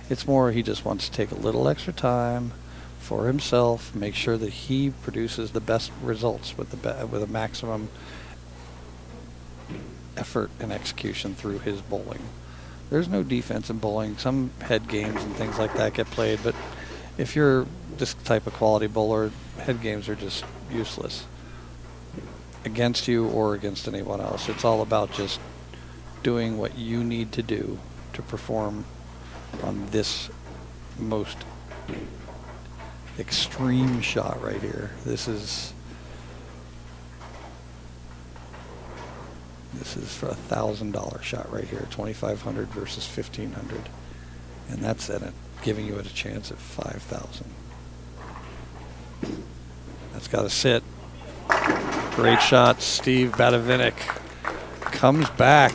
It's more he just wants to take a little extra time for himself, make sure that he produces the best results with a maximum effort and execution through his bowling. There's no defense in bowling. Some head games and things like that get played, but if you're this type of quality bowler, head games are just useless against you or against anyone else. It's all about just doing what you need to do to perform on this most extreme shot right here. This is for a $1,000 shot right here, 2,500 versus 1,500, and that's at it, giving you a chance at 5,000. That's got to sit. Great shot, Steve Bavinck comes back,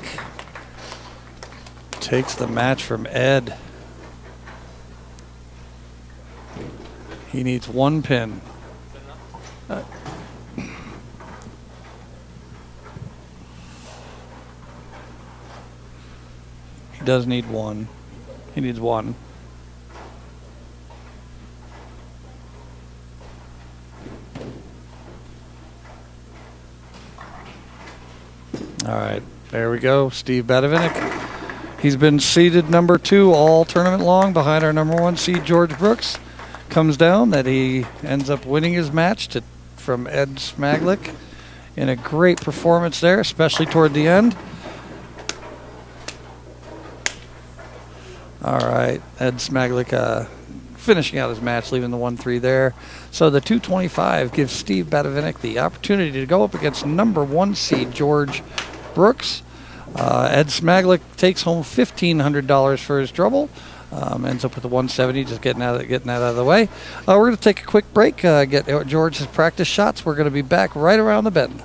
takes the match from Ed. He needs one pin. He does need one. He needs one. All right, there we go. Steve Bavinck. He's been seeded number 2 all tournament long behind our number 1 seed, George Brooks. Comes down that he ends up winning his match from Ed Smaglick in a great performance there, especially toward the end. All right, Ed Smaglick finishing out his match, leaving the 1-3 there. So the 225 gives Steve Bavinck the opportunity to go up against number 1 seed George Brooks. Ed Smaglick takes home $1,500 for his double. Ends up with the 170, just getting that out of the way. We're going to take a quick break, get George's practice shots. We're going to be back right around the bend.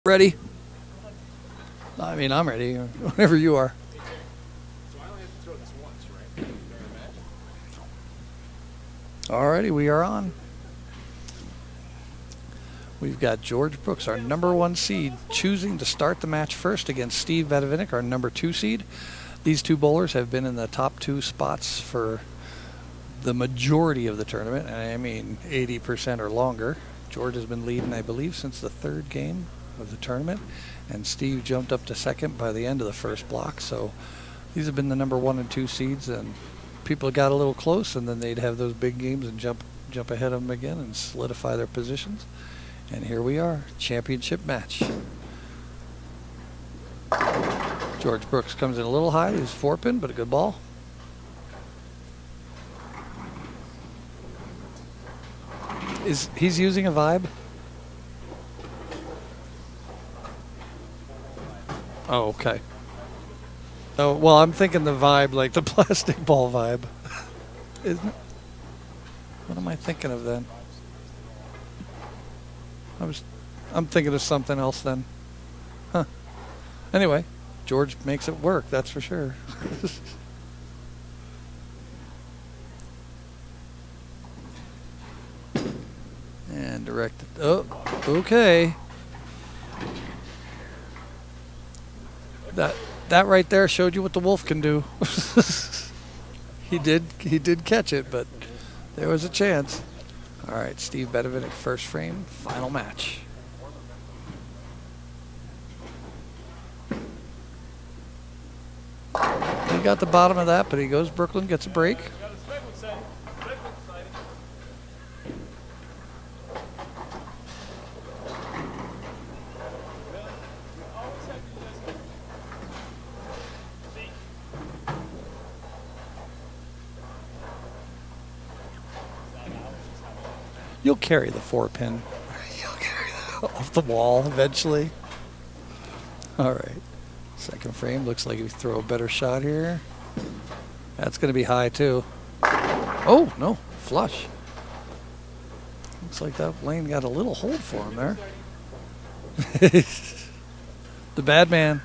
Ready? I mean, I'm ready. Whenever you are. So I only have to throw this once, right? During the match? Alrighty, we are on. We've got George Brooks, our #1 seed, choosing to start the match first against Steve Bavinck, our #2 seed. These two bowlers have been in the top 2 spots for the majority of the tournament, and I mean 80% or longer. George has been leading, I believe, since the 3rd game of the tournament, and Steve jumped up to 2nd by the end of the 1st block. So these have been the #1 and 2 seeds, and people got a little close, and then they'd have those big games and jump ahead of them again and solidify their positions. And here we are, championship match. George Brooks comes in a little high. He's 4-pin, but a good ball. He's using a vibe? Oh, okay. Oh, well, I'm thinking the vibe, like the plastic ball vibe. Isn't it? What am I thinking of then? I'm thinking of something else then. Huh. Anyway, George makes it work, that's for sure. And directed. Oh, okay. That right there showed you what the Wolf can do. He did catch it, but there was a chance. All right, Steve Bavinck, first frame, final match. He got the bottom of that, but he goes Brooklyn, gets a break. You'll carry the 4-pin. You'll carry that off the wall eventually. All right. 2nd frame. Looks like you throw a better shot here. That's going to be high too. Oh, no. Flush. Looks like that lane got a little hold for him there. The bad man.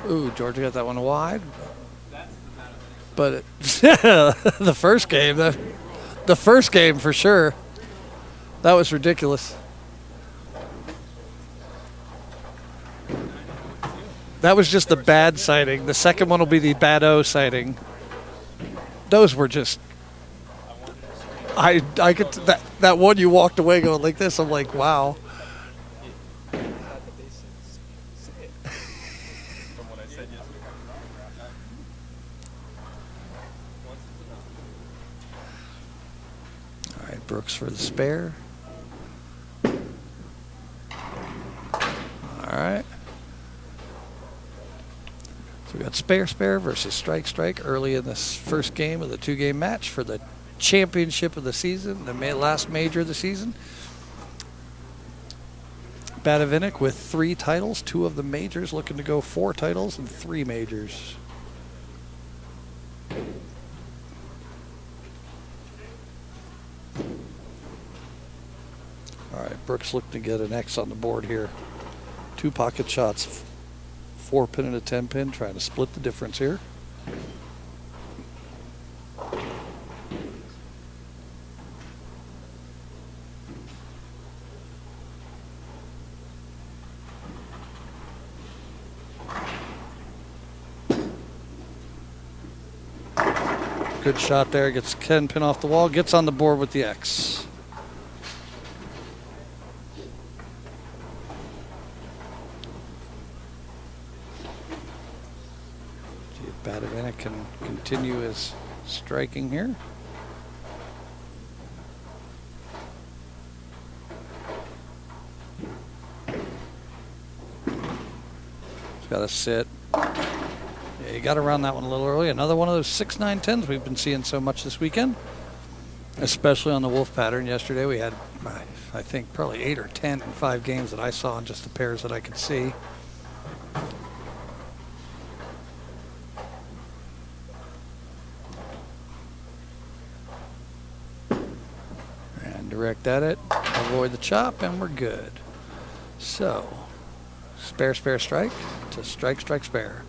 Ooh, Georgia got that one wide. But the first game, the first game for sure, that was ridiculous. That was just the bad sighting. The second one will be the bad-o sighting. Those were just, I could, that one you walked away going like this, I'm like, wow. Brooks for the spare. All right. So we got spare versus strike early in this first game of the 2-game match for the championship of the season, the last major of the season. Bavinck with 3 titles, 2 of the majors, looking to go 4 titles and 3 majors. All right, Brooks looking to get an X on the board here. 2 pocket shots, 4-pin and a 10-pin, trying to split the difference here. Good shot there, gets 10-pin off the wall, gets on the board with the X. Bavinck can continue his striking here. got to sit. Yeah, he got around that one a little early. Another one of those 6-9-10s we've been seeing so much this weekend, especially on the wolf pattern. Yesterday we had, I think, probably 8 or 10 in 5 games that I saw in just the pairs that I could see. And direct at it, avoid the chop, and we're good. So, spare, spare, strike to strike, strike, spare.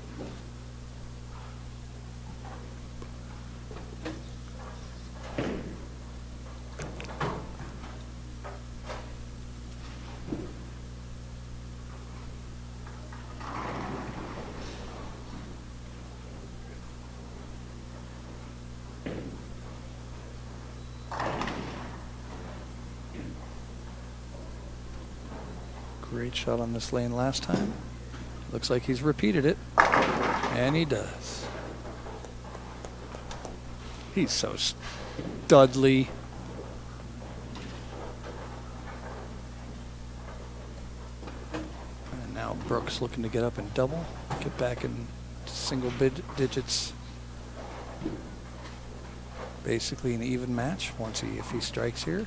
Great shot on this lane last time. Looks like he's repeated it, and he does. He's so studly. And now Brooks looking to get up and double, get back in single digits. Basically an even match once if he strikes here.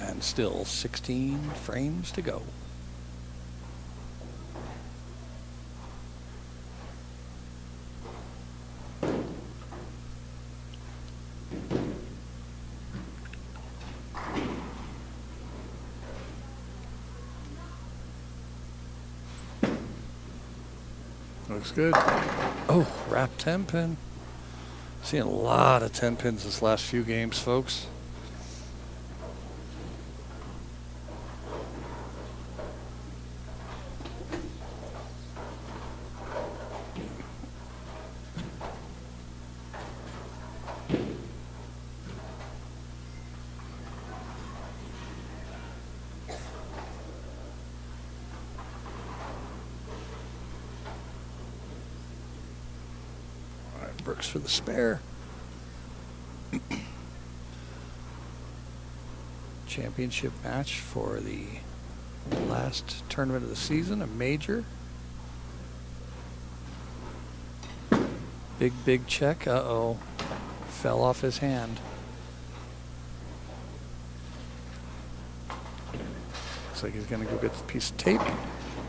And still 16 frames to go. Looks good. Oh, wrap 10 pin. Seeing a lot of 10 pins this last few games, folks. Brooks for the spare. Championship match for the last tournament of the season, a major. Big, big check. Uh-oh. Fell off his hand. Looks like he's going to go get the piece of tape,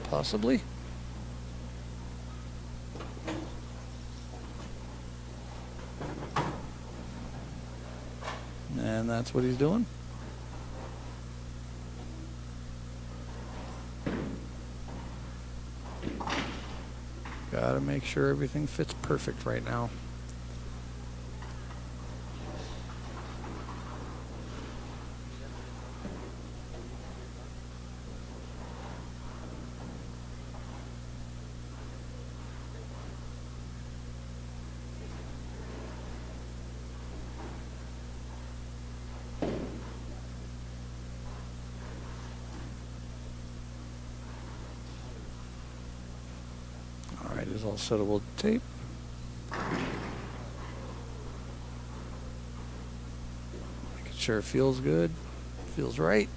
possibly. And that's what he's doing. Gotta make sure everything fits perfect right now. Is all settable tape. Making sure it feels good, feels right.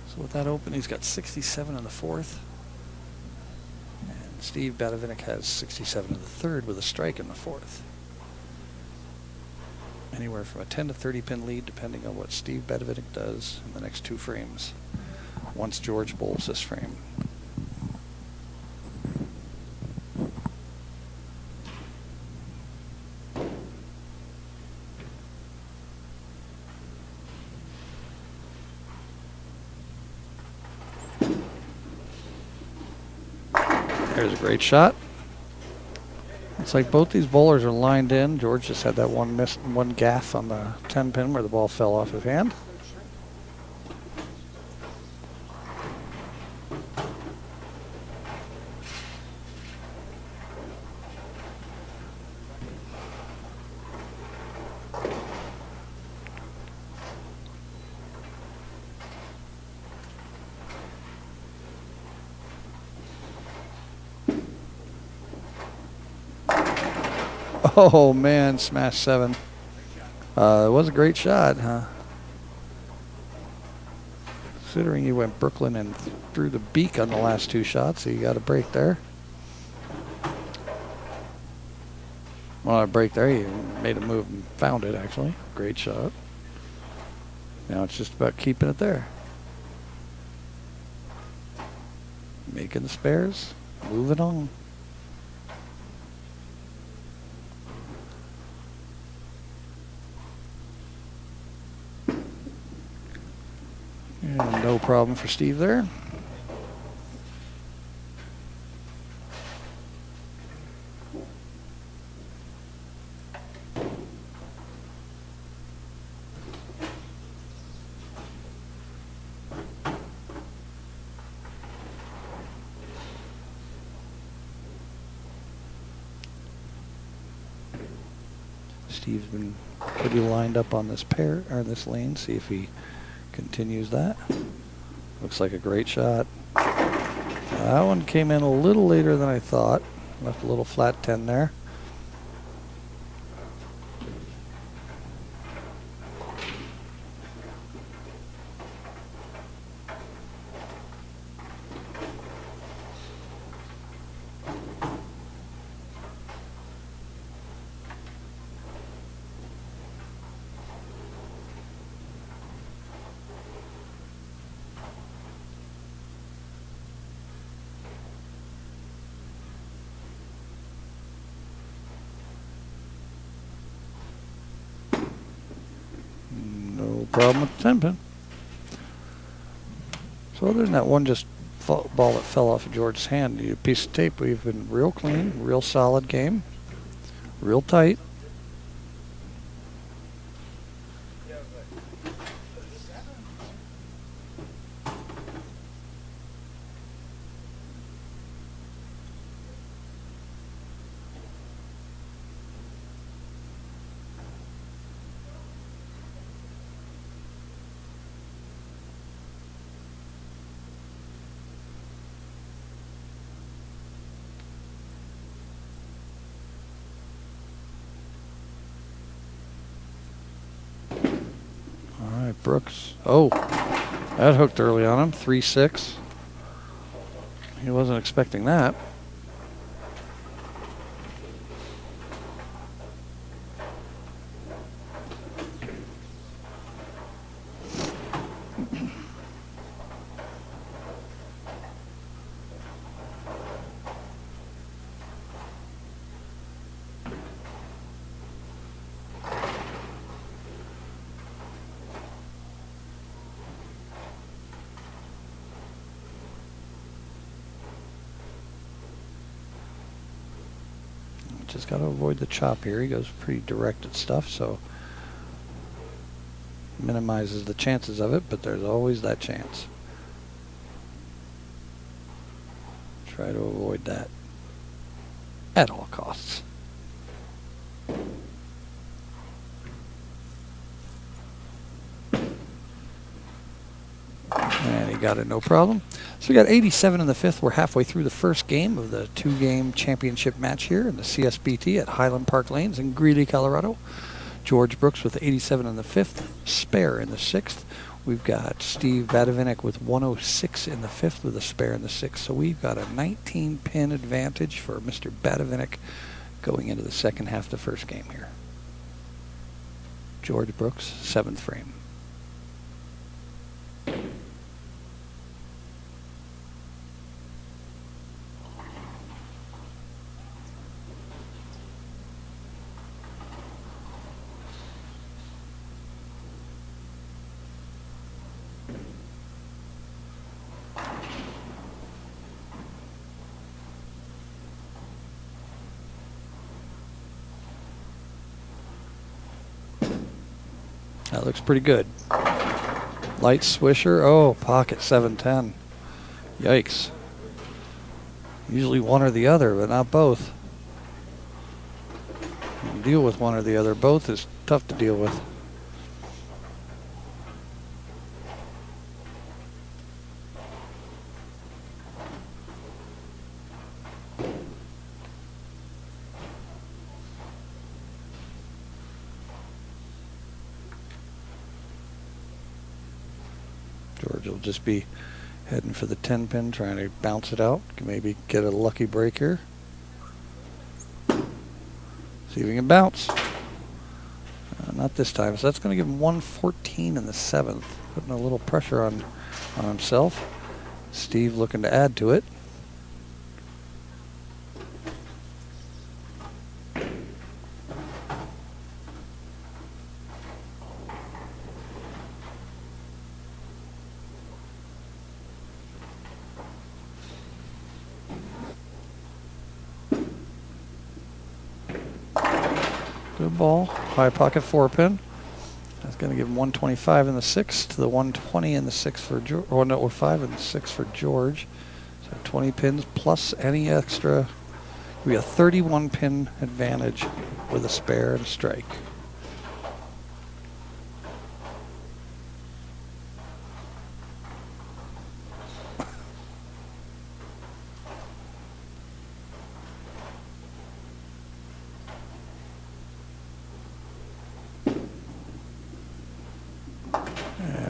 So with that open, he's got 67 in the 4th. And Steve Bavinck has 67 in the 3rd with a strike in the 4th. Anywhere from a 10 to 30 pin lead, depending on what Steve Bavinck does in the next 2 frames. Once George bowls this frame. There's a great shot. It's like both these bowlers are lined in. George just had that one gaff on the 10 pin where the ball fell off his hand. Oh man, smash 7. It was a great shot, huh? considering he went Brooklyn and threw the beak on the last 2 shots, so you got a break there. Well, a break there, he made a move and found it, actually. Great shot. Now it's just about keeping it there. Making the spares, moving on. And no problem for Steve there. Steve's been pretty lined up on this pair or this lane. See if he continues that. Looks like a great shot. That one came in a little later than I thought. Left a little flat 10 there. Problem with the 10 pin. So other than that one just ball that fell off of George's hand, a piece of tape, we've been real clean, real solid game, real tight. Brooks. Oh, that hooked early on him. 3-6. He wasn't expecting that. Just got to avoid the chop here. He goes pretty direct at stuff, so minimizes the chances of it, but there's always that chance. Try to avoid that at all costs. And he got it no problem. So we got 87 in the 5th. We're halfway through the first game of the 2-game championship match here in the CSBT at Highland Park Lanes in Greeley, Colorado. George Brooks with 87 in the 5th, spare in the 6th. We've got Steve Bavinck with 106 in the 5th with a spare in the 6th. So we've got a 19-pin advantage for Mr. Bavinck going into the second half of the first game here. George Brooks, 7th frame. That looks pretty good. Light swisher. Oh, pocket 710. Yikes. Usually one or the other, but not both. You can deal with one or the other. Both is tough to deal with. George will just be heading for the 10 pin, trying to bounce it out. Can maybe get a lucky break here. See if we can bounce. Not this time. So that's going to give him 114 in the 7th. Putting a little pressure on himself. Steve looking to add to it. Good ball. High pocket 4-pin. That's going to give him 125 in the 6th to the 120 in the 6th for George. Or no, or 5 in the 6th for George. So 20 pins plus any extra. We have a 31 pin advantage with a spare and a strike.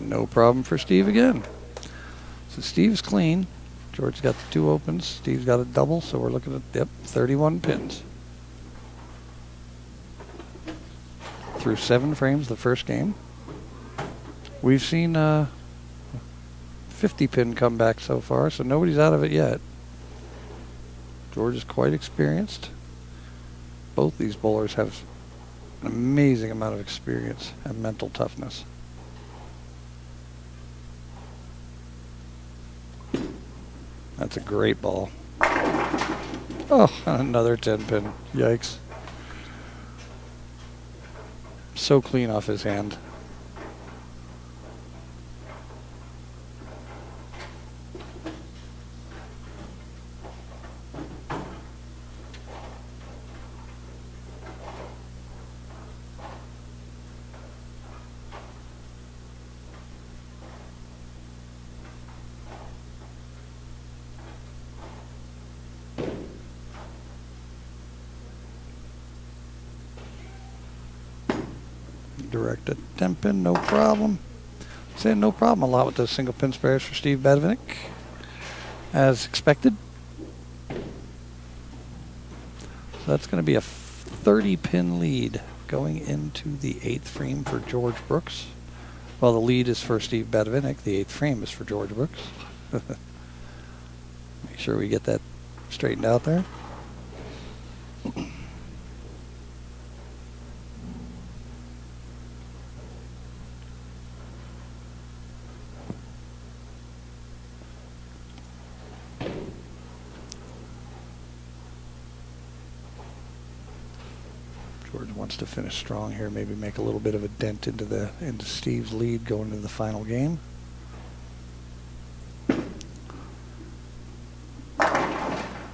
No problem for Steve again. So Steve's clean. George's got the 2 opens. Steve's got a double, so we're looking at, yep, 31 pins. Through 7 frames the first game. We've seen 50 pin come back so far, so nobody's out of it yet. George is quite experienced. Both these bowlers have an amazing amount of experience and mental toughness. That's a great ball. Oh, another 10 pin. Yikes. So clean off his hand. Direct a 10 pin, no problem. Saying no problem a lot with those single pin spares for Steve Bavinck, as expected. So that's going to be a 30 pin lead going into the 8th frame for George Brooks. Well, the lead is for Steve Bavinck. The 8th frame is for George Brooks. Make sure we get that straightened out there. George wants to finish strong here, maybe make a little bit of a dent into Steve's lead going into the final game.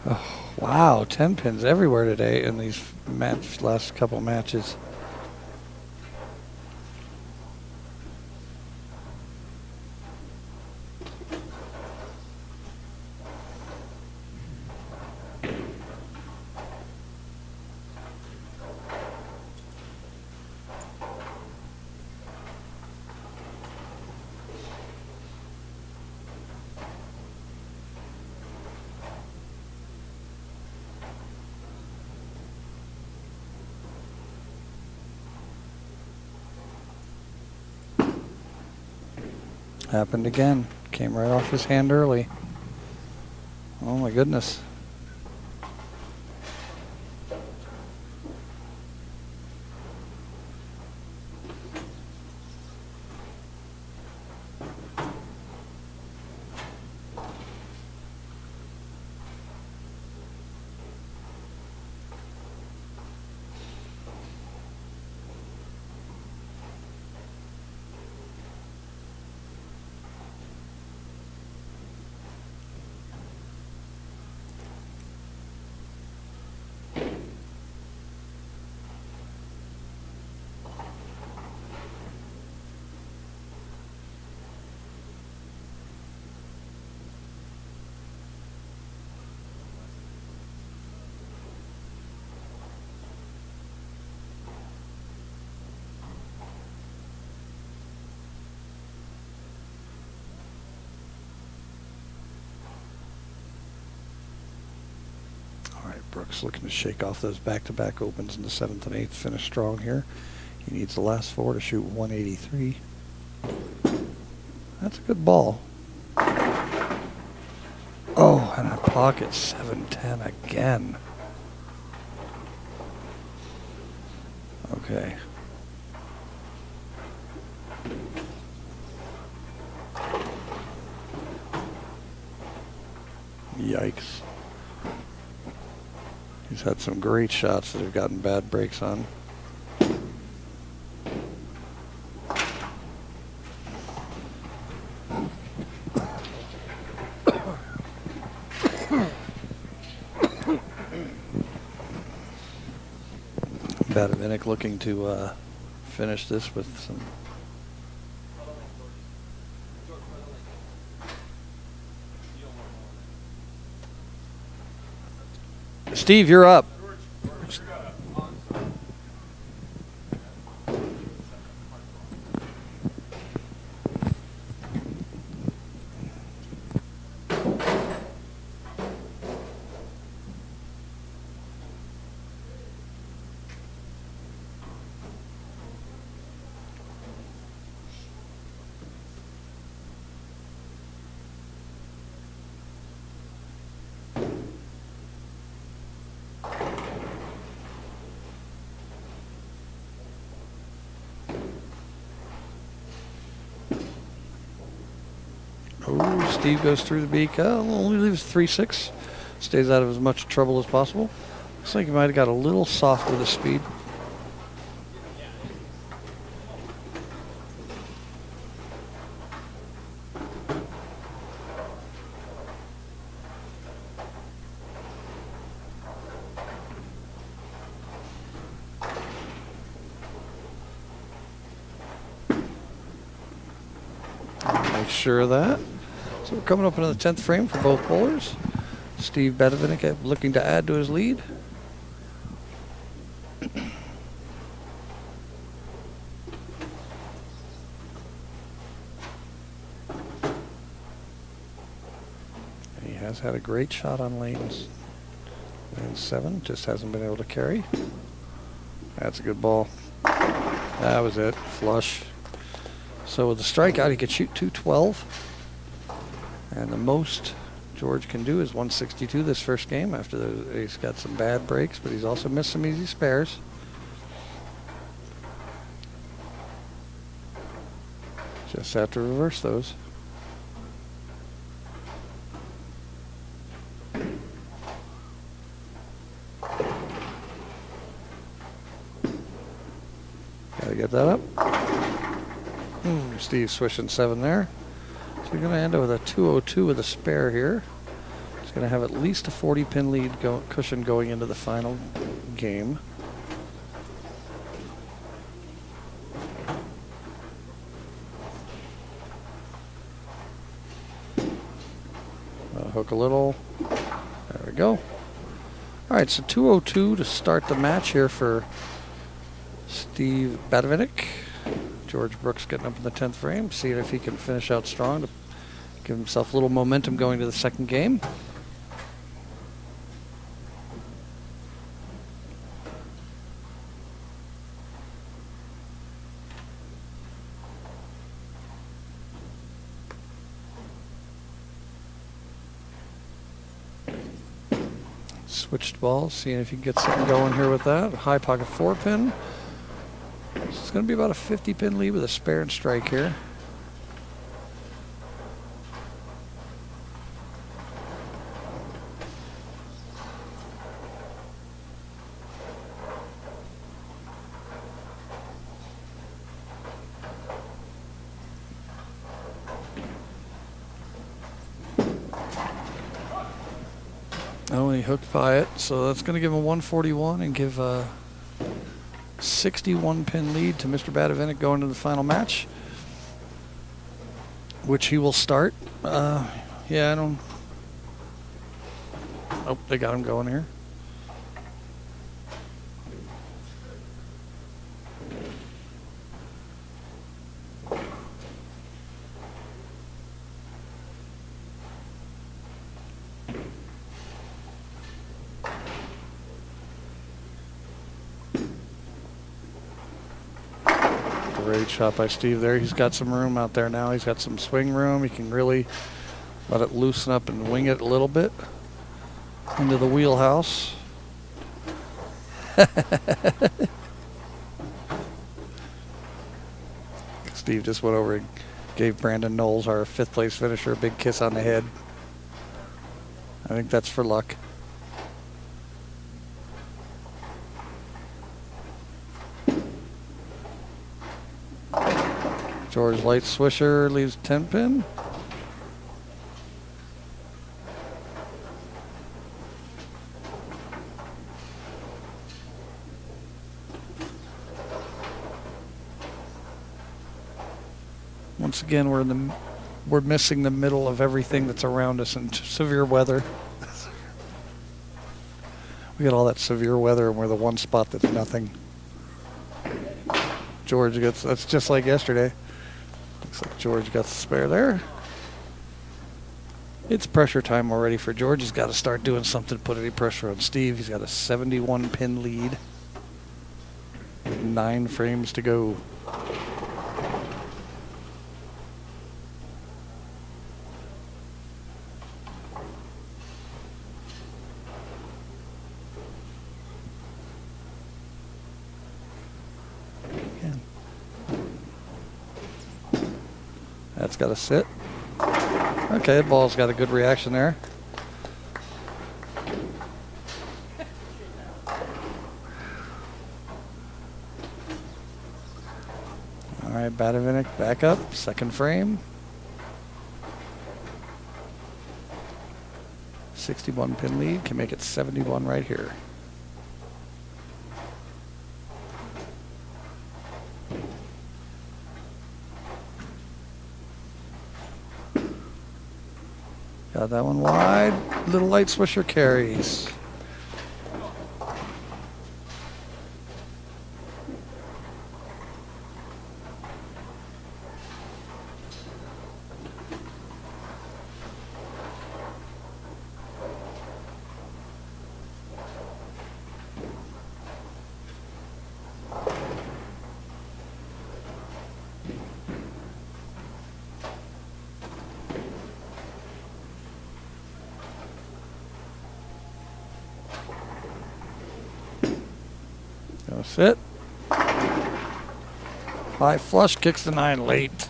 Oh, wow, 10 pins everywhere today in these last couple matches. Happened again. Came right off his hand early. Oh my goodness. Brooks looking to shake off those back-to-back opens in the 7th and 8th. Finish strong here. He needs the last 4 to shoot 183. That's a good ball. Oh, and a pocket 7-10 again. Okay. Yikes. He's had some great shots that have gotten bad breaks on. Bavinck looking to finish this with some. Steve, you're up. Oh, Steve goes through the beak. Only leaves 3-6. Stays out of as much trouble as possible. Looks like he might have got a little soft with his speed. Make sure of that. So we're coming up into the 10th frame for both bowlers. Steve Bavinck looking to add to his lead. He has had a great shot on lanes. Lane 7, just hasn't been able to carry. That's a good ball. That was it, flush. So with the strikeout, he could shoot 212. And the most George can do is 162 this first game. After he's got some bad breaks, but he's also missed some easy spares. Just have to reverse those. Gotta get that up. Steve swishing 7 there. So we're going to end up with a 202 with a spare here. He's going to have at least a 40-pin lead cushion going into the final game. Hook a little. There we go. All right, so 202 to start the match here for Steve Bavinck. George Brooks getting up in the 10th frame, seeing if he can finish out strong to give himself a little momentum going to the second game. Switched balls, seeing if he can get something going here with that. High pocket 4-pin. It's going to be about a 50-pin lead with a spare and strike here. Oh, and he hooked by it, so that's going to give him a 141 and give a 61-pin lead to Mr. Bavinck going to the final match, which he will start. Yeah, I don't. Oh, they got him going here. Great shot by Steve there. He's got some room out there now. He's got some swing room. He can really let it loosen up and wing it a little bit into the wheelhouse. Steve just went over and gave Brandon Nolles, our 5th place finisher, a big kiss on the head. I think that's for luck. George light swisher leaves 10 pin. Once again, we're missing the middle of everything that's around us in severe weather. We get all that severe weather, and we're the one spot that's nothing. George gets, that's just like yesterday. Looks like George got the spare there. It's pressure time already for George. He's got to start doing something to put any pressure on Steve. He's got a 71 pin lead. 9 frames to go. That's got to sit. Okay, the ball's got a good reaction there. All right, Bavinck back up, 2nd frame. 61 pin lead, can make it 71 right here. Got that one wide. Little light swisher carries. Sit. High flush, kicks the 9 late.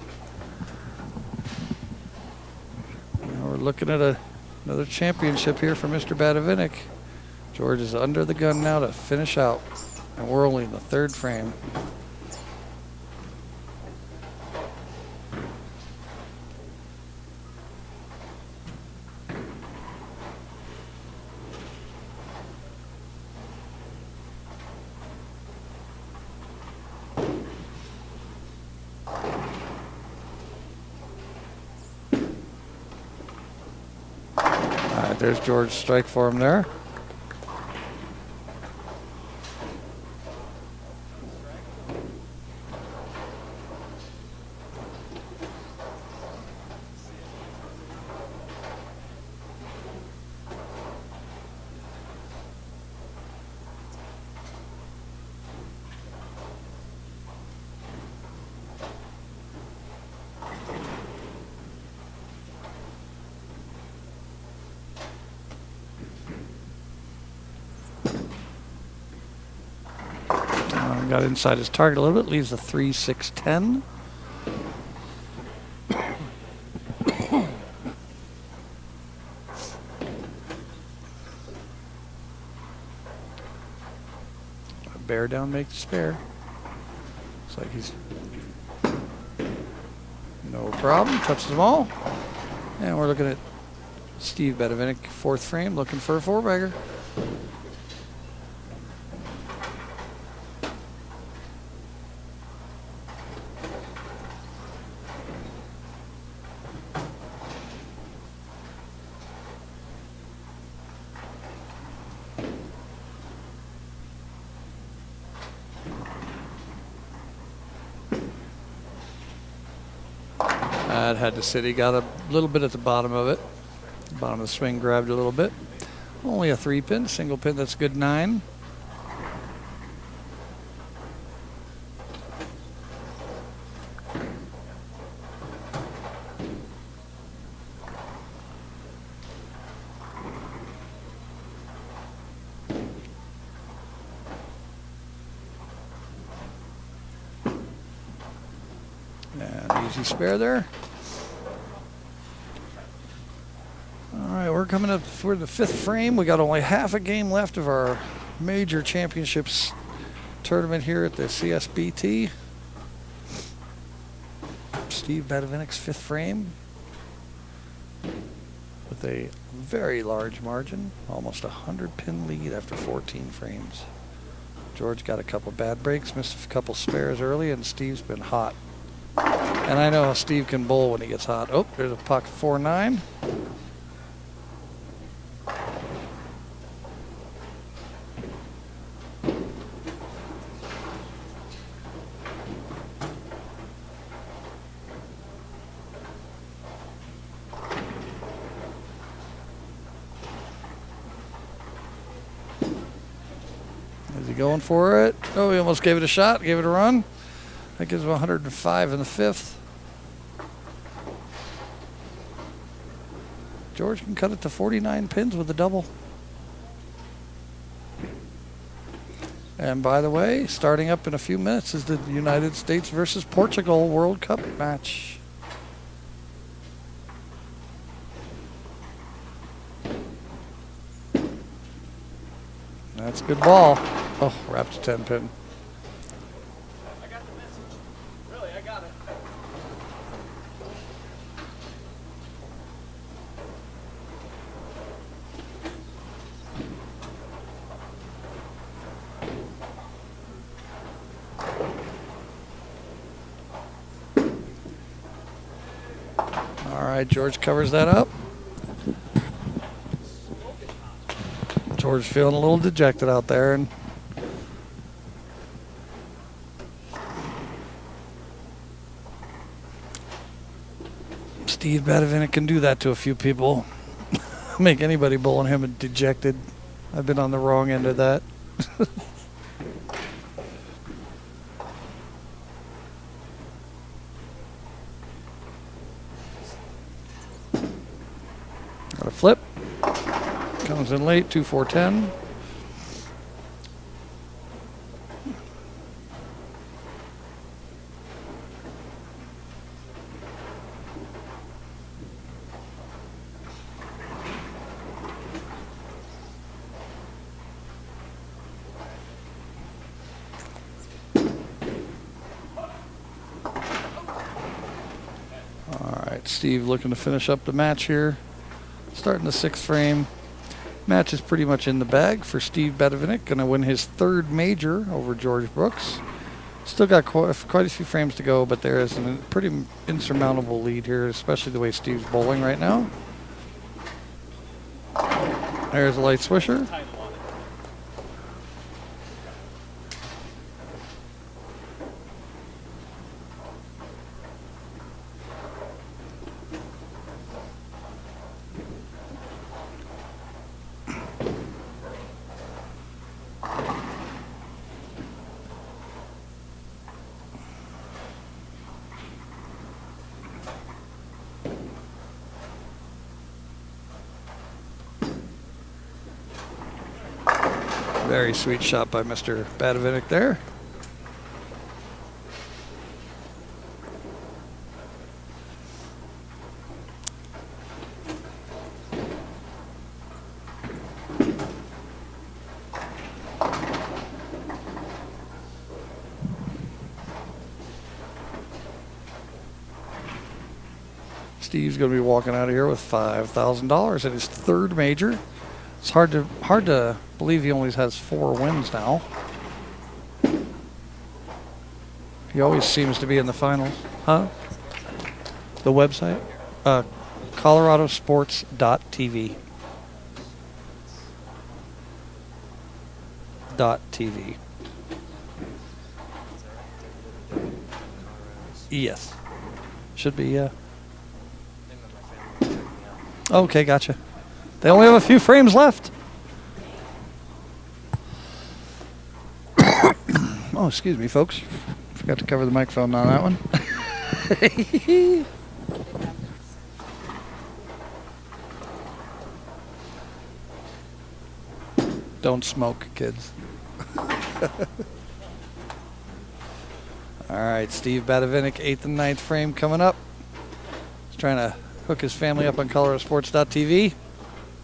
Now we're looking at another championship here for Mr. Bavinck. George is under the gun now to finish out, and we're only in the 3rd frame. There's George's strike for him there. Got inside his target a little bit, leaves a 3-6-10. Bear down, make the spare. Looks like he's no problem, touches them all. And we're looking at Steve Bavinck, 4th frame, looking for a 4-bagger. That had to sit. He got a little bit at the bottom of it. The bottom of the swing grabbed a little bit. Only a 3-pin, single pin, that's good 9. And easy spare there. All right, we're coming up for the 5th frame. We got only half a game left of our major championships tournament here at the CSBT. Steve Bavinck's 5th frame with a very large margin, almost 100-pin lead after 14 frames. George got a couple bad breaks, missed a couple spares early, and Steve's been hot. And I know Steve can bowl when he gets hot. Oh, there's a pocket 4-9. Is he going for it? Oh, he almost gave it a shot, gave it a run. That gives him 105 in the 5th. George can cut it to 49 pins with a double. And by the way, starting up in a few minutes is the United States versus Portugal World Cup match. That's a good ball. Oh, wrapped a 10-pin. I got the message. Really, I got it. All right, George covers that up. George feeling a little dejected out there, and Steve Bavinck can do that to a few people. Make anybody bowling him dejected. I've been on the wrong end of that. Got a flip. Comes in late, 2-4-10. All right, Steve looking to finish up the match here. Starting the 6th frame. Match is pretty much in the bag for Steve Bavinck. Going to win his 3rd major over George Brooks. Still got quite a few frames to go, but there is a pretty insurmountable lead here, especially the way Steve's bowling right now. There's a light swisher. Very sweet shot by Mr. Bavinck there. Steve's going to be walking out of here with $5,000 at his 3rd major. It's hard to believe he only has 4 wins now. He always seems to be in the finals. Huh? The website? ColoradoSports.TV. .TV. Yes. Should be, yeah. Okay, gotcha. They only have a few frames left. Oh, excuse me, folks. Forgot to cover the microphone on that one. Don't smoke, kids. All All right, Steve Bavinck, 8th and 9th frame coming up. He's trying to hook his family up on ColoradoSports.TV.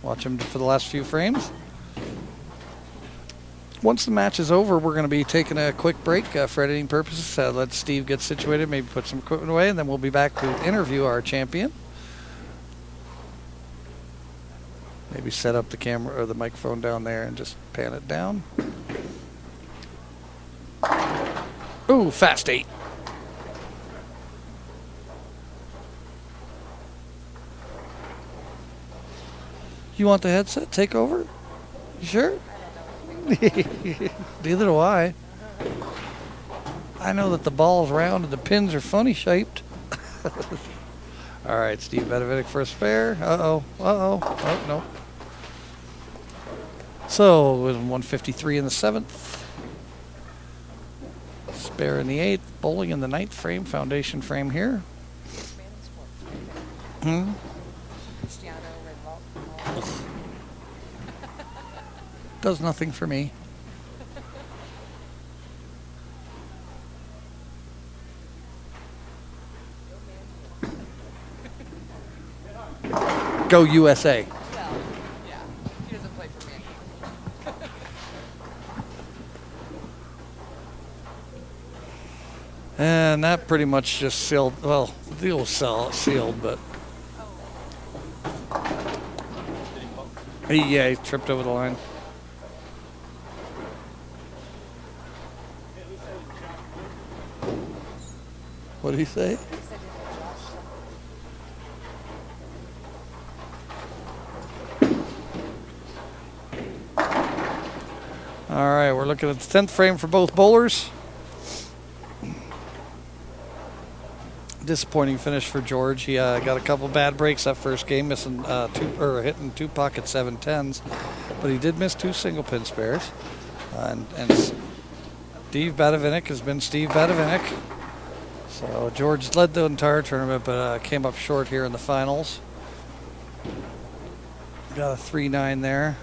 Watch him for the last few frames. Once the match is over, we're going to be taking a quick break for editing purposes. Let Steve get situated, maybe put some equipment away, and then we'll be back to interview our champion. Maybe set up the camera or the microphone down there and just pan it down. Ooh, fast 8. You want the headset? Take over? You sure? Neither do I. I know that the ball's round and the pins are funny shaped. All right, Steve Bavinck for a spare. Uh-oh. Uh-oh. Oh, no. So, with 153 in the 7th. Spare in the 8th. Bowling in the 9th frame. Foundation frame here. Hmm? Does nothing for me. Go USA. Well, yeah. He doesn't play for me. And that pretty much just sealed, well, the deal was sealed, but he tripped over the line. What did he say? All right, we're looking at the 10th frame for both bowlers. Disappointing finish for George. He got a couple bad breaks that first game, missing hitting 2 pocket 7-10s, but he did miss 2 single pin spares. And Steve Bavinck has been Steve Bavinck. So George led the entire tournament, but came up short here in the finals. Got a 3-9 there.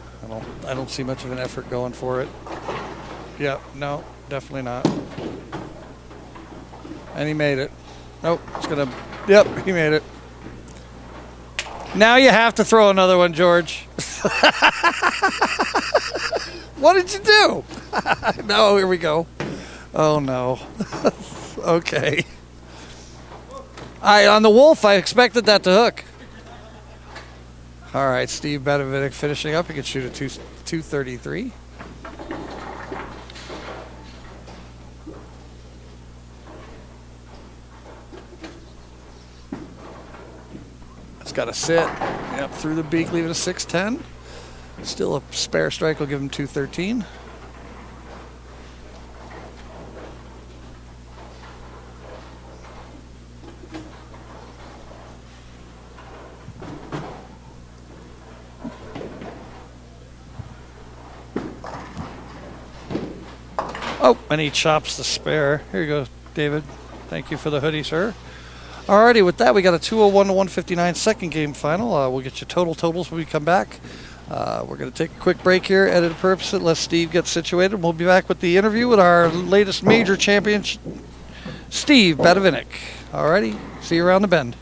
I don't see much of an effort going for it. Yep, no, definitely not. And he made it. Nope, it's gonna. Yep, he made it. Now you have to throw another one, George. What did you do? No, here we go. Oh no. Okay. On the Wolf, I expected that to hook. All right, Steve Bavinck finishing up. He can shoot a 233. It's got to sit. Yep, through the beak, leaving a 610. Still a spare strike will give him 213. Oh, and he chops the spare. Here you go, David. Thank you for the hoodie, sir. Alrighty, with that, we got a 201 to 159 second game final. We'll get you totals when we come back. We're going to take a quick break here, edit purposes, let Steve get situated. We'll be back with the interview with our latest major champion, Steve Bavinck. Alrighty, see you around the bend.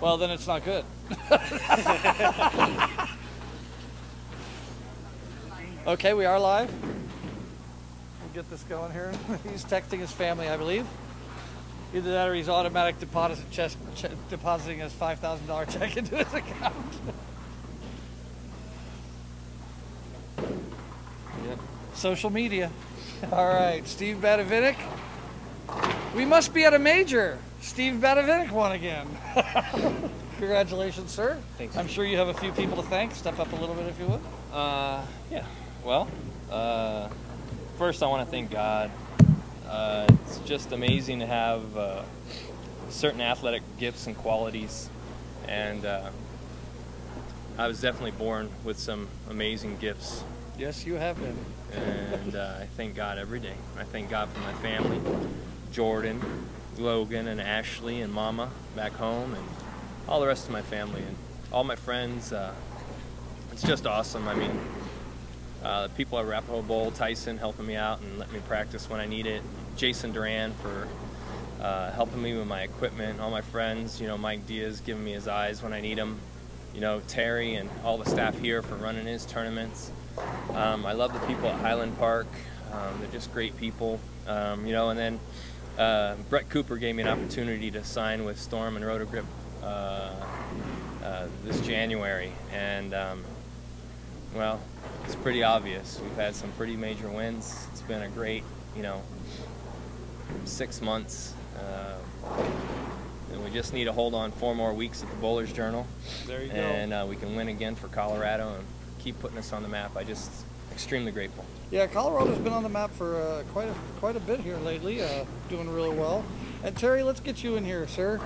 Well, then it's not good. Okay, we are live. We'll get this going here. He's texting his family, I believe. Either that or he's automatic depositing his $5,000 check into his account. Yep. Social media. All right, Steve Bavinck. We must be at a major. Steve Bavinck won again. Congratulations, sir. Thanks. I'm sure you have a few people to thank. Step up a little bit if you would. Yeah. Well, first I want to thank God. It's just amazing to have certain athletic gifts and qualities, and I was definitely born with some amazing gifts. Yes, you have been. And I thank God every day. I thank God for my family, Jordan, Logan, and Ashley, and Mama back home, and all the rest of my family, and all my friends. It's just awesome. I mean, the people at Arapahoe Bowl, Tyson helping me out and letting me practice when I need it, Jason Duran for helping me with my equipment, all my friends, you know, Mike Diaz giving me his eyes when I need him, you know, Terry and all the staff here for running his tournaments. I love the people at Highland Park. They're just great people, you know, and then Brett Cooper gave me an opportunity to sign with Storm and Rotogrip this January, and well, it's pretty obvious. We've had some pretty major wins. It's been a great, you know, 6 months. And we just need to hold on 4 more weeks at the Bowler's Journal. There you go. And we can win again for Colorado and keep putting us on the map. I just extremely grateful. Yeah, Colorado's been on the map for quite a bit here lately, doing really well. And Terry, let's get you in here, sir.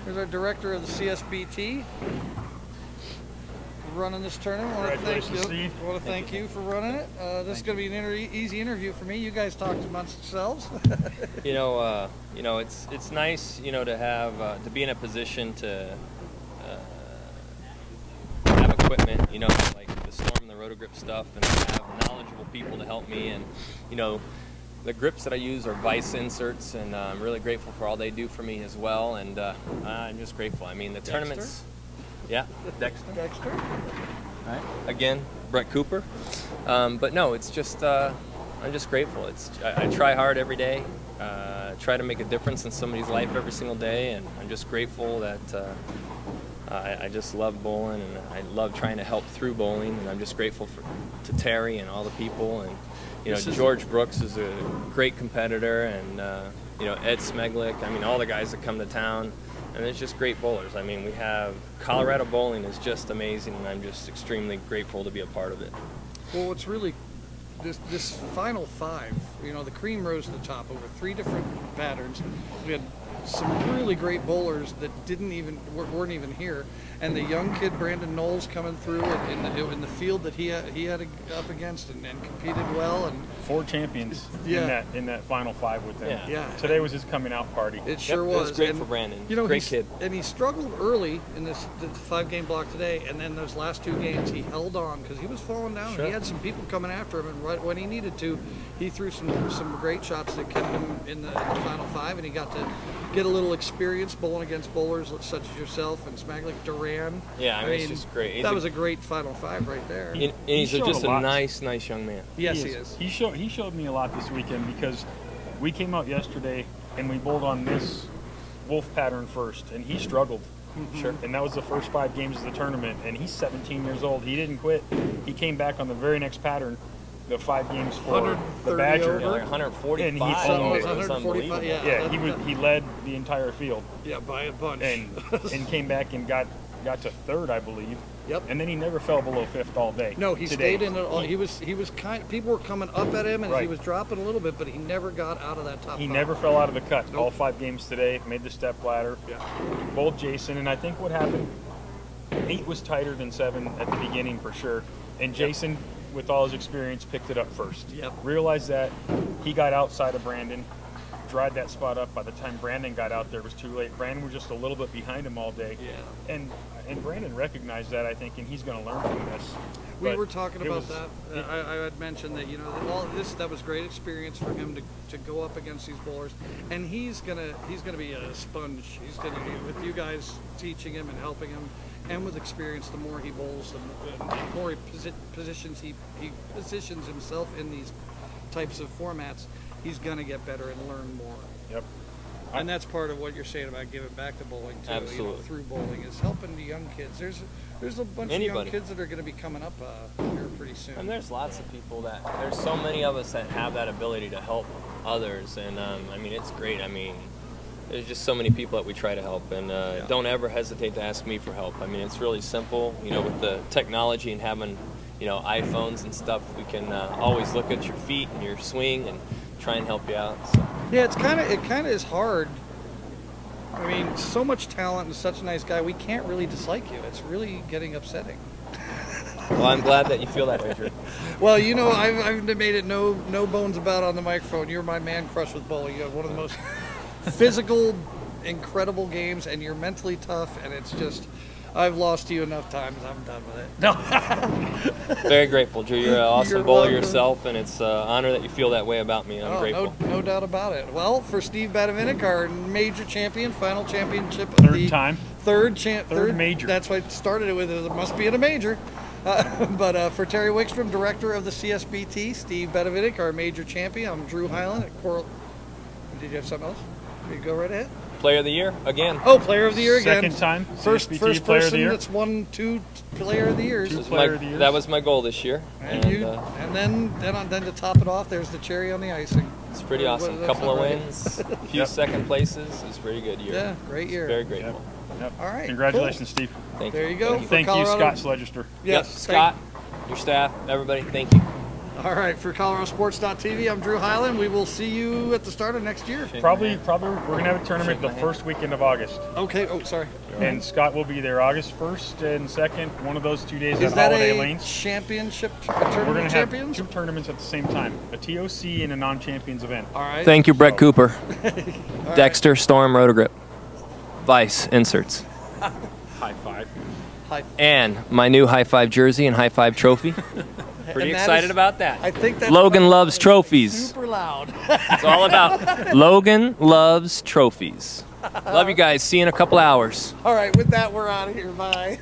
Here's our director of the CSBT. Running this tournament. I want to thank you for running it. This is going to be an easy interview for me. You guys talked amongst yourselves. You know, it's nice, you know, to have to be in a position to have equipment, you know, like the Storm and the Rotogrip stuff, and have knowledgeable people to help me. And you know, the grips that I use are Vice inserts, and I'm really grateful for all they do for me as well. And I'm just grateful. I mean, the tournaments. Yeah, Dexter. Right. Again, Brett Cooper. But no, it's just I'm just grateful. I try hard every day, try to make a difference in somebody's life every single day, and I'm just grateful that I just love bowling, and I love trying to help through bowling, and I'm just grateful to Terry and all the people, and you know, George Brooks is a great competitor, and you know, Ed Smaglick. I mean, all the guys that come to town. And it's just great bowlers. I mean, we have Colorado bowling is just amazing, and I'm just extremely grateful to be a part of it. Well, what's really this final 5, you know, the cream rose to the top over 3 different patterns. We had some really great bowlers that weren't even here, and the young kid Brandon Nolles coming through in the field that he had up against and competed well, and 4 champions in that final 5 with him. Yeah. Today was his coming out party. It sure was. It was great for Brandon. You know, great kid. And he struggled early in the 5-game block today, and then those last 2 games he held on because he was falling down. Sure. He had some people coming after him, and right when he needed to, he threw some great shots that kept him in the final 5, and he got to get a little experience bowling against bowlers such as yourself and Smaglick, Duran. Yeah, I mean, it's just great. That was a great final 5 right there. And he's just a nice young man. Yes, he is. He showed me a lot this weekend, because we came out yesterday and we bowled on this wolf pattern first, and he struggled. Sure. And that was the first 5 games of the tournament, and he's 17 years old. He didn't quit. He came back on the very next pattern, the 5 games for the Badger. Yeah, like 145. And he owned it. 145. Yeah, he led the entire field. Yeah, by a bunch. And came back and got to 3rd, I believe. Yep. And then he never fell below 5th all day. No, he stayed in it. He was kind. People were coming up at him, and he was dropping a little bit, but he never got out of that top. He never fell out of the cut. Nope. All 5 games today. Made the step ladder. Yeah. Both Jason, and I think what happened, 8 was tighter than 7 at the beginning for sure, and Jason, with all his experience, picked it up first. Yep. Realized that he got outside of Brandon, dried that spot up. By the time Brandon got out there, it was too late. Brandon was just a little bit behind him all day. Yeah. And Brandon recognized that, I think, and he's going to learn from this. We But were talking about was- that. I had mentioned that, you know, that was great experience for him to go up against these bowlers, and he's gonna be a sponge. He's gonna be with you guys teaching him and helping him, and with experience, the more he bowls, the more he positions himself in these types of formats, he's gonna get better and learn more. Yep. And that's part of what you're saying about giving back to bowling too. Absolutely. You know, through bowling is helping the young kids. There's a bunch of young kids that are going to be coming up here pretty soon. And there's lots of people there's so many of us that have that ability to help others, and I mean, it's great. I mean, there's just so many people that we try to help, and don't ever hesitate to ask me for help. I mean, it's really simple, you know, with the technology and having, you know, iPhones and stuff, we can always look at your feet and your swing and try and help you out. So. Yeah, it kind of is hard. I mean, so much talent and such a nice guy, we can't really dislike you. It's really getting upsetting. Well, I'm glad that you feel that way, Drew. Well, you know, I've made it no bones about on the microphone. You're my man crush with bowling. You have one of the most physical, incredible games, and you're mentally tough, and it's just, I've lost you enough times. I'm done with it. No. Very grateful, Drew. You're an awesome bowler welcome. yourself, and it's an honor that you feel that way about me. I'm grateful. No doubt about it. Well, for Steve Bavinck, our major champion, final championship of Third time. Third major. That's why I started it with. It must be in a major. But for Terry Wickstrom, director of the CSBT, Steve Bavinck, our major champion. I'm Drew Highland at Coral. Did you have something else? You go right ahead. Player of the year again. Oh, player of the year again. Second time. First CSBT person player of the year. that's won 2 player of the years. That was my goal this year. And then to top it off, there's the cherry on the icing. It's pretty awesome. A couple of wins, a few second places. It's a pretty good year. Yeah, great year. Very grateful. Yep. All right. Congratulations, Steve. Thank you. There you go. Thank you, Scott Sledgester. Yes, Scott, your staff, everybody. Thank you. All right, for ColoradoSports.TV, I'm Drew Highland. We will see you at the start of next year. Probably we're going to have a tournament the first weekend of August. Okay. Oh, sorry. And Scott will be there August 1st and 2nd, one of those 2 days Is at that Holiday a Lanes. championship, We're going tournament to have champions? 2 tournaments at the same time, a TOC and a non-champions event. All right. Thank you, Brett Cooper. Dexter Storm Rotogrip. Vice inserts. High five. And my new high five jersey and high five trophy. Pretty excited about that. I think that's Logan loves trophies. super loud. It's all about Logan loves trophies. Love you guys. See you in a couple hours. All right, with that, we're out of here. Bye.